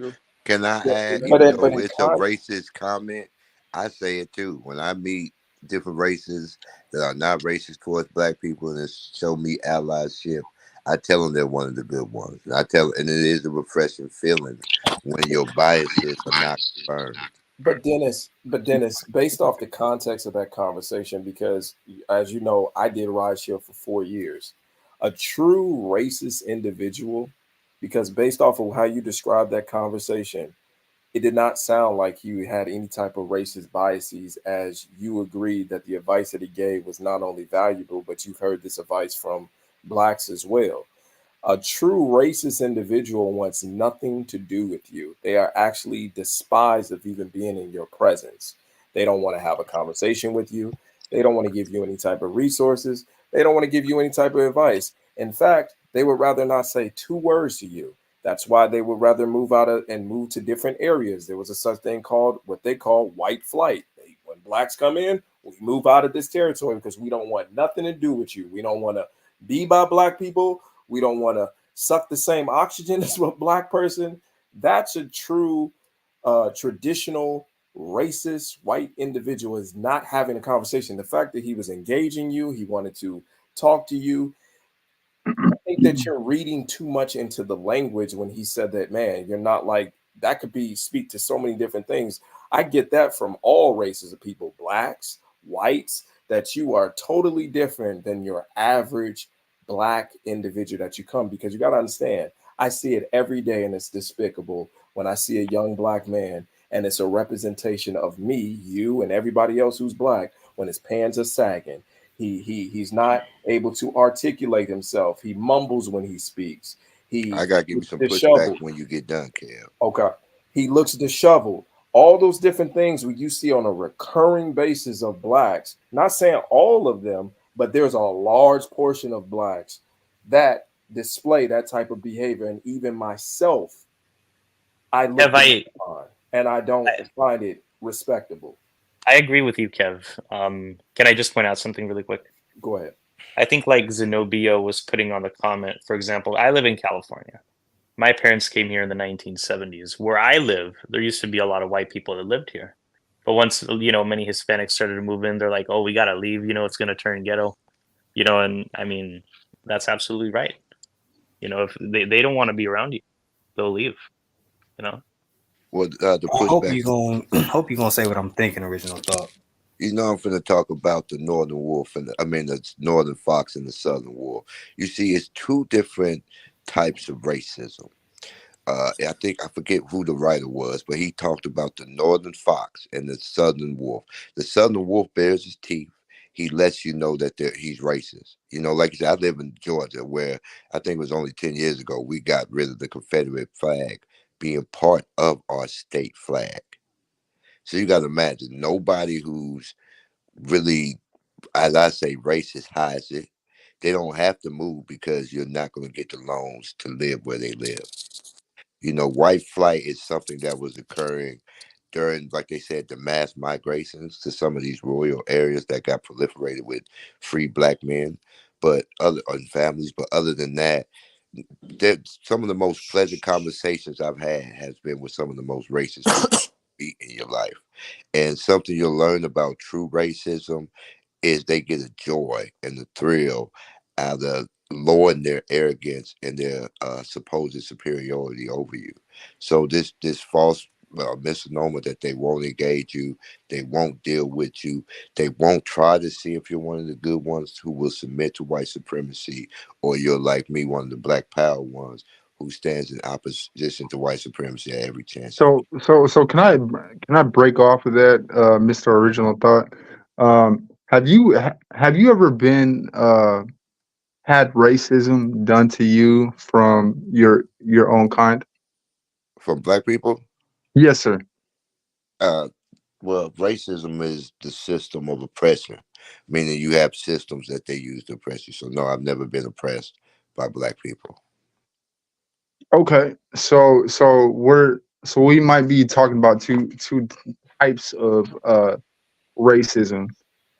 true. Can I add, But even but though in it's a racist comment, I say it too. When I meet different races that are not racist towards black people and show me allyship, I tell them they're one of the good ones. And and it is a refreshing feeling when your biases are not confirmed. Dennis, based off the context of that conversation, because as you know, I did rideshare for 4 years. A true racist individual, because based off of how you described that conversation, it did not sound like you had any type of racist biases, as you agreed that the advice that he gave was not only valuable, but you've heard this advice from blacks as well. A true racist individual wants nothing to do with you. They are actually despised of even being in your presence. They don't want to have a conversation with you. They don't want to give you any type of resources. They don't want to give you any type of advice. In fact, they would rather not say two words to you. That's why they would rather move out of and move to different areas. There was a such thing called what they call white flight. When blacks come in, we move out of this territory because we don't want nothing to do with you. We don't want to be by black people. We don't want to suck the same oxygen as a black person. That's a true traditional racist white individual, is not having a conversation. The fact that he was engaging you, he wanted to talk to you. I think that you're reading too much into the language when he said that, man, you're not like that. Could be speak to so many different things. I get that from all races of people, blacks, whites, that you are totally different than your average black individual that you come, because you got to understand, I see it every day and it's despicable when I see a young black man and it's a representation of me, you, and everybody else who's black when his pants are sagging. He's not able to articulate himself. He mumbles when he speaks. I He gotta give you looks some pushback disheveled. when you get done, Kev. Okay. He looks disheveled. All those different things you see on a recurring basis of blacks, not saying all of them, but there's a large portion of blacks that display that type of behavior. And even myself, I look Kev, down on, and I don't find it respectable. I agree with you, Kev. Can I just point out something really quick? Go ahead. I think like Zenobia was putting on the comment, for example, I live in California. My parents came here in the 1970s. Where I live, there used to be a lot of white people that lived here. But once, many Hispanics started to move in, they're like, oh, we got to leave, it's going to turn ghetto, and I mean, that's absolutely right. If they don't want to be around you, they'll leave, you know? Well, the I hope pushback. you gonna say what I'm thinking. Original thought. You know, I'm going to talk about the northern wolf and the northern fox and the southern wolf. You see, it's two different types of racism. I think I forget who the writer was, but he talked about the northern fox and the southern wolf. The southern wolf bares his teeth. he lets you know that he's racist. Like you said, I live in Georgia, where I think it was only 10 years ago we got rid of the Confederate flag being part of our state flag. So you got to imagine nobody who's really, as I say, racist hides it. They don't have to move because you're not going to get the loans to live where they live. White flight is something that was occurring during, like they said, the mass migrations to some of these rural areas that got proliferated with free black men, but other families. But other than that, some of the most pleasant conversations I've had has been with some of the most racist people you meet in your life. And something you'll learn about true racism is they get a joy and the thrill out of lowering their arrogance and their supposed superiority over you. So this false misnomer that they won't engage you, they won't deal with you, they won't try to see if you're one of the good ones who will submit to white supremacy, or you're like me, one of the black power ones who stands in opposition to white supremacy at every chance. So can I break off of that, Mr. Original Thought? Have you ever been had racism done to you from your own kind? From black people? Yes, sir. Well, racism is the system of oppression, meaning you have systems that they use to oppress you. So no, I've never been oppressed by black people. Okay, so we might be talking about two types of racism,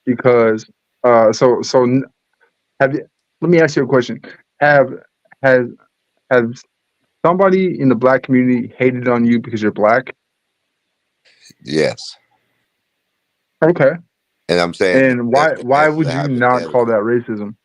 because have you, let me ask you a question. Have has has somebody in the black community hated on you because you're black? Yes. Okay. And I'm saying And why would you not call that racism?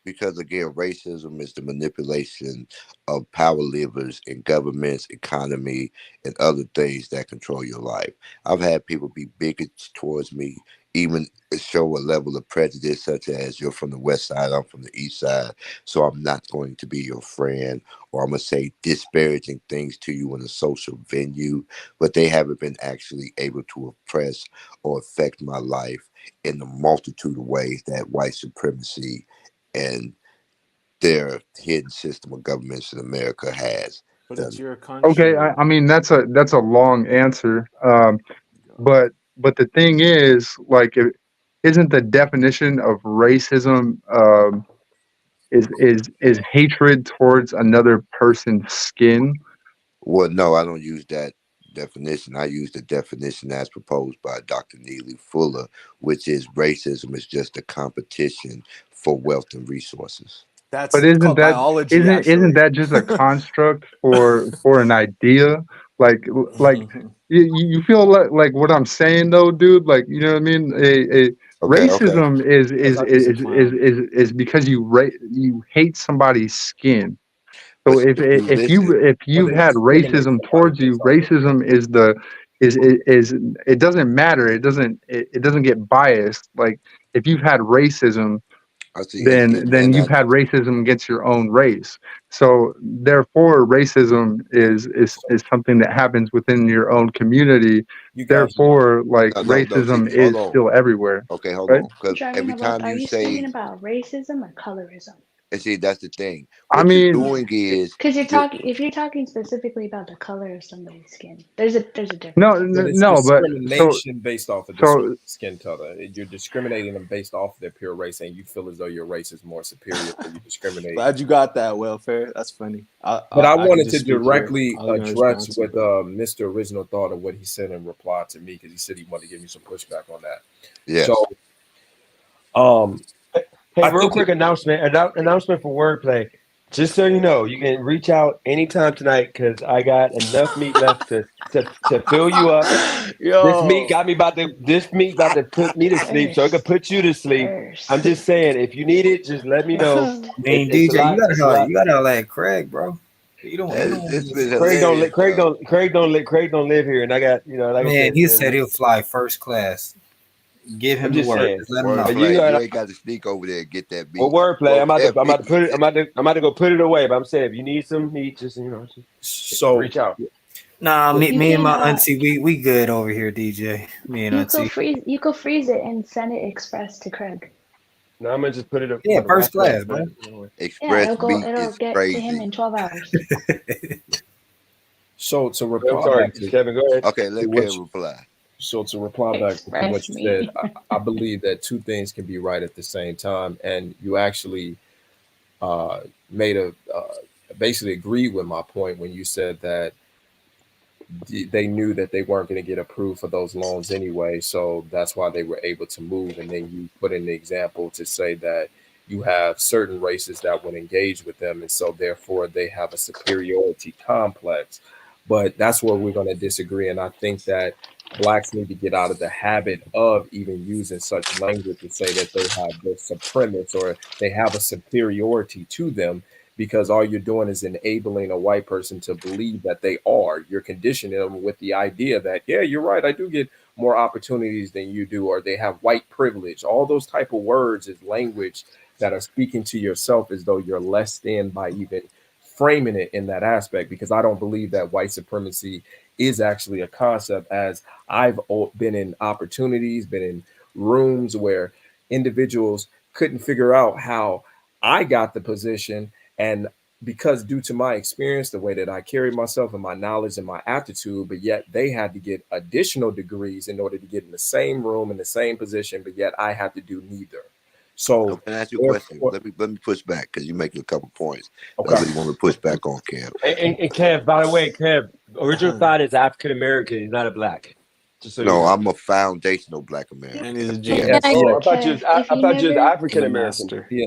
Because again, racism is the manipulation of power levers in governments, economy, and other things that control your life. I've had people be bigots towards me, even show a level of prejudice, such as you're from the west side, I'm from the east side, so I'm not going to be your friend, or I'm going to say disparaging things to you in a social venue, but they haven't been actually able to oppress or affect my life in the multitude of ways that white supremacy and their hidden system of governments in America has. But it's your country. Okay, I mean that's a long answer, but the thing is, like, isn't the definition of racism is hatred towards another person's skin? Well, no, I don't use that definition. I use the definition as proposed by Dr. Neely Fuller, which is racism is just a competition for wealth and resources. That's But isn't called that biology, isn't that just a construct for an idea? Like you feel like what I'm saying though, dude? Like, you know what I mean? Okay. Racism is because you hate somebody's skin. So if you've had racism towards you, racism is it doesn't matter. It doesn't get biased. Like, if you've had racism, then you've had racism against your own race. So therefore, racism is something that happens within your own community. Therefore, like, racism is still everywhere. Okay, hold right? on. Because every time Are you you say, speaking about racism or colorism? and see, that's the thing. I What you're mean, doing is Because if you're talking specifically about the color of somebody's skin, there's a difference. But it's but discrimination based off of so skin color. You're discriminating them based off of their pure race, and you feel as though your race is more superior, so you discriminate. Glad you got that, Welfare. That's funny. But I wanted to just speak directly here. I was gonna address respond what Mr. Original Thought of what he said in reply to me, because he said he wanted to give me some pushback on that. Yes. So, hey, real quick announcement for wordplay. Just so you know, you can reach out anytime tonight because I got enough meat left to fill you up. This meat about to put me to sleep, so I can put you to sleep. I'm just saying, if you need it, just let me know. Man, DJ, you gotta let Craig, bro. You don't. Craig don't live here, and I got Man, he said he'll fly first class. Give him the word. Just let him know. You ain't got to sneak over there and get that meat. Well, wordplay. I'm about to go put it away. But I'm saying, if you need some meat, just so reach out. Nah, You me and can my auntie, we good over here, DJ. Me and auntie. you could freeze it and send it express to Craig. No, I'm gonna just put it up Yeah, for the first record. class, man. Yeah, Express meat it'll is get to him crazy. in 12 hours. So to I'm reply sorry, back to Kevin. Go ahead. Okay, let Kevin reply. So to reply back to what Express you me. said, I believe that two things can be right at the same time, and you actually made basically agreed with my point when you said that they knew that they weren't going to get approved for those loans anyway, so that's why they were able to move. And then you put in the example to say that you have certain races that would engage with them, and so therefore they have a superiority complex. But that's where we're going to disagree, and I think that blacks need to get out of the habit of even using such language to say that they have the supremacy or they have a superiority to them, because all you're doing is enabling a white person to believe that they are. You're conditioning them with the idea that, yeah, you're right, I do get more opportunities than you do, or they have white privilege. All those type of words is language that are speaking to yourself as though you're less than by even framing it in that aspect, because I don't believe that white supremacy is actually a concept, as I've been in opportunities, been in rooms where individuals couldn't figure out how I got the position. And because due to my experience, the way that I carry myself and my knowledge and my aptitude, but yet they had to get additional degrees in order to get in the same room, in the same position, but yet I had to do neither. So can I ask you a question? Let me push back because you're making a couple points. Okay. I really want to push back on Kev. And Kev, by the way, Kev, original thought is African American. He's not a black. Just so no, I'm a foundational black American. And he's a genius. I thought you was African American. Yeah.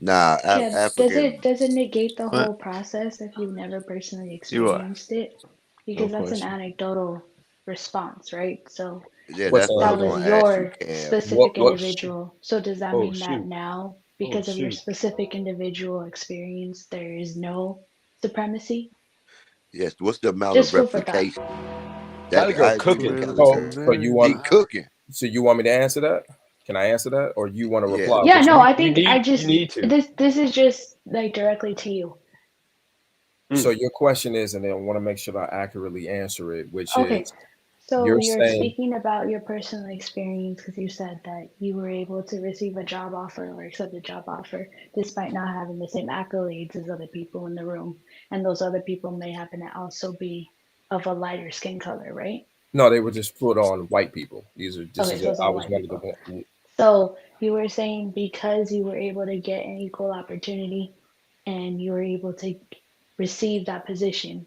Nah, African. Does it negate the whole process if you've never personally experienced it? Because that's an anecdotal response, right? So yeah, that's what I that was was your specific individual. So does that mean that now, because of your specific individual experience, there is no supremacy? Yes. What's the amount Just of replication? That girl cooking. So you want he cooking? So you want me to answer that? Can I answer that, or you want to reply? Yeah, no, I think you need to. This is just like directly to you. So your question is, and I want to make sure that I accurately answer it, which is, so you're you're saying, speaking about your personal experience because you said that you were able to receive a job offer or accept a job offer despite not having the same accolades as other people in the room, and those other people may happen to also be of a lighter skin color, right? No, they were just put on white people. I was one of the. So you were saying because you were able to get an equal opportunity and you were able to receive that position,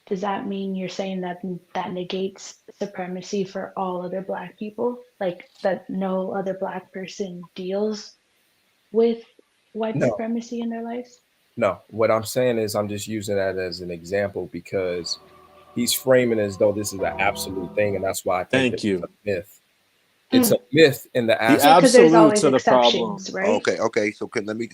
does that mean you're saying that negates supremacy for all other black people? Like that no other black person deals with white supremacy in their lives? No, what I'm saying is I'm just using that as an example because he's framing as though this is an absolute thing, and that's why I think it's a myth. It's a myth in the absolutes are the problem, right? Okay. So let me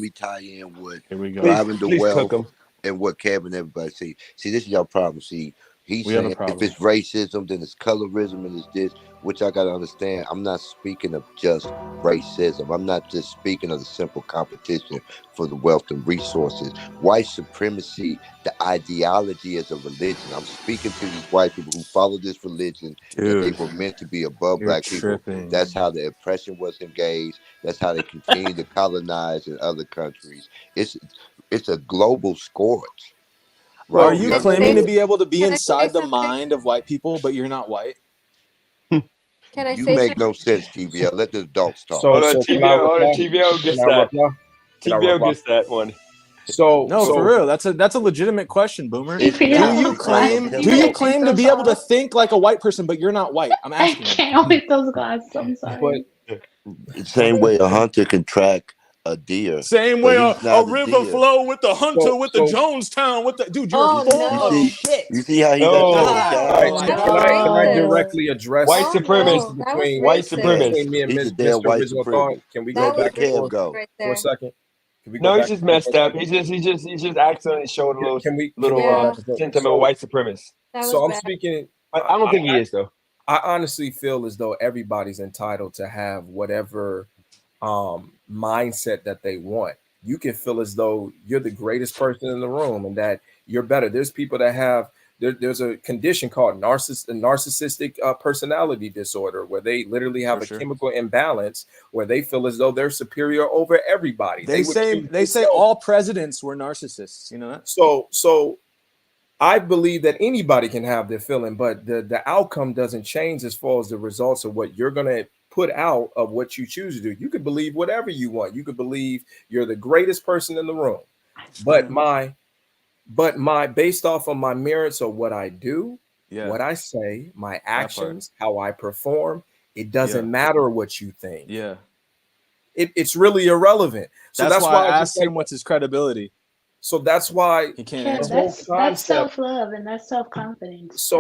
tie in with driving the wealth and what Kevin and everybody see. See, this is your problem. See, he's saying if it's racism, then it's colorism, and it's this, which I gotta understand. I'm not speaking of just racism. I'm not just speaking of the simple competition for the wealth and resources. White supremacy, the ideology is a religion. I'm speaking to these white people who follow this religion that they were meant to be above black people. That's how the oppression was engaged. That's how they continue to colonize in other countries. It's a global scourge. Right? Are you claiming to be able to be inside the mind of white people, but you're not white? Can I you say make something? no sense, TVL. Let the adults talk. TVO gets that. TVO gets that one. For real, that's a legitimate question, Boomer. Do you claim to be able to think like a white person, but you're not white? I'm asking. I can't with those glasses. I'm sorry. The same way a hunter can track a deer. Same way a river flow with the hunter, with the Jonestown, with the dude. You're full of shit. You see how he got Can I directly address white supremacy between white supremacy? Me and Mr. Original Thought? Can we go back and forth for a second? No, he's just messed up. He just accidentally showed a little sentiment of white supremacy. So I'm speaking. I don't think he is though. I honestly feel as though everybody's entitled to have whatever mindset that they want. You can feel as though you're the greatest person in the room and that you're better. There's people that have there's a condition called narcissistic personality disorder, where they literally have chemical imbalance where they feel as though they're superior over everybody. They say all presidents were narcissists. You know that? So I believe that anybody can have their feeling, but the outcome doesn't change as far as the results of what you're gonna put out of what you choose to do. You could believe whatever you want. You could believe you're the greatest person in the room, but my based off of my merits of what I do, what I say, my actions, how I perform, it doesn't matter what you think. Yeah, it's really irrelevant. So that's why I asked him what's his credibility. So that's why he can't Yeah, answer. that's self-love and that's self-confidence.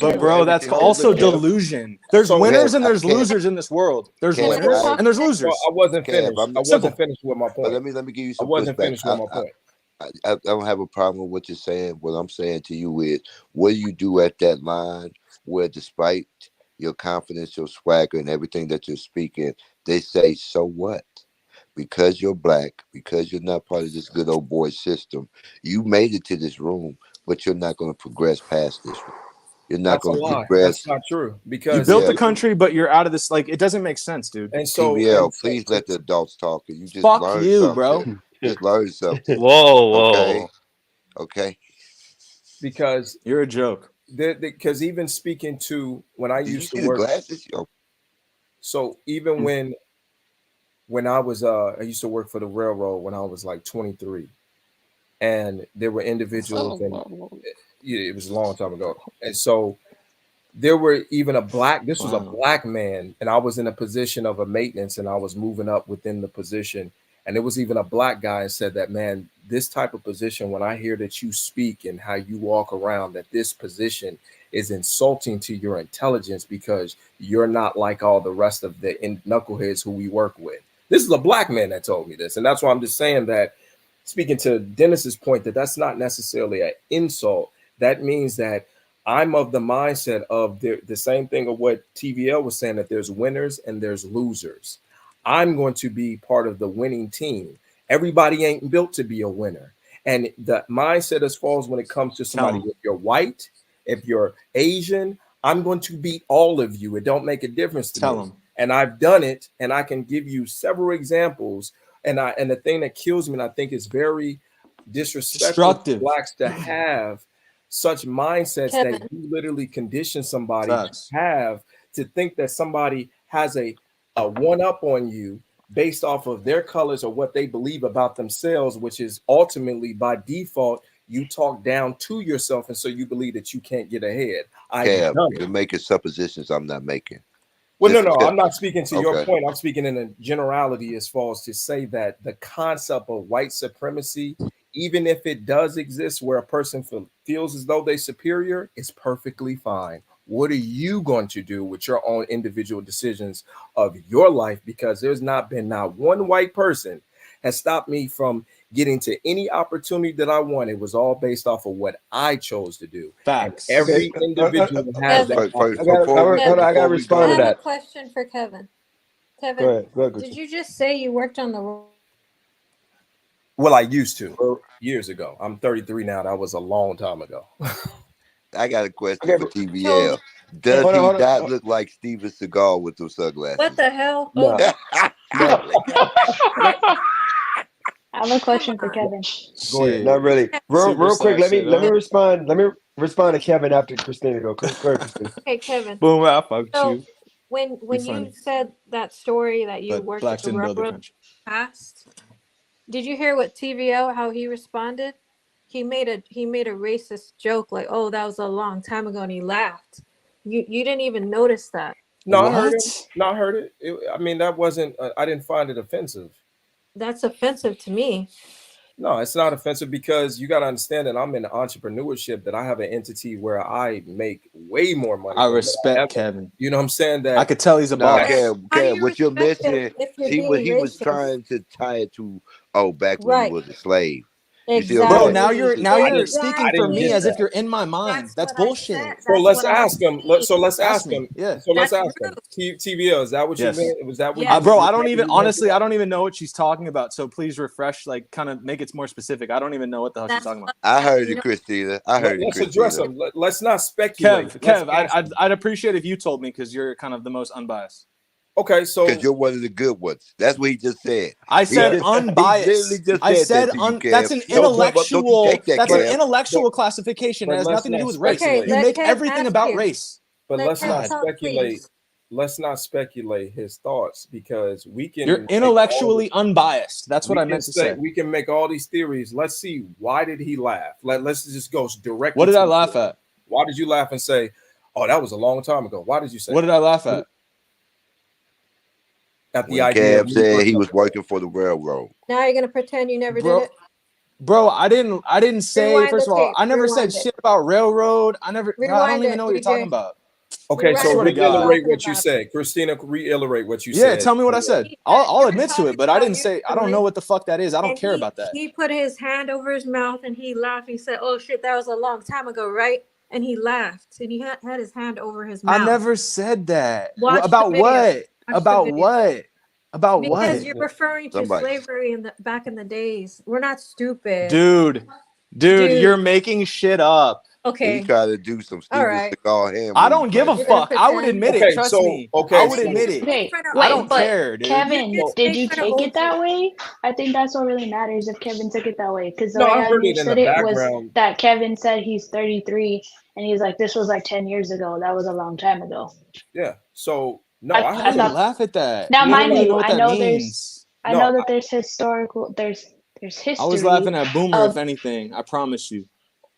But bro, that's also delusion. There's winners and there's losers in this world. There's winners and there's losers. Well, I wasn't finished. I wasn't finished with my point. But let me give you some. I wasn't finished with my point. I don't have a problem with what you're saying. What I'm saying to you is, what do you do at that line where, despite your confidence, your swagger, and everything that you're speaking, they say, so what? Because you're black, because you're not part of this good old boy system, you made it to this room, but you're not going to progress past this room. You're not going to progress. That's not true. Because you built the country, but you're out of this. Like, it doesn't make sense, dude. And so, TVL, please let the adults talk. You just fuck learned you, something. bro. Just learn something. Whoa. Okay. Because you're a joke. Because even speaking to when I used to work, glasses? So even when I was I used to work for the railroad when I was like 23, and there were individuals, and it was a long time ago, and so there were even this was a black man, and I was in a position of a maintenance, and I was moving up within the position, and it was even a black guy and said that, man, this type of position, when I hear that you speak and how you walk around, that this position is insulting to your intelligence because you're not like all the rest of the knuckleheads who we work with. This is a black man that told me this. And that's why I'm just saying that, speaking to Dennis's point, that's not necessarily an insult. That means that I'm of the mindset of the same thing of what TVL was saying, that there's winners and there's losers. I'm going to be part of the winning team. Everybody ain't built to be a winner. And the mindset as far as when it comes to somebody, if you're white, if you're Asian, I'm going to beat all of you. It don't make a difference to me. And I've done it, and I can give you several examples. And the thing that kills me, and I think is very disrespectful to blacks to have such mindsets that you literally condition somebody to think that somebody has a one up on you based off of their colors or what they believe about themselves, which is ultimately by default, you talk down to yourself. And so you believe that you can't get ahead. You're making suppositions I'm not making. Well, no, I'm not speaking to your point. I'm speaking in a generality as far as to say that the concept of white supremacy, even if it does exist where a person feels as though they're superior, is perfectly fine. What are you going to do with your own individual decisions of your life? Because there's not one white person has stopped me from getting to any opportunity that I want. It was all based off of what I chose to do. Facts. And every individual has that. I got to respond to that. I have a question for Kevin. Kevin, go ahead, did you just say you worked on the? Well, I used to years ago. I'm 33 now. That was a long time ago. I got a question for TVL. Does he not look like Steven Seagal with those sunglasses? What the hell? No. I have a question for Kevin. Go ahead. Not really. Real quick, let me respond. Let me respond to Kevin after Christina go. Go ahead, Christina. Hey, Kevin. Boom, I fucked you. When you said that story that you worked at the railroad past, did you hear what TVO how he responded? He made a racist joke like, "Oh, that was a long time ago," and he laughed. You didn't even notice that. No, I heard it. No, I heard it. I mean, that wasn't. I didn't find it offensive. That's offensive to me. No, it's not offensive because you got to understand that I'm in entrepreneurship, that I have an entity where I make way more money. I respect Kevin. You know what I'm saying? That I could tell he's a boss. Kev, what you're missing, he was trying to tie it to, back when he was a slave. Exactly. Bro, now you're speaking for didn't me get as if that. you're in my mind. That's bullshit. So let's ask him. So let's Ask ask me. him. Yeah. So let's That's ask him. TVL, is that what you Yes. meant? Was that what Bro, I don't you even meant honestly, to I don't even know what she's talking about. So please refresh, like kind of make it more specific. I don't even know what the hell she's talking about. I heard you, Christina. I heard you, Let's address Christina. him. Let's not speculate. Let's Kev, ask him. I'd appreciate if you told me because you're kind of the most unbiased. Okay, so Because you're one of the good ones. That's what he just said. I said He unbiased. literally just I said that to you, Kev. that's an Don't intellectual. you take that, That's an Kev. intellectual classification. It but has let's nothing to do not with race. speculate. You let make Kev everything ask about you. race. But Let let's Kev not talk, speculate. please. Let's not speculate his thoughts because we can. You're make all intellectually unbiased. That's what we I can meant to say. We can make all these theories. Let's see. Why did he laugh? Let's just go directly. What did to I the laugh theory. at? Why did you laugh and say, "Oh, that was a long time ago"? Why did you say? What did I laugh at? At the When idea of Kev me said working he on was the working for the railroad. Now you're gonna pretend you never Bro, did it. Bro, I didn't say. Rewind First the of all, tape. I never Rewind said it. shit about railroad. I don't Rewind even it, know what you're talking DJ. about. Okay, Rewind so it. swear to What are you God. reiterate talking what you about? said, Christina. Reiterate what you Yeah, said. tell me what I said. He I'll you were admit to talking it, but I about didn't say. I don't Houston, know what the fuck that is. I don't and care about that. he put his hand over his mouth and he laughed. He said, "Oh shit, that was a long time ago, right?" And he laughed and he had his hand over his I mouth. never said that. Watch About the video. what? Watch About the video. what? About Because what? you're referring to Somebody. slavery back in the days. We're not stupid, Dude, you're making shit up. He Okay. tried to do some All Steven right. Seagal hand I moves don't give a right You're there. gonna fuck. I would pretend. admit it. Okay, Trust so me. okay, I would so admit it. Okay, fun of I wait, don't but care, dude. Kevin, You just did make you fun of take old it that way? I think that's what really matters if Kevin took it that way. Because the no, way I I heard it in the understood it was background. that Kevin said he's 33 and he's like, this was like 10 years ago. That was a long time ago. Yeah. So no, I, I I I heard didn't thought, laugh at that. now You don't mind even know you, what I that know means. I no. know that there's I was history laughing at Boomer, of if anything. I promise you.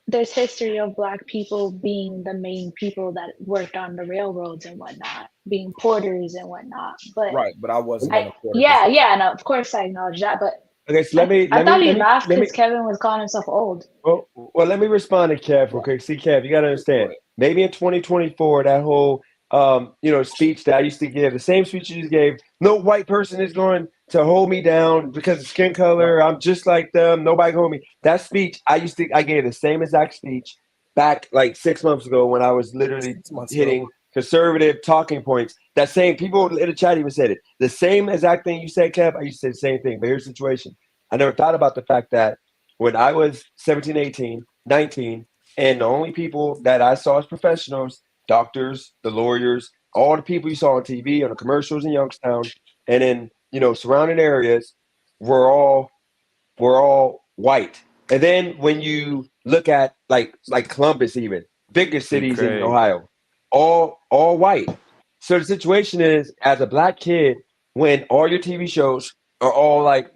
there's history of black people being the main people that worked on the railroads and whatnot, being porters and whatnot. But Right, but I wasn't in a porter yeah, position. yeah, and of course I acknowledge that. But Okay, so I thought he laughed because Kevin was calling himself old. well, let me respond to Kev real quick. See, Kev, you got to understand. Maybe in 2024, that whole speech that I used to give, the same speech you just gave, no white person is going to hold me down because of skin color. I'm just like them. Nobody can hold me. That speech, I gave the same exact speech back like 6 months ago when I was literally hitting conservative talking points. That same people in the chat even said it. The same exact thing you said, Kev, I used to say the same thing. But here's the situation. I never thought about the fact that when I was 17, 18, 19, and the only people that I saw as professionals, doctors, the lawyers, all the people you saw on TV, on the commercials in Youngstown, and in surrounding areas, were all white. And then when you look at like Columbus, even bigger cities in Craig. Ohio, all white. So the situation is, as a black kid, when all your TV shows are all like,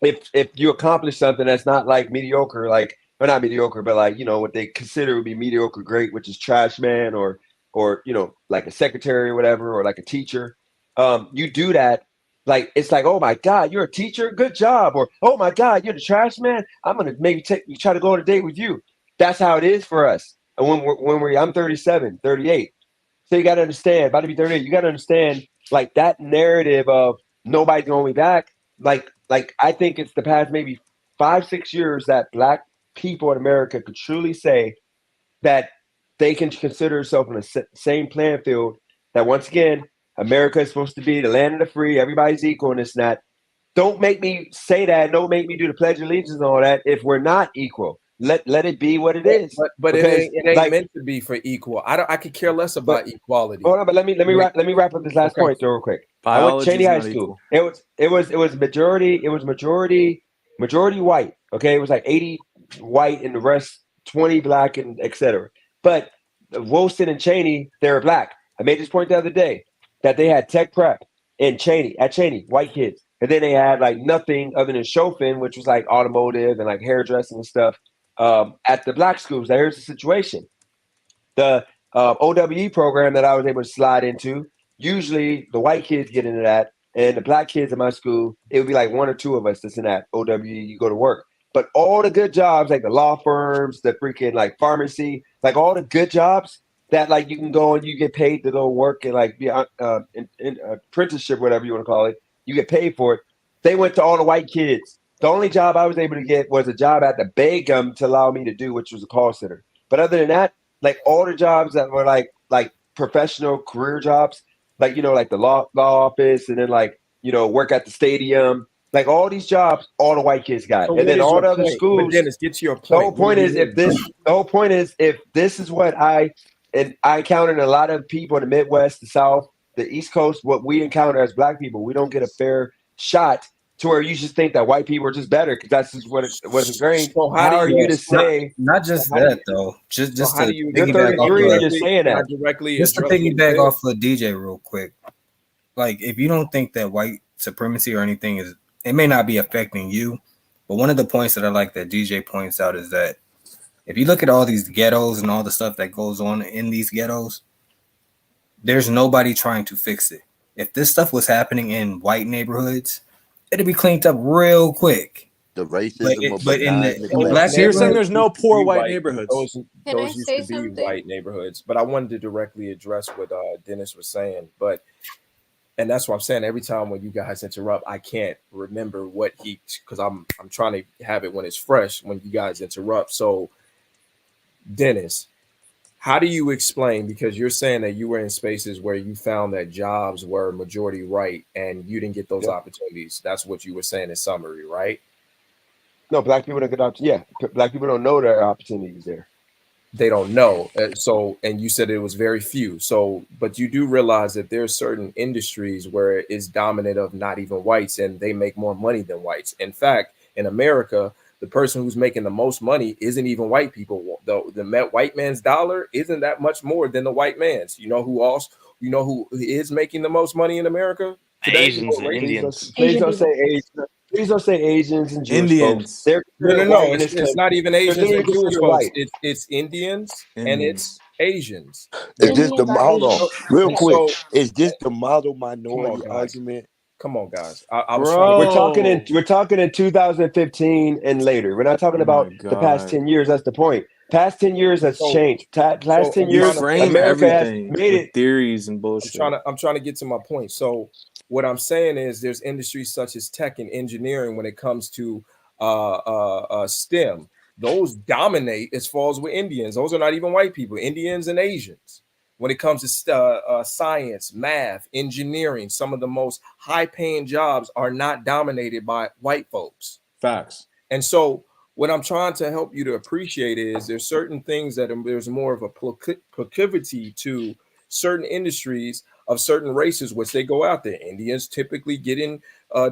if you accomplish something that's not like mediocre, like, or not mediocre, but like, what they consider would be mediocre great, which is trash man or like a secretary or whatever, or like a teacher, you do that, like, it's like, oh my God, you're a teacher, good job, or oh my God, you're the trash man, I'm gonna maybe try to go on a date with you. That's how it is for us. And I'm 37, 38. So you got to understand, about to be 38, you got to understand, like, that narrative of nobody's going me back. Like I think it's the past maybe 5-6 years that black people in America could truly say that they can consider themselves on the same playing field. That once again, America is supposed to be the land of the free. Everybody's equal in this and that. Don't make me say that. Don't make me do the Pledge of Allegiance and all that if we're not equal. Let it be what it is. But because, it ain't meant to be for equal. I could care less about equality. Hold on, but let me wrap up this last point real quick. I went to Cheney High School. It was majority white. Okay, it was like 80 white and the rest 20 black and etc. But Wilson and Cheney, they were black. I made this point the other day that they had tech prep at Cheney, white kids, and then they had like nothing other than chauffeuring, which was like automotive and like hairdressing and stuff at the black schools. Now here's the situation. The OWE program that I was able to slide into, usually the white kids get into that, and the black kids in my school, it would be like one or two of us that's in that OWE. You go to work, but all the good jobs, like the law firms, the freaking like pharmacy, like all the good jobs that like you can go and you get paid to go work and like be in apprenticeship, whatever you want to call it. You get paid for it. They went to all the white kids. The only job I was able to get was a job at the Begum to allow me to do, which was a call center. But other than that, like all the jobs that were like professional career jobs, like like the law office, and then work at the stadium, like all these jobs, all the white kids got, So and what then is all your the other point? But schools. Dennis, get to your The whole point. point is the whole point is if this is what I encountered a lot of people in the Midwest, the South, the East Coast, what we encounter as Black people, we don't get a fair shot to where you just think that white people are just better because that's just what it was ingrained. So how are you to say? Not just that though? Just how to do you You're piggyback off 33 and of you're saying that. just to piggyback off of DJ real quick. Like, if you don't think that white supremacy or anything is, it may not be affecting you, but one of the points that I like that DJ points out is that if you look at all these ghettos and all the stuff that goes on in these ghettos, there's nobody trying to fix it. If this stuff was happening in white neighborhoods, it'd be cleaned up real quick. The racism but in the black so you're saying there's no poor white neighborhoods. Can I Those used say to be something? white neighborhoods. But I wanted to directly address what Dennis was saying. And that's what I'm saying. Every time when you guys interrupt, I can't remember what because I'm trying to have it when it's fresh when you guys interrupt. So, Dennis, how do you explain, because you're saying that you were in spaces where you found that jobs were majority white and you didn't get those opportunities? That's what you were saying in summary, right? No, Black people don't get opportunities. Yeah, Black people don't know there are opportunities there. They don't know. And you said it was very few. So, but you do realize that there are certain industries where it's dominant of not even whites, and they make more money than whites. In fact, in America, the person who's making the most money isn't even white people. The white man's dollar isn't that much more than the white man's. You know who is making the most money in America today? Asians and Indians. Please don't say Asians. Please don't say Asians and Jewish Indians. folks. They're No. white in this It's not country. even They're Asians literally and Jewish considered folks. white. It's Indians and it's Asians. Is this the Indians are hold on Asian. real And quick? so, Is this the model come minority on, guys. argument? Come on, guys. I was trying to We're talking in 2015 and later. We're not talking about the past 10 years. That's the point. Past 10 years has changed. Past 10 You years, frame America has everything made with it. theories and bullshit. I'm trying to get to my point. So what I'm saying is there's industries such as tech and engineering when it comes to STEM. Those dominate as far as with Indians. Those are not even white people, Indians and Asians. When it comes to science, math, engineering, some of the most high-paying jobs are not dominated by white folks. Facts. And so what I'm trying to help you to appreciate is there's certain things that there's more of a proclivity to certain industries of certain races, which they go out there. Indians typically getting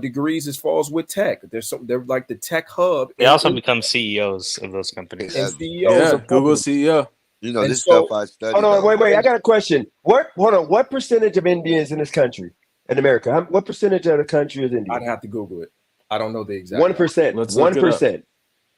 degrees as far as with tech. They're like the tech hub. They also become CEOs of those companies. And CEOs of Google companies. CEO. You know, And this so- stuff I studied. Hold on, on. wait. I got a question. What percentage of Indians in this country, in America? What percentage of the country is Indian? I'd have to Google it. I don't know the exact 1%. Let's look it up. 1%.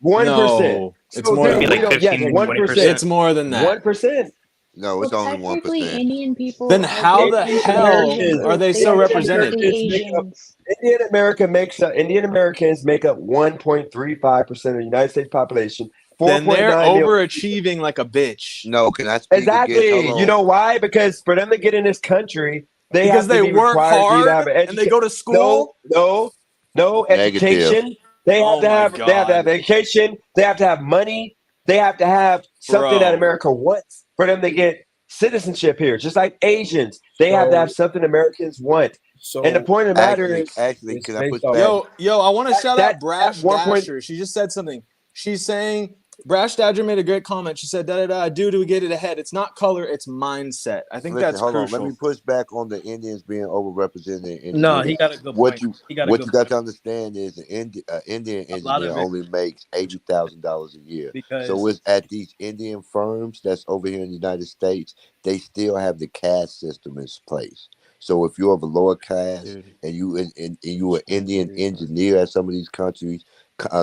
1%. No, it's more than Maybe like 15 to 20%. It's more than that. 1%. No, it's Well, only technically, 1%. Indian people. Then are how the different hell Asians. are they so are represented? technically Asians. Indian Americans make up 1.35% of the United States population. Then they're 4.9 million. overachieving like a bitch. No, can I speak Exactly. again? Hold You on. know why? Because for them to get in this country, they Because have to they be work required hard to have an and they go to school? No Negative. education. They have Oh to my have. They have to have God. education. They have to have money. They have to have something that Bro. America wants for them to get citizenship here. Just like Asians, they have to have something Americans want. So And the point of the matter is, Actually, can I based push off- back? Yo, I want to shout that- out Brash at one point- Dasher. She just said something. She's saying Brash Dasher made a great comment. She said, do we get it ahead? It's not color, it's mindset. I think Listen, that's hold crucial. on. Let me push back on the Indians being overrepresented. In No, engineering. he got a good What point. you He got a what good you got point. to understand is an Indian A lot engineer of it- only makes $80,000 a year. Because So it's at these Indian firms that's over here in the United States, they still have the caste system in place. So if you're of a lower class and you an Indian engineer at some of these countries,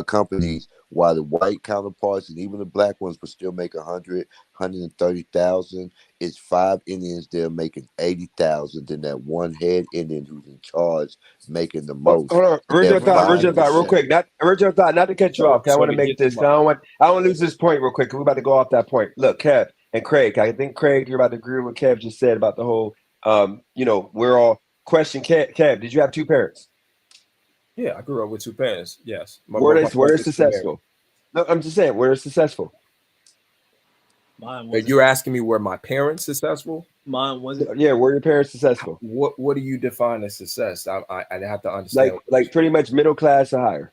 companies, while the white counterparts and even the black ones will still make 130,000, it's 5 Indians there making 80,000, then that one head Indian who's in charge making the most. hold on, original thought, real quick. Not to cut you off. 'Cause I want to make this. I don't want to lose this point real quick. 'Cause we're about to go off that point. Look, Kev and Craig. I think Craig, you're about to agree with what Kev just said about the whole. We're all question. Kev, did you have 2 parents? Yeah, I grew up with two parents. Yes, Were my they parents are still married. successful? No, I'm just saying, were they successful? Mine Are wasn't. you asking me were my parents successful? Mine wasn't. Yeah, were your parents successful? What do you define as success? I have to understand. Like pretty much middle class or higher.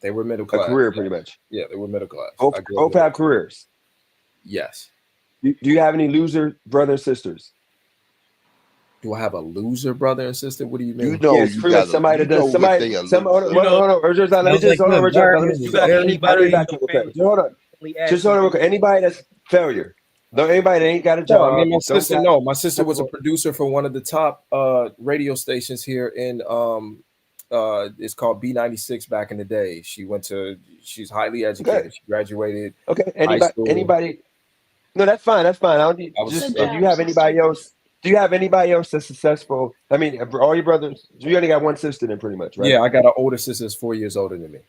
They were middle A class. career, Yes. pretty much. Yeah, they were middle class. Both I grew up have middle class. careers. Yes. Do you have any loser brothers sisters? Do I have a loser brother and sister? What do you mean? You know, Yes, you pretty much got somebody that does what somebody. they a Some hold loser. on, hold on, Richard, let me sounds just like hold on, the Richard. Let me environment just is back. I'll anybody be back in real your quick. family Hold on. only Just hold on real quick. Anybody that's failure. No, anybody that ain't got a No, I job. mean my don't sister. got- No, my sister was a producer for one of the top radio stations here in it's called B96 back in the day. She's highly educated. She graduated Okay. high school. Anybody? No, that's fine. That's fine. I don't need. I was Just Good do you job, have anybody else? Do you have anybody else that's successful? I mean, all your brothers. You only got one sister, then, pretty much, right? Yeah, I got an older sister that's 4 years older than me.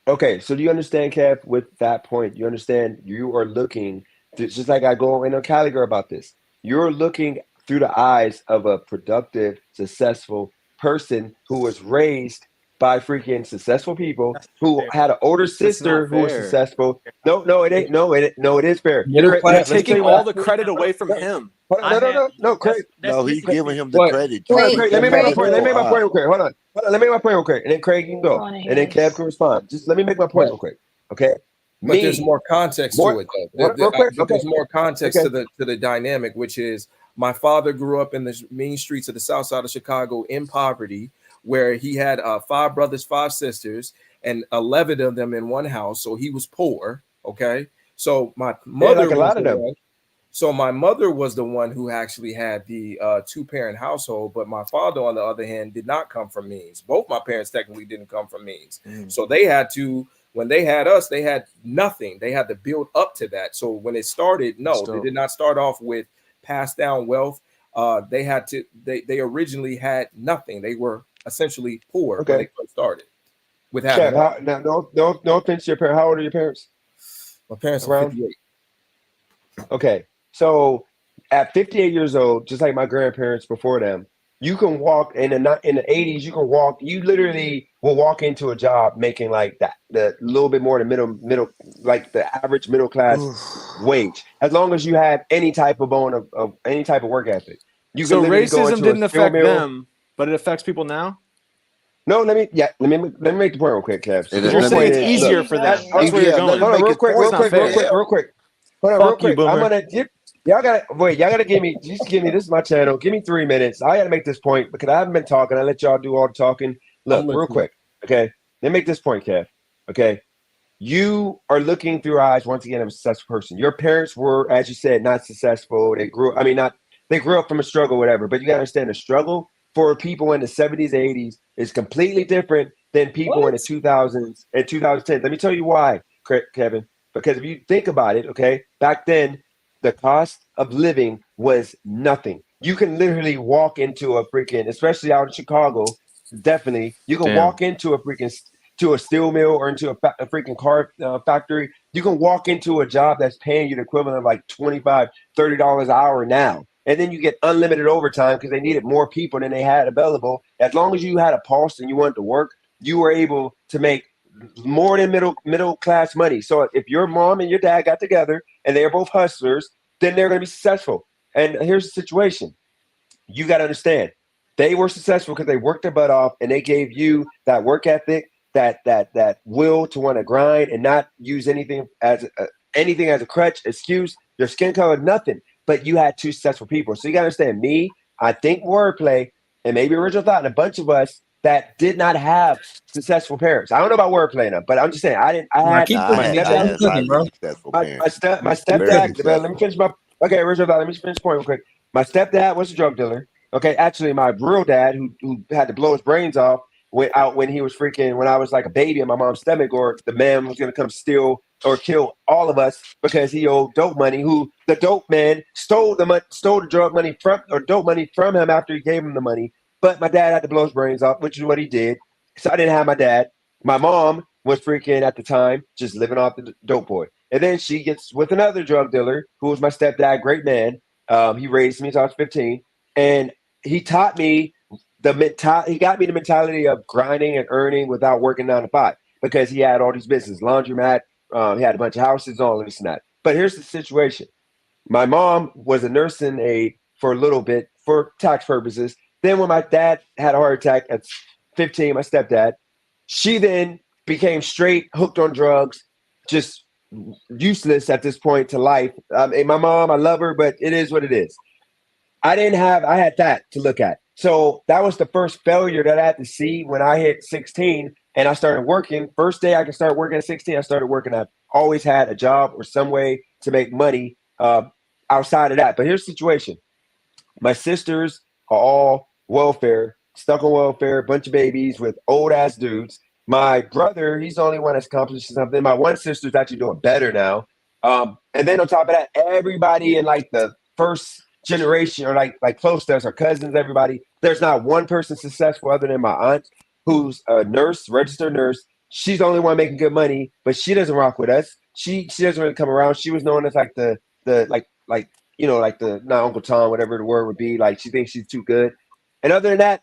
Okay, so do you understand, Kev, with that point? You understand you are looking, just like I go in on Caliger about this. You're looking through the eyes of a productive, successful person who was raised by freaking successful people who had an older sister who was fair. successful. No, it ain't. No, it is fair. Middle Craig, class- You're let me tell taking you what all I- the credit away from him. Hold on, no, Craig. No, he's giving him the What? credit. Hold on, He's Craig. Let me giving make my him point. the Let me make my credit. point real quick. Hold on. Let me make my point real quick, and then Craig, you can I go, want to hear and then this. Kev can respond. Just let me make my point real quick, okay? But there's more context to it, though. Real quick, okay. There's more context Okay. to the dynamic, which is my father grew up in the mean streets of the South Side of Chicago in poverty, where he had 5 brothers, 5 sisters, and 11 of them in one house. So he was poor. Okay, so my mother like a was lot of the them. one. So my mother was the one who actually had the 2-parent household, but my father, on the other hand, did not come from means. Both my parents technically didn't come from means. So they had to, when they had us, they had nothing. They had to build up to that. So when it started, no, they did not start off with passed down wealth. They had to, they originally had nothing. They were essentially poor when they first started with having Kev, now, no offense to your parents. How old are your parents? My parents are Around? 58. Okay, so at 58 years old, just like my grandparents before them, you can walk in the 80s. You can walk. You literally will walk into a job making like that, the little bit more than middle, like the average middle class wage, as long as you have any type of bone of any type of work ethic. You So can literally go racism into didn't a steel affect mill. them, but it affects people now. No, let me make the point real quick, Kev. And You're Your saying point it's is, easier look, for them. hold That's where you're let going. him on, make real his quick, point. real That's not quick, real fair. quick, real quick. Hold on, Fuck real you, quick. Boomer. I'm gonna y'all gotta wait. Y'all gotta give me just give me this is my channel. Give me 3 minutes. I gotta make this point because I haven't been talking. I let y'all do all the talking. Look, real quick. Okay, let me make this point, Kev. Okay, you are looking through eyes once again of a successful person. Your parents were, as you said, not successful. They grew. I mean, not they grew up from a struggle, whatever. But you gotta understand the struggle for people in the 70s, 80s is completely different than people in the 2000s and 2010s. Let me tell you why, Kevin. Because if you think about it, okay, back then the cost of living was nothing. You can literally walk into a freaking, especially out in Chicago, definitely, you can walk into a freaking to a steel mill or into a freaking car factory. You can walk into a job that's paying you the equivalent of like $25, $30 an hour now. And then you get unlimited overtime because they needed more people than they had available. As long as you had a pulse and you wanted to work, you were able to make more than middle class money. So if your mom and your dad got together and they're both hustlers, then they're going to be successful. And here's the situation: you got to understand, they were successful because they worked their butt off and they gave you that work ethic, that will to want to grind and not use anything as a crutch, excuse, your skin color, nothing. But you had 2 successful people. So you got to understand, me, I think wordplay, and maybe original thought, and a bunch of us that did not have successful parents. I don't know about wordplay now, but I'm just saying I didn't. I had my I stepdad. had highly successful parents. My Very stepdad. successful. Let me finish my. Okay, original thought. Let me finish the point real quick. My stepdad was a drug dealer. Okay, actually, my real dad, who had to blow his brains off, went out when he was freaking when I was like a baby in my mom's stomach, or the man was gonna come steal or kill all of us because he owed dope money. Who the dope man stole the drug money from or dope money from him after he gave him the money. But my dad had to blow his brains off, which is what he did. So I didn't have my dad. My mom was freaking at the time just living off the dope boy, and then she gets with another drug dealer who was my stepdad, great man. He raised me until I was 15, and he taught me he got me the mentality of grinding and earning without working 9 to 5, because he had all these business, laundromat, he had a bunch of houses, all of this and that. But here's the situation. My mom was a nursing aide for a little bit for tax purposes. Then when my dad had a heart attack at 15, my stepdad, she then became straight hooked on drugs, just useless at this point to life. And my mom, I love her, but it is what it is. I had that to look at. So that was the first failure that I had to see when I hit 16 and I started working. First day I could start working at 16, I started working. I've always had a job or some way to make money outside of that. But here's the situation. My sisters are all welfare, stuck on welfare, a bunch of babies with old ass dudes. My brother, he's the only one that's accomplished something. My one sister's actually doing better now. And then on top of that, everybody in like the first generation or like close to us, our cousins, everybody, there's not one person successful other than my aunt, who's a nurse, registered nurse. She's the only one making good money, but she doesn't rock with us. She doesn't really come around. She was known as like the like you know, like the not Uncle Tom, whatever the word would be. Like she thinks she's too good. And other than that,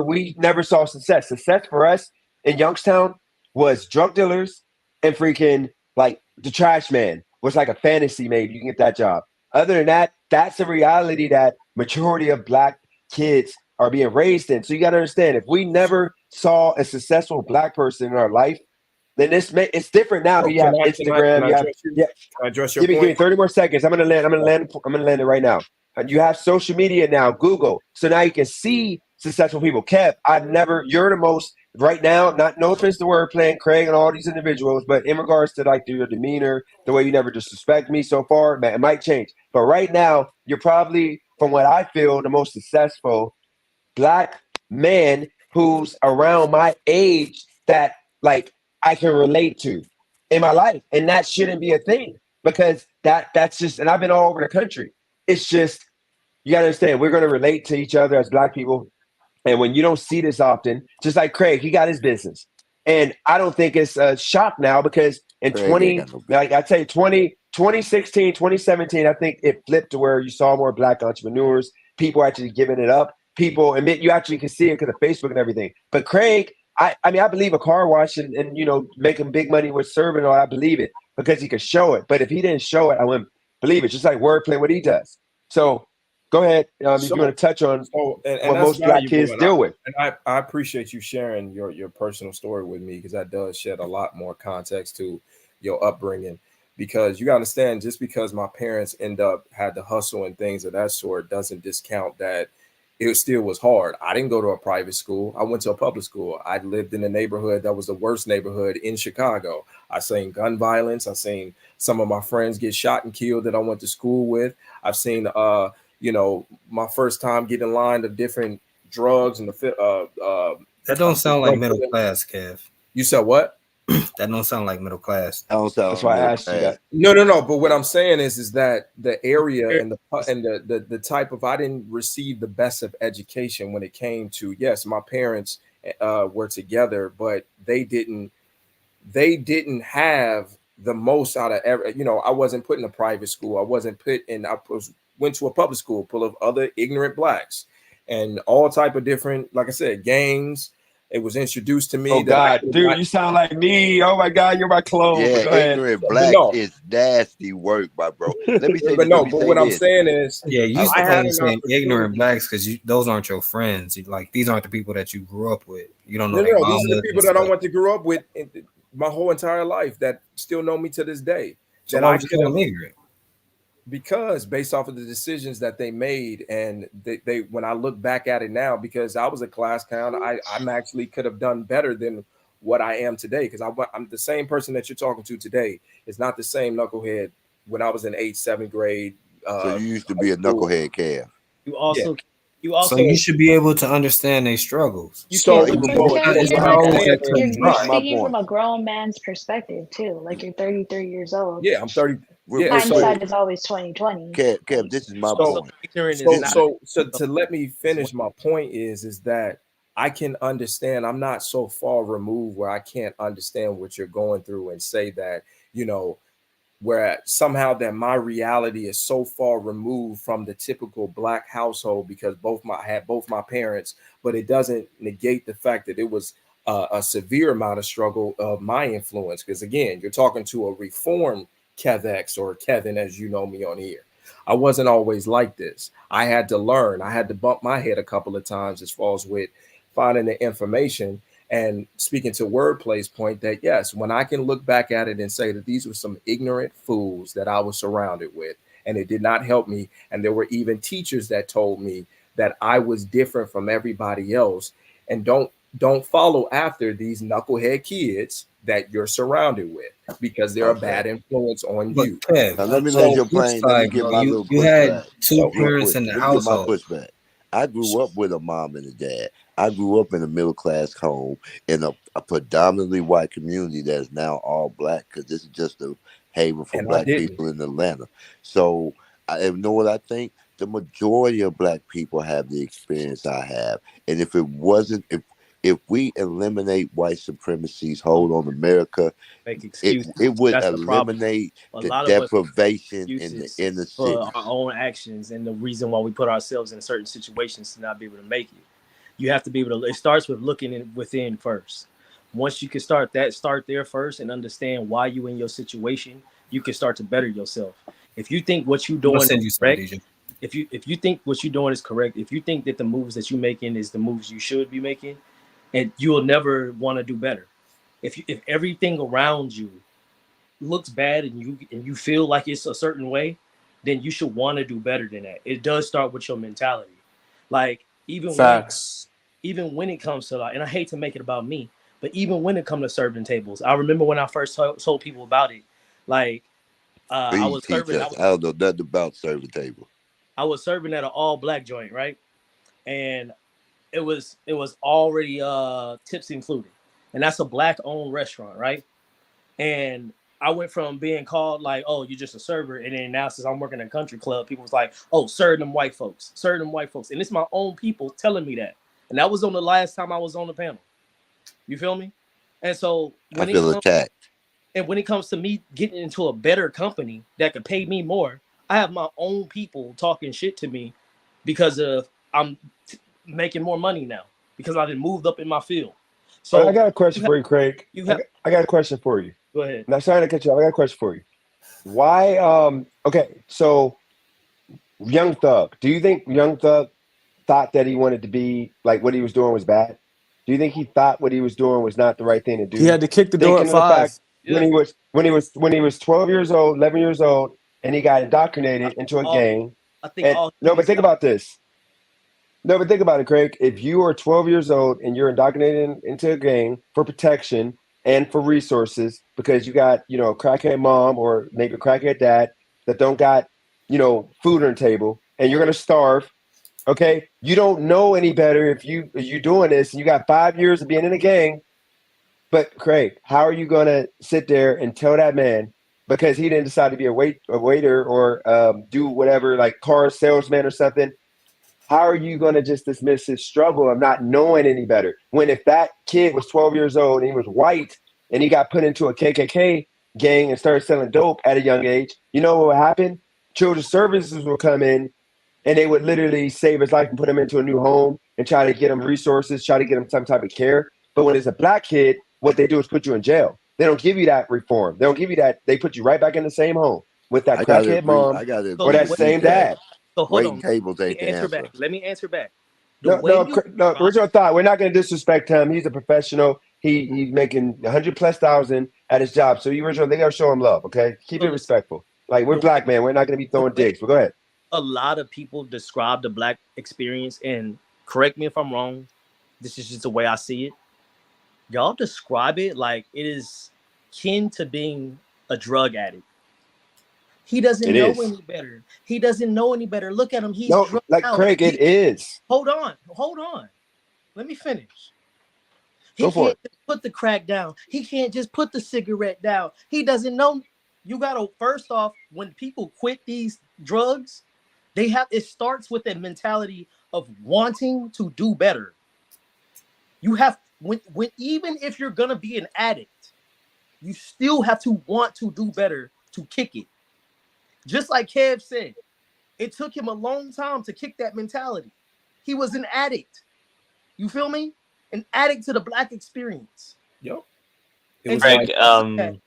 we never saw success. Success for us in Youngstown was drug dealers and freaking like the trash man was like a fantasy. Maybe you can get that job. Other than that, that's a reality that majority of Black kids are being raised in. So you got to understand, if we never saw a successful Black person in our life, then it's different now. You have Instagram. Can I address your Give me 30 more seconds. I'm gonna land it right now. And you have social media now, Google. So now you can see successful people. Kev, you're the most right now. No offense to wordplay, Craig, and all these individuals, but in regards to like your demeanor, the way you never disrespect me so far, man, it might change. But right now, you're probably, from what I feel, the most successful Black man who's around my age that like I can relate to in my life. And that shouldn't be a thing, because that's just, and I've been all over the country. It's just, you gotta understand, we're gonna relate to each other as Black people. And when you don't see this often, just like Craig, he got his business. And I don't think it's a shock now, because in 2016, 2017, I think it flipped to where you saw more Black entrepreneurs, people actually giving it up. People, and you actually can see it because of Facebook and everything. But Craig, I mean, I believe a car wash and you know, making big money with serving, or I believe it because he could show it. But if he didn't show it, I wouldn't believe it. Just like wordplay, what he does. So go ahead, if you want to touch on what most Black kids deal with. And I appreciate you sharing your personal story with me, because that does shed a lot more context to your upbringing. Because you got to understand, just because my parents had to hustle and things of that sort doesn't discount that it still was hard. I didn't go to a private school. I went to a public school. I lived in a neighborhood that was the worst neighborhood in Chicago. I seen gun violence. I seen some of my friends get shot and killed that I went to school with. I've seen, you know, my first time getting in line of different drugs and that don't sound like middle class, Kev. You said what? That don't sound like middle class. That's why I asked you that. No. But what I'm saying is that the area and the type of, I didn't receive the best of education when it came to, yes, my parents were together, but they didn't have the most out of every. You know, I wasn't put in a private school. I wasn't put in. Went to a public school full of other ignorant Blacks and all type of different, like I said, gangs. It was introduced to me. Oh God, dude, you sound like me. Oh my God, you're my clone. Yeah, ignorant Black is nasty work, my bro. Let me say, but what I'm saying is, yeah, you started saying ignorant Blacks because those aren't your friends. Like, these aren't the people that you grew up with. You don't know. No, these are the people that I went to grow up with my whole entire life that still know me to this day. So why would you call them ignorant? Because based off of the decisions that they made, and they when I look back at it now, because I was a class clown, I'm actually could have done better than what I am today, because I'm the same person that you're talking to today is not the same knucklehead when I was in 8th, 7th grade. So you used to be a knucklehead, Kev. So you should be able to understand their struggles. You're speaking from a grown man's perspective too. Like, you're 33 years old. Yeah, I'm 30. Hindsight is always 2020. Kev, this is my point. So to let me finish my point is that I can understand. I'm not so far removed where I can't understand what you're going through and say that, you know, where somehow that my reality is so far removed from the typical Black household because I had both my parents, but it doesn't negate the fact that it was a severe amount of struggle of my influence. Because again, you're talking to a reformed Kevex, or Kevin, as you know me on here. I wasn't always like this. I had to learn. I had to bump my head a couple of times as far as with finding the information. And speaking to Wordplay's point, that yes, when I can look back at it and say that these were some ignorant fools that I was surrounded with, and it did not help me. And there were even teachers that told me that I was different from everybody else. And don't follow after these knucklehead kids that you're surrounded with, because they're a bad influence on But you. Kev, now let me land your plane. Let me get my little pushback. two parents in the Let me get my household. pushback. I grew up with a mom and a dad. I grew up in a middle class home in a predominantly white community that is now all Black, because this is just a haven for And I Black didn't. people in Atlanta. So I know what I think. The majority of Black people have the experience I have, and if it wasn't, if we eliminate white supremacy's hold on America, Make excuses. it would That's the problem. eliminate A the lot of us deprivation in the excuses inner for cities. our own actions and the reason why we put ourselves in certain situations to not be able to make it. You have to be able to. It starts with looking within first. Once you can start there first and understand why you in your situation, you can start to better yourself. If you think what you're I'm gonna doing send is you some, correct, DJ. if you think what you're doing is correct, if you think that the moves that you're making is the moves you should be making, and you will never want to do better. If everything around you looks bad and you feel like it's a certain way, then you should want to do better than that. It does start with your mentality. Like Facts. even when it comes to, like, and I hate to make it about me, but even when it comes to serving tables, I remember when I first told people about it. Like I Please was teach serving, us. I don't know nothing about serving table. I was serving at an all Black joint, right? And it was already tips included, and that's a Black owned restaurant, right? And I went from being called like, oh, you're just a server, and then now since I'm working at a country club, people was like, oh, serve them white folks, and it's my own people telling me that. And that was on the last time I was on the panel. You feel me? And so I feel attacked. when it comes to me getting into a better company that could pay me more, I have my own people talking shit to me because of I'm making more money now because I done moved up in my field. So I got a question for you, Craig. You have, I got a question for you. Go ahead. Not sorry to cut you off. I got a question for you. Why? Okay, so Young Thug. Do you think Young Thug thought that he wanted to be like what he was doing was bad? Do you think he thought what he was doing was not the right thing to do? He had to kick the door Thinking at of the 5. fact when he was 12 years old, 11 years old, and he got indoctrinated into a gang. But think about this. No, but think about it, Craig. If you are 12 years old and you're indoctrinated into a gang for protection and for resources because you got, a crackhead mom or maybe a crackhead dad that don't got, food on the table, and you're gonna starve. Okay, you don't know any better if you're doing this and you got 5 years of being in a gang. But Craig, how are you gonna sit there and tell that man because he didn't decide to be a waiter or do whatever, like car salesman or something? How are you going to just dismiss his struggle of not knowing any better? When if that kid was 12 years old and he was white and he got put into a KKK gang and started selling dope at a young age, you know what would happen? Children's services will come in and they would literally save his life and put him into a new home and try to get him resources, try to get him some type of care. But when it's a Black kid, what they do is put you in jail. They don't give you that reform. They don't give you that. They put you right back in the same home with that crackhead mom or that same dad. So hold on. Tables ain't the answer. Let me answer back. No, original thought. We're not going to disrespect him. He's a professional. He's making 100,000+ at his job. So they gotta show him love. Okay, keep it respectful. Like we're Black, man. We're not going to be throwing dicks. But go ahead. A lot of people describe the Black experience, and correct me if I'm wrong. This is just the way I see it. Y'all describe it like it is kin to being a drug addict. He doesn't know any better. He doesn't know any better. Look at him. He's drugged out. Craig, it is. Hold on. Let me finish. Go for it. Just put the crack down. He can't just put the cigarette down. He doesn't know. You gotta, first off, when people quit these drugs, it starts with a mentality of wanting to do better. You have when even if you're gonna be an addict, you still have to want to do better to kick it. Just like Kev said, it took him a long time to kick that mentality. He was an addict. You feel me? An addict to the black experience. Yep. It was Greg,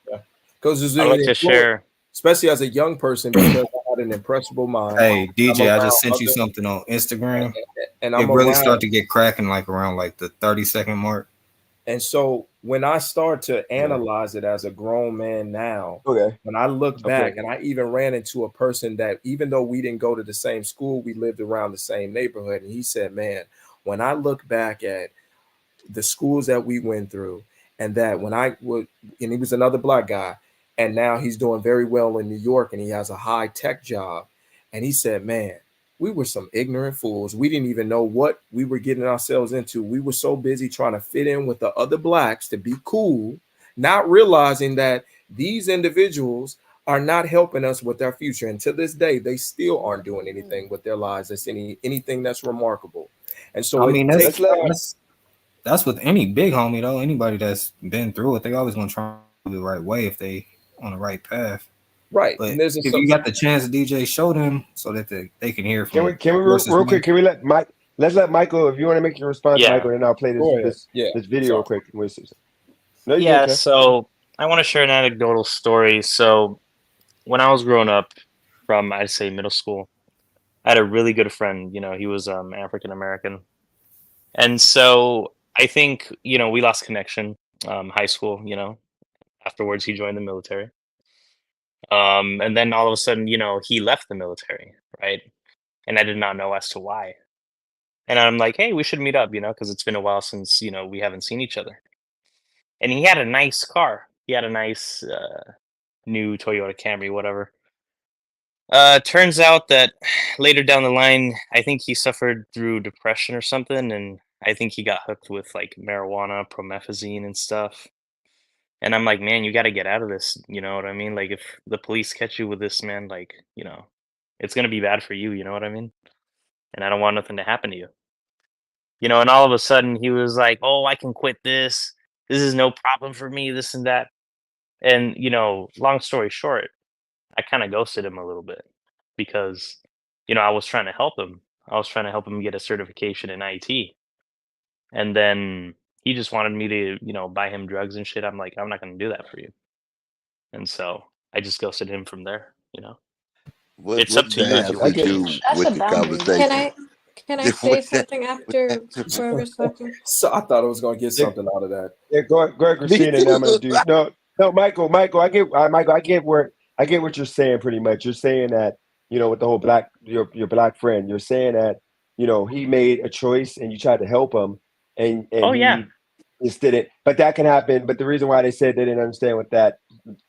because I'd like to share, especially as a young person, because I had an impressionable mind. Hey DJ, I just sent you other, something on Instagram, and it I'm really around, start to get cracking like around like the 30-second mark. And so when I start to analyze it as a grown man now, when I look back, and I even ran into a person that, even though we didn't go to the same school, we lived around the same neighborhood, and he said, man, when I look back at the schools that we went through, and that when I would, and he was another black guy, and now he's doing very well in New York, and he has a high tech job, and he said, man, we were some ignorant fools. We didn't even know what we were getting ourselves into. We were so busy trying to fit in with the other blacks to be cool, not realizing that these individuals are not helping us with our future. And to this day, they still aren't doing anything with their lives that's anything that's remarkable. And so I mean, that's with any big homie though. Anybody that's been through it, they always gonna try to do the right way if they on the right path. Right. But And there's if you got the chance, DJ, show them so that they can hear from. Can we real quick? Can we let Mike? Let's let Michael. If you want to make your response, Michael, and I'll play this video real quick. No, yeah. So I want to share an anecdotal story. So when I was growing up, from I'd say middle school, I had a really good friend. You know, he was African American, and so I think we lost connection. High school, afterwards he joined the military. And then all of a sudden, he left the military, right? And I did not know as to why. And I'm like, hey, we should meet up, because it's been a while since, we haven't seen each other. And he had a nice car. He had a nice new Toyota Camry, whatever. Turns out that later down the line, I think he suffered through depression or something. And I think he got hooked with like marijuana, promethazine and stuff. And I'm like, man, you got to get out of this. You know what I mean? Like, if the police catch you with this, man, like, it's going to be bad for you. You know what I mean? And I don't want nothing to happen to you. And all of a sudden he was like, oh, I can quit this. This is no problem for me, this and that. And, long story short, I kind of ghosted him a little bit because, I was trying to help him. I was trying to help him get a certification in IT. And then he just wanted me to, buy him drugs and shit. I'm like, I'm not going to do that for you. And so I just ghosted him from there, It's up to you if you want to change. With the conversation. Can I say something after whoever's talking? So I thought I was going to get something out of that. Yeah, go ahead, Christina. And I'm going to do no, Michael. I get what you're saying. Pretty much, you're saying that with the whole your black friend, you're saying that he made a choice and you tried to help him, and he just didn't. But that can happen. But the reason why they said they didn't understand with that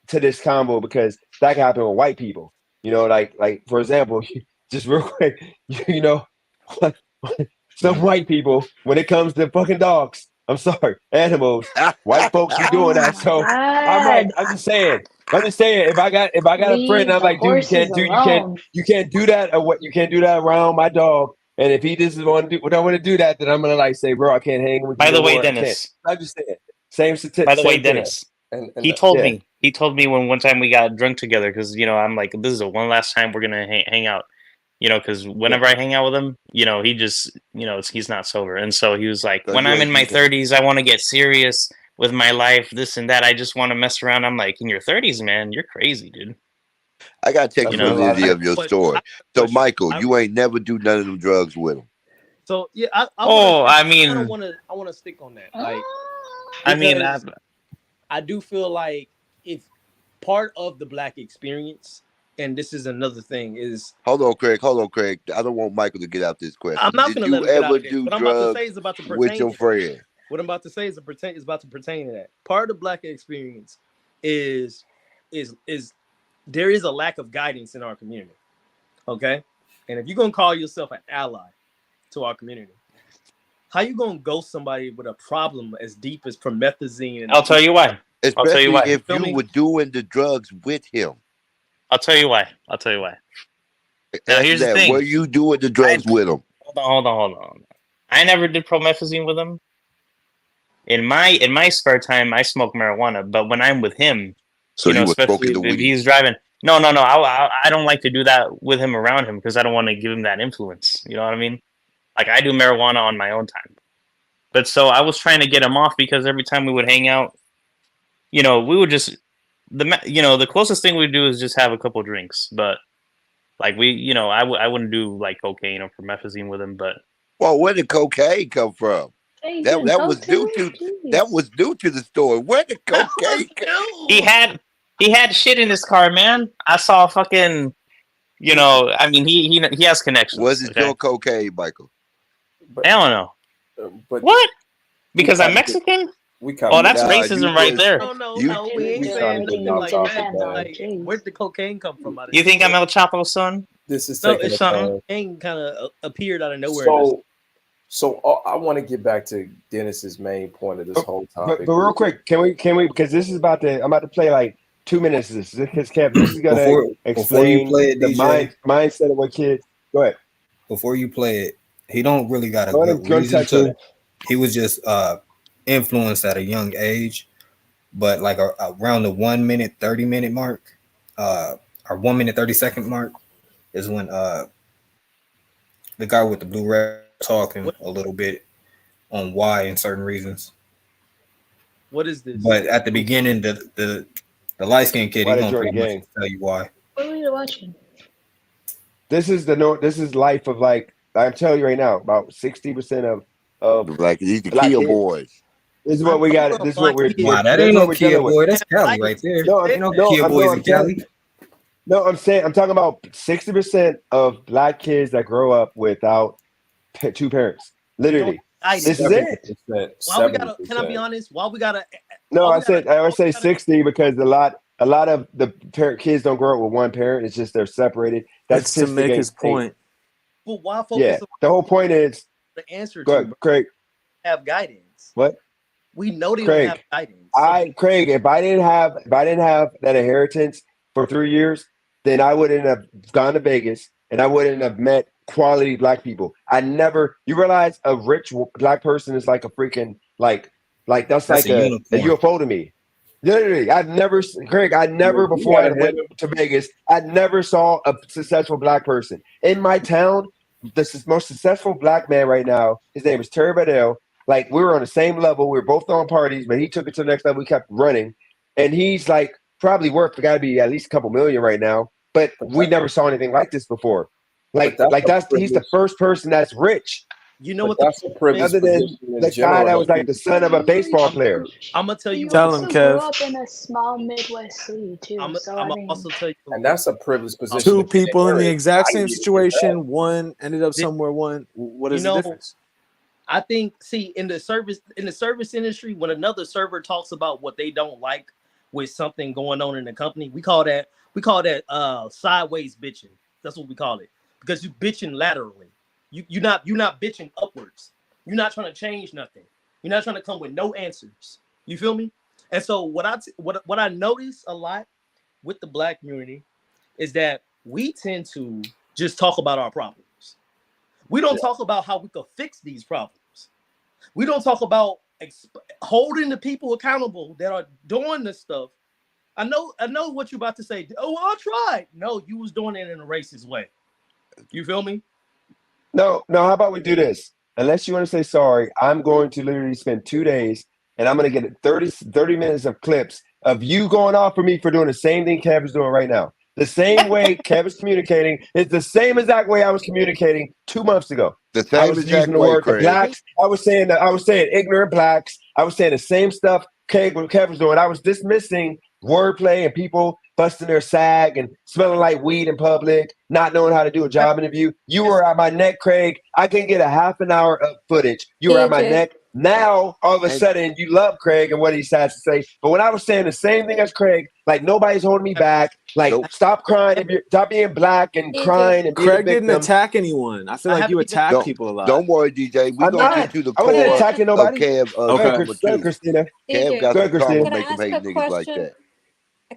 to this combo, because that can happen with white people. Like for example, just real quick, some white people, when it comes to fucking dogs, I'm sorry, animals, white folks be doing that. So I'm just saying, if I got a friend, I'm like, dude, you can't do that, or what? You can't do that around my dog. And if he just want to do, don't want to do that, then I'm gonna like say, bro, I can't hang with you. By the way, Dennis, I'm just saying, same statistic. By the way, Dennis, he told me when one time we got drunk together, because I'm like, this is the one last time we're gonna hang out. Because whenever I hang out with him, he just, he's not sober. And so he was like, when I'm in my 30s, I want to get serious with my life, this and that. I just want to mess around. I'm like, in your 30s, man, you're crazy, dude. I got to take the validity of your story. So, Michael, you ain't never do none of them drugs with him. So, yeah. I want to stick on that. Like, I do feel like if part of the black experience, and this is another thing, is hold on, Craig. I don't want Michael to get out this question. I'm not going to let him get out of this. What I'm about to say is about to pertain with your friend. What I'm about to say is about to pertain to that. Part of the black experience is there is a lack of guidance in our community. Okay, and if you're gonna call yourself an ally to our community, how you gonna ghost somebody with a problem as deep as promethazine? And I'll tell you why. Especially if you were doing the drugs with him. I'll tell you why. Now here's the thing. Were you doing the drugs with him? Hold on. I never did promethazine with him. In my spare time, I smoke marijuana. But when I'm with him, so especially if he's driving, No. I don't like to do that with him around him because I don't want to give him that influence. You know what I mean? Like I do marijuana on my own time. But so I was trying to get him off because every time we would hang out, we would just the closest thing we'd do is just have a couple drinks. But like I wouldn't do like cocaine or promethazine with him. But well, where did cocaine come from? That was due to the story. Where did cocaine come? He had shit in his car, man. I saw fucking. I mean, he has connections. Was it your cocaine, Michael? Hell no. What? Because I'm Mexican? That's racism right there. No, we ain't saying nothing like that. Like, where'd the cocaine come from? You think I'm El Chapo's son? This is it's something. Cocaine kind of appeared out of nowhere. So I want to get back to Dennis's main point of this whole topic. But real quick, can we? Because this is I'm about to play like 2 minutes of this. Because this is gonna explain the mindset of what kids. Go ahead. Before you play it, he don't really got a good reason to. He was just influenced at a young age, but like around the 1 minute 30-minute mark, or 1 minute 30-second mark is when the guy with the blue red talking a little bit on why and certain reasons. What is this? But at the beginning, the light skinned kid, he's gonna pretty much tell you why. What were you watching? This is life of like I'm telling you right now, about 60% of like these the Kia boys. This is what we got. This is what we're doing. Wow, that ain't no Kia boy. That's Cali right there. No, Kia boys in Cali. No, I'm talking about 60% of black kids that grow up without two parents. Literally, this is it. Why we gotta? Can I be honest? Why we gotta? No, I would say 60 because a lot of the kids don't grow up with one parent. It's just they're separated. That's to make his point. But why focus? Yeah, the whole point is the answer. Go ahead, Craig. Have guidance. What? We know they don't have guidance. Craig, if I didn't have that inheritance for 3 years, then I wouldn't have gone to Vegas and I wouldn't have met quality black people. You realize a rich black person is like a freaking like that's like a UFO to me. Literally, Craig, before I went to Vegas, I never saw a successful black person. In my town, the most successful black man right now, his name is Terry Badell. Like, we were on the same level. We were both throwing parties, but he took it to the next level. We kept running. And he's like probably worth, got to be at least a couple million right now. But we never saw anything like this before. He's the first person that's rich. You know what? That's a privilege. Other than the guy that was like the son of a baseball player. I'm gonna tell you. Tell him, Kev. Grew up in a small Midwest city too. I'm also tell you. And that's a privileged position. Two people in the exact same situation. One ended up somewhere. One. What is the difference? I think. See, in the service industry, when another server talks about what they don't like with something going on in the company, we call that sideways bitching. That's what we call it, because you bitching laterally. You're not bitching upwards. You're not trying to change nothing. You're not trying to come with no answers. You feel me? And so what I notice a lot with the black community is that we tend to just talk about our problems. We don't talk about how we could fix these problems. We don't talk about holding the people accountable that are doing this stuff. I know what you're about to say. Oh, well, I tried. No, you was doing it in a racist way. You feel me? No, how about we do this? Unless you want to say sorry, I'm going to literally spend 2 days and I'm going to get 30 minutes of clips of you going off for me for doing the same thing Kev is doing right now. The same way Kev is communicating is the same exact way I was communicating 2 months ago. I was using the word blacks. I was saying ignorant blacks. I was saying the same stuff Kev was doing. I was dismissing wordplay and people busting their sag and smelling like weed in public, not knowing how to do a job interview. You were at my neck, Craig. I can get a half an hour of footage. You were at my neck. Now, all of a sudden, you love Craig and what he has to say. But when I was saying the same thing as Craig, like nobody's holding me back. Like, stop crying. Stop being black and crying. And Craig didn't attack anyone. I feel like you attack people a lot. Don't worry, DJ. We're going to get you the core. I wasn't attacking nobody. Kev, Christina. Kev got the karma making niggas like that.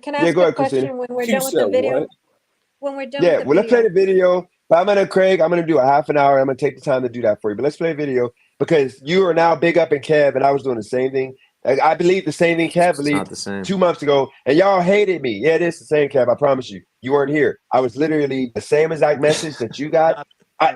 Can I ask a question when we're done with the video? What? When we're done with the video. Let's play the video. But I'm going to do a half an hour. I'm going to take the time to do that for you. But let's play a video because you are now big up in Kev, and I was doing the same thing Like, I believe the same thing Kev It's believed not the same. 2 months ago, and y'all hated me. Yeah, it is the same, Kev. I promise you. You weren't here. I was literally the same exact message that you got.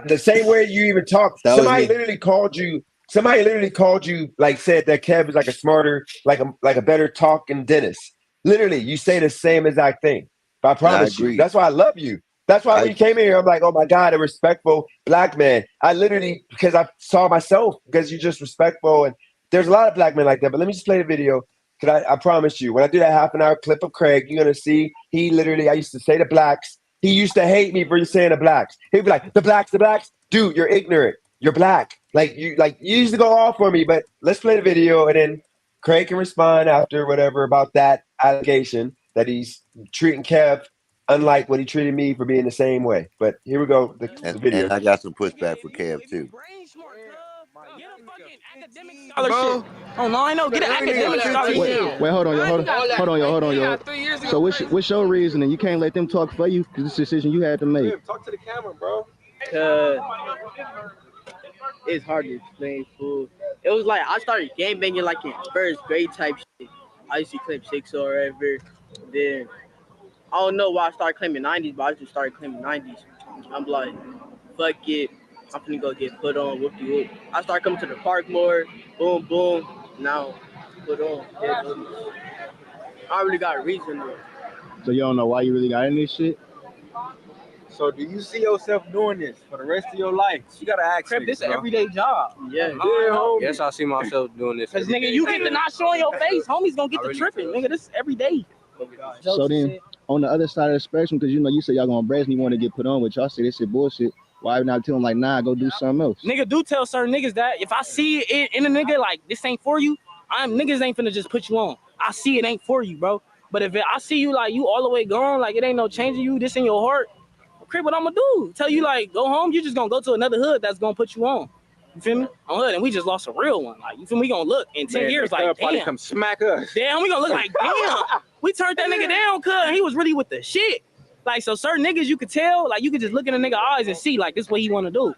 The same way you even talked. Somebody literally called you. Somebody literally called you, like said that Kev is like a smarter, like a better talking Dennis. Literally, you say the same exact thing. But I promise you. That's why I love you. That's why when you came here, I'm like, oh my God, a respectful black man. I literally, because I saw myself, because you're just respectful. And there's a lot of black men like that. But let me just play the video. Because I promise you, when I do that half-an-hour clip of Craig, you're going to see he literally, I used to say the blacks. He used to hate me for saying the blacks. He'd be like, the blacks. Dude, you're ignorant. You're black. You used to go off for me. But let's play the video, and then Craig can respond after whatever about that allegation that he's treating Kev unlike what he treated me for being the same way. But here we go, the video. And I got some pushback for Kev too. Scholarship. Oh no, I know. Get an academic scholarship. Wait, hold on, yo. So what's your reasoning? You can't let them talk for you because it's a decision you had to make. Talk to the camera, bro. It's hard to explain, fool. It was like I started game banging like in first grade type shit. I used to claim 6 or whatever. Then I don't know why I started claiming 90s, but I just started claiming 90s. I'm like, fuck it. I'm finna go get put on, whoop de whoop. I started coming to the park more, boom, boom. Now, put on. I don't really got a reason though. So you don't know why you really got in this shit? So do you see yourself doing this for the rest of your life? You gotta ask me. This is an everyday job. Yeah. Yes, I see myself doing this. Cause nigga, you get to not showing your face, homies gonna get the tripping. Nigga, this is every day. So then, on the other side of the spectrum, because you said y'all gonna brace me, want to get put on, but y'all say this shit bullshit. Why not tell them like, nah, go do something else? Nigga, do tell certain niggas that if I see it in a nigga like this ain't for you, niggas ain't finna just put you on. I see it ain't for you, bro. But if I see you like you all the way gone, like it ain't no changing you, this in your heart, crib, what I'm gonna do? Tell you like go home, you just gonna go to another hood that's gonna put you on. You feel me? On hood, and we just lost a real one. Like you feel me? We gonna look in 10 years like damn. Come smack us. Damn, we gonna look like damn. We turned that nigga down, cuz he was really with the shit. Like so, certain niggas you could tell, like you could just look in a nigga eyes and see like this what he want to do.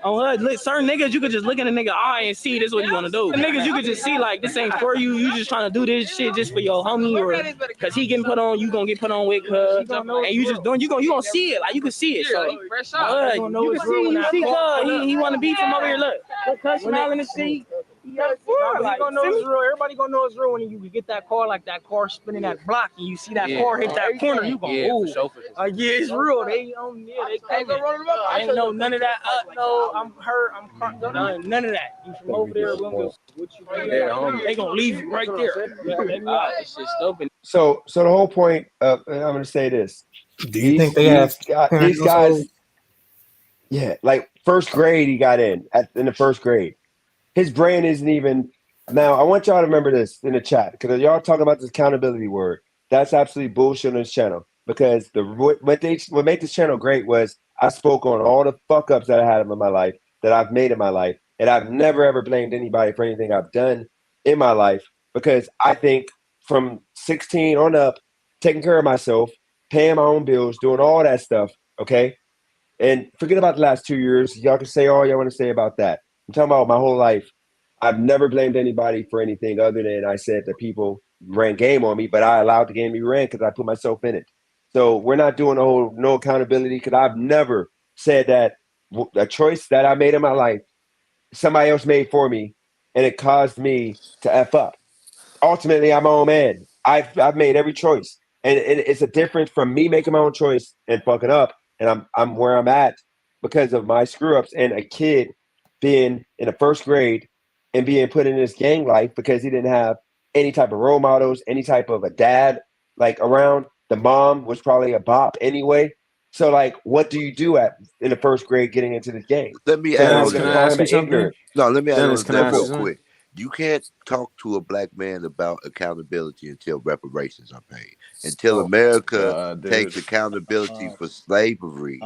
On hood, certain niggas you could just look in a nigga eye and see this what he want to do. The niggas you could just see like this ain't for you. You just trying to do this shit just for your homie or because he getting put on, you gonna get put on with cuz, and you just doing you gonna see it like you can see it. So you can see cuz he want to be from over here. Look cuz smiling and see. Everybody gonna know it's real when you get that car, like that car spinning that block, and you see that car hit that corner. You gonna ooh. Yeah, it's real. They ain't no none of that. No, I'm hurt. I'm crying. None of that. You from over there? They gonna leave you right there. This shit's stupid. So the whole point of I'm gonna say this. Do you think they have these guys? Yeah, like first grade he got in the first grade. His brain isn't even now. I want y'all to remember this in the chat because y'all talking about this accountability word. That's absolutely bullshit on this channel because what made this channel great was I spoke on all the fuck ups that I had in my life that I've made in my life, and I've never ever blamed anybody for anything I've done in my life because I think from 16 on up, taking care of myself, paying my own bills, doing all that stuff. Okay, and forget about the last 2 years. Y'all can say all y'all want to say about that. I'm talking about my whole life. I've never blamed anybody for anything other than I said that people ran game on me, but I allowed the game to be ran because I put myself in it. So we're not doing the whole no accountability because I've never said that a choice that I made in my life, somebody else made for me, and it caused me to F up. Ultimately, I'm my own man. I've made every choice. And it's a difference from me making my own choice and fucking up, and I'm where I'm at because of my screw-ups and a kid being in the first grade and being put in this gang life because he didn't have any type of role models, any type of a dad like around. The mom was probably a bop anyway. So like, what do you do in the first grade getting into this gang? Let me add on that. No, let me add on that real quick. You can't talk to a black man about accountability until reparations are paid. Until America takes accountability for slavery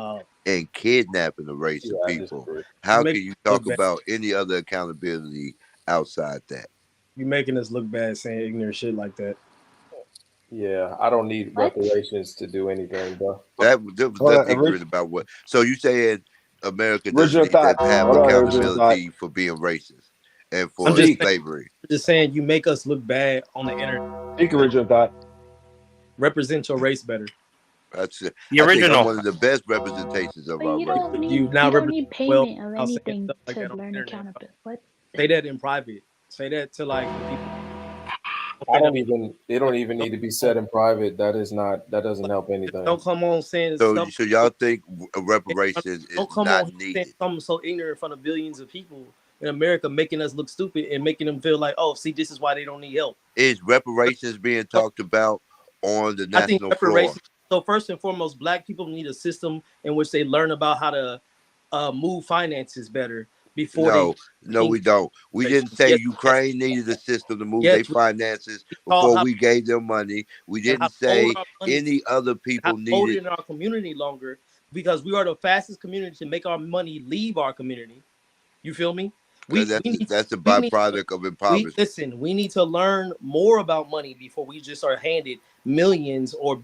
and kidnapping a race of people. How can you talk about any other accountability outside that? You making us look bad saying ignorant shit like that. Yeah, I don't need reparations to do anything, bro. That's ignorant about what. So you saying America doesn't have accountability for being racist? and I'm for slavery. just saying you make us look bad on the internet. Speak original thought. Represent your race better. That's it. The I think I'm original. one of the best representations of But our you race. don't need You now you don't represent need well payment of without saying anything stuff like to that on the learn internet. accountability. What? Say that in private. Say that to like the people. I don't even. It don't even need to be said in private. That is not. That doesn't help anything. Don't come on saying So stuff. y'all think reparations is Don't come not on saying needed? something so ignorant in front of billions of people in America, making us look stupid and making them feel like, oh, see, this is why they don't need help. Is reparations being talked about on the I think national floor? reparations. So first and foremost, Black people need a system in which they learn about how to move finances better before No, we don't. We didn't say Ukraine needed a system to move their finances before we gave them money. We didn't say any other people hold it needed. in our community longer because we are the fastest community to make our money leave our community. You feel me? That's a byproduct of impoverishment. We need to learn more about money before we just are handed millions or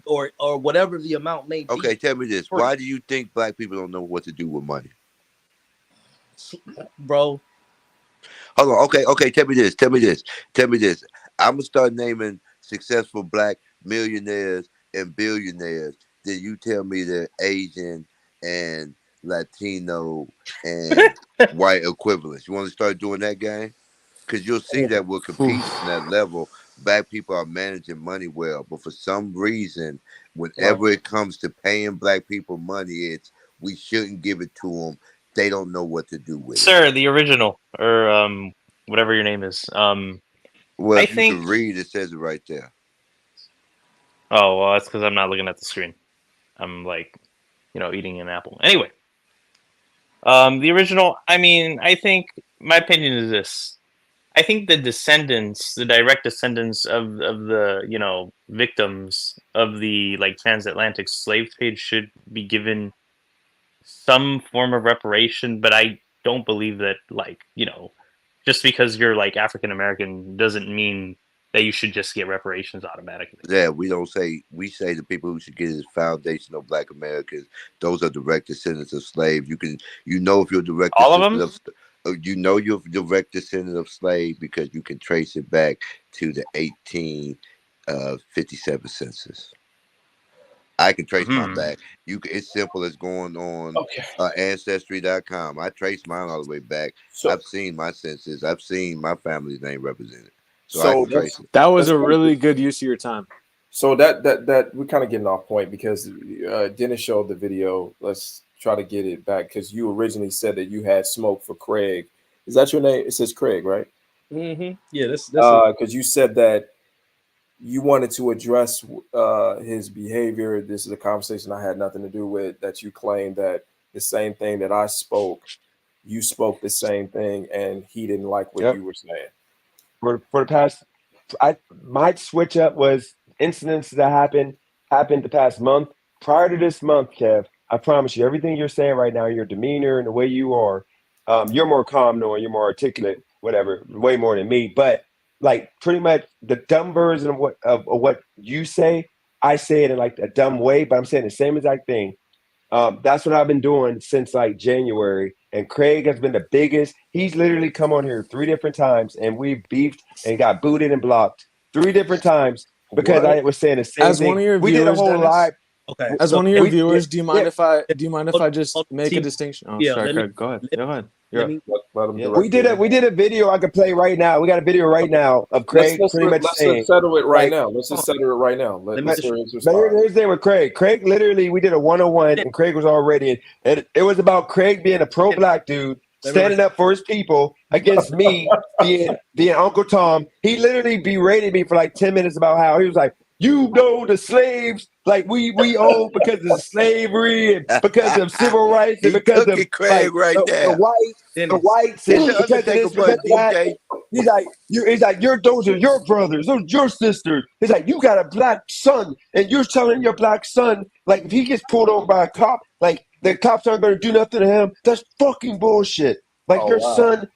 whatever the amount may be. Okay, tell me this. Why do you think Black people don't know what to do with money? Bro. Hold on. Okay. Tell me this. I'm gonna start naming successful Black millionaires and billionaires. Then you tell me they're Asian and Latino and white equivalents. You want to start doing that game? Because you'll see that we're competing on that level. Black people are managing money well, but for some reason, whenever it comes to paying Black people money, we shouldn't give it to them. They don't know what to do with it. Sir, the original, or whatever your name is. Well, I if you think. can read, it says it right there. Oh well, that's because I'm not looking at the screen. I'm eating an apple. Anyway, the original. I mean, I think my opinion is this. I think the direct descendants of the victims of the transatlantic slave trade should be given some form of reparation, but I don't believe that just because you're African American doesn't mean that you should just get reparations automatically. Yeah, we say the people who should get is foundational Black Americans. Those are direct descendants of slaves. If you're direct all of them. You're direct descendant of slave because you can trace it back to the 1857 census. I can trace mine back. It's simple as going on Ancestry.com. I trace mine all the way back. I've seen my census. I've seen my family's name represented. So I can trace it. That was a really good use of your time. So that we're kind of getting off point because Dennis showed the video. Let's try to get it back because you originally said that you had smoke for Craig. Is that your name? It says Craig, right? Mm-hmm. Yeah, that's because you said that you wanted to address his behavior. This is a conversation I had nothing to do with. That you claimed that the same thing that I spoke, you spoke the same thing, and he didn't like what you were saying. For the past, my switch up was incidents that happened the past month. Prior to this month, Kev, I promise you, everything you're saying right now, your demeanor and the way you are, you're more calm, knowing you're more articulate, whatever, way more than me. But pretty much the dumb version of what you say, I say it in a dumb way, but I'm saying the same exact thing. That's what I've been doing since January. And Craig has been the biggest. He's literally come on here 3 different times and we beefed and got booted and blocked 3 different times because I was saying the same thing. One of your we viewers, did a whole Dennis, live. Okay. As one of your viewers, do you mind if I just make a distinction? Oh, sorry, Craig. Go ahead. We did a video I could play right now. We got a video right now of Craig let's settle it right now. Let's just settle it right now. But here's the thing with Craig. Craig literally, we did a 101 and Craig was already and it was about Craig being a pro-Black dude standing up for his people against me being Uncle Tom. He literally berated me for 10 minutes about how he was like, the slaves, we owe because of slavery and because of civil rights and because of the whites and because of this, because of that. He's like, those are your brothers, those are your sisters. He's like, you got a Black son and you're telling your Black son, if he gets pulled over by a cop, the cops aren't going to do nothing to him. That's fucking bullshit. Son,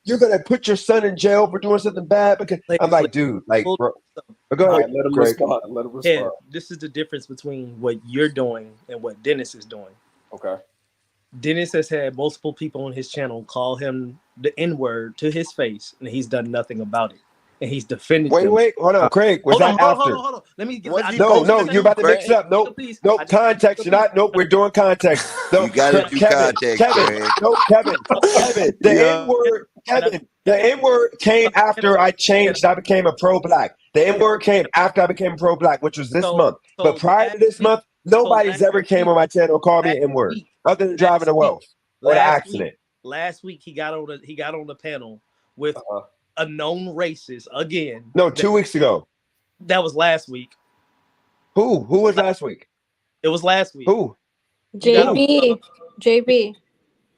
you're going to put your son in jail for doing something bad because I'm dude, bro. Go ahead. Let him respond. Let him respond. Yeah, this is the difference between what you're doing and what Dennis is doing. Okay. Dennis has had multiple people on his channel call him the N-word to his face, and he's done nothing about it. And he's defended them. Wait, hold on, Craig. Was that after? Hold on. Let me get No, you're about to mix it up. Nope, context. You're not. Nope, we're doing context. No, You gotta do context, Kevin. Craig. No, Kevin. The N-word, Kevin. The N-word came after I changed. I became a pro-black. The N-word came after I became pro-black, which was this month. But prior to this month, nobody's ever came on my channel and called me an N-word, other than driving a wealth or the accident. Last week he got on the panel with a known racist again. No, 2 weeks ago. That was last week. Who was last week? It was last week. Who? JB.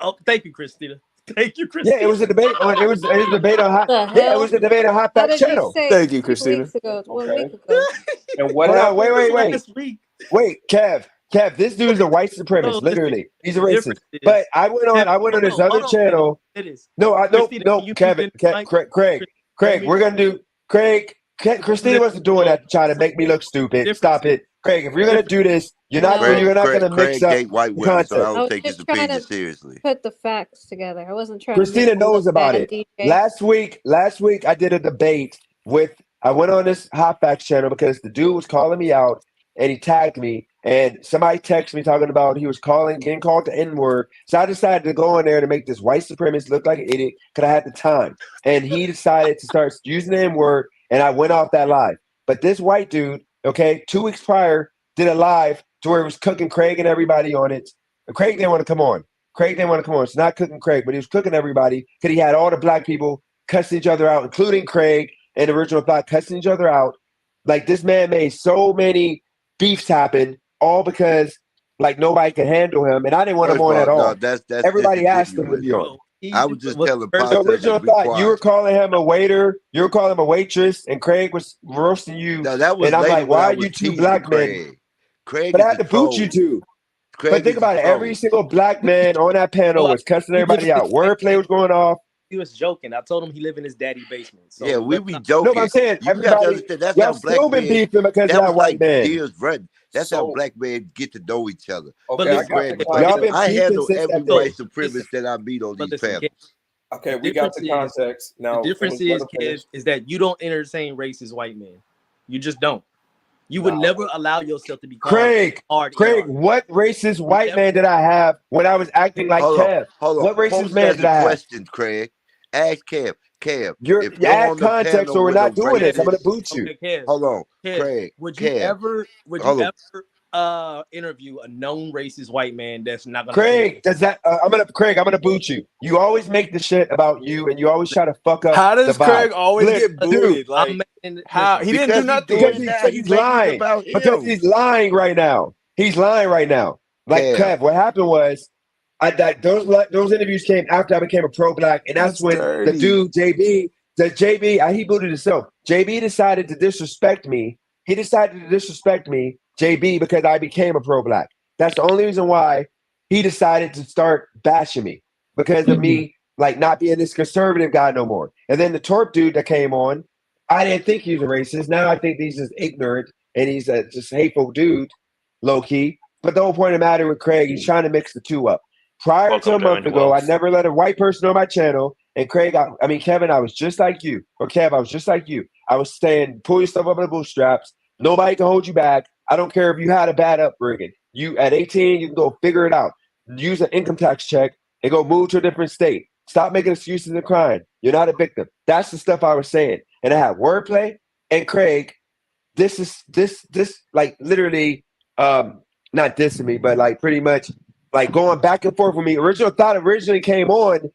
Oh, thank you, Christina. Thank you, Christina. Yeah, it was a debate on. It was a debate on hot. Yeah, it was a debate on Hot Fact Channel. Thank you, Christina. 2 weeks ago, 1 week ago. And what? Wait, Kev, this dude's a white supremacist. Literally, he's a racist. But I went on this other channel. It is. No, Kevin, Craig, we're gonna do Craig. Christina wasn't doing that to try to make me look stupid. Stop it, Craig. If you're gonna do this, you're not gonna mix up white women, so I don't take his opinion seriously. Put the facts together. I wasn't trying. Christina knows about it. Last week, I did a debate with. I went on this Hot Facts channel because the dude was calling me out and he tagged me. And somebody texted me talking about he was getting called the N-word. So I decided to go in there to make this white supremacist look like an idiot because I had the time. And he decided to start using the N-word, and I went off that live. But this white dude, 2 weeks prior, did a live to where he was cooking Craig and everybody on it. Craig didn't want to come on. It's not cooking Craig, but he was cooking everybody because he had all the black people cussing each other out, including Craig and the original Thought cussing each other out. Like, this man made so many beefs happen, all because nobody could handle him, and I didn't want him on at all. That's everybody asked him to be on. I was just telling the original Thought. You were calling him a waiter. You were calling him a waitress, and Craig was roasting you. No, that was and I'm like, why are you two black men? But I had to boot you two. But think about it. Every single black man on that panel was cussing everybody out. Wordplay was going off. He was joking. I told him he lived in his daddy's basement. So yeah, we be joking. No, but I'm saying everybody. That's y'all how black still been men. beefing because of that white man. That's how black men get to know each other. Okay, I handle every white supremacist that I meet on these panels. Okay, we got the context now. The difference is that you don't entertain racist white men. You just don't. You would never allow yourself to be called Craig, what racist white man did I have when I was acting like Kev? What racist man did I have? Questions, Craig. Ask Kev. You add context or we're not doing this. I'm going to boot you. Okay, hold on. Kev, Craig. Would you ever interview a known racist white man that's not going to Craig, I'm going to boot you. You always make the shit about you and you always try to fuck up. How does Craig always get booted? How he didn't do nothing. Because he's lying. Because he's lying right now. Like Kev, what happened was those interviews came after I became a pro-black, and that's when the dude JB, he booted himself. JB decided to disrespect me. He decided to disrespect me, JB, because I became a pro-black. That's the only reason why he decided to start bashing me, because of me not being this conservative guy no more. And then the Torp dude that came on, I didn't think he was a racist. Now I think he's just ignorant and he's a just hateful dude, low key. But the whole point of the matter with Craig, he's trying to mix the two up. Prior to a month ago, I never let a white person on my channel. And Craig, Kevin, I was just like you. Or Kev, I was just like you. I was saying, pull yourself up in the bootstraps. Nobody can hold you back. I don't care if you had a bad upbringing. You at 18, you can go figure it out. Use an income tax check and go move to a different state. Stop making excuses and crying. You're not a victim. That's the stuff I was saying. And I had wordplay. And Craig, this literally not dissing me, but pretty much going back and forth with me. Original Thought originally came on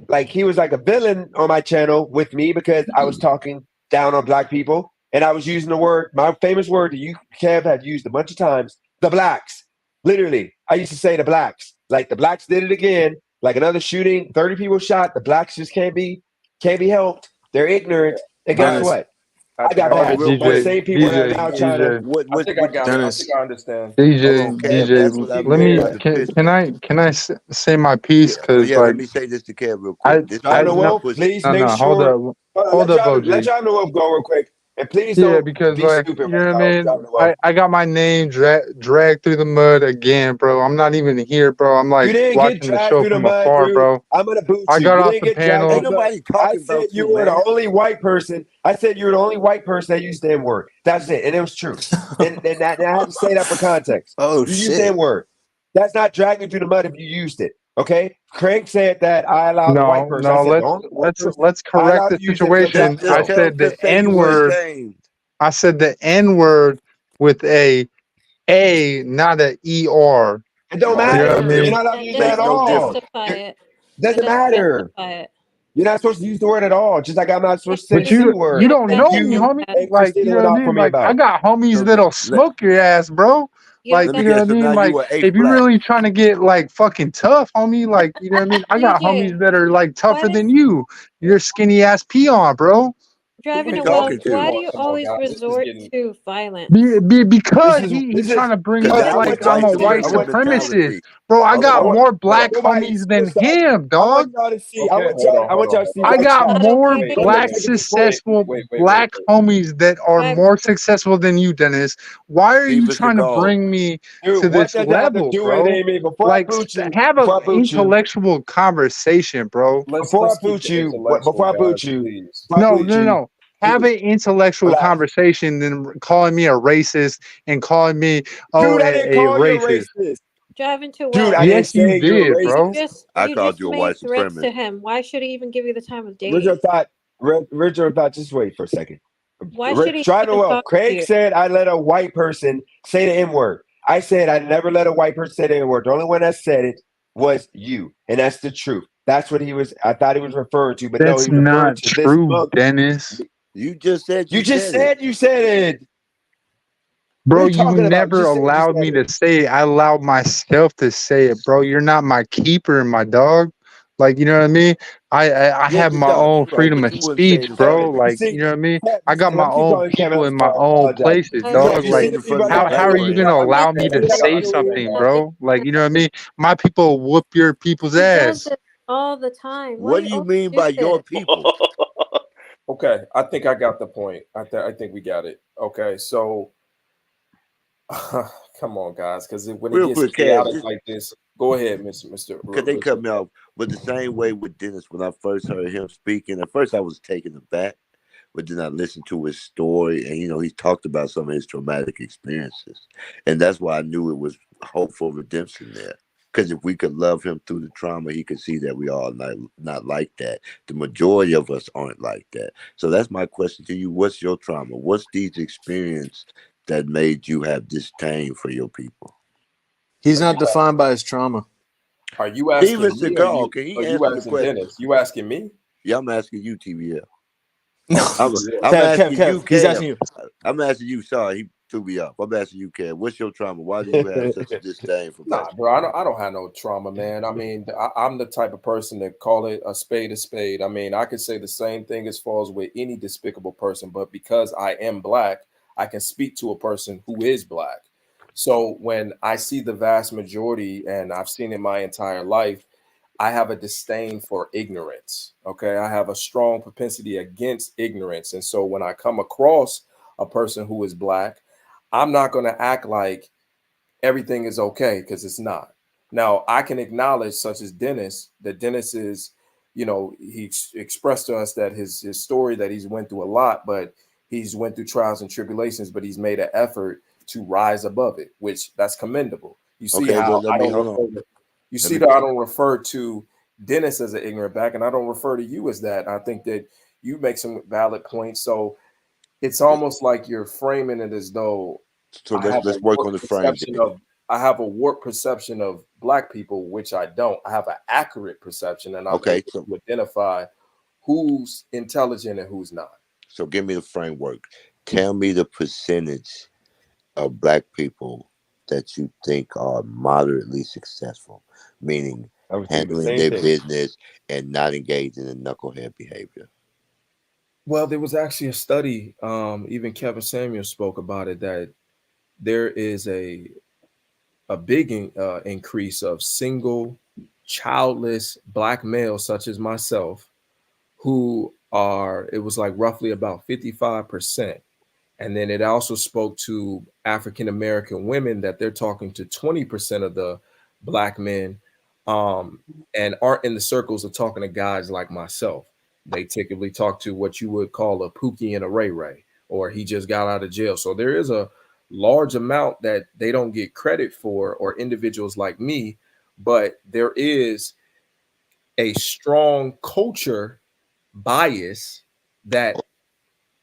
like he was like a villain on my channel with me because I was talking down on black people and I was using the word, my famous word that you, Kev, have used a bunch of times, the blacks. Literally, I used to say the blacks. Like the blacks did it again. Like another shooting, 30 people shot. The blacks just can't be helped. They're ignorant. And guess what? I got mad. The same people that are now trying to. I think I understand. DJ, can I say my piece? Because let me say this to Kev real quick. Please make sure. Hold up, let John the Wolf go real quick. And please Yeah, don't because be like stupid you know right what I now mean. driving away. I got my name dragged through the mud again, bro. I'm not even here, bro. I'm You like didn't get watching the dragged show through the from mud, afar, dude. bro. I'm gonna boot I you. got You off didn't the get dragged through Ain't panel. the mud. nobody I talking said about you you, were the man. only white person. I said you were the only white person that used the N-word. That's it, and it was true. And I had to say that for context. Oh You used the shit. N-word. That's not dragging through the mud if you used it. Okay? Craig said that I allowed a white No, person. I no. said the only white person Let's I correct allowed the to use it because situation. that's Just I wrong. tell said them the to say N you were word. ashamed. I said the N word with a, not a ER. It don't Oh, You know what I matter. You're mean? Dennis, not allowed to use that makes at no all. difference. specify It it. doesn't Dennis, matter. specify it. You're not supposed to use the word at all. Just like I'm not supposed to say But the C you word. don't And know me, you homie. and Like, you Christina know went what I off mean? on me Like, I about. got homies So that'll let, smoke your ass, bro. You Like, let me you know what guess. I So mean? now you Like, were eighth if you black. really trying to get like fucking tough, homie, like, you know what I mean? I got DJ, homies that are like why tougher does than you. You're skinny ass peon, bro. Who driving you a Come on, well? talking Why to? do you come on, always guys. This is resort getting to violence? Because This he is trying to bring Because up okay. that's I the like want y'all I'm to white a see. white I supremacist want supremacist. mentality. Bro, I Hold I got on. want more black nobody homies than suicide. him, I want dog. y'all to see. okay. I want y'all to see I right got now. Not more okay. Let me black make this point. successful black homies that are Driver, more successful than you, Dennis. Why are you Viva trying to Seagal. bring me Dude, to what this does that have to level, do with bro? anything? Like, have an intellectual conversation, bro. Before I keep boot the you, intellectual, guys, please. before I No, boot no, no, you, no. Have an intellectual relax. conversation than calling me a racist and calling me, Dude, I didn't a call you a racist. racist. driving to Dude, well. I didn't Yes, you say you're a did, You bro. racist. just I you called just you a white made threats to supremacist. him. Why should he even give you the time of day? Original thought, just wait for a second. Why should he Try to even well. talk to Craig you? said I let a white person say the N word. I said I never let a white person say the N word. The only one that said it was you. And that's the truth. That's what I thought he was referring to, but no, That's he was referring not to this true, monk. Dennis. You just said You you just said it. said you said it. What are Bro, you you talking about? You never just said you allowed said me it. to say it. I allowed myself to say it, bro. You're not my keeper, my dog. Like, you know what I mean? I Yeah, have you my don't. own You're right, freedom but of you wouldn't say speech, it in front bro. of You me. Like, see, you know what I mean? I got I'm my gonna keep own calling Kevin. people I'm in my sorry. I own apologize. places, You dog. can't You say see Like, it the in people front I of me. got how That's are here? you crazy. gonna allow me to You see I say got over here? something, bro? Like, you know what I mean? My people whoop your people's He does ass. this all the time. Why What do do you you always mean do by your this? people? Okay, I think I got the point. I think we got it. Okay, so come on, guys, because when it Real gets quick, Kev, chaotic just like this, go ahead, Mister because they cut Richard. me off. But the same way with Dennis, when I first heard him speaking, at first I was taken aback, but then I listened to his story, and he talked about some of his traumatic experiences, and that's why I knew it was hope for redemption there. Because if we could love him through the trauma, he could see that we all not like that. The majority of us aren't like that. So that's my question to you: what's your trauma? What's these experience that made you have disdain for your people? He's Are not you defined by his trauma. are you Steven asking me? Or Seagal, can are he you answer the asking question? Dennis? You asking me? Yeah, I'm asking you, TVL. Oh, I'm TBS. I'm asking you, Kev, he's Kev. asking you. I'm asking you. Sorry, he threw me off. I'm asking you, Kev. What's your trauma? Why do you have such a disdain for black Nah, people? bro, I don't have no trauma, man. I mean, I'm the type of person that call it a spade a spade. I mean, I could say the same thing as far as with any despicable person, but because I am black, I can speak to a person who is black. So when I see the vast majority, and I've seen it my entire life, I have a disdain for ignorance. Okay. I have a strong propensity against ignorance. And so when I come across a person who is black, I'm not going to act like everything is okay because it's not. Now, I can acknowledge, such as Dennis, that Dennis is, he expressed to us that his story that he's went through a lot, but he's went through trials and tribulations, but he's made an effort to rise above it, which that's commendable. You see Okay, how but let I me don't hold on. refer to, you Let see me. that I don't refer to Dennis as an ignorant back, and I don't refer to you as that. I think that you make some valid points. So it's almost like you're framing it as though So I have a let's work on warped the frame. perception of black people, which I don't. I have an accurate perception, and I'm Okay, able to identify who's intelligent and who's not. so give me the framework. Tell me the percentage of black people that you think are moderately successful, meaning I was thinking the handling same their thing. business and not engaging in knucklehead behavior. Well, there was actually a study, even Kevin Samuel spoke about it, that there is a big increase of single, childless black males such as myself who it was like roughly about 55%. And then it also spoke to African American women that they're talking to 20% of the black men, and aren't in the circles of talking to guys like myself. They typically talk to what you would call a Pookie and a Ray Ray, or he just got out of jail. So there is a large amount that they don't get credit for, or individuals like me, but there is a strong culture bias that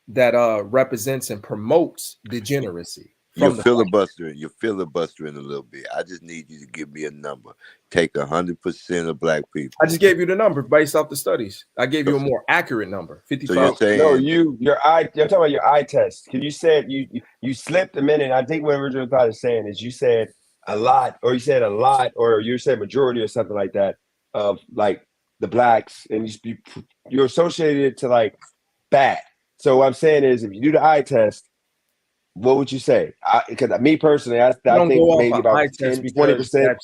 represents and promotes degeneracy. You're filibustering. You're filibustering a little bit. I just need you to give me a number. Take 100% of black people. I just gave you the number based off the studies. I gave you a more accurate number. 55. So you're saying no, you're talking about your eye test. Because you said you slipped a minute. I think what original thought is saying is you said a lot, or you said majority or something like that of like the blacks, and you associated it to like bad. So what I'm saying is, if you do the eye test, what would you say? Because me personally, I think maybe about 10-20%.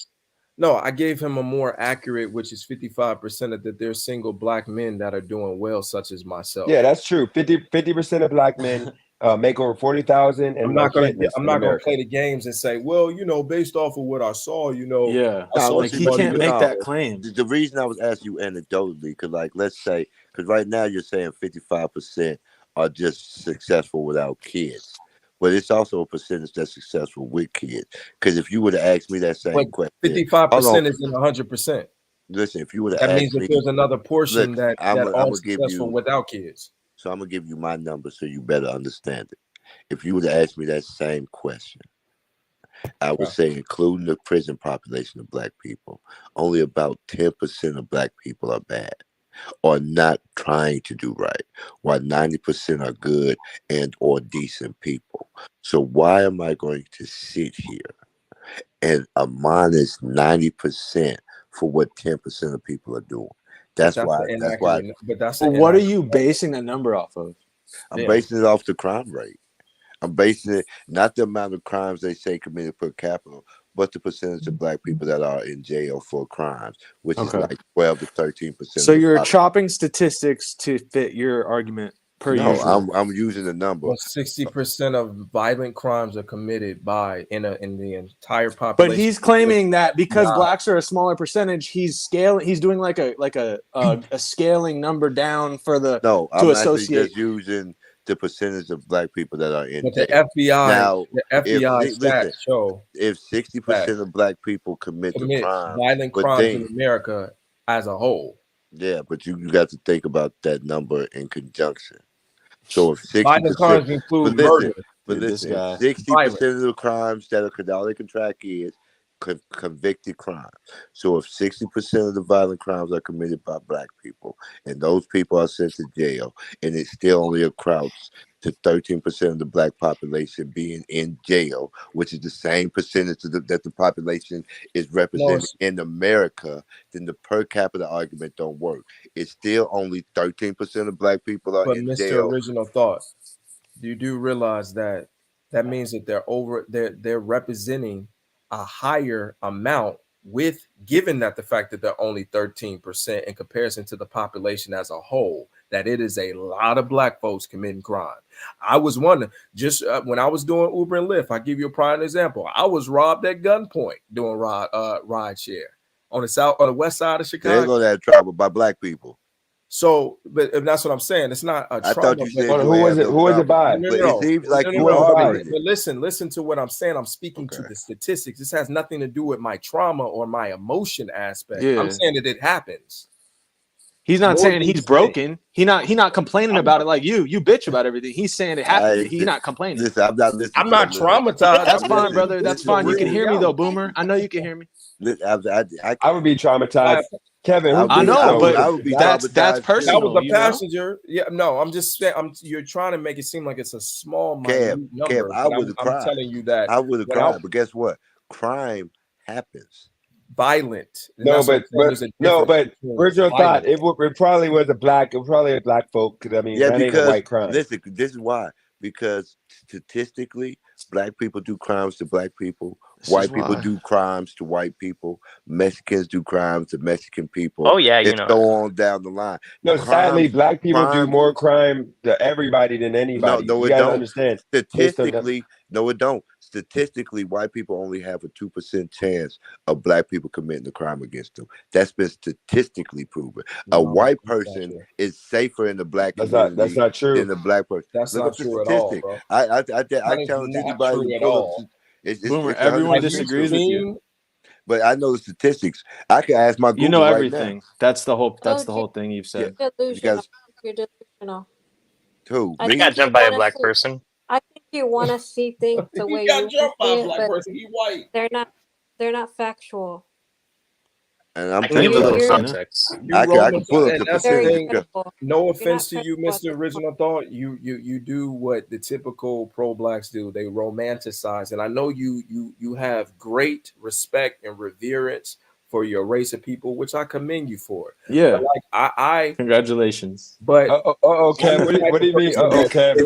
No, I gave him a more accurate, which is 55% of that there's single black men that are doing well, such as myself. Yeah, that's true. 50% of black men make over 40,000. I'm not going to play the games and say, well, based off of what I saw, Yeah, like he can't make that claim. The reason I was asking you anecdotally, because like, let's say, because right now you're saying 55% are just successful without kids. But it's also a percentage that's successful with kids. Because if you would have asked me that same question, 55% isn't 100%. Listen, if you would have that asked means that me, there's another portion that are successful you, without kids. So I'm gonna give you my number so you better understand it. If you would have asked me that same question, I would say, including the prison population of black people, only about 10% of black people are bad or not trying to do right, while 90% are good and or decent people. So why am I going to sit here and minus 90% for what 10% of people are doing? That's why. What are you basing that number off of? I'm basing it off the crime rate. I'm basing it not the amount of crimes they say committed per capita, but the percentage of black people that are in jail for crimes, which is like 12 to 13%. So you're chopping statistics to fit your argument per usual. I'm using the number. Well, 60% of violent crimes are committed in the entire population. But he's claiming that because blacks are a smaller percentage, he's doing like a scaling number down for the I'm associate. just using the percentage of black people that are in the jail. FBI. Now, the FBI stats show if 60% of black people commit violent crimes in America as a whole. Yeah, but you got to think about that number in conjunction. So if 60% violent crimes include murder, but listen, 60% of the crimes that all they can track is convicted crimes. So if 60% of the violent crimes are committed by black people, and those people are sent to jail, and it still only accrues to 13% of the black population being in jail, which is the same percentage that the population is represented in America, then the per capita argument don't work. It's still only 13% of black people are in jail. Mr. Original Thought, you do realize that means that they're representing a higher amount, given that the fact that they're only 13% in comparison to the population as a whole, that it is a lot of black folks committing crime. I was wondering, just when I was doing Uber and Lyft, I'll give you a prime example. I was robbed at gunpoint doing ride share on the west side of Chicago. They go that trouble by black people. So, but that's what I'm saying. It's not a trauma. I thought you said who was it by? It seems like But listen to what I'm saying. I'm speaking to the statistics. This has nothing to do with my trauma or my emotion aspect. I'm saying that it happens. He's not saying he's broken. He not complaining about it like you. You bitch about everything. He's saying it happened. He's not complaining. Listen, I'm not traumatized. That's fine, brother. That's fine. You can hear me though, Boomer. I know you can hear me. I would be traumatized. Kevin, I know, but that's personal. That was a passenger. Yeah, no, I'm just saying. You're trying to make it seem like it's a small number. Kev, I would have cried. I'm telling you that I would have cried. But guess what? Crime happens. Violent. No, but original thought. It probably was a black. It was probably a black folk. Because I mean, that ain't a white crime. Listen, this is why. Because statistically, black people do crimes to black people, White people do crimes to white people. Mexicans do crimes to Mexican people. Oh yeah, and so on down the line. No, sadly, black people do more crime to everybody than anybody. No, you it gotta don't. understand. Statistically, no, it don't. Statistically, white people only have a 2% chance of black people committing a crime against them. That's been statistically proven. A white person is safer in the black community that's not true. than the black person. That's Look not up the true at all, statistic. bro. I That is challenge not anybody true to at pull up. all. Boomer, It's everyone 100% disagrees with you. But I know the statistics. I can ask my Google You know right everything. now. That's the whole OG, thing you've said. you're delusional. Because You're delusional. who? I I got think you jumped by a want to black see. person. I think you want to see things the way He got you jumped by see a it, black but person. He white. they're not. They're not factual. And I'm I can give a telling little you, context. You I can pull up and the that's the Very percentage. thing. credible. No You're offense not to you, credible at Mr. this Original Thought. You do what the typical pro blacks do. They romanticize, and I know you have great respect and reverence for your race of people, which I commend you for. Yeah, but like I congratulations. But Cam, what do you mean? Cam,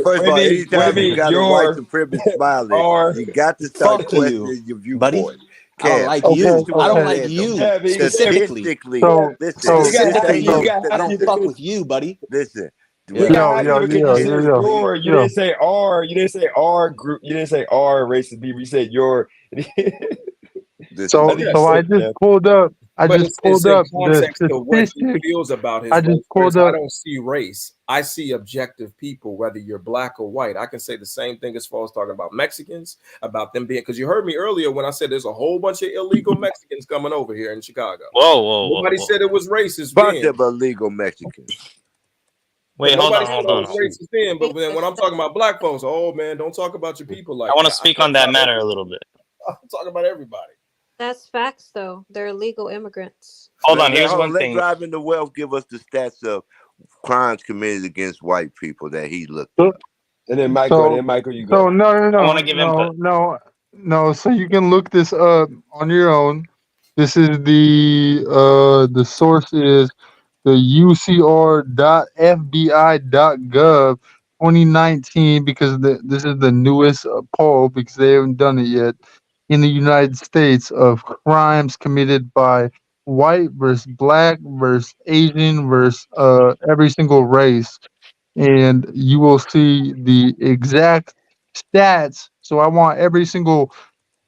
First of all, anytime you got a white supremacist smiling, you got to start Fuck questioning you, your buddy. viewpoint. I don't Cam, like listen you. to what I don't I'm like saying, though. you specifically. Statistically, listen, Specifically, this ain't I don't listen, fuck with you, buddy. listen. You got happy because you said your. You didn't say our. You didn't say our group. You didn't say our racist people. You said your. So I just pulled up. But it's in The context to what he statistics. feels about his I race. just Whereas pulled I up. don't see race. I see objective people, whether you're black or white. I can say the same thing as far as talking about Mexicans, about them being, because you heard me earlier when I said there's a whole bunch of illegal Mexicans coming over here in Chicago. Nobody said it was racist Bunch then. of illegal Mexicans. Wait, But hold nobody on, said hold it on. was racist then. But then when I'm talking about black folks, oh man, don't talk about your people like I want to that. speak talk on that about matter a little bit. I'm talking about everybody. That's facts, though. They're illegal immigrants. Hold on, here's one Let thing. Driving the Wealth give us the stats of crimes committed against white people that he looked So, at. And then Michael, you So go. I want to give input. no. So you can look this up on your own. This is the source is the UCR.FBI.gov 2019 because this is the newest poll because they haven't done it yet in the United States of crimes committed by white versus black versus Asian versus every single race, and you will see the exact stats. So I want every single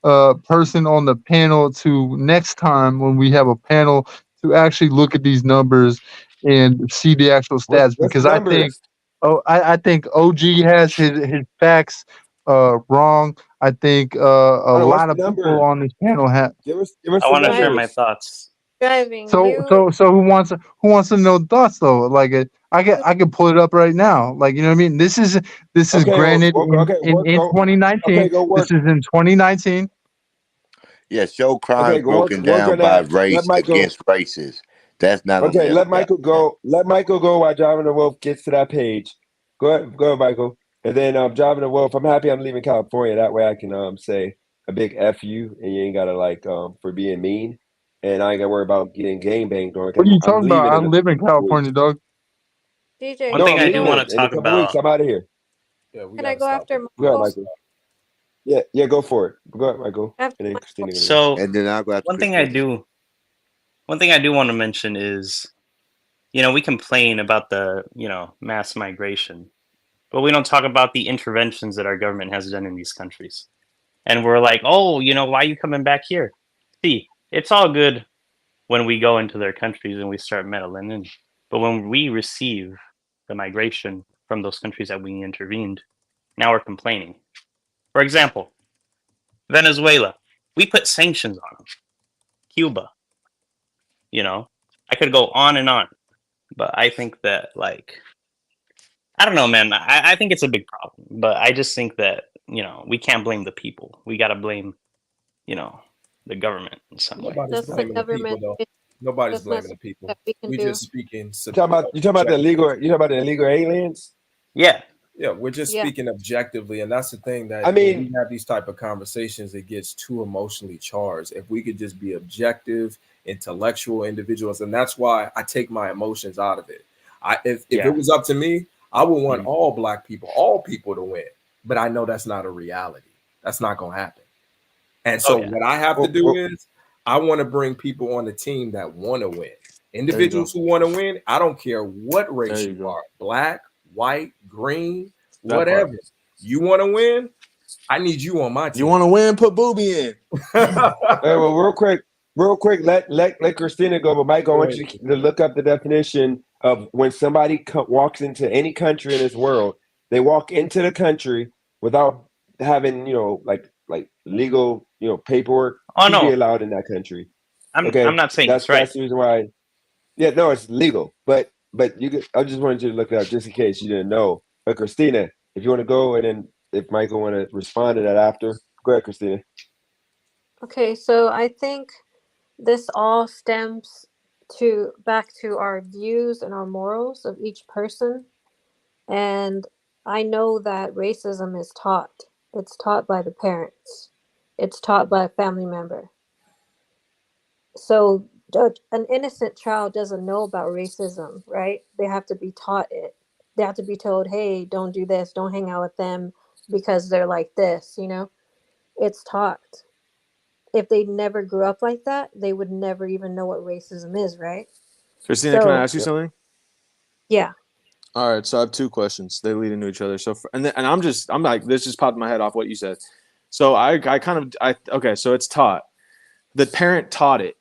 person on the panel to next time when we have a panel to actually look at these numbers and see the actual stats What's the because I think numbers? I think OG has his facts wrong. I think a What's lot the of people numbers? on this panel have. Give us I the want to share my numbers. thoughts. Driving So who wants to know thoughts though? Like I can pull it up right now. Like you know what I mean. This is Okay, granted in go. 2019. Okay, go work. This is in 2019. Yeah, show crimes Okay, go broken work down on by that. Let race Michael. against races. That's not on Okay, the let FBI. Michael go. Let Michael go while Driving the Wolf gets to that page. Go ahead, Michael. And then Driving the Wolf. I'm happy I'm leaving California. That way I can say a big F you, and you ain't gotta for being mean, and I ain't gotta worry about getting game banged or What are you I'm talking about? leaving I in a live in couple weeks. California, dog. DJ, One No, thing I'm I do leaving want to in a talk couple weeks. about. I'm out of here. Yeah, we can I gotta go stop after it. Go ahead, Michael? Michael. Yeah, go for it. Go ahead, Michael. After And then Michael. Christina. So And then I'll go after one thing I Christina. do, one thing I do want to mention is, we complain about the mass migration, but we don't talk about the interventions that our government has done in these countries. And we're like, oh, why are you coming back here? See, it's all good when we go into their countries and we start meddling in. But when we receive the migration from those countries that we intervened, now we're complaining. For example, Venezuela, we put sanctions on them. Cuba, I could go on and on, but I think that I don't know, man. I think it's a big problem, but I just think that we can't blame the people. We got to blame the government in some way. Nobody's That's the blaming the people government. though. Nobody's That's not blaming the something people. that we can We do. just speaking. You talking about the illegal aliens? Yeah. Yeah, we're just Yeah. speaking objectively, and that's the thing that I mean- when we have these type of conversations, it gets too emotionally charged. If we could just be objective, intellectual individuals, and that's why I take my emotions out of it. If Yeah. it was up to me, I would want all black people, all people to win. But I know that's not a reality. That's not gonna happen. And so what I have to do is I want to bring people on the team that want to win. Individuals who want to win, I don't care what race you are, black, white, green, whatever. You want to win, I need you on my team. You want to win, put Booby in. Hey, well, real quick, let Christina go. But Michael, I want you to look up the definition of when somebody walks into any country in this world. They walk into the country without having, like legal, paperwork to be allowed in that country. I'm not saying that's right. That's the reason why. Yeah, no, it's legal. But you could, I just wanted you to look it up just in case you didn't know. But Christina, if you want to go, and then if Michael want to respond to that after, go ahead, Christina. Okay, so I think this all stems back to our views and our morals of each person. And I know that racism is taught. It's taught by the parents. It's taught by a family member. So an innocent child doesn't know about racism, right? They have to be taught it. They have to be told, hey, don't do this, don't hang out with them because they're like this, It's taught. If they never grew up like that, they would never even know what racism is, right? Christina, can I ask you something? Yeah. All right, so I have two questions. They lead into each other. So, and I'm like, this just popped in my head off what you said. So okay, so it's taught. The parent taught it.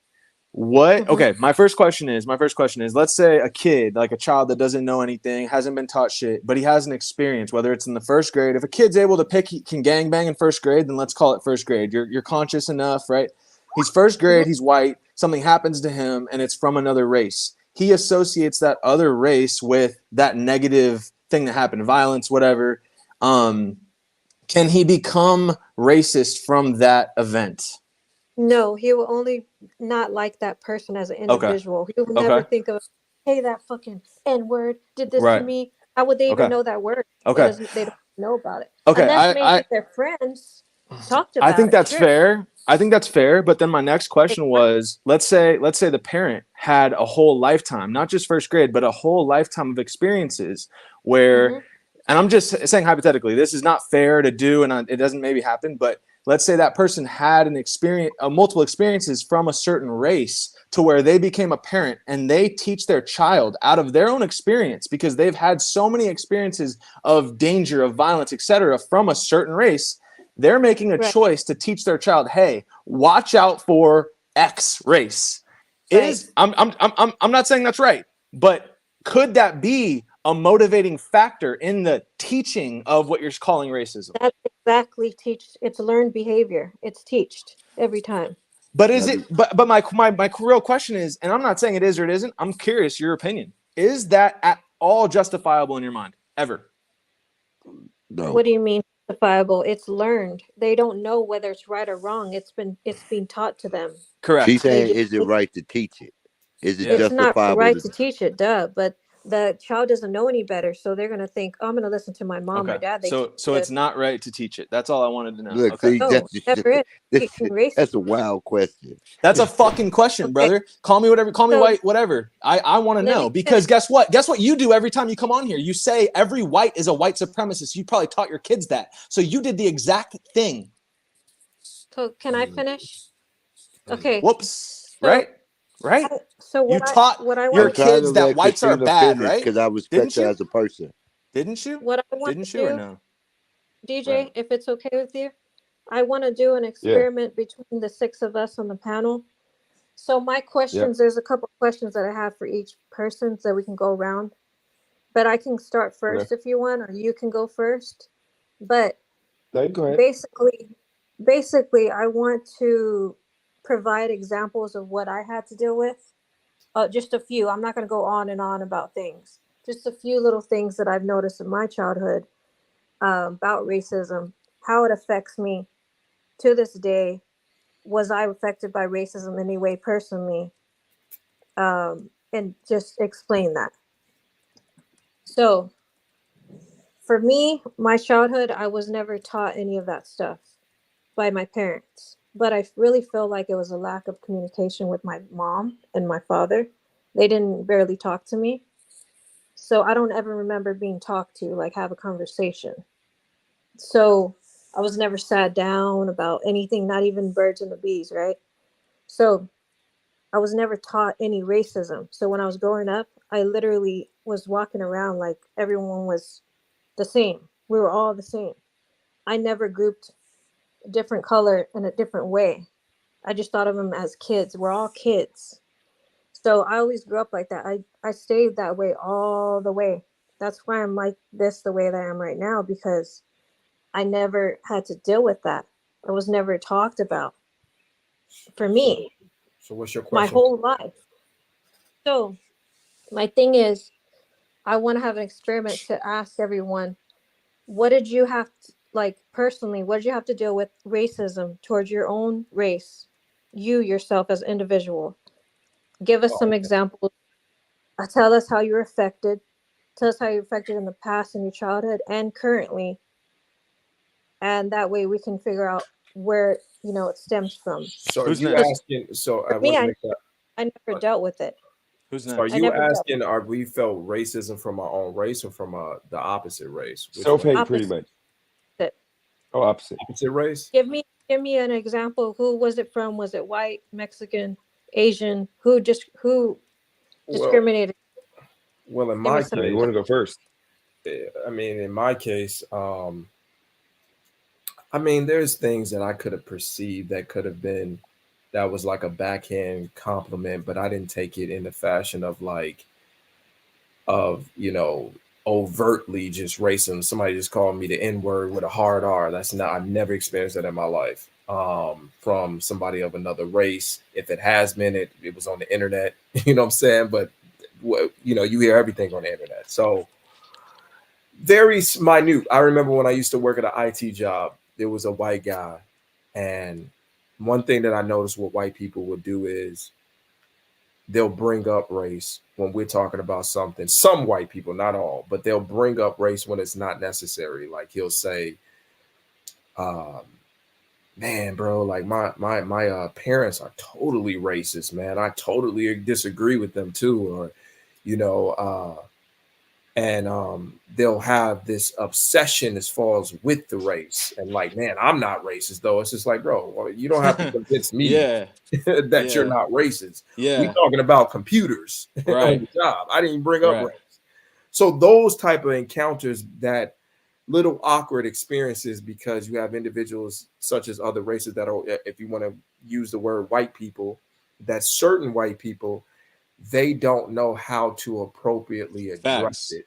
What? Okay, my first question is, let's say a kid, like a child that doesn't know anything, hasn't been taught shit, but he has an experience, whether it's in the first grade. If a kid's able to pick, he can gangbang in first grade, then let's call it first grade. You're conscious enough, right? He's first grade, he's white, something happens to him, and it's from another race. He associates that other race with that negative thing that happened, violence, whatever. Can he become racist from that event? No, he will only not like that person as an individual. He will never think of, hey, that fucking N-word did this to me. How would they even know that word? They don't know about it. Unless maybe their friends talked about it. I think that's fair. I think that's fair. But then my next question was, let's say the parent had a whole lifetime, not just first grade, but a whole lifetime of experiences where, and I'm just saying hypothetically, this is not fair to do, and it doesn't maybe happen, but let's say that person had an experience, multiple experiences from a certain race to where they became a parent and they teach their child out of their own experience because they've had so many experiences of danger, of violence, etc. from a certain race. They're making a choice to teach their child, hey, watch out for X race. I'm not saying that's right, but could that be a motivating factor in the teaching of what you're calling racism? That's exactly it's learned behavior. It's taught every time. But is it? But my real question is, and I'm not saying it is or it isn't. I'm curious your opinion. Is that at all justifiable in your mind ever? No. What do you mean justifiable? It's learned. They don't know whether it's right or wrong. It's being taught to them. Correct. She's saying, is it right to teach it? Is it justifiable? It's not right to teach it, but the child doesn't know any better, so they're gonna think, oh, I'm gonna listen to my mom, my dad. So it's not right to teach it. That's all I wanted to know. Look, okay. That's a wild question. That's a fucking question, brother. Call me whatever. Call me white, whatever. I want to know because guess what? Guess what you do every time you come on here? You say every white is a white supremacist. You probably taught your kids that. So you did the exact thing. So can I finish? Okay. Whoops. Right. So you taught your kids that whites are bad, right? Because I respect her as a person. Didn't you? What I want Didn't you or no? DJ, if it's okay with you, I want to do an experiment between the six of us on the panel. So my questions, there's a couple of questions that I have for each person so we can go around. But I can start first if you want, or you can go first. But basically, I want to provide examples of what I had to deal with. Just a few. I'm not going to go on and on about things. Just a few little things that I've noticed in my childhood about racism, how it affects me to this day. Was I affected by racism in any way personally? And just explain that. So, for me, my childhood, I was never taught any of that stuff by my parents. But I really feel like it was a lack of communication with my mom and my father. They didn't barely talk to me. So I don't ever remember being talked to, like have a conversation. So I was never sat down about anything, not even birds and the bees, right? So I was never taught any racism. So when I was growing up, I literally was walking around like everyone was the same. We were all the same. I never grouped a different color in a different way. I just thought of them as kids. We're all kids. So I always grew up like that. I stayed that way all the way. That's why I'm like this the way that I am right now, because I never had to deal with that. It was never talked about for me. So what's your My question? whole life. So my thing is, I want to have an experiment to ask everyone, what did you have to, like personally, what did you have to deal with racism towards your own race, you yourself as an individual? Give us Oh, some okay. examples. Tell us how you're affected. Tell us how you're affected in the past, in your childhood, and currently. And that way we can figure out where, it stems from. So are Who's you next? asking? So I For me, want to make that. I never dealt with it. Who's So are next? I you never dealt asking, are we felt racism from our own race or from the opposite race? Which one? Self-hate, pretty opposite. much. Oh, opposite. Opposite race? Give me an example. Who was it from? Was it white, Mexican, Asian? Who Well, discriminated? well, in Give me my some. Yeah, you case, want to go first? I mean, in my case, I mean, there's things that I could have perceived that could have been that was like a backhand compliment, but I didn't take it in the fashion of like overtly just racism. Somebody just called me the N-word with a hard R. That's not, I've never experienced that in my life. From somebody of another race. If it has been, it was on the internet, you know what I'm saying? But you hear everything on the internet. So very minute. I remember when I used to work at an IT job, there was a white guy. And one thing that I noticed what white people would do is they'll bring up race when we're talking about something. Some white people, not all, but they'll bring up race when it's not necessary. Like he'll say, man, bro, like my parents are totally racist, man. I totally disagree with them too. Or, and they'll have this obsession as far as with the race. And like, man, I'm not racist though. It's just like, bro, well, you don't have to convince me Yeah. that you're Yeah. not racist. Yeah. We talking about computers on Right. the job. I didn't even bring up Right. race. So those type of encounters, that little awkward experiences, because you have individuals such as other races that are, if you want to use the word white people, that certain white people, they don't know how to appropriately address Facts. it.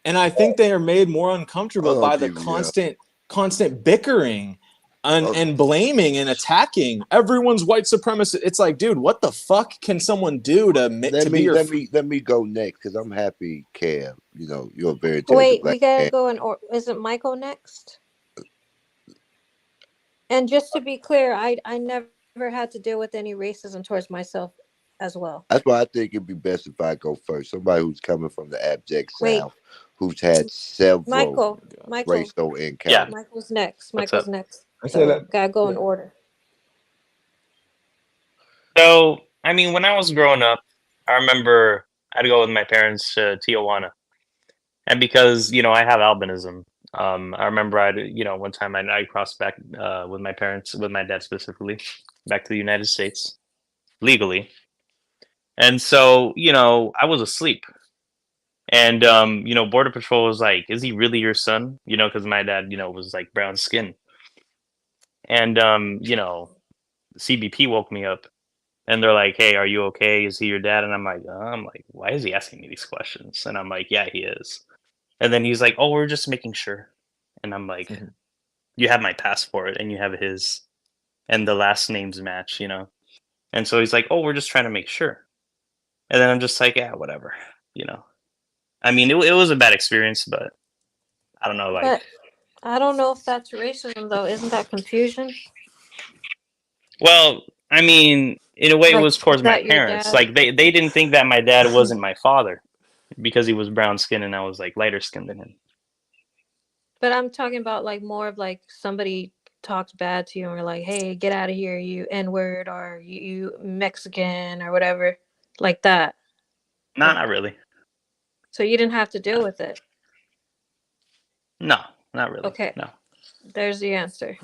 And I think they are made more uncomfortable Hold on, by the TV, constant bickering and blaming and attacking. Everyone's white supremacist. It's like, dude, what the fuck can someone do to be your let me go next because I'm happy, Cam. You're a very intelligent Wait, black we gotta man. go in or isn't Michael next? And just to be clear, I never had to deal with any racism towards myself as well. That's why I think it'd be best if I go first. Somebody who's coming from the abject Wait, South, who's had several Michael, racial Yeah. encounters. Michael's next. What's Michael's up? next. I said So that. gotta go in order. So, I mean, when I was growing up, I remember I'd go with my parents to Tijuana. And because, I have albinism, I remember one time I crossed back with my parents, with my dad specifically, back to the United States legally. And so, I was asleep. And, Border Patrol was like, is he really your son? Because my dad, was like brown skin. And, CBP woke me up and they're like, hey, are you okay? Is he your dad? And I'm like, why is he asking me these questions? And I'm like, yeah, he is. And then he's like, oh, we're just making sure. And I'm like, you have my passport and you have his, and the last names match, And so he's like, oh, we're just trying to make sure. And then I'm just like, yeah, whatever, I mean, it was a bad experience, but I don't know, But I don't know if that's racism though. Isn't that confusion? well, I mean, in a way, it Like, was towards is my that your parents. dad? Like they didn't think that my dad wasn't my father because he was brown skinned and I was like lighter skinned than him. But I'm talking about like more of like somebody talks bad to you and we're like, hey, get out of here, you N-word, or you Mexican or whatever, like that. Nah, not really. So you didn't have to deal with it. No, not really. Okay. No. There's the answer.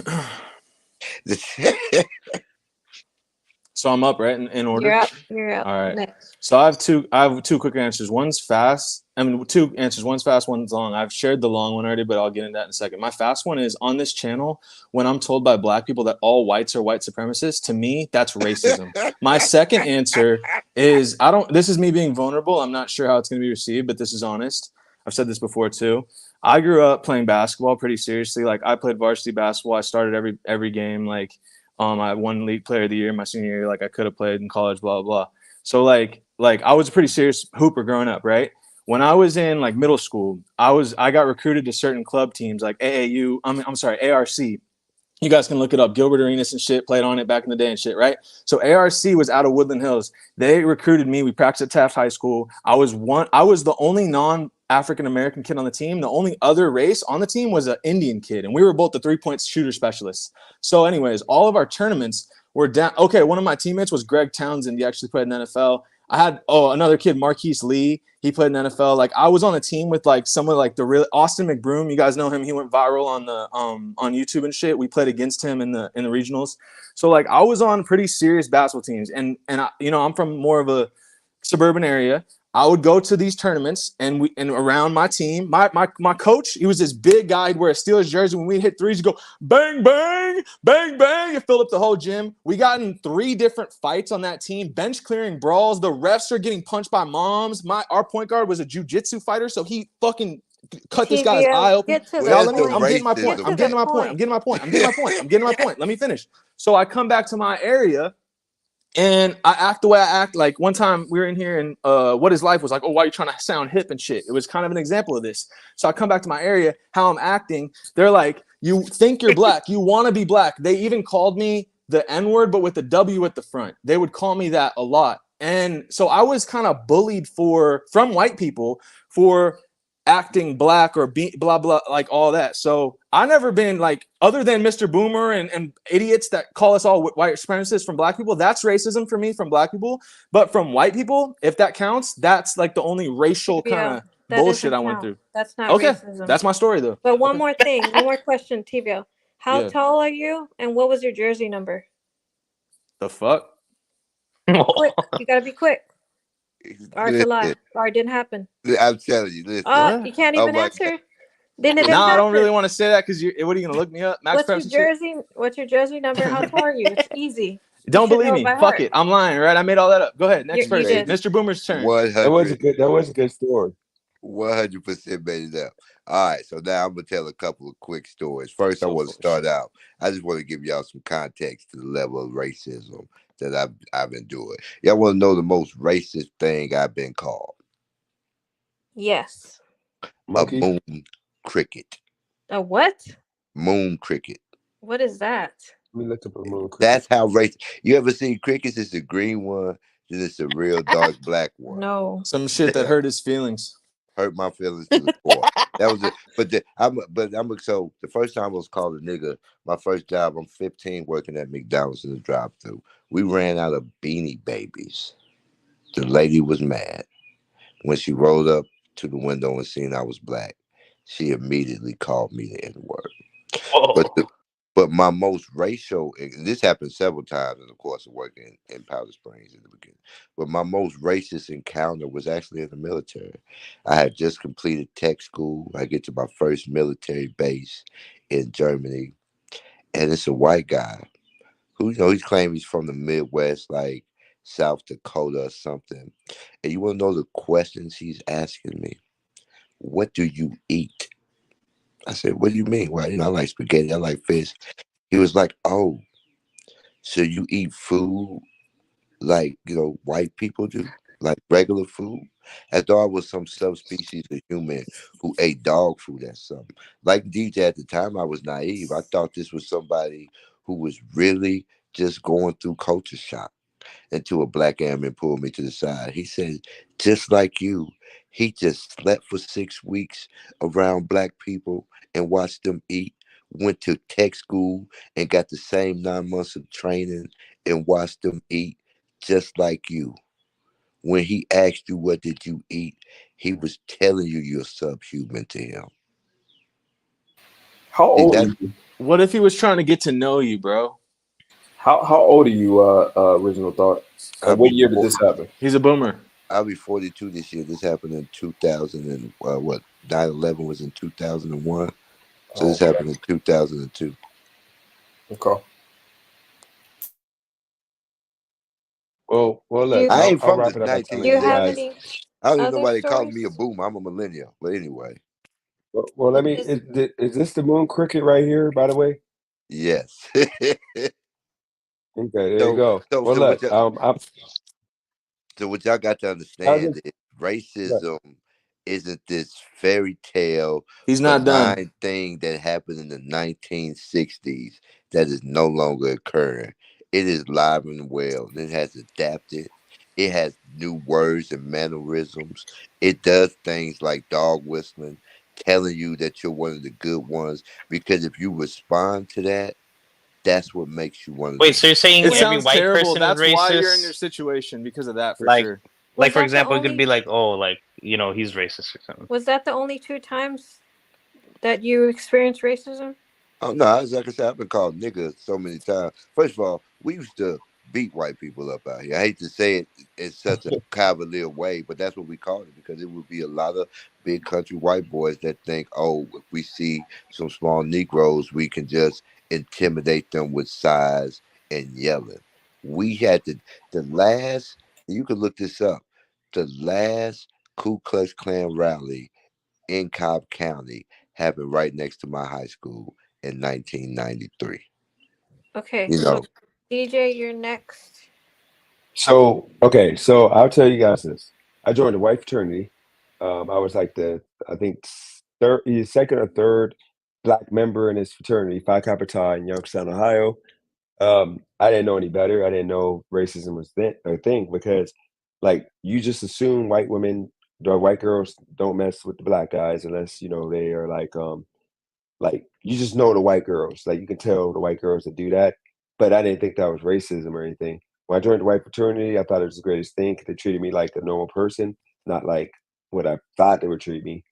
So I'm up, right, in order. You're up. You're up. All right. Next. So I have two quick answers. One's fast. I mean, two answers. One's fast, one's long. I've shared the long one already, but I'll get into that in a second. My fast one is on this channel. When I'm told by Black people that all whites are white supremacists, to me, that's racism. My second answer is this is me being vulnerable. I'm not sure how it's going to be received, but this is honest. I've said this before too. I grew up playing basketball pretty seriously. Like I played varsity basketball. I started every game. Like I won league player of the year my senior year. Like I could have played in college, blah, blah, blah. So like I was a pretty serious hooper growing up, right? When I was in like middle school, I got recruited to certain club teams like AAU. I'm sorry, ARC. You guys can look it up. Gilbert Arenas and shit played on it back in the day and shit, right? So ARC was out of Woodland Hills. They recruited me. We practiced at Taft High School. I was the only non-African American kid on the team. The only other race on the team was an Indian kid, and we were both the 3-point shooter specialists. So, anyways, all of our tournaments were down. Okay, one of my teammates was Greg Townsend. He actually played in the NFL. I had another kid, Marquise Lee. He played in the NFL. Like I was on a team with like someone like the real Austin McBroom. You guys know him. He went viral on the on YouTube and shit. We played against him in the regionals. So like I was on pretty serious basketball teams, and I, I'm from more of a suburban area. I would go to these tournaments and around my team, my coach, he was this big guy. He'd wear a Steelers jersey. When we hit threes, he'd go bang, bang, bang, bang. It filled up the whole gym. We got in 3 different fights on that team, bench clearing brawls. The refs are getting punched by moms. Our point guard was a jiu-jitsu fighter, so he fucking cut this guy's eye open. I'm getting my point. I'm getting my point. Let me finish. So I come back to my area. And I act the way I act. Like one time we were in here and What Is Life was like, oh, why are you trying to sound hip and shit? It was kind of an example of this. So I come back to my area, how I'm acting. They're like, you think you're black. You want to be black. They even called me the N-word, but with the W at the front. They would call me that a lot. And so I was kind of bullied from white people for acting black or blah, blah, like all that. So I never been like, other than Mr. Boomer and idiots that call us all white supremacists from black people, that's racism for me from black people. But from white people, if that counts, that's like the only racial kind of bullshit I went through. That's not racism. That's my story though. But one more question, Tibio. How tall are you and what was your jersey number? The fuck? Quick. You gotta be quick. Or it's a lie. Or it didn't happen. I'm telling you, listen. You can't even answer. Then it no, I don't really want to say that because what are you gonna look me up? Max What's your jersey number? How tall are you? It's easy. Don't believe me. Fuck it. I'm lying, right? I made all that up. Go ahead. Next person. Mr. Boomer's turn. That was a good story. 100% made it up. All right, so now I'm gonna tell a couple of quick stories. First, I want to start out. I just want to give y'all some context to the level of racism that I've endured. Y'all want to know the most racist thing I've been called? Yes. Monkey? A moon cricket. A what? Moon cricket. What is that? Let me look up a moon cricket. That's how racist. You ever seen crickets? It's a green one. Then it's a real dark black one. No. Some shit that hurt his feelings. Hurt my feelings to the core. That was it. So the first time I was called a nigga, my first job, I'm 15 working at McDonald's in the drive-thru. We ran out of Beanie Babies. The lady was mad. When she rolled up to the window and seen I was black, she immediately called me the N-word. But my most racial, and this happened several times in the course of working in Powder Springs in the beginning, but my most racist encounter was actually in the military. I had just completed tech school. I get to my first military base in Germany, and it's a white guy who, he's claiming he's from the Midwest, like South Dakota or something. And you want to know the questions he's asking me? What do you eat? I said, what do you mean? Well, I like spaghetti, I like fish. He was like, oh, so you eat food like, white people do? Like regular food? As though I was some subspecies of human who ate dog food or something. Like DJ at the time, I was naive. I thought this was somebody who was really just going through culture shock. Until a black airman pulled me to the side. He said, just like you, he just slept for 6 weeks around black people and watched them eat, went to tech school and got the same 9 months of training and watched them eat just like you. When he asked you, what did you eat? He was telling you you're subhuman to him. How old are you? What if he was trying to get to know you, bro? How old are you, Original Thought? And what year did this happen? He's a boomer. I'll be 42 this year. This happened in 2000 and what? 9/11 was in 2001. So this happened in 2002. Okay. Well, look, I ain't I'll from wrap the it up by telling Do you you have 1960s. guys. any I don't even know other why they call me a stories? boomer. I'm a millennial. But anyway, Well, let me. Is this the moon cricket right here? By the way. yes. Okay, there you go. So Well, what look, so what y'all got to understand is racism isn't this fairy tale He's not done. benign thing that happened in the 1960s that is no longer occurring. It is live and well. It has adapted. It has new words and mannerisms. It does things like dog whistling, telling you that you're one of the good ones. Because if you respond to that, that's what makes you one of Wait, the. so you're saying It every sounds white terrible. person is That's why you're in your racist? situation because of that, for Like, sure. like for that the example, it could only be like, oh, like he's racist or something. was that the only 2 times that you experienced racism? Oh no, like I said, I've been called nigga so many times. First of all, we used to beat white people up out here. I hate to say it in such a cavalier way, but that's what we called it because it would be a lot of big country white boys that think, oh, if we see some small Negroes, we can just intimidate them with size and yelling. We had the last. You can look this up. The last Ku Klux Klan rally in Cobb County happened right next to my high school in 1993. Okay, You so know, DJ, you're next. So I'll tell you guys this. I joined a white fraternity. I was like I think second or third black member in this fraternity, Phi Kappa Psi in Youngstown, Ohio. I didn't know any better. I didn't know racism was a thing because, like, you just assume the white girls don't mess with the black guys unless they are like you just know the white girls. Like you can tell the white girls that do that. But I didn't think that was racism or anything. When I joined the white fraternity, I thought it was the greatest thing because they treated me like a normal person, not like what I thought they would treat me.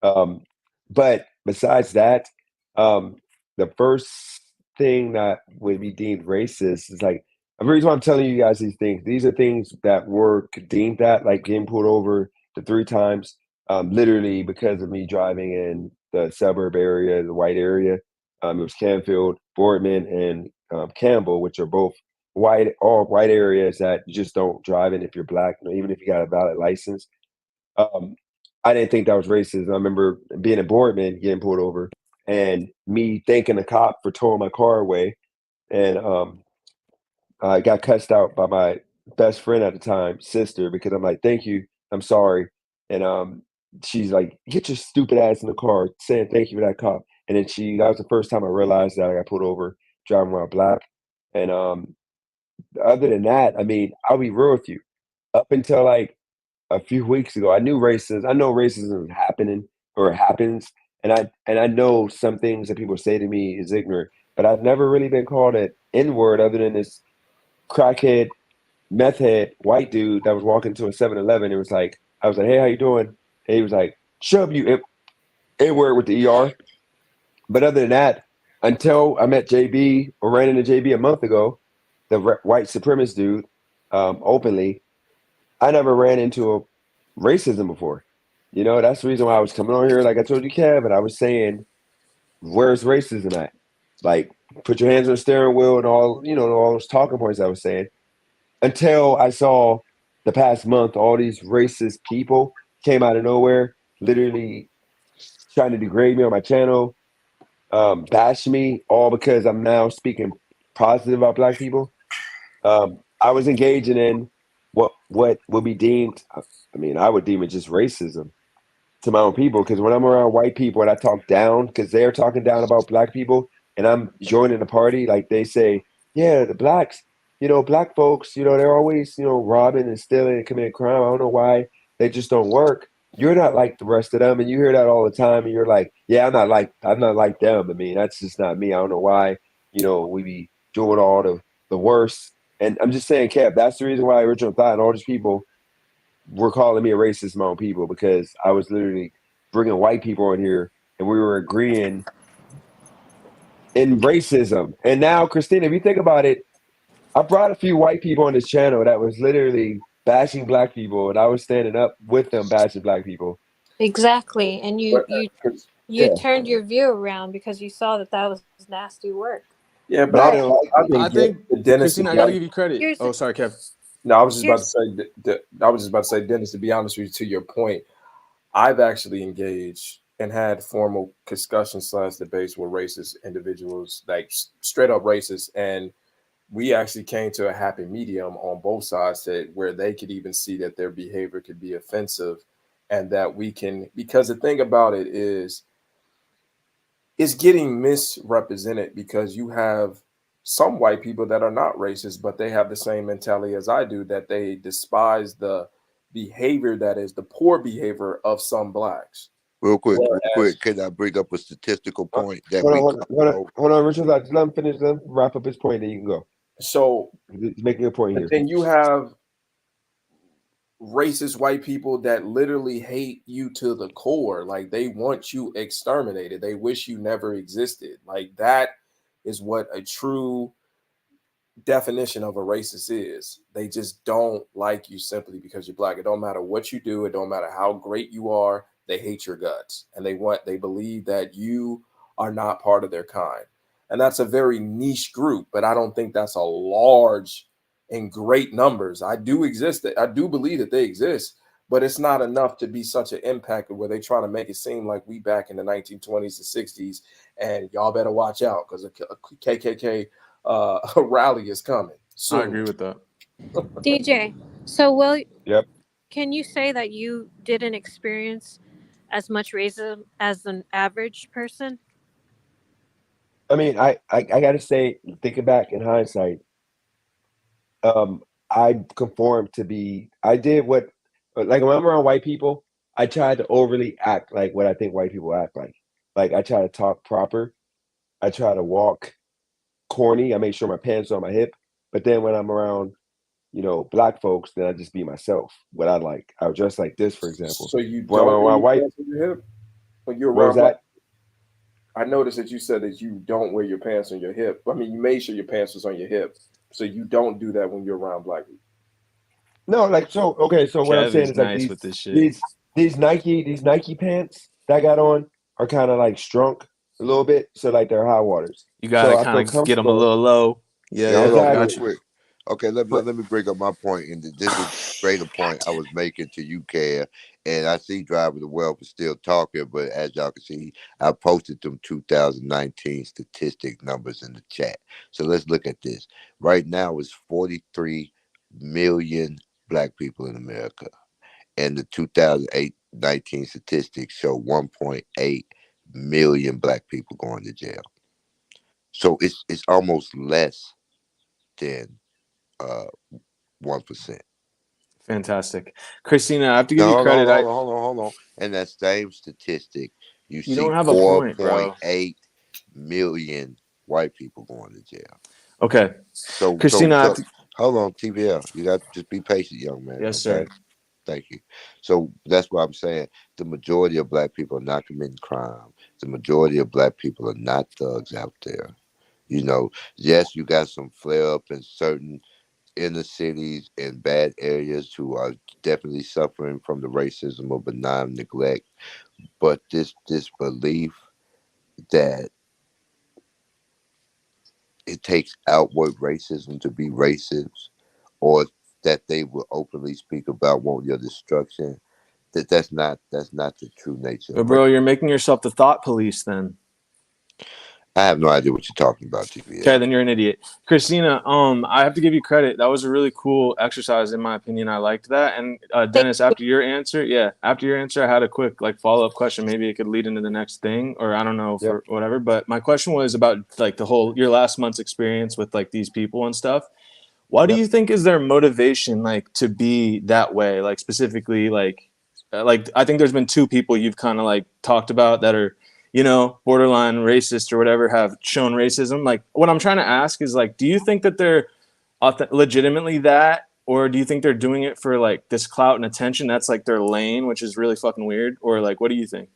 Um, but besides that, um, the first thing that would be deemed racist is like the reason why I'm telling you guys these things. These are things that were deemed that, like getting pulled over the 3 times, literally because of me driving in the suburb area, the white area. It was Canfield, Boardman, and Campbell, which are both all white areas that you just don't drive in if you're black, even if you got a valid license. Um, I didn't think that was racist. I remember being a Boardman, getting pulled over, and me thanking the cop for towing my car away, and I got cussed out by my best friend at the time, sister, because I'm like, "Thank you, I'm sorry," and she's like, "Get your stupid ass in the car," saying thank you for that cop. And then that was the first time I realized that I got pulled over driving while black. And other than that, I mean, I'll be real with you. Up until like a few weeks ago, I know racism is happening or happens, and I know some things that people say to me is ignorant, but I've never really been called an N word other than this crackhead, meth head, white dude that was walking to a 7-Eleven. It was like I was like, "Hey, how you doing?" And he was like, "Shove you N word with the ER." But other than that, until I met JB or ran into JB a month ago, the white supremacist dude, openly, I never ran into a racism before. That's the reason why I was coming on here, like I told you, Kev, and I was saying, where's racism at? Like, put your hands on the steering wheel and all those talking points I was saying. Until I saw the past month, all these racist people came out of nowhere, literally trying to degrade me on my channel, bash me, all because I'm now speaking positive about black people. I was engaging in what would be deemed, I mean, I would deem it just racism to my own people. Because when I'm around white people and I talk down, because they're talking down about black people, and I'm joining the party, like they say, yeah, the blacks, black folks, they're always, robbing and stealing and committing crime. I don't know why they just don't work. You're not like the rest of them, and you hear that all the time, and you're like, yeah, I'm not like them. I mean, that's just not me. I don't know why, we be doing all the worst. And I'm just saying, Cap, that's the reason why Original Thought and all these people were calling me a racist, my own people, because I was literally bringing white people in here and we were agreeing in racism. And now, Christina, if you think about it, I brought a few white people on this channel that was literally bashing black people, and I was standing up with them bashing black people. Exactly, and you Yeah. turned your view around because you saw that was nasty work. Yeah, But I didn't like it. I think Dennis, Christina, I got to give you credit. Oh, sorry, Kev. No, I was just about to say. I was just about to say, Dennis. To be honest with you, to your point, I've actually engaged and had formal discussions / debates with racist individuals, like straight up racist, and we actually came to a happy medium on both sides where they could even see that their behavior could be offensive, and that we can. Because the thing about it is, it's getting misrepresented because you have some white people that are not racist, but they have the same mentality as I do, that they despise the behavior that is the poor behavior of some blacks. Real quick, can I bring up a statistical point that hold on, Richard. Let him finish. Let him wrap up his point, then you can go. So he's making a point here. Then you have racist white people that literally hate you to the core. Like, they want you exterminated. They wish you never existed. Like, that is what a true definition of a racist is. They just don't like you simply because you're black. It don't matter what you do. It don't matter how great you are. They hate your guts, and they believe that you are not part of their kind. And that's a very niche group, but I don't think that's a large and great numbers. I do believe that they exist, but it's not enough to be such an impact where they try to make it seem like we back in the 1920s to 60s, and y'all better watch out because a KKK rally is coming soon. I agree with that. DJ, so Yep. can you say that you didn't experience as much racism as an average person? I mean, I gotta say, thinking back in hindsight, I conformed to be. I did what, like when I'm around white people, I tried to overly act like what I think white people act like. Like I try to talk proper. I try to walk corny. I make sure my pants are on my hip. But then when I'm around, black folks, then I just be myself. What I like. I would dress like this, for example. So you when don't I'm wear around your white. pants on your hip when you're What was around that? I noticed that you said that you don't wear your pants on your hip. I mean, you made sure your pants was on your hip, so you don't do that when you're around black people. No, like so. Okay, so what I'm Kev saying is is like nice with this shit. these Nike pants that I got on are kind of like shrunk a little bit, so like they're high waters. You gotta kind of get them a little low. Yeah, hold on, real gotcha. quick. Okay, let me bring up my point, and this is a greater point I was making to you, Kev. And I see Driver the Wealth is still talking, but as y'all can see, I posted them 2019 statistic numbers in the chat. So let's look at this. Right now, it's 43 million black people in America, and the 2019 statistics show 1.8 million black people going to jail. So it's almost less than 1%. Fantastic. Christina, I have to give you Hold credit. on. And that same statistic, you see don't have a point, bro. 4.8 million white people going to jail. Okay. So Christina, hold on, TVL. You got to just be patient, young man. Yes, okay? sir. Thank you. So that's what I'm saying. The majority of black people are not committing crime. The majority of black people are not thugs out there. Yes, you got some flare up in certain inner cities and bad areas who are definitely suffering from the racism or benign neglect. But this belief that it takes outward racism to be racist, or that they will openly speak about wanting your destruction, that's not the true nature but of bro, racism. you're making yourself the thought police then. I have no idea what you're talking about, TVL. Okay, then you're an idiot. Christina, I have to give you credit. That was a really cool exercise, in my opinion. I liked that. And Dennis, after your answer, I had a quick follow-up question. Maybe it could lead into the next thing, or I don't know, for whatever. But my question was about your last month's experience with these people and stuff. Why do you think is their motivation to be that way? Specifically, I think there's been two people you've kind of talked about that are borderline racist or whatever, have shown racism. What I'm trying to ask is do you think that they're legitimately that, or do you think they're doing it for this clout and attention that's their lane, which is really fucking weird? Or what do you think?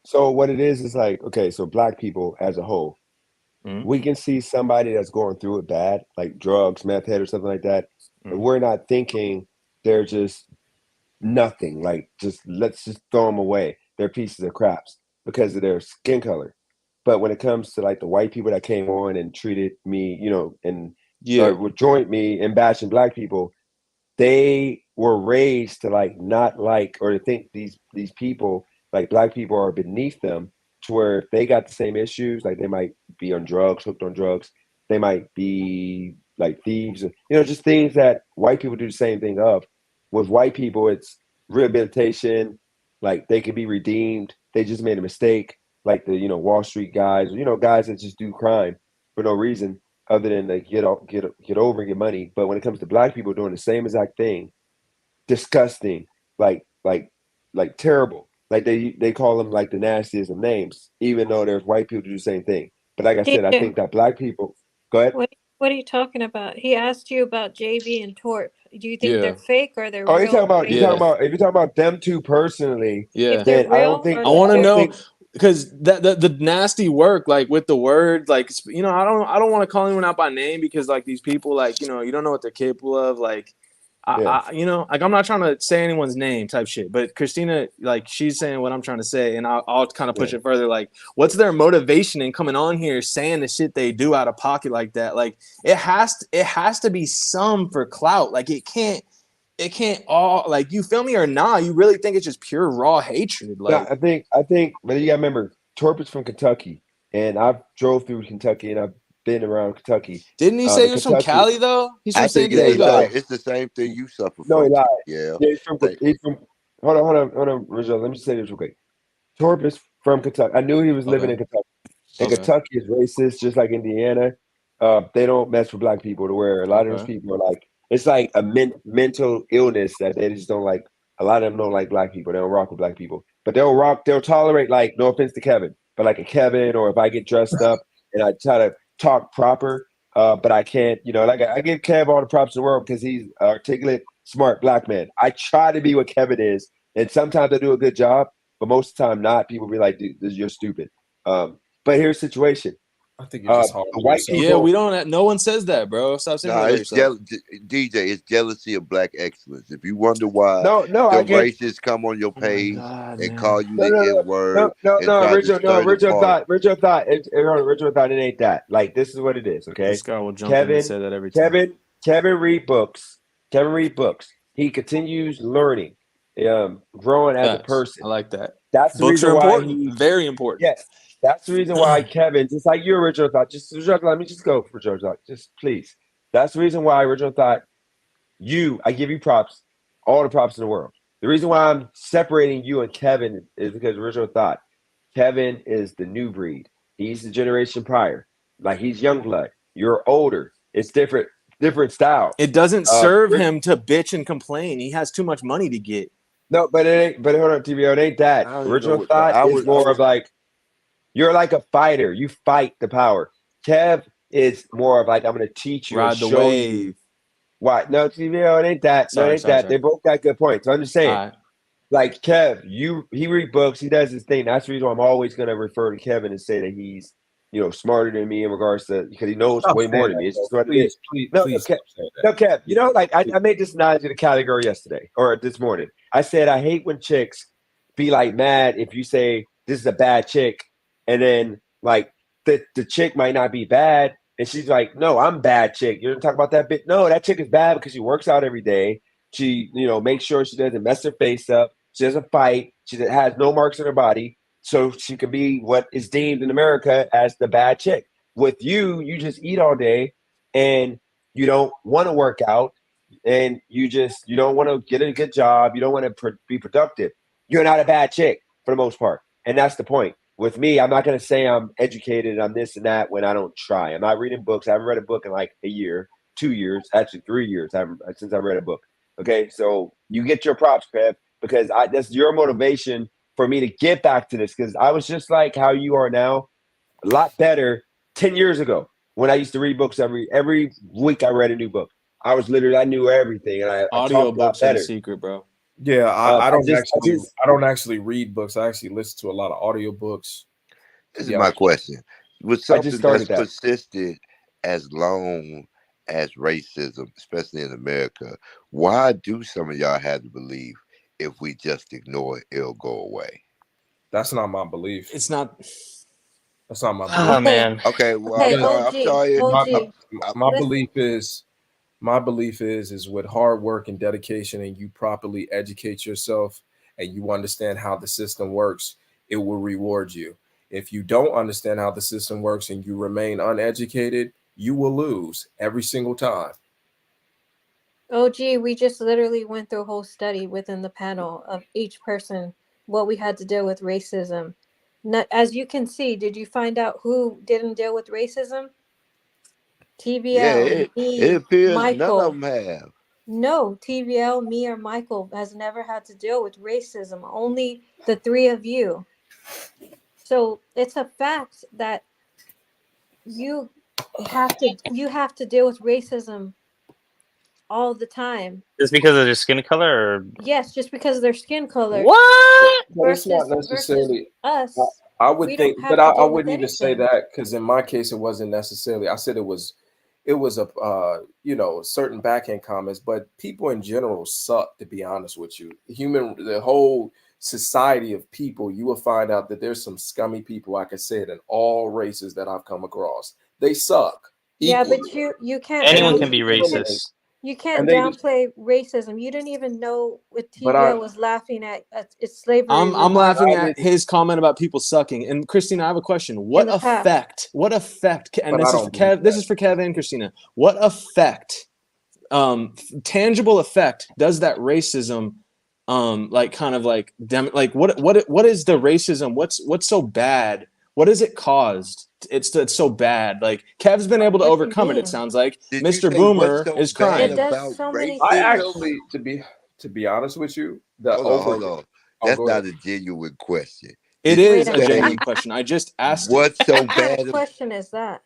So what it is okay, so black people as a whole, we can see somebody that's going through it bad, like drugs, meth head or something like that, and we're not thinking they're just nothing. Like, just let's just throw them away. They're pieces of craps because of their skin color. But when it comes to like the white people that came on and treated me, and would join me in bashing black people, they were raised to like not like or to think these people like black people are beneath them, to where if they got the same issues, like they might be on drugs, hooked on drugs, they might be like thieves, just things that white people do the same thing of. With white people, it's rehabilitation, like they can be redeemed. They just made a mistake, like the Wall Street guys, guys that just do crime for no reason other than like get over and get money. But when it comes to black people doing the same exact thing, disgusting, like terrible. Like they call them like the nastiest of names, even though there's white people do the same thing. But like I said, I think that black people. Go ahead. What are you talking about? He asked you about JB and Torp. Do you think they're fake or they're Oh, real? you're talking about if you're talking about them two personally, If they're then I don't think real I want to know think, because the nasty work, like with the word, like I don't want to call anyone out by name because like these people, like you don't know what they're capable of, like. Like I'm not trying to say anyone's name type shit, but Christina, like she's saying what I'm trying to say, and I'll kind of push it further. Like, what's their motivation in coming on here saying the shit they do out of pocket like that? Like, it has to be some for clout. Like, it can't all, like, you feel me or not? You really think it's just pure raw hatred? Like, I think, but you gotta remember, Torp is from Kentucky, and I drove through Kentucky, and I've been around Kentucky. Didn't he say he was from Cali though? He's from San Diego. It's the same thing you suffer No, from. he lied. Yeah. He's from. Hold on, Rizzo. Let me say this real quick. Torp is from Kentucky. I knew he was living in Kentucky. And Kentucky is racist, just like Indiana. They don't mess with black people, to where a lot of those people are like, it's like a mental illness that they just don't like. A lot of them don't like black people. They don't rock with black people, but they'll tolerate, like, no offense to Kevin, but like a Kevin, or if I get dressed up and I try to talk proper, but I can't, like I give Kev all the props in the world because he's articulate, smart black man. I try to be what Kevin is, and sometimes I do a good job, but most of the time not. People be like, dude, you're stupid. But here's the situation. I think you're just hard white people. Yeah, we don't. No one says that, bro. Stop saying that yourself. DJ, it's jealousy of black excellence. If you wonder why the racists come on your page and call you the N word, Original thought, it ain't that. Like, this is what it is. Okay, this guy will jump in and say that every time. Kevin read books. He continues learning, growing as a person. I like that. That's the books reason are why important. Very important. Yes. That's the reason why Kevin, just like your original thought, let me just go for George thought, just please. That's the reason why original thought, I give you props, all the props in the world. The reason why I'm separating you and Kevin is because original thought, Kevin is the new breed. He's the generation prior. Like, he's young blood. You're older. It's different style. It doesn't serve him to bitch and complain. He has too much money to get. No, but it ain't. But hold on, TVO, it ain't that. Original thought is more of like, you're like a fighter. You fight the power. Kev is more of like, I'm going to teach you, ride the wave. Why? No, TVO, it ain't that. No, it ain't that. They both got good points. So I'm just saying, like, Kev, he read books. He does his thing. That's the reason why I'm always going to refer to Kevin and say that he's, smarter than me in regards to, because he knows way more than me. It's just what it is. No, Kev, like, I made this analogy to Cali girl yesterday or this morning. I said, I hate when chicks be like mad if you say this is a bad chick, and then like the chick might not be bad, and she's like, no, I'm bad chick. You don't talk about that bit. No, that chick is bad because she works out every day. She, makes sure she doesn't mess her face up. She doesn't fight. She has no marks on her body. So she could be what is deemed in America as the bad chick. With you, you just eat all day and you don't want to work out, and you don't want to get a good job. You don't want to be productive. You're not a bad chick for the most part. And that's the point. With me, I'm not going to say I'm educated, I'm this and that when I don't try. I'm not reading books. I haven't read a book in like a year, 2 years, actually 3 years since I read a book. Okay, so you get your props, Kev, because that's your motivation for me to get back to this, because I was just like how you are now, a lot better 10 years ago when I used to read books every week. I read a new book. I knew everything, and I audio books are the secret, bro. Yeah, I don't actually read books. I actually listen to a lot of audiobooks. This is my question. with I just something that's started that. persisted as long as racism, especially in America, why do some of y'all have to believe if we just ignore it, it'll go away? That's not my belief. It's not. That's not my Oh belief. man. Okay, well, Okay, I'm sorry. My belief is with hard work and dedication, and you properly educate yourself and you understand how the system works, it will reward you. If you don't understand how the system works and you remain uneducated, you will lose every single time. OG, we just literally went through a whole study within the panel of each person, what we had to deal with racism. Not, as you can see, did you find out who didn't deal with racism? Yeah, TVL, it me, appears none of Michael. them have. No, TVL, me, or Michael has never had to deal with racism. Only the three of you. So it's a fact that you have to deal with racism all the time. Just because of their skin color, or Yes, just because of their skin color. what? But it's not Versus necessarily. us. I would We think, don't but have to I deal with wouldn't even say anything. that because in my case, it wasn't necessarily. I said it was a certain backhand comments, but people in general suck. To be honest with you, the whole society of people, you will find out that there's some scummy people. I can say it in all races that I've come across. They suck Yeah, equally. but you can't Anyone And can be racist. you and can't they downplay racism. You didn't even know what but I TVL was laughing at its slavery I'm remarks laughing at his comment about people sucking. And Christina, I have a question. in the past. What effect, and But I this is don't for believe Kev, this is for Kev and Christina. What effect, tangible effect does that racism what is the racism? What's so bad? What has it caused? It's so bad. Like Kev's been able to What do you overcome it, it mean? sounds like. Did you Mr. say what's Boomer so is bad It crying. does about so many I racism? things. actually, to be honest with you, the Hold on. Oh, That's go ahead. not a genuine question. It Did you is Wait a a minute. say genuine question. I just asked it. what's so What kind bad? of question is that?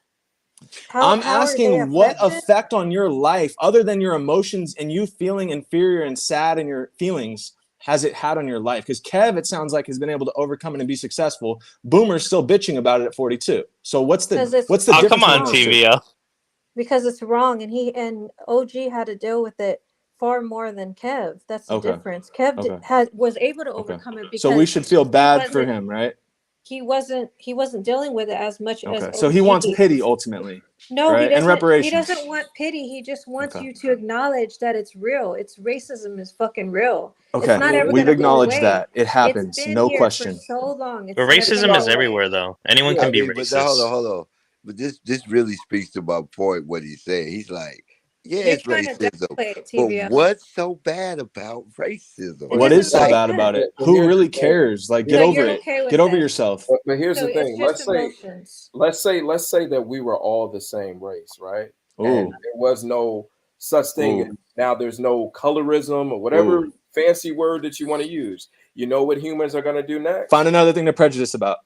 I'm How are they asking what affected? effect on your life, other than your emotions and you feeling inferior and sad in your feelings, has it had on your life? Because Kev, it sounds like, has been able to overcome it and be successful. Boomer's still bitching about it at 42. So what's the Because it's what's the Oh, come difference on, between those two? TVO. because it's wrong, and OG had to deal with it far more than Kev. That's the Okay. difference. Kev Okay. was able to Okay. overcome it So we because should feel he bad for wasn't him, right? he wasn't dealing with it as much as Okay. So he wants OG. pity ultimately, No, right? And he reparations. doesn't want pity. He just wants Okay. you to acknowledge that it's real. It's racism is fucking real. It's Okay. not ever We've gonna go acknowledged away. that. It It's happens. been No here for question. so long. But It's never racism gonna is go away. everywhere, though. Anyone I can be mean, but now, racist. hold on. But this really speaks to my point. What he's saying, he's like, yeah, You're it's trying to racism, downplay it, but TVO. what's so bad about racism? It What doesn't is so make Like, bad about sense. it? But Who here's the really thing. cares? Like, get So over you're it. okay Get with over it. yourself. But here's So the it's thing. just emotions. Let's say that we were all the same race, right? And Ooh. there was no such thing as Ooh. now there's no colorism or whatever Ooh. fancy word that you want to use. You know what humans are going to do next? Find another thing to prejudice about.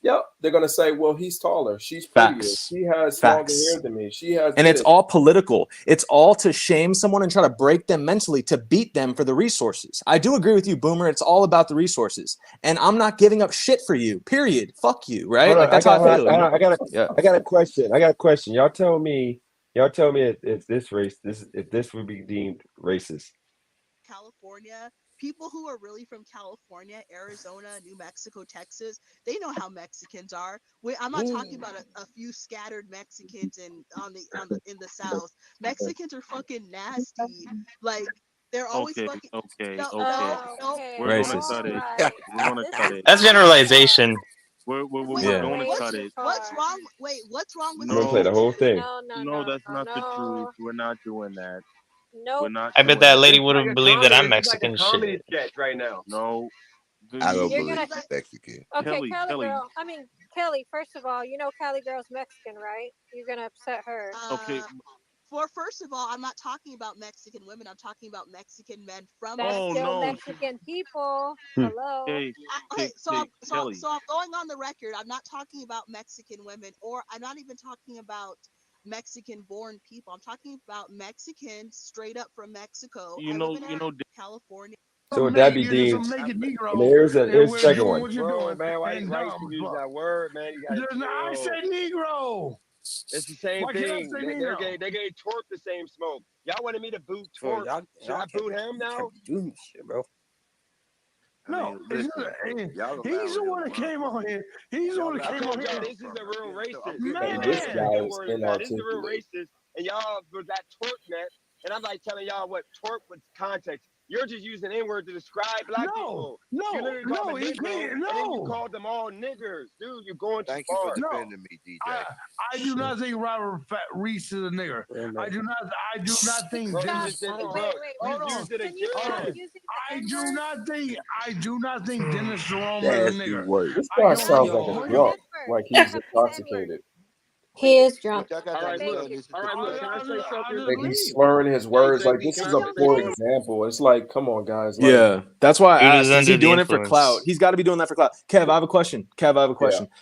Yep, they're going to say, well, he's taller, she's prettier, Facts. she has longer Facts. hair than me, she has And it's this. all political. It's all to shame someone and try to break them mentally to beat them for the resources. I do agree with you, Boomer. It's all about the resources. And I'm not giving up shit for you, period. Fuck you, right? Hold on, Like, that's how I feel. You know? Yeah. I got a question. I got a question. Y'all tell me if this would be deemed racist. California, people who are really from California, Arizona, New Mexico, Texas, they know how Mexicans are. I'm not talking about a few scattered Mexicans in the South. Mexicans are fucking nasty. Like they're always fucking. No, We're gonna Racist. cut it. no. We're gonna cut it. That's generalization. Wait, Yeah. gonna cut it. what's wrong? Wait, what's wrong with I'm gonna play the saying? whole thing. No, that's not the truth. We're not doing that. We're Nope. not I bet doing that that. lady This is like wouldn't a believe that comedy. I'm This is like a Mexican. comedy Shit. sketch right now. No. I don't You're believe gonna he's Mexican. Okay, Kelly, Girl. I mean, Kelly, first of all, you know Cali Girl's Mexican, right? You're gonna upset her. Okay. First of all, I'm not talking about Mexican women. I'm talking about Mexican men from That's Oh still no. Mexican people. Hmm. Hello. Okay, Kelly. so I'm going on the record. I'm not talking about Mexican women, or I'm not even talking about Mexican-born people. I'm talking about Mexicans straight up from Mexico. You I know, live in California. So would that be deemed? Some naked Negro And here's the second doing one. what you're Bro, doing. man, why And you dumb use fuck. that word, man? You gotta I said Negro. It's the same Why can't I thing. say They Negro? gave Twerk the same smoke. Y'all wanted me to boot Bro, Twerk. y'all Should I boot him now? doing this shit, bro. No, listen, y'all he's the allowing one that came on here. He's the one that I came on told y'all here. this is the real racist. Man, This guy is This is the real inarticulate. racist. And y'all was that Twerk net. And I'm like telling y'all what Twerk was context. You're just using N-word to describe black people. You literally called them Negro, and then you called them all niggers. Dude, you're going too Thank you far. for defending me, DJ. I do not think Robert Reese is a nigger. I do not think Dennis. I do not think Dennis Jerome is a Nasty nigger. word. This guy sounds like a drunk, like he's intoxicated. He is drunk. All right, look. Can I say something? Like he's slurring his words. Like this is a poor example. It's like, come on, guys. Like, Yeah, that's why He I was asked. Is he under the doing it for influence. clout? He's got to be doing that for clout. Kev, I have a question.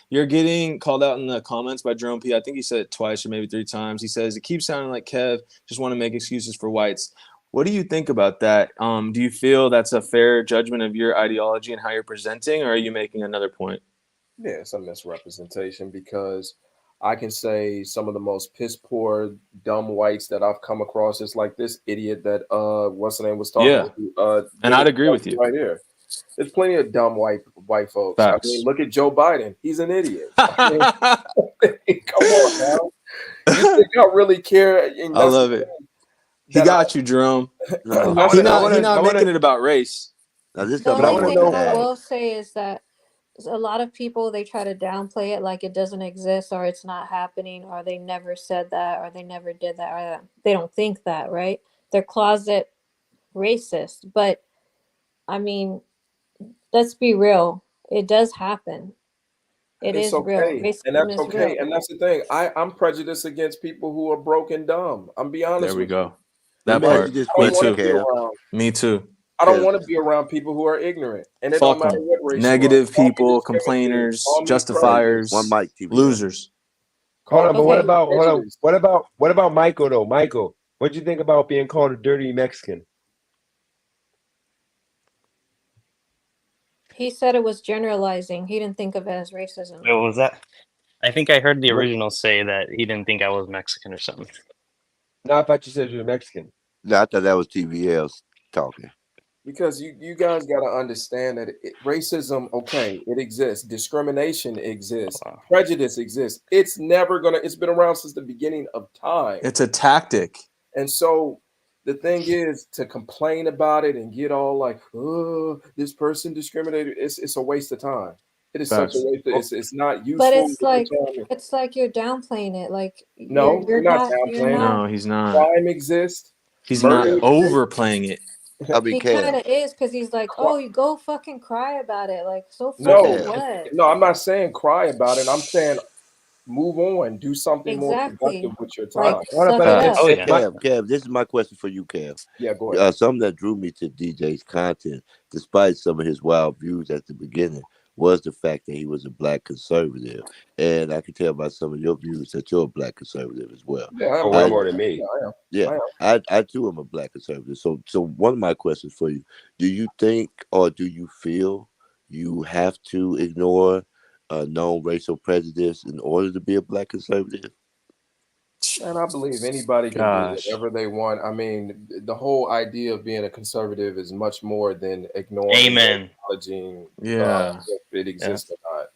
You're getting called out in the comments by Jerome P. I think he said it twice or maybe 3 times. He says it keeps sounding like Kev just want to make excuses for whites. What do you think about that? Do you feel that's a fair judgment of your ideology and how you're presenting, or are you making another point? yeah, it's a misrepresentation because I can say some of the most piss poor, dumb whites that I've come across is like this idiot that what's the name was talking to. And I'd agree with you. Right here. There's plenty of dumb white folks. Facts. I mean, look at Joe Biden. He's an idiot. I mean, come on now. You think I really care? And I love it. He got you, Jerome. No, He's not making it about race. Now this The something I only want thing to know. I will say is that a lot of people, they try to downplay it like it doesn't exist or it's not happening or they never said that or they never did that or they don't think that, right? They're closet racist. But I mean, let's be real. It does happen. It It's is real. okay, and Racism that's is okay, real. and that's the thing. I'm prejudiced against people who are broke and dumb. I'm be honest There we with you. go. Let That me ask part. you this I don't Me question, want to be too. Kev. around. Me too. I don't Kev, want to be around people who are ignorant, and it Fuck don't matter them. what race Negative you are. Call me people, discriminating. complainers, Call me one justifiers, mic, TVL. losers. Hold on, but what Okay. about what about Michael though? Michael, what'd you think about being called a dirty Mexican? He said it was generalizing. He didn't think of it as racism. What was that? I think I heard the What? original say that he didn't think I was Mexican or something. No, I thought you said you were Mexican. No, I thought that was TVL's talking. Because you guys got to understand that racism, okay, it exists. Discrimination exists. Wow. Prejudice exists. It's never gonna. It's been around since the beginning of time. It's a tactic. And so the thing is to complain about it and get all like, oh, this person discriminated. It's a waste of time. It is such a Facts. waste. It's not useful. But it's like you're downplaying it. Like No, you're not not downplaying. No, he's not. Crime exists. He's Murder not exists. overplaying it. I mean, He kind of is because he's like, oh, you go fucking cry about it. Like, so fucking what? No, I'm not saying cry about it. I'm saying move on. Do something more productive with your time. Kev, this is my question for you, Kev. Yeah, go ahead. Something that drew me to DJ's content, despite some of his wild views at the beginning, was the fact that he was a black conservative. And I can tell by some of your views that you're a black conservative as well. Yeah, way more than me. Yeah, I too am a black conservative. So one of my questions for you, do you think or do you feel you have to ignore known racial prejudice in order to be a black conservative? And I believe anybody can do whatever they want. I mean, the whole idea of being a conservative is much more than ignoring Amen. acknowledging Yeah. if it exists or not.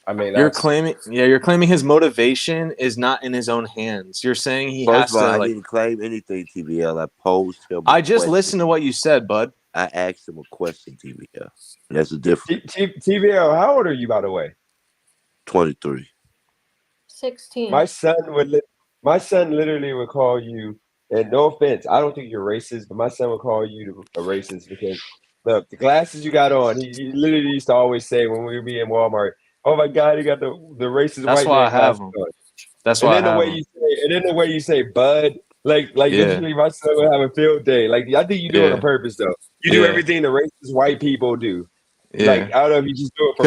I mean, You're claiming his motivation is not in his own hands. You're saying he has First of all, to I like. didn't claim anything, TVL. I posed him. I just listened to what you said, bud. I asked him a question, TVL. That's the difference. TVL, how old are you, by the way? 23. 16. My son literally would call you, and no offense, I don't think you're racist, but my son would call you a racist because look, the glasses you got on, he literally used to always say when we would be in Walmart, oh my God, he got the racist That's white why man I have glasses them. on. That's And why I then the have way them. you say, and then the way you say bud, like Yeah. literally my son would have a field day. Like I think you do it on Yeah. purpose though. You do Yeah. everything the racist white people do. Yeah. Like I don't know if you just do it for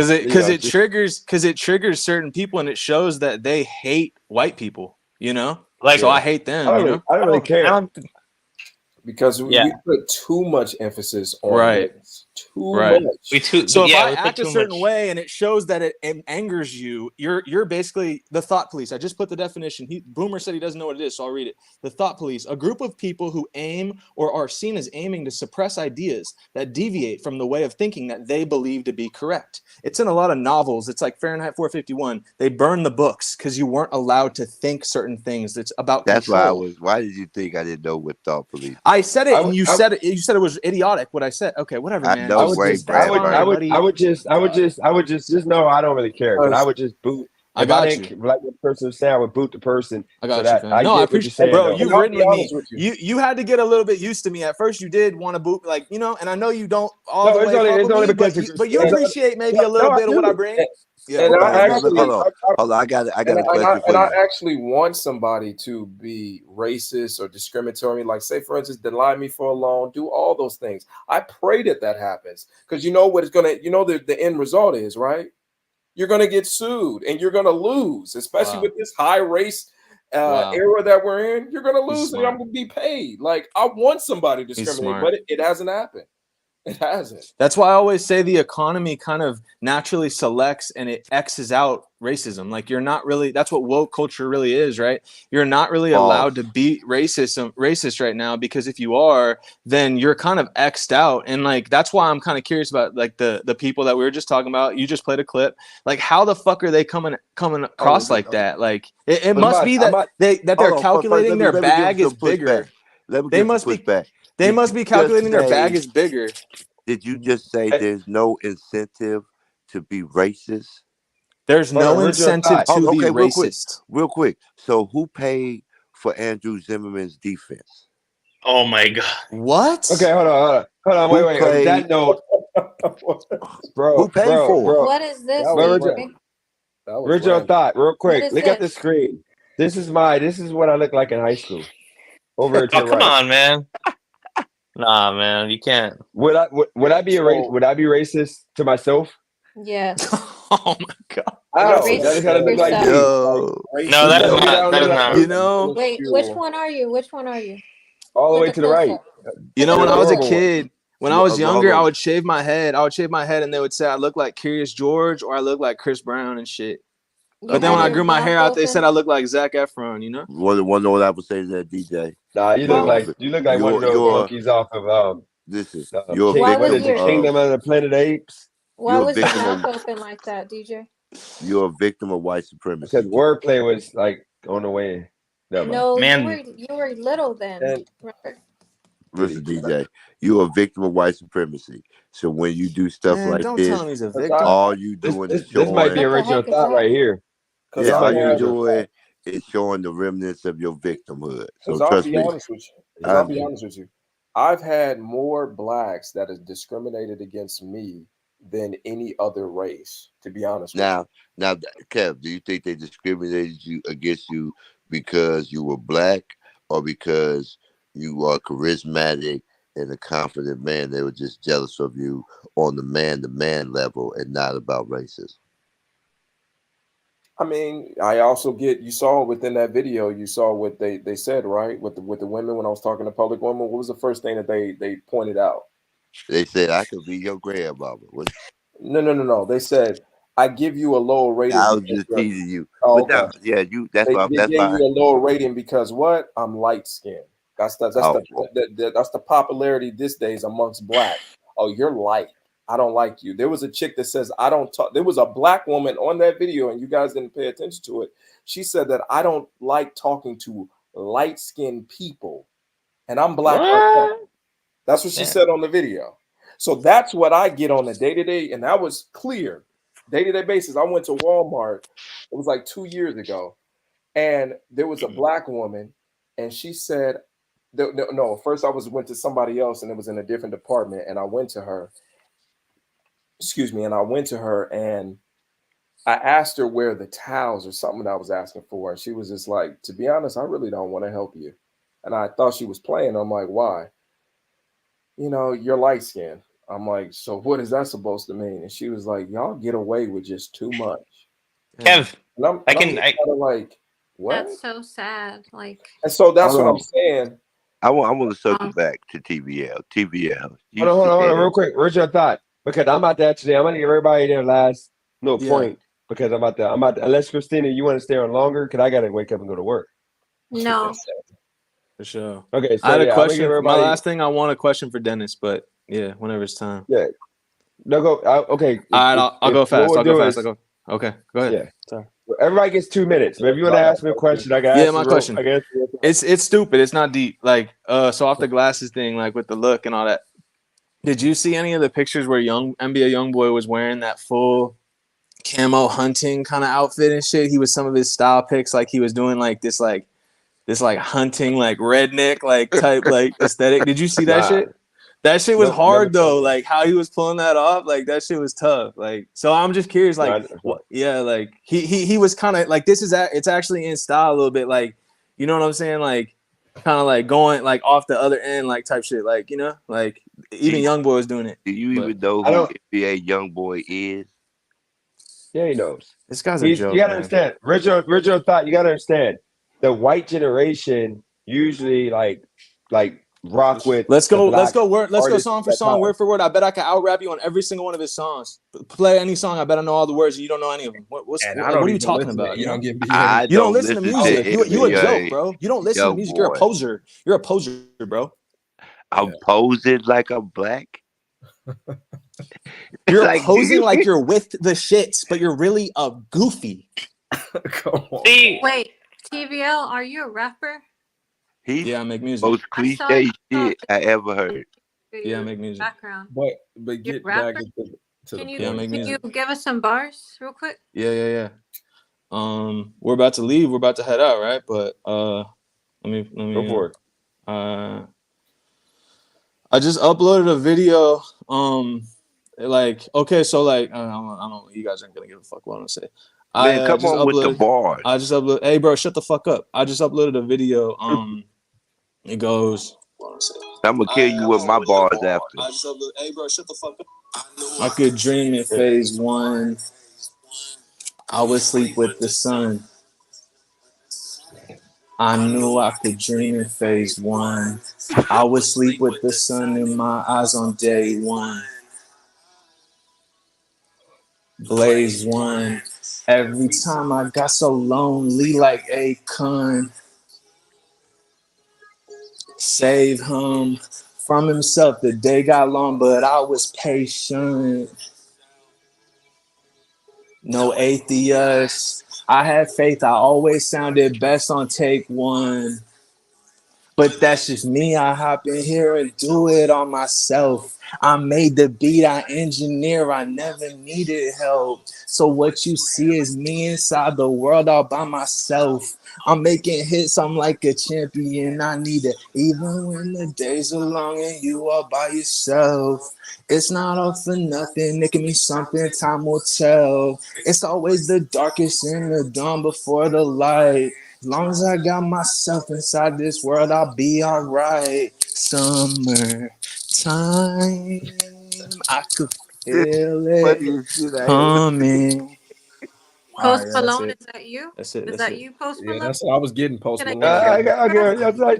because it triggers certain people and it shows that they hate white people. You know, Like, so I hate them. I You don't know, really care. because we put too much emphasis on race. Too much. So if I act a certain way and it shows that it angers you, you're basically the thought police. I just put the definition. Boomer said he doesn't know what it is, so I'll read it. The thought police, a group of people who aim or are seen as aiming to suppress ideas that deviate from the way of thinking that they believe to be correct. It's in a lot of novels. It's like Fahrenheit 451. They burn the books because you weren't allowed to think certain things. It's about control. Why did you think I didn't know what thought police? I said it, and you said it. You said it was idiotic. What I said. Okay, whatever, man. I would just know I don't really care. But I would just boot. I got you. Like the person was saying, I would boot the person. I got you, fam. I appreciate it, bro. You've written with me. You had to get a little bit used to me. At first, you did want to boot, like, you know, and I know you don't all the way. It's only because but you appreciate maybe a little bit of what I bring. Yeah. And I actually, hold on. I got a question for you. And I actually want somebody to be racist or discriminatory. Like, say, for instance, deny me for a loan, do all those things. I pray that happens because you know what it's gonna. You know the end result is, right? You're gonna get sued and you're gonna lose, especially with this high race era that we're in. You're gonna lose, and I'm gonna be paid. Like, I want somebody to discriminate, but it hasn't happened. It hasn't. That's why I always say the economy kind of naturally selects and it X's out racism. Like, you're not really, that's what woke culture really is, right? You're not really allowed to be racist right now, because if you are, then you're kind of X'd out. And like, that's why I'm kind of curious about like the people that we were just talking about. You just played a clip. Like, how the fuck are they coming across like that? Like, it must be that they're calculating their bag is bigger. They must be calculating their bag is bigger. Did you just say there's no incentive to be racist? There's no incentive to be racist. Real quick. So who paid for Andrew Zimmerman's defense? Oh my God. What? Okay, hold on. Wait. On that note, bro, who paid for it? What is this? Original thought, real quick. Look at the screen. This is what I look like in high school. Over to the right. Come on, man. Nah, man, you can't. Would I be racist to myself? Yeah. Oh my God. That is gotta look like No, that is not. You know. Wait, which one are you? All the way to the right. You know, when I was a kid, when I was younger, I would shave my head. And they would say I look like Curious George or I look like Chris Brown and shit. But then when I grew my hair out, they said I look like Zac Efron. You know. One know what I would say to that DJ. Nah, you look like one of those monkeys off of Listen, you're a victim of Kingdom of the Planet Apes. Why was your mouth open like that, DJ? You're a victim of white supremacy. Because wordplay was like on the way. No, man. You were little then. Listen, DJ, you're a victim of white supremacy. So when you do stuff like this, all you doing is showing. This might be original thought right here. Yeah, all you doing is showing the remnants of your victimhood. So trust me. I'll be honest with you. I've had more blacks that have discriminated against me than any other race, to be honest with you. Now, Kev, do you think they discriminated against you because you were black or because you are charismatic and a confident man? They were just jealous of you on the man-to-man level and not about racism. I mean, I also you saw within that video, you saw what they said, right? With the women, when I was talking to public women, what was the first thing that they pointed out? They said, I could be your grandmama. No. They said, I give you a lower rating. I was just teasing you. Oh, but okay. They gave you a lower rating because what? I'm light skinned. That's the popularity these days amongst black. Oh, you're light. I don't like you. There was a chick that says, I don't talk. There was a black woman on that video, and you guys didn't pay attention to it. She said that I don't like talking to light-skinned people, and I'm black. That's what she said on the video. So that's what I get on a day-to-day, and that was clear. Day-to-day basis. I went to Walmart. It was like 2 years ago, and there was a black woman, and she said, no, first I went to somebody else, and it was in a different department, and I went to her. And I went to her and I asked her where the towels or something that I was asking for. And she was just like, to be honest, I really don't want to help you. And I thought she was playing. I'm like, why? You know, you're light skinned. I'm like, so what is that supposed to mean? And she was like, y'all get away with just too much. Kev, I'm like, what? That's so sad. Like, and so that's what I'm saying. I want to circle back to TVL. TVL. You Hold on, said real quick. Where's your thought? Because I'm about to actually, I'm gonna give everybody their last point because I'm about to. Unless Christina, you want to stay on longer? Because I gotta wake up and go to work. No. For sure. Okay, so I had a I'm gonna give question. everybody. My last thing, I want a question for Dennis, but yeah, whenever it's time. Yeah. No, go. Okay. All right, I'll go fast. I'll go fast. Okay, go ahead. Yeah. Sorry. Everybody gets 2 minutes. But if you want to ask me a question, I can ask my question. It's stupid. It's not deep. Like, so off the glasses thing, like with the look and all that. Did you see any of the pictures where NBA YoungBoy was wearing that full camo hunting kind of outfit and shit? He was some of his style pics, like he was doing like this hunting like redneck like type like aesthetic. Did you see that shit? That shit was hard though. Like how he was pulling that off, like that shit was tough. Like so, I'm just curious. Like, like he was kind of like it's actually in style a little bit. Like, you know what I'm saying? Like, kind of like going like off the other end, like type shit. Like, you know, like even YoungBoy was doing it. Do you even know who NBA YoungBoy is? Yeah, he knows. This guy's a joke. You gotta understand. Original thought. You gotta understand. The white generation usually like rock with. Let's go song for song, word for word. I bet I can out rap you on every single one of his songs. Play any song, I bet I know all the words and you don't know any of them. What are you talking about? You don't listen to music. You a joke, bro. You don't listen to music. You're a poser. You're a poser, bro. I'm posing like I'm black. You're like, posing like you're with the shits, but you're really a goofy. Come on. Wait, TVL, are you a rapper? I make music. Most cliche shit I ever heard. Yeah, I make music. Background. But get back into Can you give us some bars real quick? Yeah. We're about to leave. We're about to head out, right? But let me go for it. I just uploaded a video. Okay, so like I don't. You guys aren't gonna give a fuck what I'm gonna say. Man, come on with the bars. I just uploaded. Hey, bro, shut the fuck up. I just uploaded a video. It goes. I'm gonna kill you with my bars after. I just uploaded. Hey, bro, shut the fuck up. I could dream in phase 1. I would sleep with the sun. I knew I could dream in phase 1. I would sleep with the sun in my eyes on day 1. Blaze 1. Every time I got so lonely like Akon. Save him from himself. The day got long, but I was patient. No atheist. I had faith. I always sounded best on take 1. But that's just me. I hop in here and do it on myself. I made the beat, I engineer, I never needed help. So what you see is me inside the world all by myself. I'm making hits, I'm like a champion, I need it. Even when the days are long and you are by yourself. It's not all for nothing, it can be something time will tell. It's always the darkest in the dawn before the light. As long as I got myself inside this world, I'll be alright. Summertime, I could feel it coming. Post Malone, is that you? That's it. Is that you, Post Malone? Yeah, that's what I was getting. Post Malone.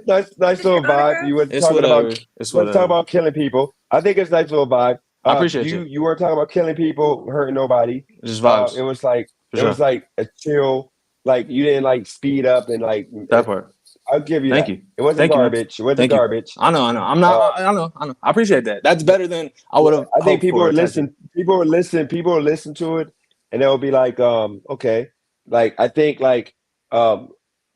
That's nice little vibe. You weren't talking about killing people. I think it's nice little vibe. I appreciate you. You weren't talking about killing people, hurting nobody. Just vibes. It was like a chill. Like you didn't like speed up and like that part. I'll give you. Thank you. It wasn't garbage. It wasn't garbage. I know. I'm not. I know. I appreciate that. That's better than I would have. I think people would listen. People would listen to it, and they'll be like, okay. Like I think like the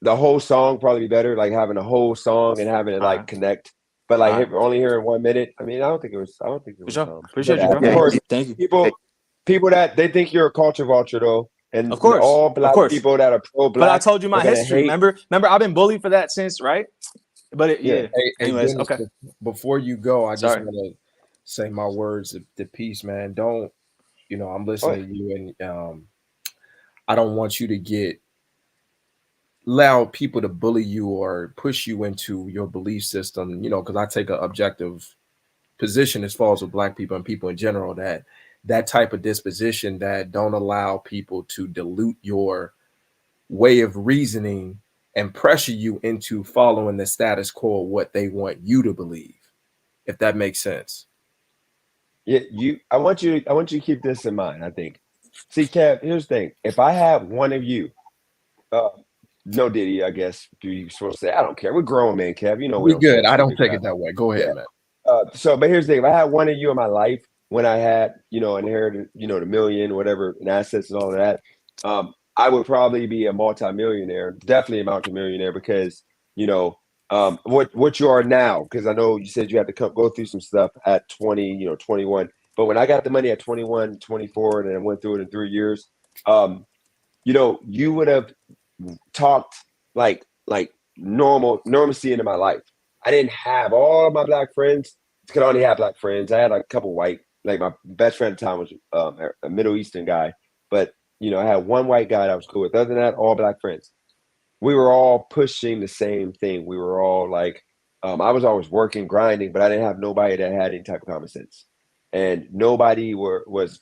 whole song probably be better. Like having a whole song and having it like connect. But like only hearing 1 minute. I mean, I don't think it was. Appreciate you, bro. Of course, thank you. People that they think you're a culture vulture though. And of course, all black people that are pro-black. But I told you my history. Remember, I've been bullied for that since, right? But Hey, anyways, Dennis, okay. Before you go, I just want to say my words of peace, man. Don't, I'm listening to you, and I don't want you to allow people to bully you or push you into your belief system. Because I take an objective position as far as with black people and people in general that type of disposition that don't allow people to dilute your way of reasoning and pressure you into following the status quo, what they want you to believe, if that makes sense. Yeah, I want you to keep this in mind, I think. See, Kev, here's the thing. If I have one of you, no Diddy, I guess you're supposed to say, I don't care. We're grown men, Kev. You know we We don't good. smoke I don't stupid take crap. it that way. Go ahead, Yeah. man. But here's the thing. If I had one of you in my life when I had, inherited, the million, whatever, in assets and all of that, I would probably be a multimillionaire, definitely a multimillionaire because, what you are now, because I know you said you had to go through some stuff at 20, 21. But when I got the money at 21, 24, and then I went through it in 3 years, you would have talked like normalcy into my life. I didn't have all of my black friends. I could only have black friends. I had like a couple white. Like my best friend at the time was a Middle Eastern guy, but I had one white guy that I was cool with. Other than that, all black friends. We were all pushing the same thing. We were all like, I was always working, grinding, but I didn't have nobody that had any type of common sense, and nobody was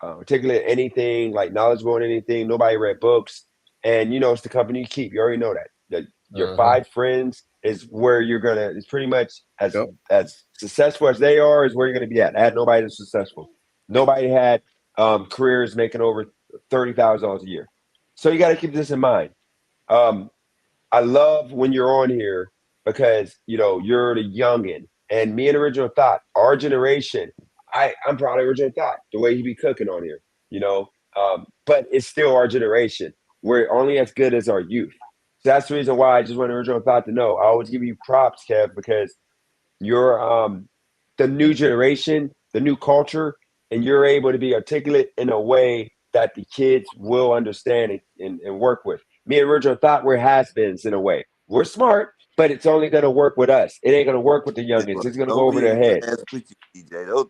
articulate anything, like knowledgeable in anything. Nobody read books, and it's the company you keep. You already know that your 5 friends is where you're gonna. It's pretty much as successful as they are is where you're gonna be at. I had nobody that's successful. Nobody had careers making over $30,000 a year. So you got to keep this in mind. I love when you're on here because you're the youngin, and me and Original Thought, our generation. I'm proud of Original Thought the way he be cooking on here, but it's still our generation. We're only as good as our youth. So that's the reason why I just want Original Thought to know. I always give you props, Kev, because you're the new generation, the new culture, and you're able to be articulate in a way that the kids will understand and work with. Me and Original Thought we're has-beens in a way. We're smart, but it's only going to work with us. It ain't going to work with the youngins. It's going to go over their head.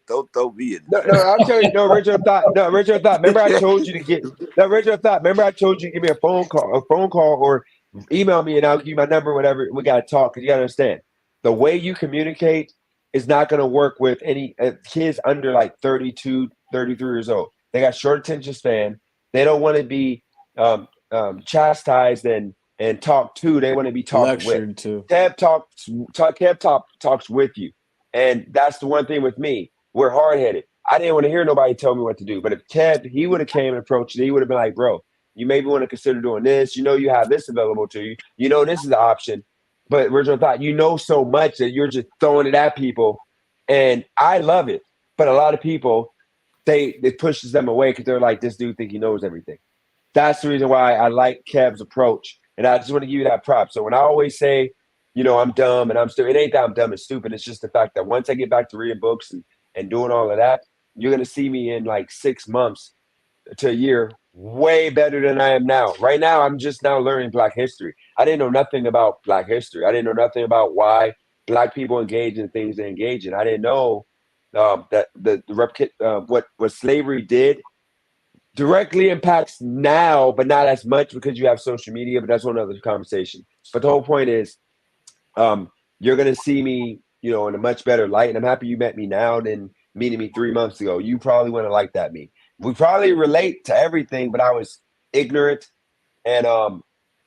Don't throw me in. No, I'm telling you, Original Thought. Remember I told you to get. No, Original Thought. Remember I told you to give me a phone call, or email me, and I'll give you my number, whatever. We got to talk because you got to understand the way you communicate is not going to work with any kids under like 32, 33 years old. They got short attention span. They don't want to be chastised and talked to. They want to be talked Lectured with. to. Kev talks with you, and that's the one thing with me. We're hard headed. I didn't want to hear nobody tell me what to do. But if Kev, he would have came and approached it, he would have been like, bro, you maybe want to consider doing this. You have this available to you. This is the option. But Original Thought, so much that you're just throwing it at people. And I love it. But a lot of people, it pushes them away because they're like, this dude think he knows everything. That's the reason why I like Kev's approach. And I just want to give you that prop. So when I always say, I'm dumb and I'm stupid, it ain't that I'm dumb and stupid. It's just the fact that once I get back to reading books and doing all of that, you're going to see me in like 6 months to a year way better than I am now. Right now, I'm just now learning Black history. I didn't know nothing about Black history. I didn't know nothing about why Black people engage in things they engage in. I didn't know that what slavery did directly impacts now, but not as much because you have social media. But that's one other conversation. But the whole point is, you're gonna see me, in a much better light. And I'm happy you met me now than meeting me 3 months ago. You probably want to like that me. We probably relate to everything, but I was ignorant. And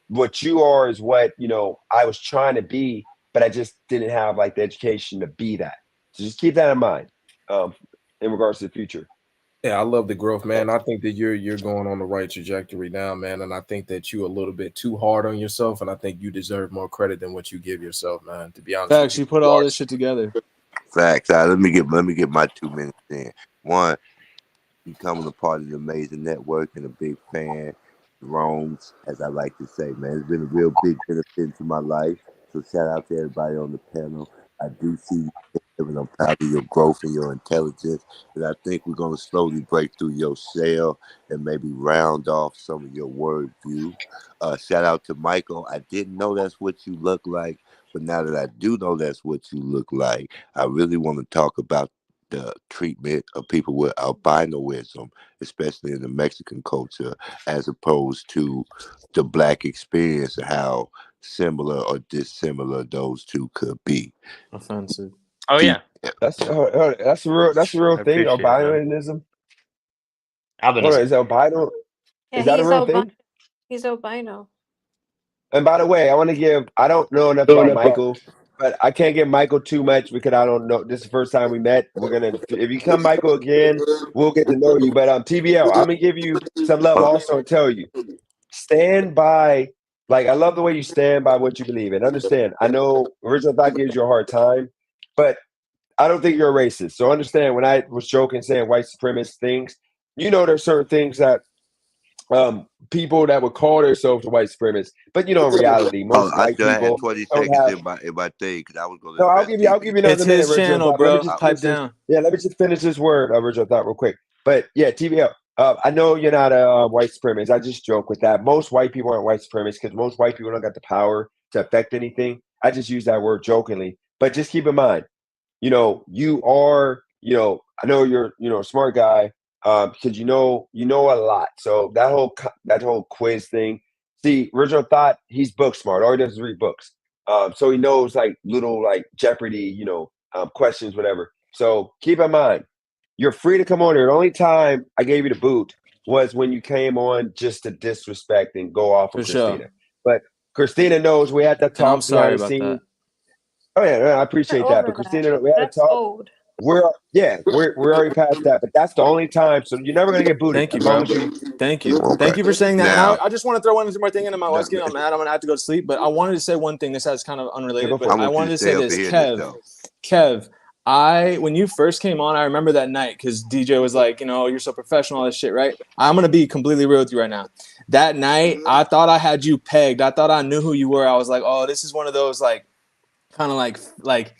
what you are is what I was trying to be, but I just didn't have like the education to be that. So just keep that in mind in regards to the future. Yeah, I love the growth, man. I think that you're going on the right trajectory now, man. And I think that you're a little bit too hard on yourself, and I think you deserve more credit than what you give yourself, man. To be honest, Facts. You put all this shit together. Facts. Let me get my 2 minutes in. One, becoming a part of the amazing network and a big fan. Rome's, as I like to say, man, it's been a real big benefit to my life. So shout out to everybody on the panel. I do see you, and I'm proud of your growth and your intelligence. And I think we're going to slowly break through your shell and maybe round off some of your word view. Shout out to Michael. I didn't know that's what you look like, but now that I do know that's what you look like, I really want to talk about the treatment of people with albinoism, especially in the Mexican culture, as opposed to the Black experience and how similar or dissimilar those two could be. Offensive. Oh yeah, that's a real I thing. appreciate it, man. Albinism. Hold on, Albinism. is albino? Yeah, Is that a real thing? He's albino. And by the way, I don't know enough about Michael, but I can't give Michael too much because I don't know. This is the first time we met. If you come Michael again, we'll get to know you. But TBL, I'm gonna give you some love also and tell you, stand by. Like, I love the way you stand by what you believe in. Understand, I know Original Thought gives you a hard time, but I don't think you're a racist. So understand, when I was joking saying white supremacist things, there's certain things that people that would call themselves white supremacists, but in reality, most I white still had people 20 don't seconds have. in my thing because I was going to No, I'll address give you It's another minute, his Original channel, Thought. Let me bro. just Pipe finish this. down. Yeah, let me just finish this word, Original Thought, real quick. But yeah, TVL. I know you're not a white supremacist. I just joke with that. Most white people aren't white supremacists because most white people don't got the power to affect anything. I just use that word jokingly. But just keep in mind, you are, I know you're, a smart guy, because you know a lot. So that whole quiz thing. See, Original Thought, he's book smart. All he does is read books. So he knows like little like Jeopardy, questions, whatever. So keep in mind, you're free to come on here. The only time I gave you the boot was when you came on just to disrespect and go off of For sure. Christina. But Christina knows we had that And I'm talk sorry behind the about scenes. that. Oh yeah, I appreciate that. But Over that. Christina, we had a That's talk. old. We're already past that. But that's the only time. So you're never gonna get booted Thank you, as long bro. as you. Thank you. Okay. Thank you for saying that. Now, And I just want to throw one more thing in. My wife's no, getting mad. I'm gonna have to go to sleep. But I wanted to say one thing. This has kind of unrelated, but I I want you wanted to to stay say up this. and hear this, though. Kev, when you first came on, I remember that night because DJ was like, you're so professional, all this shit, right? I'm gonna be completely real with you right now. That night, I thought I had you pegged. I thought I knew who you were. I was like, oh, this is one of those like, kind of like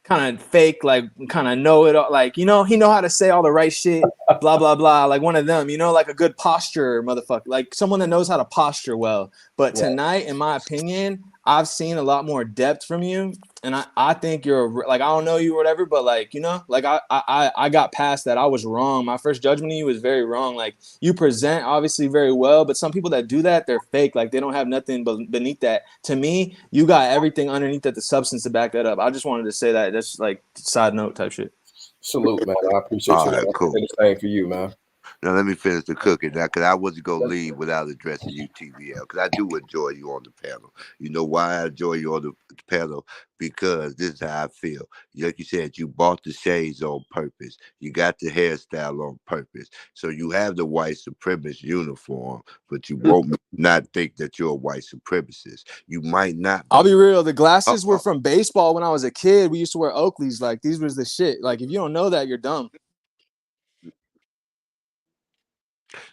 kind of fake, like kind of know it all, like he know how to say all the right shit, blah blah blah, like one of them, like a good posture motherfucker, like someone that knows how to posture well. But tonight, in my opinion, I've seen a lot more depth from you, and I think you're like, I don't know you or whatever, but like like I got past that. I was wrong. My first judgment of you was very wrong. Like, you present obviously very well, but some people that do that, they're fake. Like, they don't have nothing beneath that. To me, you got everything underneath that, the substance to back that up. I just wanted to say that. That's like side note type shit. Salute, man. I appreciate All you. right, Man. cool. The same for you, man. Now let me finish the cooking now, because I wasn't gonna leave without addressing you, TVL, because I do enjoy you on the panel. You know why I enjoy you on the panel? Because this is how I feel. Like you said, you bought the shades on purpose. You got the hairstyle on purpose. So you have the white supremacist uniform, but you won't not think that you're a white supremacist. You might not. I'll be real. The glasses were from baseball when I was a kid. We used to wear Oakleys. Like, these was the shit. Like, if you don't know that, you're dumb.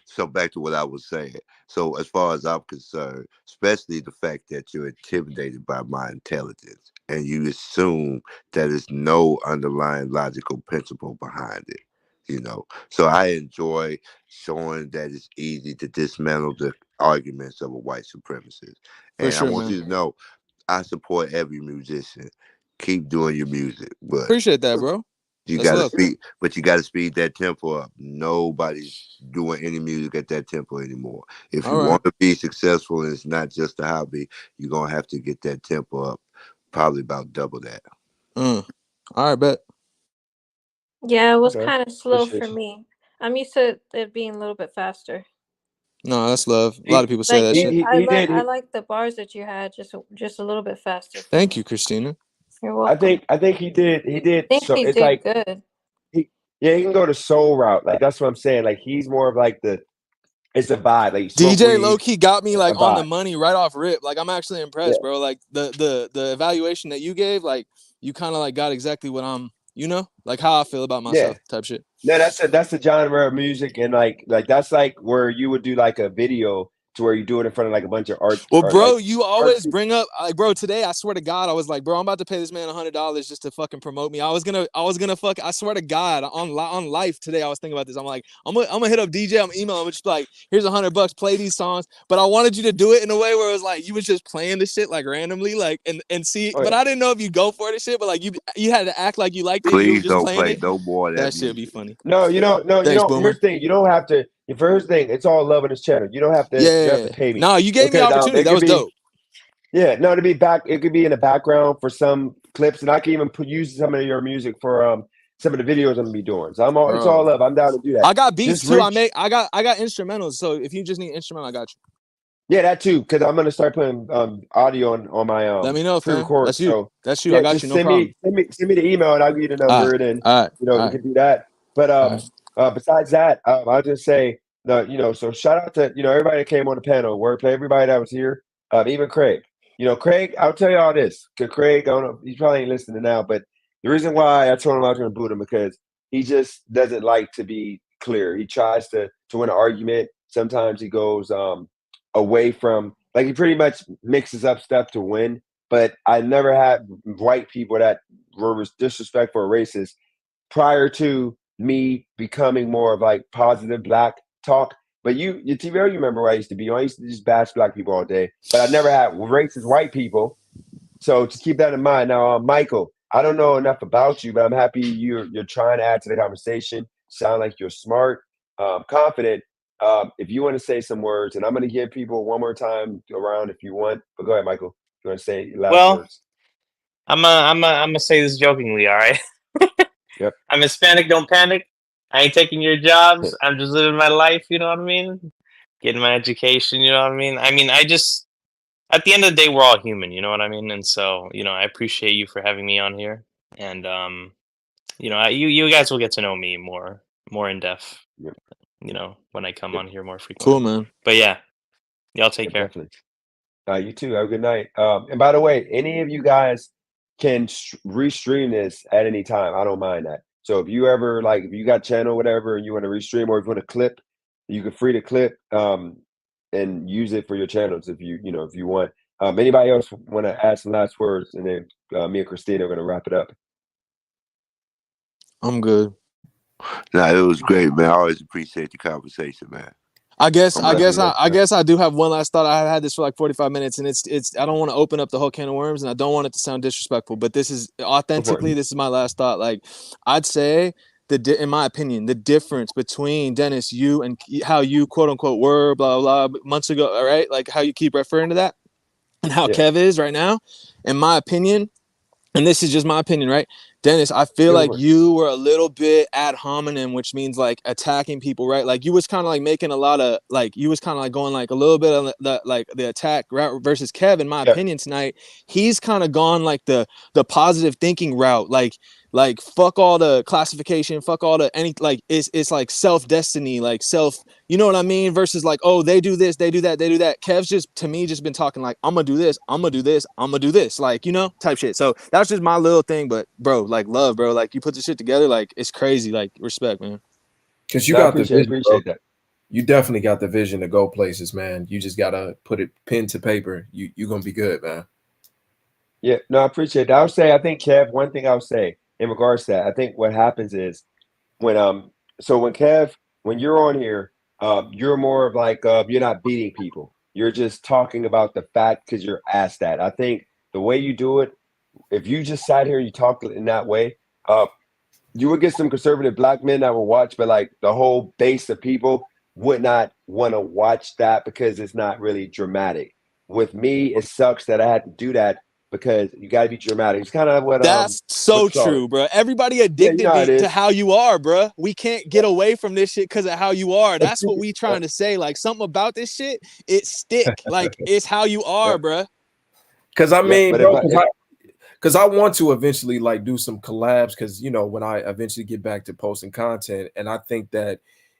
So back to what I was saying. So as far as I'm concerned, especially the fact that you're intimidated by my intelligence and you assume that there's no underlying logical principle behind it, So I enjoy showing that it's easy to dismantle the arguments of a white supremacist. And I want you to know, I support every musician. Keep doing your music, but appreciate that, bro. you That's gotta love. speed, but you gotta speed that tempo up. Nobody's doing any music at that tempo anymore. If you want to be successful and it's not just a hobby, you're gonna have to get that tempo up, probably about double that. All right, bet. Yeah, it was kind of slow for me. I'm used to it being a little bit faster. No, that's love. A lot of people say that shit. I like the bars that you had just a little bit faster. Thank you, Christina. You're welcome. I think he did. He did. I think So he it's did like good. he can go the soul route. Like, that's what I'm saying. Like, he's more of like it's a vibe. Like, DJ low key got me like on the vibe. money right off rip. Like, I'm actually impressed, bro. Like, the evaluation that you gave, like, you kind of like got exactly what I'm, like how I feel about myself type shit. No, that's the genre of music, and like that's like where you would do like a video to where you do it in front of like a bunch of art. Well, bro, like, you always bring up like, bro, today I swear to God, I was like, bro, I'm about to pay this man $100 just to fucking promote me. I was gonna I swear to God, on life today, I was thinking about this. I'm like, I'm gonna hit up DJ, I'm emailing him, just like, here's $100, play these songs. But I wanted you to do it in a way where it was like you was just playing the shit like randomly, like and see. But I didn't know if you go for this shit, but like you had to act like you liked it. Please You were just don't playing play it. no more of That shit be funny. No, Thanks, Boomer. Here's the thing. You don't have to. First thing, it's all love on this channel. You don't have to. You have to pay me. No, you gave me opportunity. That was dope. Yeah, no, to be back. It could be in the background for some clips, and I can even use some of your music for some of the videos I'm gonna be doing. So it's all love. I'm down to do that. I got beats too. I got instrumentals. So if you just need instrumental, I got you. Yeah, that too, because I'm gonna start putting audio on my Let me know, fam. pre-record. That's you. So That's you. I yeah, got just you. No problem. send me the email and I'll give you the number, and then All right. you know All we right. can do that. But All right. besides that, I'll just say so shout out to everybody that came on the panel, wordplay, everybody that was here, even Craig. Craig, I'll tell you all this, because Craig, I don't know, he probably ain't listening now, but the reason why I told him I was going to boot him because he just doesn't like to be clear. He tries to win an argument. Sometimes he goes away from, like, he pretty much mixes up stuff to win. But I never had white people that were disrespectful or racist prior to me becoming more of like positive black talk. But your TVO, you remember where I used to be. I used to just bash black people all day, but I never had racist white people. So just keep that in mind. Now, Michael, I don't know enough about you, but I'm happy you're trying to add to the conversation. Sound like you're smart, confident. If you want to say some words, and I'm going to give people one more time around if you want. But go ahead, Michael. You want to say your last Well, words? I'm gonna say this jokingly, all right? Yep. I'm Hispanic, don't panic. I ain't taking your jobs. I'm just living my life, you know what I mean? Getting my education, you know what I mean? I just at the end of the day we're all human, you know what I mean? And so, I appreciate you for having me on here. And you guys will get to know me more in depth, Yep. when I come Yep. on here more frequently. Cool, man. But yeah, y'all take Yep, care. definitely. You too. Have a good night. And by the way, any of you guys can restream this at any time. I don't mind that. So if you ever if you got channel whatever and you want to restream, or if you want to clip, you can free to clip and use it for your channels if if you want. Anybody else want to add some last words, and then me and Christina are going to wrap it up. I'm good. Nah, it was great, man. I always appreciate the conversation, man. I guess I do have one last thought. I've had this for like 45 minutes, and it's I don't want to open up the whole can of worms, and I don't want it to sound disrespectful, but this is authentically, this is my last thought. Like, I'd say in my opinion, the difference between Dennis, you, and how you quote unquote were blah months ago, all right, like how you keep referring to that, and how Kev is right now, in my opinion. And this is just my opinion, right? Dennis, I feel like you were a little bit ad hominem, which means like attacking people, right? Like you was kind of like making a lot of you was kind of like going like a little bit on the attack route versus Kev. In my opinion tonight, he's kind of gone like the positive thinking route, like fuck all the classification, fuck all the it's like self destiny, like self, you know what I mean? Versus like, oh, they do this, they do that, they do that. Kev's just, to me, just been talking like, I'm gonna do this, I'm gonna do this, I'm gonna do this, like, type shit. So that's just my little thing, but bro, like love, bro, like you put the shit together, like it's crazy, like respect, man. Because you got the vision, appreciate that. You definitely got the vision to go places, man. You just gotta put it pen to paper. You're gonna be good, man. Yeah, no, I appreciate that. I would say, I think, Kev, one thing I would say in regards to that, I think what happens is when Kev, when you're on here, you're more of like you're not beating people. You're just talking about the fact because you're asked that. I think the way you do it, if you just sat here and you talk in that way, you would get some conservative black men that will watch, but like the whole base of people would not want to watch that because it's not really dramatic. With me, it sucks that I had to do that because you got to be dramatic. It's kind of what that's so true, bro. Everybody addicted to how you are, bro. We can't get away from this shit because of how you are. That's what we trying to say. Like something about this shit, it stick. Like it's how you are, bro. Because I mean, bro, because I want to eventually like do some collabs. Because when I eventually get back to posting content, and I think that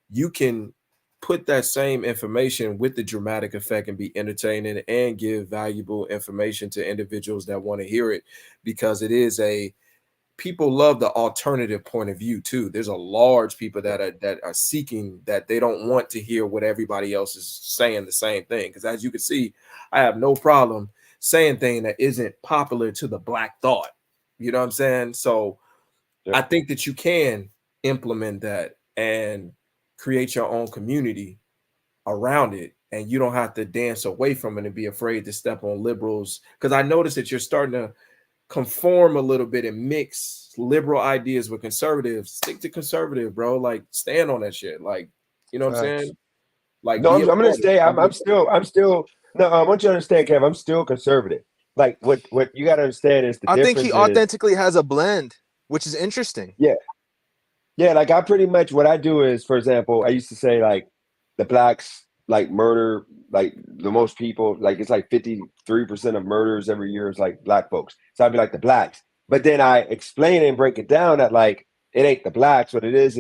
you can put that same information with the dramatic effect and be entertaining and give valuable information to individuals that want to hear it, because it is people love the alternative point of view too. There's a large people that are seeking that. They don't want to hear what everybody else is saying the same thing. Because as you can see, I have no problem saying thing that isn't popular to the black thought. You know what I'm saying? So I think that you can implement that and create your own community around it, and you don't have to dance away from it and be afraid to step on liberals. Because I noticed that you're starting to conform a little bit and mix liberal ideas with conservatives. Stick to conservative, bro. Like stand on that shit. Like, you know what I'm saying? Like, no, I'm gonna stay. I'm still. No, I want you to understand, Kev. I'm still conservative. Like what you got to understand is I think he authentically has a blend, which is interesting. Yeah. Like I pretty much, what I do is, for example, I used to say like the blacks like murder, like the most people, like it's like 53% of murders every year is like black folks. So I'd be like the blacks. But then I explain and break it down that like it ain't the blacks. What it is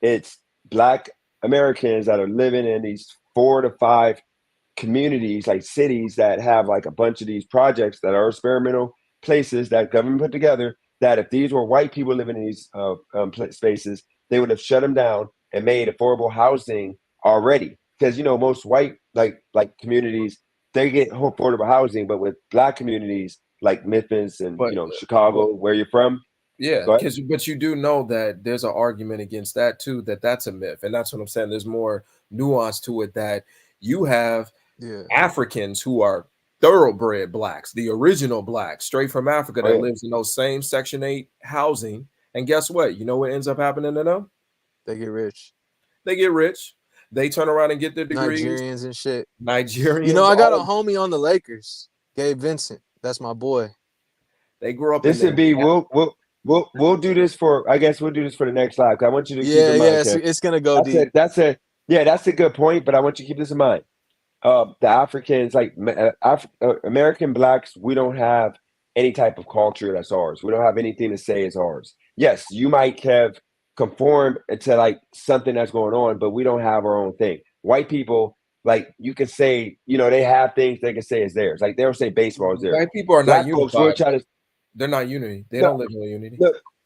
it's black Americans that are living in these 4 to 5 communities, like cities that have like a bunch of these projects that are experimental places that government put together. That if these were white people living in these spaces, they would have shut them down and made affordable housing already. Because most white like communities, they get affordable housing, but with black communities like Memphis and Chicago, where you're from. Yeah, but you do know that there's an argument against that too, that's a myth. And that's what I'm saying. There's more nuance to it, that you have Africans who are thoroughbred blacks, the original blacks, straight from Africa, that lives in those same Section 8 housing. And guess what? You know what ends up happening to them? They get rich. They turn around and get their degrees. Nigerians and shit. Nigerians. I got a homie on the Lakers, Gabe Vincent. That's my boy. They grew up. This would be we'll do this for. I guess we'll do this for the next live. I want you to keep in mind. It's gonna go deep. That's a good point. But I want you to keep this in mind. The Africans, like American blacks, we don't have any type of culture that's ours. We don't have anything to say is ours. Yes, you might have conformed to like something that's going on, but we don't have our own thing. White people, like you can say, they have things they can say is theirs. Like they'll say baseball is theirs. White people are not unified. They're not unity. They don't live in unity.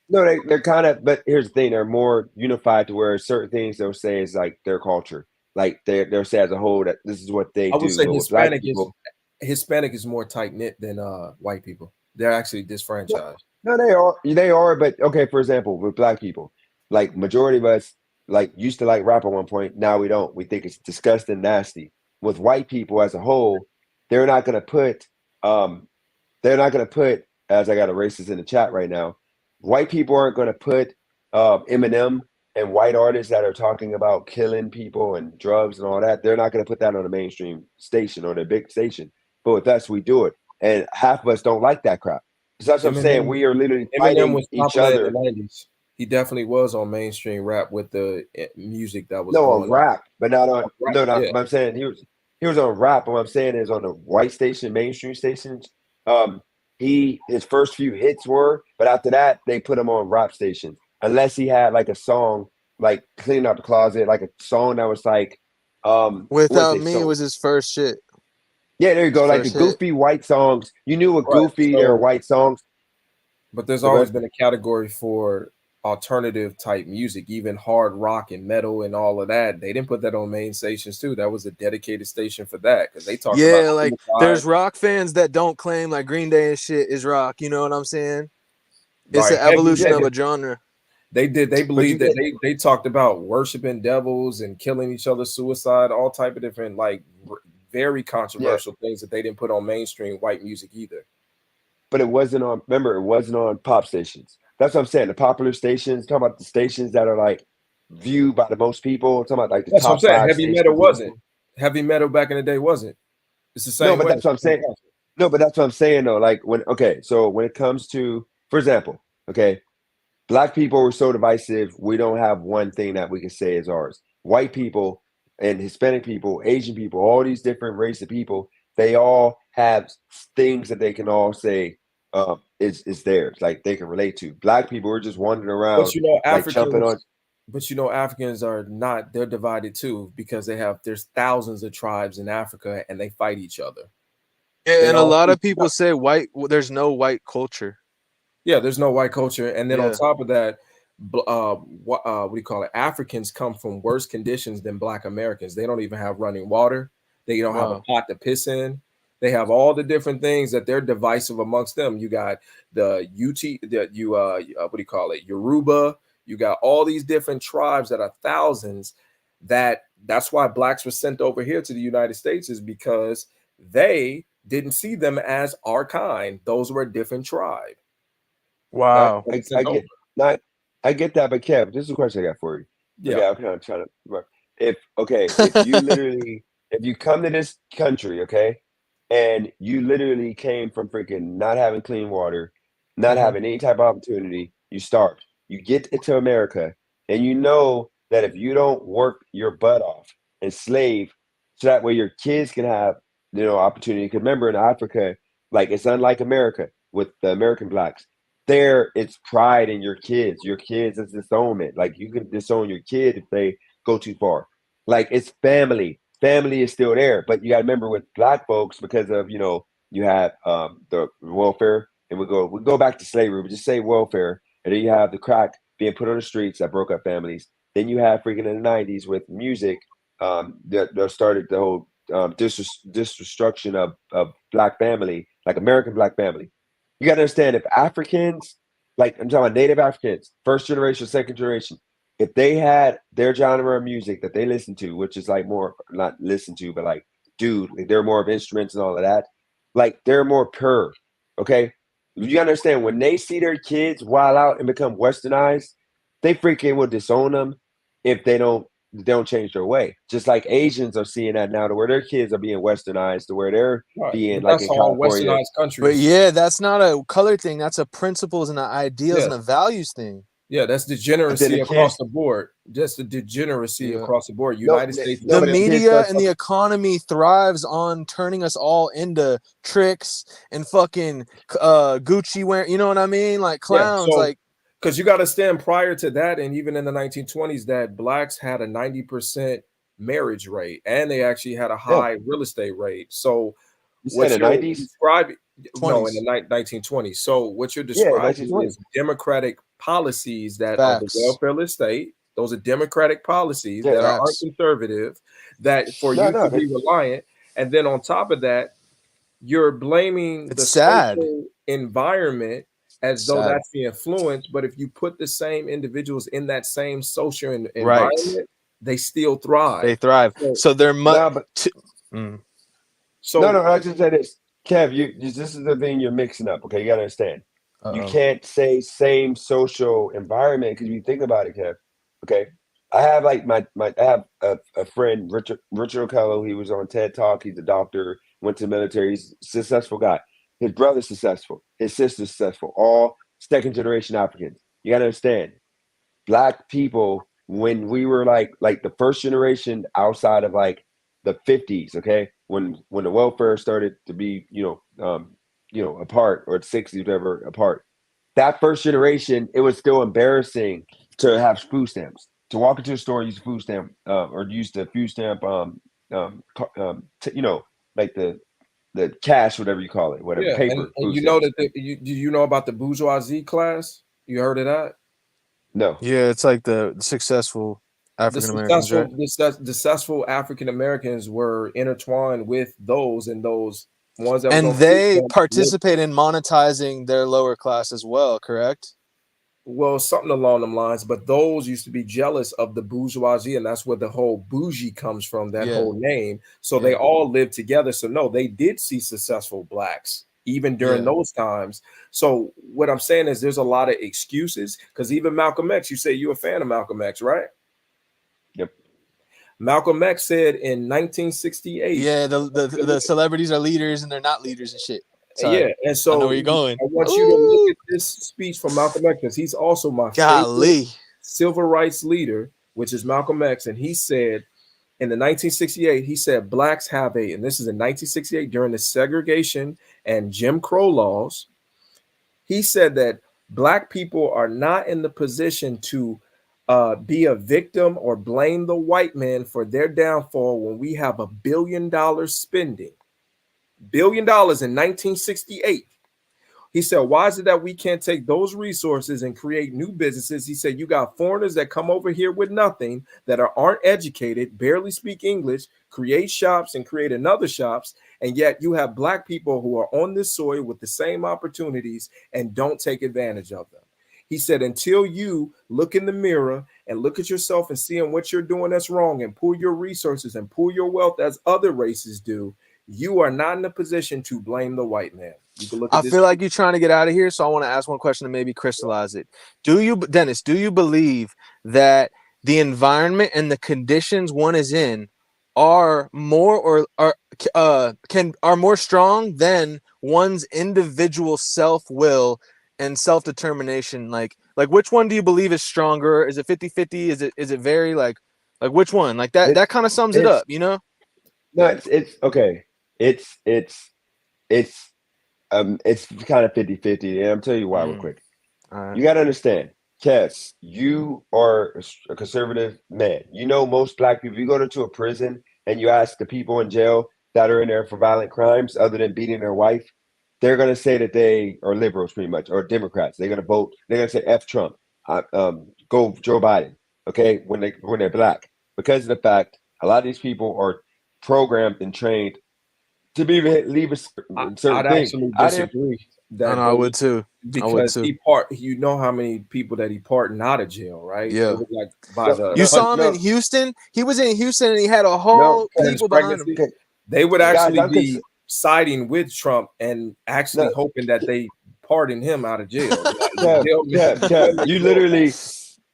No, they're kind of. But here's the thing: they're more unified to where certain things they'll say is like their culture. Like they'll say as a whole that this is what they do. I would say Hispanic is more tight knit than white people. They're actually disfranchised. No, they are. But okay, for example, with black people, like majority of us like used to like rap at one point. Now we don't. We think it's disgusting, nasty. With white people as a whole, they're not gonna put. As I got a racist in the chat right now, white people aren't gonna put Eminem and white artists that are talking about killing people and drugs and all that. They're not gonna put that on a mainstream station or the big station. But with us, we do it, and half of us don't like that crap. So that's what I'm saying. We are literally fighting each other. In the 90s. He definitely was on mainstream rap with the music that was on rap, but not on But I'm saying he was on rap. But what I'm saying is on the white station, mainstream stations. His first few hits were, but after that they put him on rap stations. Unless he had like a song like Cleaning Out the Closet, like a song that was like Without Me was his first shit. Yeah, there you go. Like the goofy white songs. You knew what goofy they were white songs. But there's always been a category for alternative type music, even hard rock and metal and all of that. They didn't put that on main stations too. That was a dedicated station for that, because they talk about like there's rock fans that don't claim like Green Day and shit is rock. You know what I'm saying? It's an evolution of a genre. They believe that they talked about worshiping devils and killing each other, suicide, all type of different like very controversial things that they didn't put on mainstream white music either. But it wasn't on pop stations. That's what I'm saying. The popular stations, talking about the stations that are like viewed by the most people. Talking about like the top 5 Heavy metal wasn't. Heavy metal back in the day wasn't. It's the same. No, but that's what I'm saying. No, but that's what I'm saying though. Like so when it comes to, for example, black people were so divisive. We don't have one thing that we can say is ours. White people and Hispanic people, Asian people, all these different races of people, they all have things that they can all say is theirs, like they can relate to. Black people are just wandering around, jumping on. But Africans are not. They're divided too, because there's thousands of tribes in Africa and they fight each other. Yeah, and a lot of people say there's no white culture. Yeah, there's no white culture, and then on top of that, what do you call it? Africans come from worse conditions than Black Americans. They don't even have running water. They don't have a pot to piss in. They have all the different things that they're divisive amongst them. You got the what do you call it? Yoruba. You got all these different tribes that are thousands. That's why blacks were sent over here to the United States, is because they didn't see them as our kind. Those were a different tribe. Wow. I get that, but Kev, this is a question I got for you. Yeah. Okay, I'm kind of trying to. If you literally, if you come to this country, and you literally came from freaking not having clean water, not having any type of opportunity, you starved. You get into America, and you know that if you don't work your butt off and slave so that way your kids can have opportunity. Because remember, in Africa, like it's unlike America with the American blacks. There, it's pride in your kids. Your kids is disownment. Like you can disown your kid if they go too far. Like it's family. Family is still there, but you got to remember with black folks because of you have the welfare, and we go back to slavery. We just say welfare, and then you have the crack being put on the streets that broke up families. Then you have freaking in the '90s with music that started the whole destruction of black family, like American black family. You got to understand if Africans, like I'm talking about Native Africans, first generation, second generation, if they had their genre of music that they listen to, which is like more not listen to, but like, dude, like they're more of instruments and all of that, like they're more pure. Okay. You understand when they see their kids wild out and become westernized, they freaking will disown them if they don't change their way. Just like Asians are seeing that now to where their kids are being westernized, to where they're being like in California. But yeah, that's not a color thing. That's a principles and an ideals and a values thing. Yeah, that's degeneracy across the board. Just the degeneracy across the board. United States. The media and the economy thrives on turning us all into tricks and fucking Gucci wearing. You know what I mean? Like clowns. Like because you got to stand prior to that, and even in the 1920s, that blacks had a 90% marriage rate, and they actually had a high real estate rate. So what you're describing? No, in the 1920s. So what you're describing is democratic policies that are the welfare state. Those are democratic policies that aren't conservative, that for you to be reliant. And then on top of that, you're blaming the social environment as though that's the influence. But if you put the same individuals in that same social environment, they still thrive. They thrive. So they're much. So I just say this. Kev, this is the thing you're mixing up. Okay, you gotta understand. You can't say same social environment because you think about it, Kev. Okay, I have like I have a friend, Richard O'Kello. He was on TED Talk. He's a doctor. Went to the military. He's a successful guy. His brother's successful. His sister's successful. All second generation Africans. You gotta understand. Black people, when we were like the first generation outside of like the 50s, okay, when the welfare started to be apart, or the 60s, whatever, apart, that first generation, it was still embarrassing to have food stamps, to walk into a store, use a food stamp, or use the food stamp, like the cash, whatever you call it, whatever, paper. And you know that do you know about the bourgeoisie class? You heard of that? No. Yeah, it's like the successful African Americans, right? Successful African Americans were intertwined with those ones that and they participate in monetizing their lower class as well, correct? Well, something along them lines, but those used to be jealous of the bourgeoisie, and that's where the whole bougie comes from, that whole name. So they all lived together. So no, they did see successful blacks even during those times. So what I'm saying is there's a lot of excuses, because even Malcolm X, you say you're a fan of Malcolm X, right? Yep. Malcolm X said in 1968. Yeah, the celebrities are leaders and they're not leaders and shit. Sorry. Yeah, and so I know where you're going. I want you to look at this speech from Malcolm X, because he's also my favorite civil rights leader, which is Malcolm X. And he said in the 1968, he said blacks have and this is in 1968 during the segregation and Jim Crow laws. He said that black people are not in the position to be a victim or blame the white man for their downfall when we have $1 billion spending. $1 billion in 1968. He said, why is it that we can't take those resources and create new businesses? He said, you got foreigners that come over here with nothing, that aren't educated, barely speak English, create shops and create another shops. And yet you have black people who are on this soil with the same opportunities and don't take advantage of them. He said, until you look in the mirror and look at yourself and see what you're doing that's wrong and pull your resources and pull your wealth as other races do, you are not in a position to blame the white man. You can look at I feel like you're trying to get out of here, so I want to ask one question to maybe crystallize it. Dennis, do you believe that the environment and the conditions one is in are more more strong than one's individual self-will and self-determination? Like which one do you believe is stronger? Is it 50-50? Is it very like which one? Like that kind of sums it up, you know? No, it's okay. It's it's it's it's kind of 50-50, and I'm telling you why real quick. All right. You got to understand, Kev, you are a conservative man. You know, most black people, you go into a prison and you ask the people in jail that are in there for violent crimes, other than beating their wife, they're going to say that they are liberals pretty much, or Democrats. They're going to vote. They're going to say F Trump, go Joe Biden. Okay, when they're black, because of the fact a lot of these people are programmed and trained to leave a certain I'd thing. actually I didn't. disagree I that know I would too. because you know how many people that he pardoned out of jail, right? Yeah. It was like by the You saw him in Houston. He was in Houston and he had a No, whole his people behind him. pregnancy. They would guys, actually I'm be siding with Trump and actually No. hoping that they pardon him out of jail. Kev, you literally.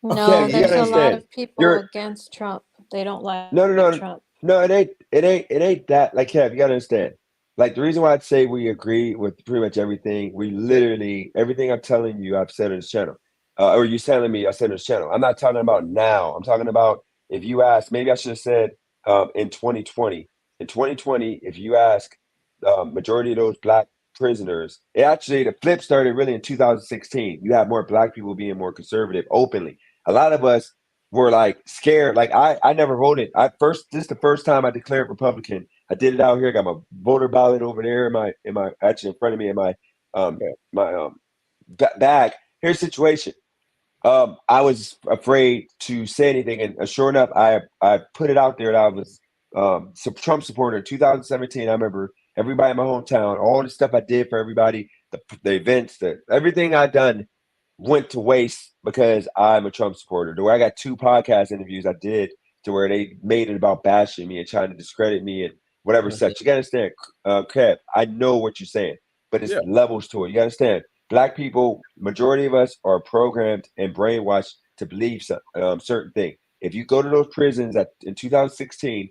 No, Kev, you there's gotta a lot understand. of people You're against Trump. They don't like no. Trump. No, it ain't that. Like, Kev, you gotta understand. Like, the reason why I'd say we agree with pretty much everything, we literally everything I'm telling you, I've said on this channel, or you telling me I said on this channel. I'm not talking about now. I'm talking about if you ask. Maybe I should have said in 2020. In 2020, if you ask majority of those black prisoners, the flip started really in 2016. You have more black people being more conservative openly. A lot of us were like scared. Like I never voted. This is the first time I declared Republican. I did it out here. I got my voter ballot over there in my actually in front of me in my bag. Here's the situation. I was afraid to say anything, and sure enough, I put it out there that I was a Trump supporter in 2017. I remember everybody in my hometown, all the stuff I did for everybody, the events, everything I done went to waste because I'm a Trump supporter. The way I got 2 podcast interviews I did to where they made it about bashing me and trying to discredit me and whatever such. You gotta understand, Kev, I know what you're saying, but it's levels to it. You gotta understand. Black people, majority of us are programmed and brainwashed to believe certain thing. If you go to those prisons in 2016,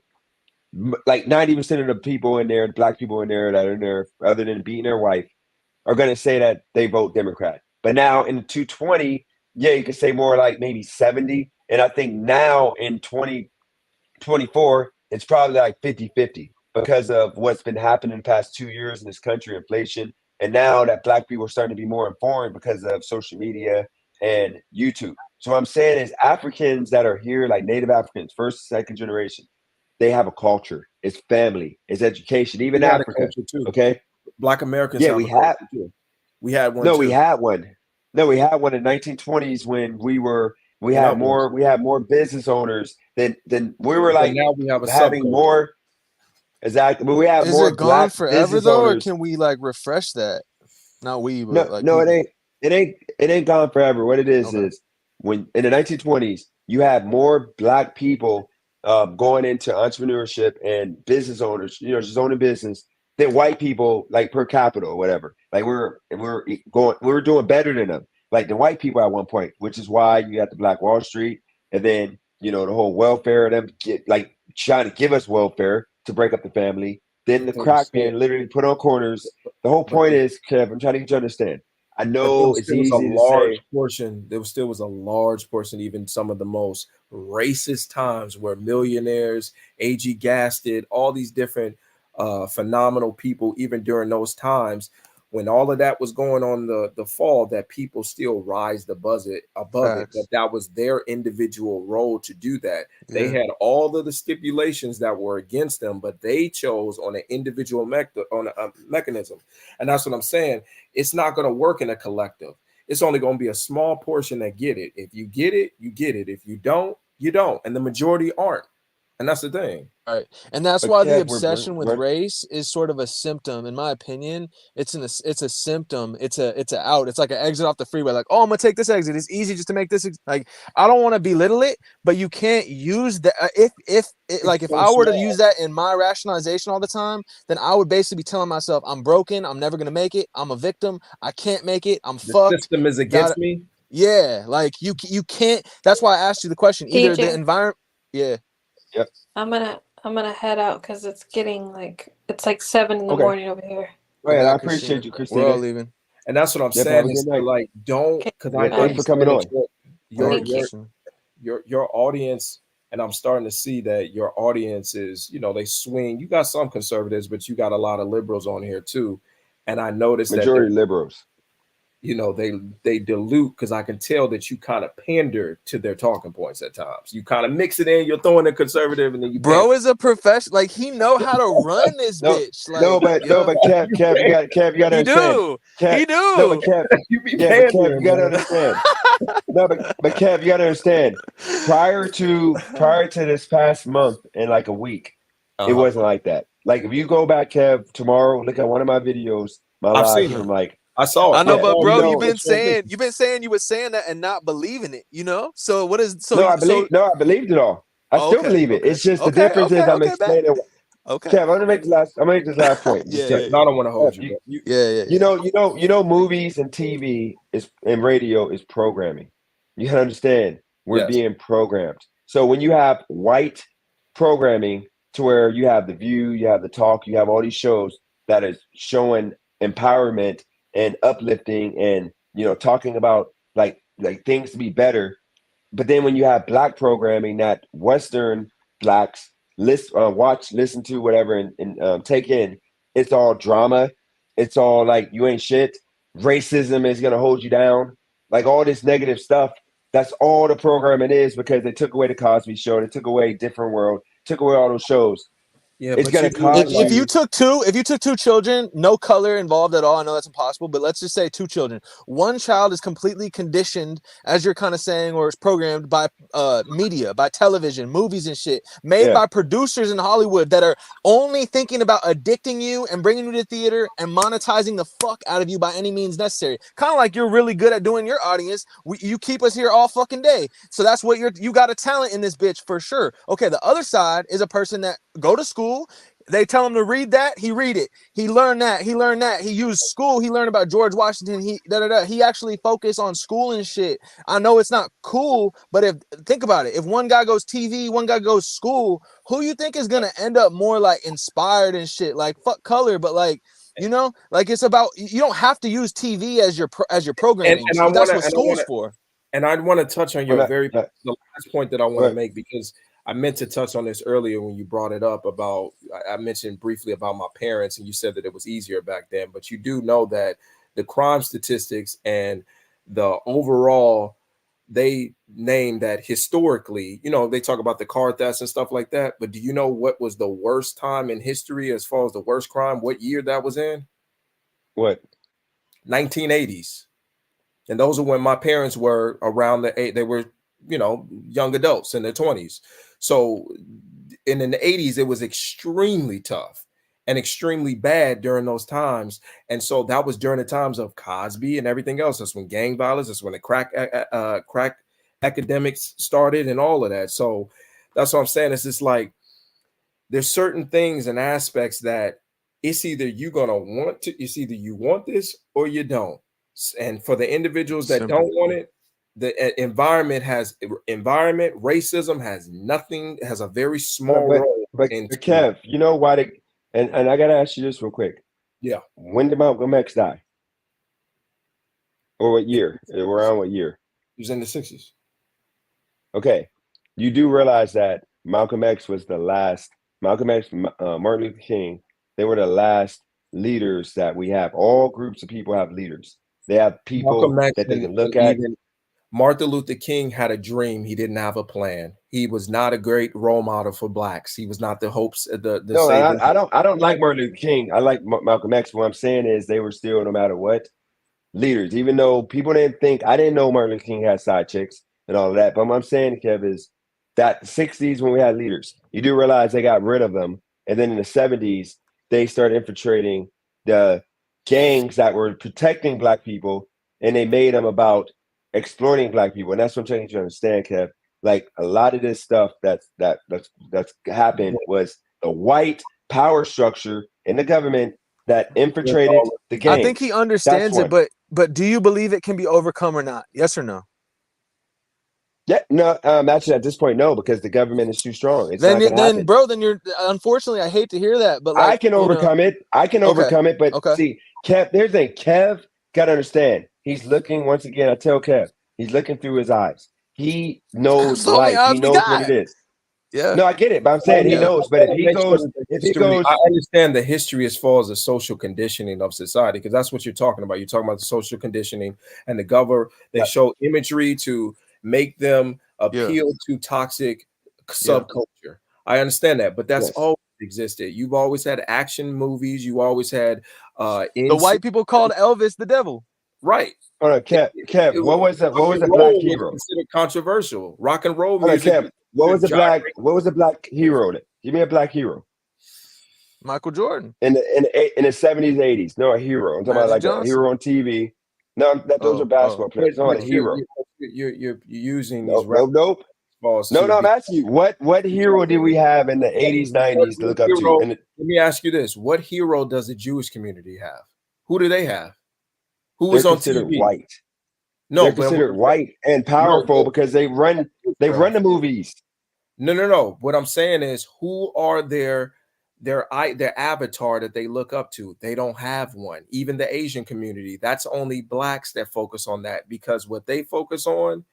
like 90% of the people in there, the black people in there that are in there, other than beating their wife, are going to say that they vote Democrat. But now in 220, yeah, you could say more like maybe 70. And I think now in 2024, it's probably like 50-50 because of what's been happening the past 2 years in this country, inflation. And now that black people are starting to be more informed because of social media and YouTube. So what I'm saying is Africans that are here, like Native Africans, first, second generation, they have a culture. It's family. It's education. Even We had a Africa. culture too. Okay. Black Americans. Yeah, have we a had. culture too. We had one. No, too. we had one. No, we had one in 1920s when we had more business owners than we were But like now we have a having subculture. more. Exactly, but we have Is more it gone black forever business though, or owners. can we like refresh that? Not we, but No, like no, people. it ain't gone forever. What it is Okay. is when in the 1920s you had more black people going into entrepreneurship and business owners, just owning business than white people, like per capita or whatever. Like we were doing better than them, like the white people at one point, which is why you got the Black Wall Street, and then the whole welfare, them like trying to give us welfare to break up the family. Then the crack man literally put on corners. The whole point is, Kev, I'm trying to get you to understand. I But know it's still was a easy to large say. portion. There still was a large portion, even some of the most racist times where millionaires, A.G. Gaston, all these different phenomenal people, even during those times, when all of that was going on the fall, that people still rise above it, Facts. that was their individual role to do that. They Yeah. had all of the stipulations that were against them, but they chose on an individual mechanism. And that's what I'm saying. It's not going to work in a collective. It's only going to be a small portion that get it. If you get it, you get it. If you don't, you don't. And the majority aren't. And that's the thing. Right. And that's But why the Kev, obsession with race is sort of a symptom, in my opinion. It's a symptom. It's a out. It's like an exit off the freeway. Like, oh, I'm gonna take this exit. It's easy just to make this. Like, I don't want to belittle it, but you can't use that. If I were to use that in my rationalization all the time, then I would basically be telling myself, I'm broken. I'm never gonna make it. I'm a victim. I can't make it. I'm The fucked. system is against me. Yeah, like you can't. That's why I asked you the question. Either the DJ. environment. Yeah. Yep. I'm gonna head out because it's getting it's like 7 in the Okay. morning over here. Right, I appreciate you, Christina. We're all leaving. And that's what I'm Yep, have saying a is good night. like, don't, because I Thanks for coming on. your Thank you. your audience And I'm starting to see that your audience is, you know, they swing. You got some conservatives, but you got a lot of liberals on here too. And I noticed majority liberals. You know, they dilute, because I can tell that you kind of pander to their talking points at times. You kind of mix it in, you're throwing a conservative, and then you bro is a professional. Like, he know how to run this bitch. Like, no, but Kev, you got to understand. He do. No, but Kev, Kev, you got to understand. No, but Kev, you got to understand. Prior to this past month and like a week, it wasn't like that. Like, if you go back, Kev, tomorrow, look at one of my videos, my lives from like. I saw it. I know, but bro, you know, you've been saying you were saying that and not believing it, you know? So what is so I believed it all. I still believe it. It's just the difference is I'm explaining. Okay. Kev, I'm gonna make this last point. I don't want to hold you. You know, movies and TV and radio is programming. You gotta understand, we're being programmed. So when you have white programming to where you have The View, you have The Talk, you have all these shows that is showing empowerment and uplifting and, you know, talking about like things to be better. But then when you have black programming that Western blacks watch, listen to, whatever, and take in, it's all drama. It's all like, you ain't shit. Racism is gonna hold you down. Like, all this negative stuff. That's all the programming is, because they took away the Cosby Show, they took away Different World, took away all those shows. Yeah, it's gonna cause if you took two children, no color involved at all, I know that's impossible, but let's just say two children. One child is completely conditioned, as you're kind of saying, or is programmed by media, by television, movies and shit, made by producers in Hollywood that are only thinking about addicting you and bringing you to theater and monetizing the fuck out of you by any means necessary. Kind of like you're really good at doing your audience. You keep us here all fucking day. So that's what you got a talent in this bitch for sure. Okay, the other side is a person that go to school. They tell him to read that, he read it. He learned that, he learned that. He used school, he learned about George Washington. He actually focused on school and shit. I know it's not cool, but think about it. If one guy goes TV, one guy goes school, who you think is gonna end up more like inspired and shit? Like, fuck color, but like, you know, like, it's about, you don't have to use TV as your programming. And that's what school's for. And I'd want to touch on your the last point that I want to make, because I meant to touch on this earlier when you brought it up about, I mentioned briefly about my parents, and you said that it was easier back then, but you do know that the crime statistics and the overall, they name that historically, you know, they talk about the car thefts and stuff like that, but do you know what was the worst time in history as far as the worst crime, what year that was in? What? 1980s. And those are when my parents were around they were, you know, young adults in their 20s. So in the 80s, it was extremely tough and extremely bad during those times. And so that was during the times of Cosby and everything else. That's when gang violence, that's when the crack academics started and all of that. So that's what I'm saying. It's just like, there's certain things and aspects that it's either you want this or you don't. And for the individuals that don't want it, the environment, racism has a very small role. But Kev, you know why and I gotta ask you this real quick. Yeah. When did Malcolm X die? Or what year? Around what year? He was in the 60s. Okay. You do realize that Malcolm X was the last, Martin Luther King, they were the last leaders that we have. All groups of people have leaders. They have people that they can look at. Martin Luther King had a dream. He didn't have a plan. He was not a great role model for blacks. He was not the hopes. I don't like Martin Luther King. I like Malcolm X. What I'm saying is they were still, no matter what, leaders. Even though people didn't think, I didn't know Martin Luther King had side chicks and all of that. But what I'm saying, Kev, is that the 60s when we had leaders, you do realize they got rid of them. And then in the 70s, they started infiltrating the gangs that were protecting black people, and they made them about exploiting black people. And that's what I'm trying to understand, Kev. Like, a lot of this stuff that's happened was the white power structure in the government that infiltrated the gang. I think he understands it, but do you believe it can be overcome or not? Yes or no? Yeah, no, actually at this point, no, because the government is too strong. It's then you're, unfortunately, I hate to hear that, but like, I can overcome it. I can overcome it, but see, Kev, there's the thing. Kev got to understand. He's looking, once again, I tell Kev, he's looking through his eyes. He knows life. He knows what it is. Yeah. No, I get it, but I'm saying he knows. But if he goes, I understand the history as far as the social conditioning of society, because that's what you're talking about. You're talking about the social conditioning and they show imagery to make them appeal to toxic subculture. I understand that, but that's always existed. You've always had action movies. You always had the white people called Elvis the devil. Right. Hold on, Kev. What was the black hero? Considered controversial. Rock and roll Hold on, music. Kev. What was the black hero? Give me a black hero. Michael Jordan. In the 70s, 80s. No, a hero. I'm talking about like a hero on TV. No, those are basketball players. No, a hero. You're using nope, these nope. No, I'm asking you, what hero did we have in the 80s, 90s to look up to? Let me ask you this. What hero does the Jewish community have? Who do they have? Who was on TV? White. No, they're considered white and powerful because they run the movies. No. What I'm saying is, who are their avatar that they look up to? They don't have one. Even the Asian community, that's only blacks that focus on that, because what they focus on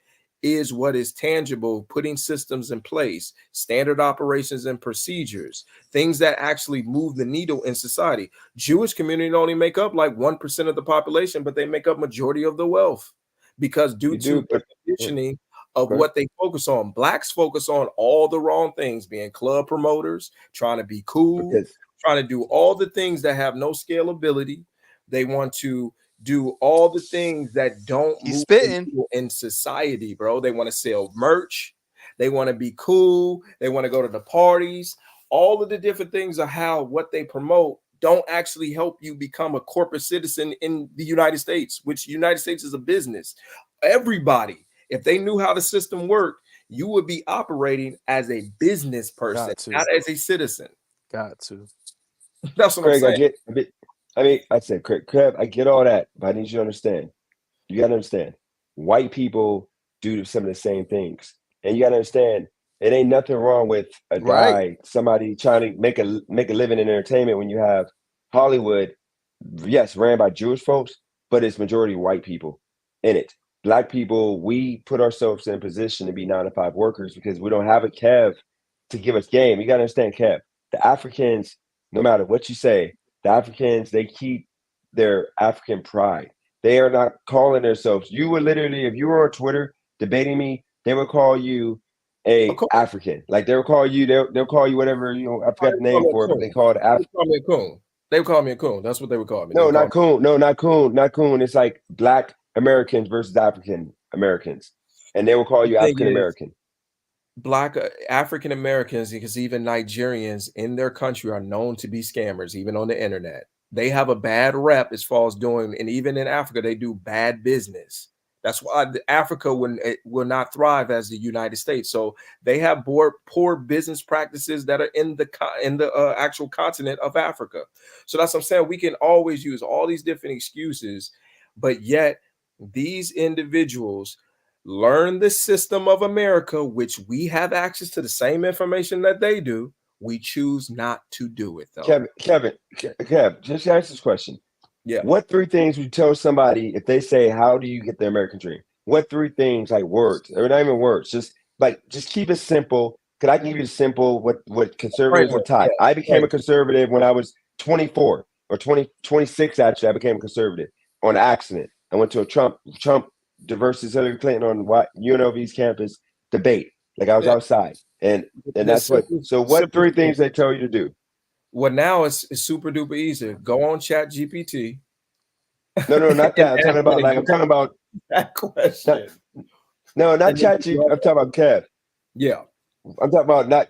is what is tangible, putting systems in place, standard operations and procedures, things that actually move the needle in society. Jewish community only make up like 1% of the population, but they make up majority of the wealth, because due to the conditioning of what they focus on. Blacks focus on all the wrong things, being club promoters, trying to be cool, trying to do all the things that have no scalability. They want to do all the things that don't move in society, bro. They want to sell merch. They want to be cool. They want to go to the parties. All of the different things are how what they promote don't actually help you become a corporate citizen in the United States, which the United States is a business. Everybody, if they knew how the system worked, you would be operating as a business person, not as a citizen. Got to. That's what Craig, I'm saying. I said, Craig, I get all that, but I need you to understand. You got to understand. White people do some of the same things. And you got to understand, it ain't nothing wrong with a guy, somebody trying to make a living in entertainment when you have Hollywood, yes, ran by Jewish folks, but it's majority white people in it. Black people, we put ourselves in position to be 9-to-5 workers because we don't have a Kev to give us game. You got to understand, Kev, the Africans, no matter what you say, the Africans, they keep their African pride. They are not calling themselves. You would literally, if you were on Twitter debating me, they would call you a African. Like they'll call you, they'll call you whatever, I forgot the name for it, but they call it African. They call me a coon. They would call me a coon. That's what they would call me. No, not coon. No, not coon. Not coon. It's like Black Americans versus African Americans. And they will call you African American. Black African Americans, because even Nigerians in their country are known to be scammers, even on the internet. They have a bad rep as far as doing, and even in Africa, they do bad business. That's why Africa will not thrive as the United States. So they have poor business practices that are in the actual continent of Africa. So that's what I'm saying. We can always use all these different excuses, but yet these individuals learn the system of America, which we have access to the same information that they do. We choose not to do it, though. Kev, just answer this question. Yeah. What 3 things would you tell somebody if they say, how do you get the American dream? What 3 things, like words, or not even words, just keep it simple. Could I give you simple what conservatives are taught? I became a conservative when I was 24 or 26, actually. I became a conservative on accident. I went to a Trump versus Hillary Clinton on UNLV's campus debate. Like I was outside. And that's what, so what 3 things they tell you to do? Well, now it's super duper easy. Go on Chat GPT. No, not that. I'm talking about that question. No, not Chat GPT. I'm talking about Kev. Yeah. I'm talking about not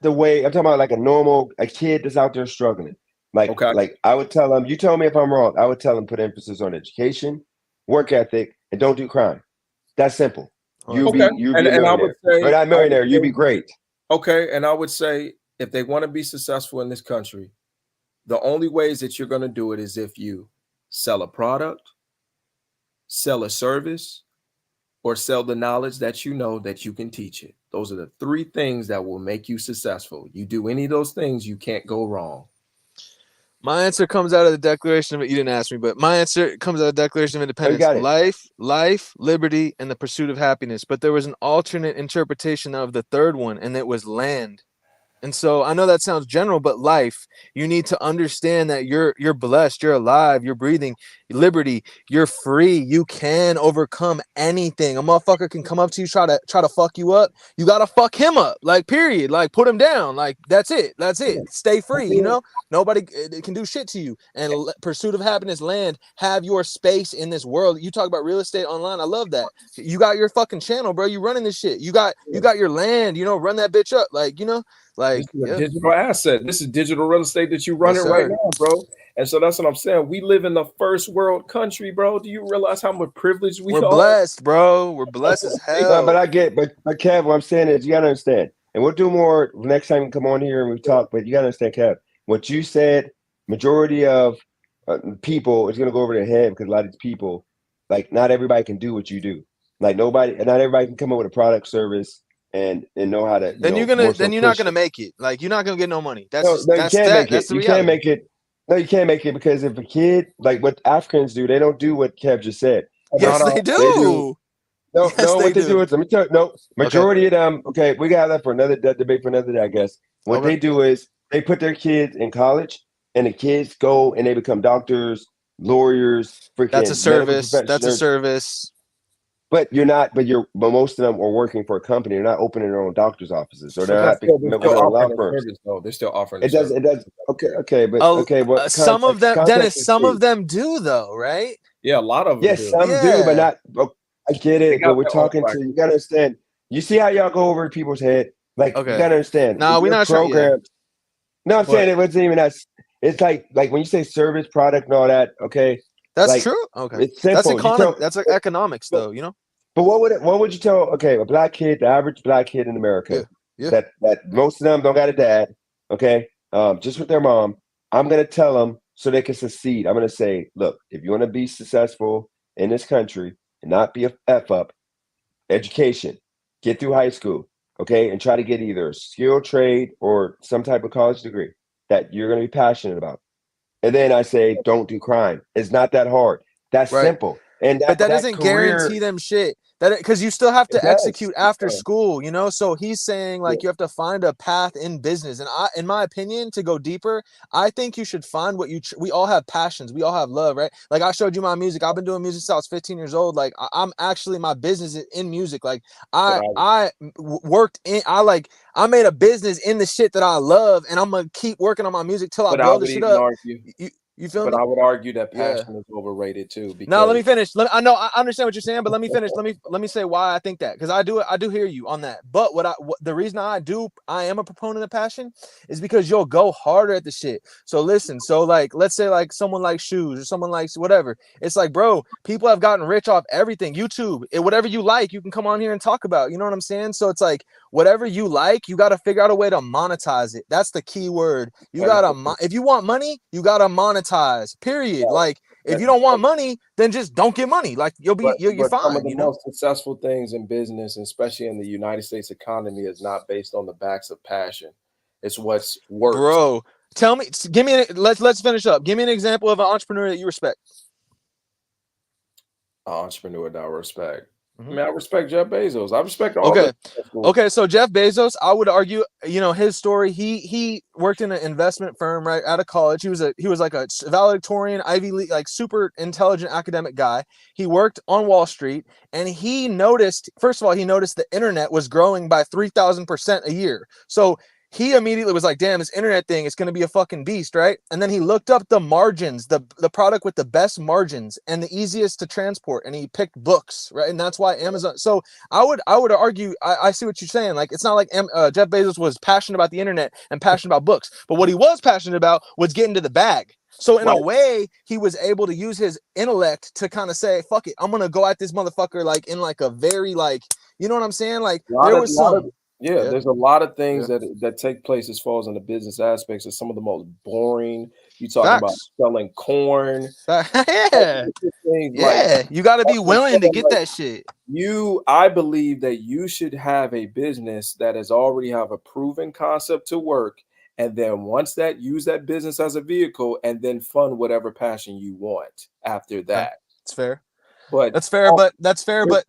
the way. I'm talking about like a kid that's out there struggling. Like I would tell them, you tell me if I'm wrong. I would tell them put emphasis on education, work ethic, and don't do crime. That's simple. You'll be a millionaire. Or not millionaire, you'd be great. Okay, and I would say if they want to be successful in this country, the only ways that you're going to do it is if you sell a product, sell a service, or sell the knowledge that you know that you can teach it. Those are the 3 things that will make you successful. You do any of those things, you can't go wrong. My answer comes out of the Declaration of, you didn't ask me, but my answer comes out of the Declaration of Independence. got it. Life, liberty, and the pursuit of happiness. But there was an alternate interpretation of the third one, and it was land. And so I know that sounds general, but life, you need to understand that you're blessed, you're alive, you're breathing, liberty, you're free. You can overcome anything. A motherfucker can come up to you, try to fuck you up. You gotta fuck him up. Like, period. Like, put him down. Like, that's it. That's it. Stay free. You know, nobody can do shit to you. And pursuit of happiness, land, have your space in this world. You talk about real estate online. I love that. You got your fucking channel, bro. You running this shit. You got your land. You know, run that bitch up. Like, you know. Like, this is a digital asset. This is digital real estate that you're running right now, bro. And so that's what I'm saying. We live in the first world country, bro. Do you realize how much privilege we're blessed, bro? We're blessed as hell. No, but I get, but Kev, what I'm saying is you gotta understand, and we'll do more next time you come on here and we talk. But you gotta understand, Kev, what you said. Majority of people is gonna go over their head because a lot of these people, like, not everybody can do what you do. Like, not everybody can come up with a product service and know how to. Then you're not gonna make it. Like, you're not gonna get no money. That's you can't make it. You can't make it. No, you can't make it because if a kid, like what Africans do, they don't do what Kev just said. Yes, they do. No, Yes, no, what they do. do is, let me tell you, no, majority of them, okay, we got that for another debate for another day, I guess. What they do is they put their kids in college and the kids go and they become doctors, lawyers, freaking. That's a service. That's a service. But most of them are working for a company. They're not opening their own doctor's offices, or they're not still law offering firms. service, though. They're still offering. It does. Okay, but what some of them, Dennis? Some of them do, though, right? Yeah, a lot of them. Yes, some do, but not. I get it, but we're talking to you. Gotta understand. You see how y'all go over people's head? Like, you gotta understand. No, we're not programmed. No, I'm saying it wasn't even that. It's like when you say service, product, and all that. Okay, that's true. Okay, it's simple. That's like economics, though. You know. But what would you tell? Okay, a black kid, the average black kid in America, that most of them don't got a dad. Okay, just with their mom. I'm gonna tell them so they can succeed. I'm gonna say, look, if you want to be successful in this country and not be a f up, education, get through high school, okay, and try to get either a skill trade or some type of college degree that you're gonna be passionate about. And then I say, don't do crime. It's not that hard. That's simple. But that doesn't guarantee them shit. That because you still have to execute after school, you know. So he's saying like you have to find a path in business. And in my opinion, to go deeper, I think you should find what we all have passions, we all have love, right? Like I showed you my music. I've been doing music since I was 15 years old. Like I'm actually, my business is in music. Like I I made a business in the shit that I love, and I'm gonna keep working on my music till I blow the shit up. You feel me? But I would argue that passion is overrated too. Because no, let me finish. I know I understand what you're saying, but let me finish. Let me say why I think that, because I do hear you on that. But the reason I am a proponent of passion is because you'll go harder at the shit. So listen, so like let's say like someone likes shoes or someone likes whatever. It's like, bro, people have gotten rich off everything. YouTube, whatever you like, you can come on here and talk about. You know what I'm saying? So it's like whatever you like, you got to figure out a way to monetize it. That's the key word. You gotta if you want money, you gotta monetize. Period. Like if you don't want money, then just don't get money. Like you're fine. Some of the most successful things in business, especially in the United States economy, is not based on the backs of passion. It's what's works. Bro, let's finish up. Give me an example of an entrepreneur that you respect. An entrepreneur that I respect. I mean, I respect Jeff Bezos. I respect all. Okay. So Jeff Bezos, I would argue, you know, his story. He worked in an investment firm right out of college. He was like a valedictorian, Ivy League, like super intelligent academic guy. He worked on Wall Street, and he noticed the internet was growing by 3,000% a year. So he immediately was like, damn, this internet thing is going to be a fucking beast, right? And then he looked up the margins, the product with the best margins and the easiest to transport, and he picked books, right? And that's why Amazon. So I would argue, I see what you're saying. Like, it's not like Jeff Bezos was passionate about the internet and passionate about books, but what he was passionate about was getting to the bag. So in a way, he was able to use his intellect to kind of say, fuck it, I'm going to go at this motherfucker like in like a very like, you know what I'm saying? Like there's a lot of things that take place as far as in the business aspects of some of the most boring. You talking about selling corn. You got to be willing to get that shit. I believe that you should have a business that has already have a proven concept to work, And then once that, use that business as a vehicle, and then fund whatever passion you want after that. It's fair. But that's fair. But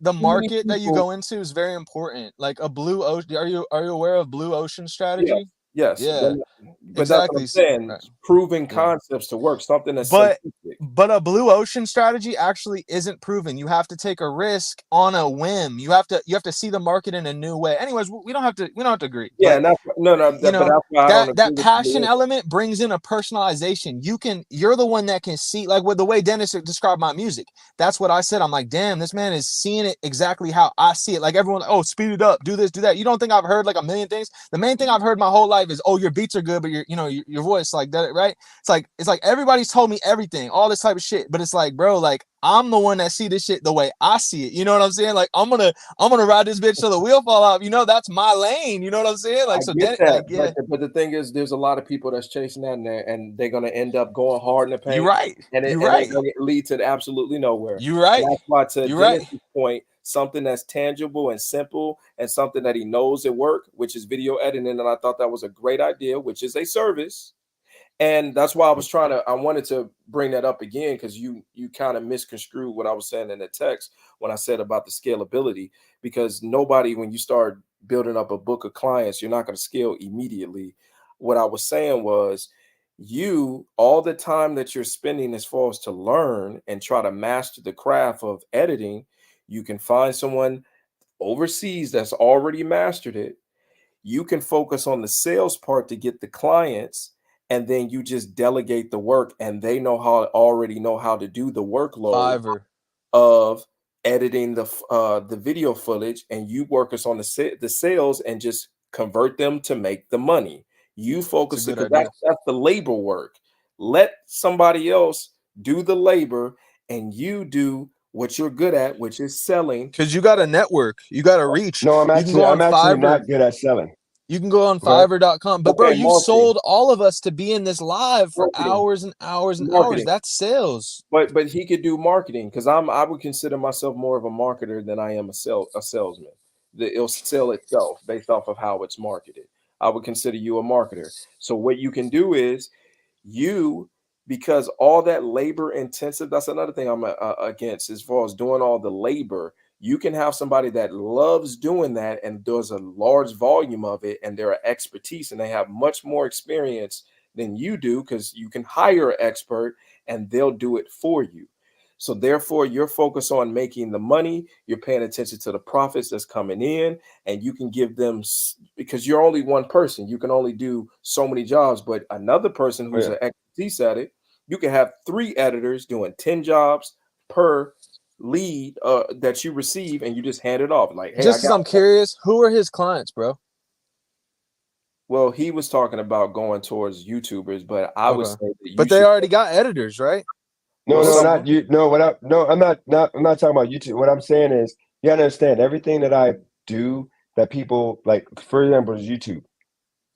the too many market that you people- go into is very important. Like a blue ocean. Are you aware of blue ocean strategy? Yes. Yeah. But that's what I'm saying. Proving concepts to work, something that's but a blue ocean strategy actually isn't proven. You have to take a risk on a whim. You have to see the market in a new way. Anyways, we don't have to agree. Yeah, but, that's why I don't agree that with passion you. element brings in a personalization. You're the one that can see, like with the way Dennis described my music. That's what I said. I'm like, damn, this man is seeing it exactly how I see it. Like everyone, oh, speed it up, do this, do that. You don't think I've heard like a million things? The main thing I've heard my whole life is, oh, your beats are good, but your voice like that, right? It's like everybody's told me everything, all this type of shit, but it's like, bro, like I'm the one that see this shit the way I see it. You know what I'm saying? Like I'm gonna ride this bitch till the wheel fall off. That's my lane. You know what I'm saying? Like, so get then, that, like, yeah. but the thing is, there's a lot of people that's chasing that in there, and they're gonna end up going hard in the paint. You're right. And it's gonna lead to absolutely nowhere. You're right. And that's why, to You're Dennis's point, something that's tangible and simple, and something that he knows at work, which is video editing, and I thought that was a great idea, which is a service. And that's why I wanted to bring that up again, because you kind of misconstrued what I was saying in the text when I said about the scalability, because nobody, when you start building up a book of clients, you're not going to scale immediately. What I was saying was, all the time that you're spending as far as to learn and try to master the craft of editing, you can find someone overseas that's already mastered it. You can focus on the sales part to get the clients, and then you just delegate the work, and they already know how to do the workload of editing the video footage, and you work on the sales and just convert them to make the money. You focus, because that's the labor work. Let somebody else do the labor, and you do what you're good at, which is selling. Because you got a network, you got a reach. No, I'm actually not good at selling. You can go on Fiverr.com, but bro, you sold all of us to be in this live for hours and hours and hours. That's sales. But he could do marketing, because I would consider myself more of a marketer than I am a salesman. It'll sell itself based off of how it's marketed. I would consider you a marketer. So what you can do is because all that labor intensive, that's another thing I'm against as far as doing all the labor. You can have somebody that loves doing that and does a large volume of it, and they're an expertise, and they have much more experience than you do, because you can hire an expert and they'll do it for you. So therefore, you're focused on making the money. You're paying attention to the profits that's coming in, and you can give them, because you're only one person. You can only do so many jobs, but another person who's an expertise at it, you can have 3 editors doing 10 jobs per lead that you receive, and you just hand it off. Like, hey, just because I'm curious, who are his clients, bro? Well, he was talking about going towards YouTubers, but I would say that but they already got editors, right? No, not you. No, I'm not talking about YouTube. What I'm saying is, you gotta understand, everything that I do that people like, for example, is YouTube.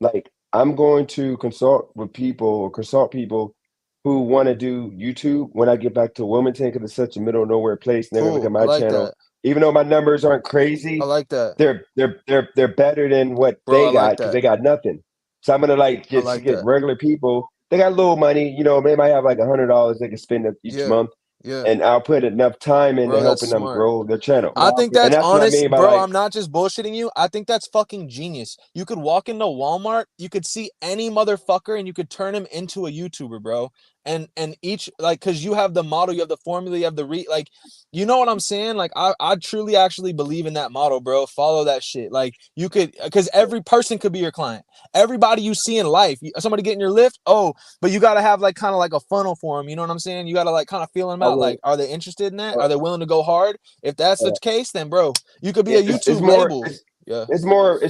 Like, I'm going to consult people who want to do YouTube when I get back to Wilmington, because it's such a middle of nowhere place. And they're gonna look at my channel. Even though my numbers aren't crazy, I like that. They're better than what they got, because they got nothing. So I'm gonna get regular people. They got a little money, they might have like $100 they can spend each month. Yeah. And I'll put enough time into helping them grow their channel. I think that's honest, what I mean bro. I'm not just bullshitting you. I think that's fucking genius. You could walk into Walmart, you could see any motherfucker, and you could turn him into a YouTuber, bro. And each, like, because you have the model, you have the formula, you have the like, you know what I'm saying? Like, I truly actually believe in that model, bro. Follow that shit. Like, you could, because every person could be your client. Everybody you see in life, somebody getting your lift, but you got to have like kind of like a funnel for them. You know what I'm saying? You got to like kind of feel them out. Like, are they interested in that? Are they willing to go hard? If that's the case, then bro, you could be a YouTube label. It's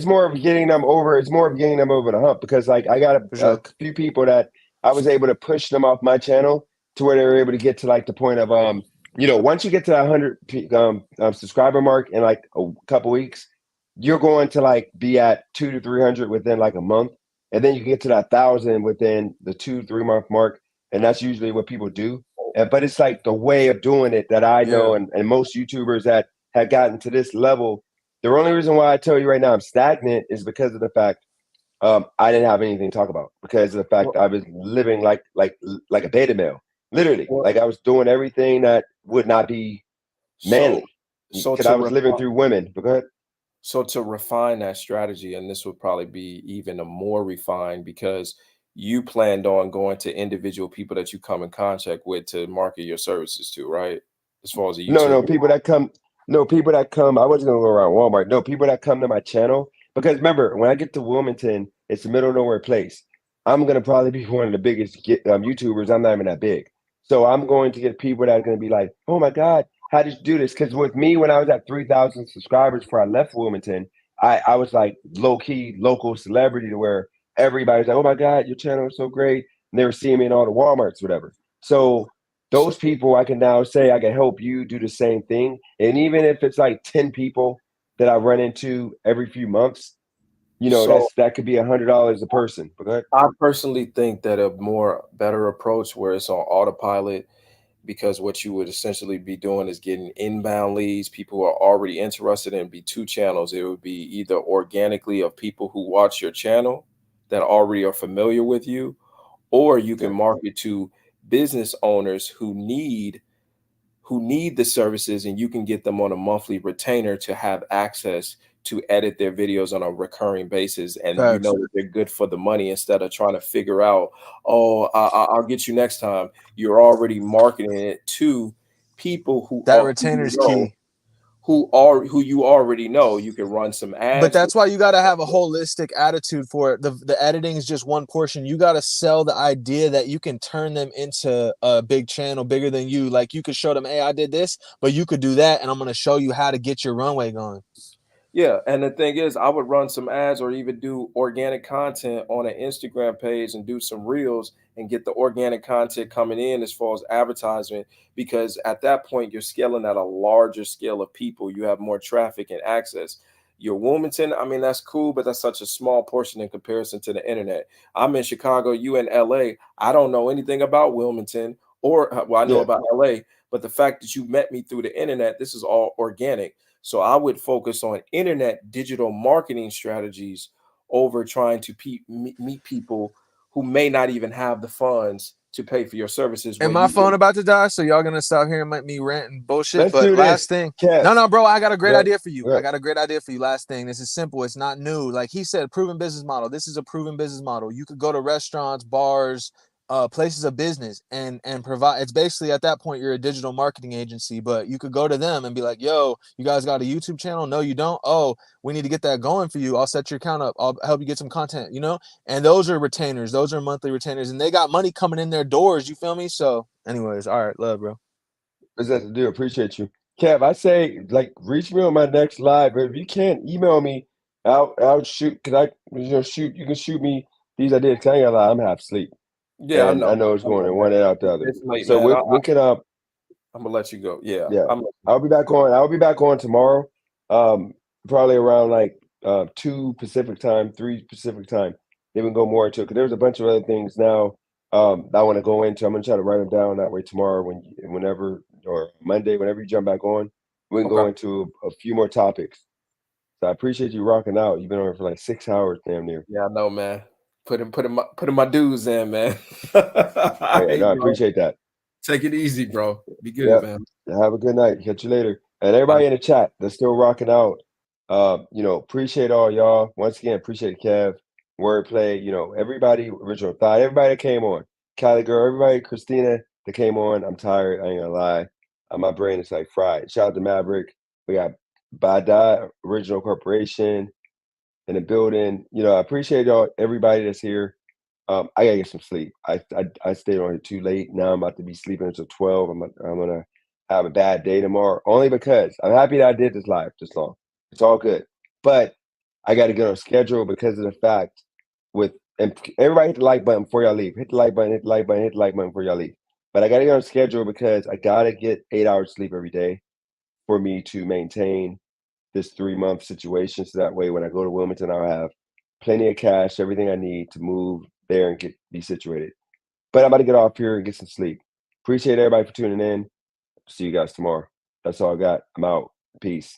more of getting them over. It's more of getting them over the hump, because like I got a few people that I was able to push them off my channel to where they were able to get to like the point of once you get to that 100 subscriber mark in like a couple weeks, you're going to like be at 200 to 300 within like a month, and then you get to that 1,000 within the 2-3 month mark, and that's usually what people do. But it's like the way of doing it that I know, and most YouTubers that had gotten to this level. The only reason why I tell you right now I'm stagnant is because of the fact I didn't have anything to talk about because of the fact I was living like a beta male, literally. Like I was doing everything that would not be manly because I was living through women. But go ahead. So to refine that strategy, and this would probably be even a more refined because you planned on going to individual people that you come in contact with to market your services to, right? As far as a YouTube. No, people that come. I wasn't gonna go around Walmart. No, people that come to my channel because remember when I get to Wilmington, it's the middle of nowhere place. I'm gonna probably be one of the biggest YouTubers. I'm not even that big, so I'm going to get people that are gonna be like, "Oh my God, how did you do this?" Because with me, when I was at 3,000 subscribers before I left Wilmington, I was like low key local celebrity to where everybody's like, "Oh my God, your channel is so great," and they were seeing me in all the WalMarts, whatever. So those people I can now say I can help you do the same thing. And even if it's like 10 people that I run into every few months, that could be $100 a person. I personally think that a better approach where it's on autopilot, because what you would essentially be doing is getting inbound leads, people who are already interested in be two channels. It would be either organically of people who watch your channel that already are familiar with you, or you can market to business owners who need the services, and you can get them on a monthly retainer to have access to edit their videos on a recurring basis, and that they're good for the money instead of trying to figure out, I'll get you next time. You're already marketing it to people who that retainer's key. Who you already know. You can run some ads. But that's why you got to have a holistic attitude for it. The editing is just one portion. You got to sell the idea that you can turn them into a big channel bigger than you. Like you could show them, hey, I did this, but you could do that, and I'm going to show you how to get your runway going. Yeah, and the thing is, I would run some ads or even do organic content on an Instagram page and do some reels and get the organic content coming in as far as advertisement, because at that point, you're scaling at a larger scale of people. You have more traffic and access. Your Wilmington, I mean, that's cool, but that's such a small portion in comparison to the internet. I'm in Chicago, you in LA. I don't know anything about Wilmington I know about LA, but the fact that you met me through the internet, this is all organic. So I would focus on internet digital marketing strategies over trying to meet people who may not even have the funds to pay for your services. And my phone about to die, so y'all gonna stop hearing me ranting bullshit. Let's but do last this. thing, Kev. no, bro, I got a great idea for you. Yeah. I got a great idea for you. Last thing, this is simple. It's not new. Like he said, proven business model. This is a proven business model. You could go to restaurants, bars, places of business and provide. It's basically at that point you're a digital marketing agency, but you could go to them and be like, yo, you guys got a YouTube channel? No, you don't. Oh, we need to get that going for you. I'll set your account up. I'll help you get some content, and those are retainers. Those are monthly retainers, and they got money coming in their doors. You feel me? So anyways, all right, love, bro. What's that to do? Appreciate you. Kev, I say reach me on my next live, but if you can't email me, I'll shoot, because you can shoot me these ideas. I ain't gonna lie, I'm half asleep. Yeah, and I know it's going in one and out the other. It's late, so man. we can I'm gonna let you go. Yeah. I'll be back on tomorrow. Probably around 2 Pacific time, 3 Pacific time. Then we can go more into it, because there's a bunch of other things now that I want to go into. I'm gonna try to write them down, that way tomorrow, whenever or Monday, whenever you jump back on, we can go into a few more topics. So I appreciate you rocking out. You've been on for 6 hours, damn near. Yeah, I know, man. Putting my dues in, man. I appreciate that. Take it easy, bro. Be good, man. Have a good night. Catch you later. And everybody in the chat that's still rocking out, appreciate all y'all. Once again, appreciate Kev, Wordplay, everybody, Original Thought, everybody that came on. Cali Girl, everybody, Christina that came on. I'm tired. I ain't gonna lie. My brain is fried. Shout out to Maverick. We got Bada, Original Corporation in the building. I appreciate everybody that's here. I gotta get some sleep. I stayed on here too late. Now I'm about to be sleeping until 12. I'm gonna have a bad day tomorrow, only because I'm happy that I did this live this long. It's all good, but I got to get on schedule because of the fact and everybody hit the like button before y'all leave. Hit the like button. Hit the like button. Hit the like button before y'all leave. But I got to get on schedule because I gotta get 8 hours sleep every day for me to maintain this 3-month situation. So that way, when I go to Wilmington, I'll have plenty of cash, everything I need to move there and be situated. But I'm about to get off here and get some sleep. Appreciate everybody for tuning in. See you guys tomorrow. That's all I got. I'm out. Peace.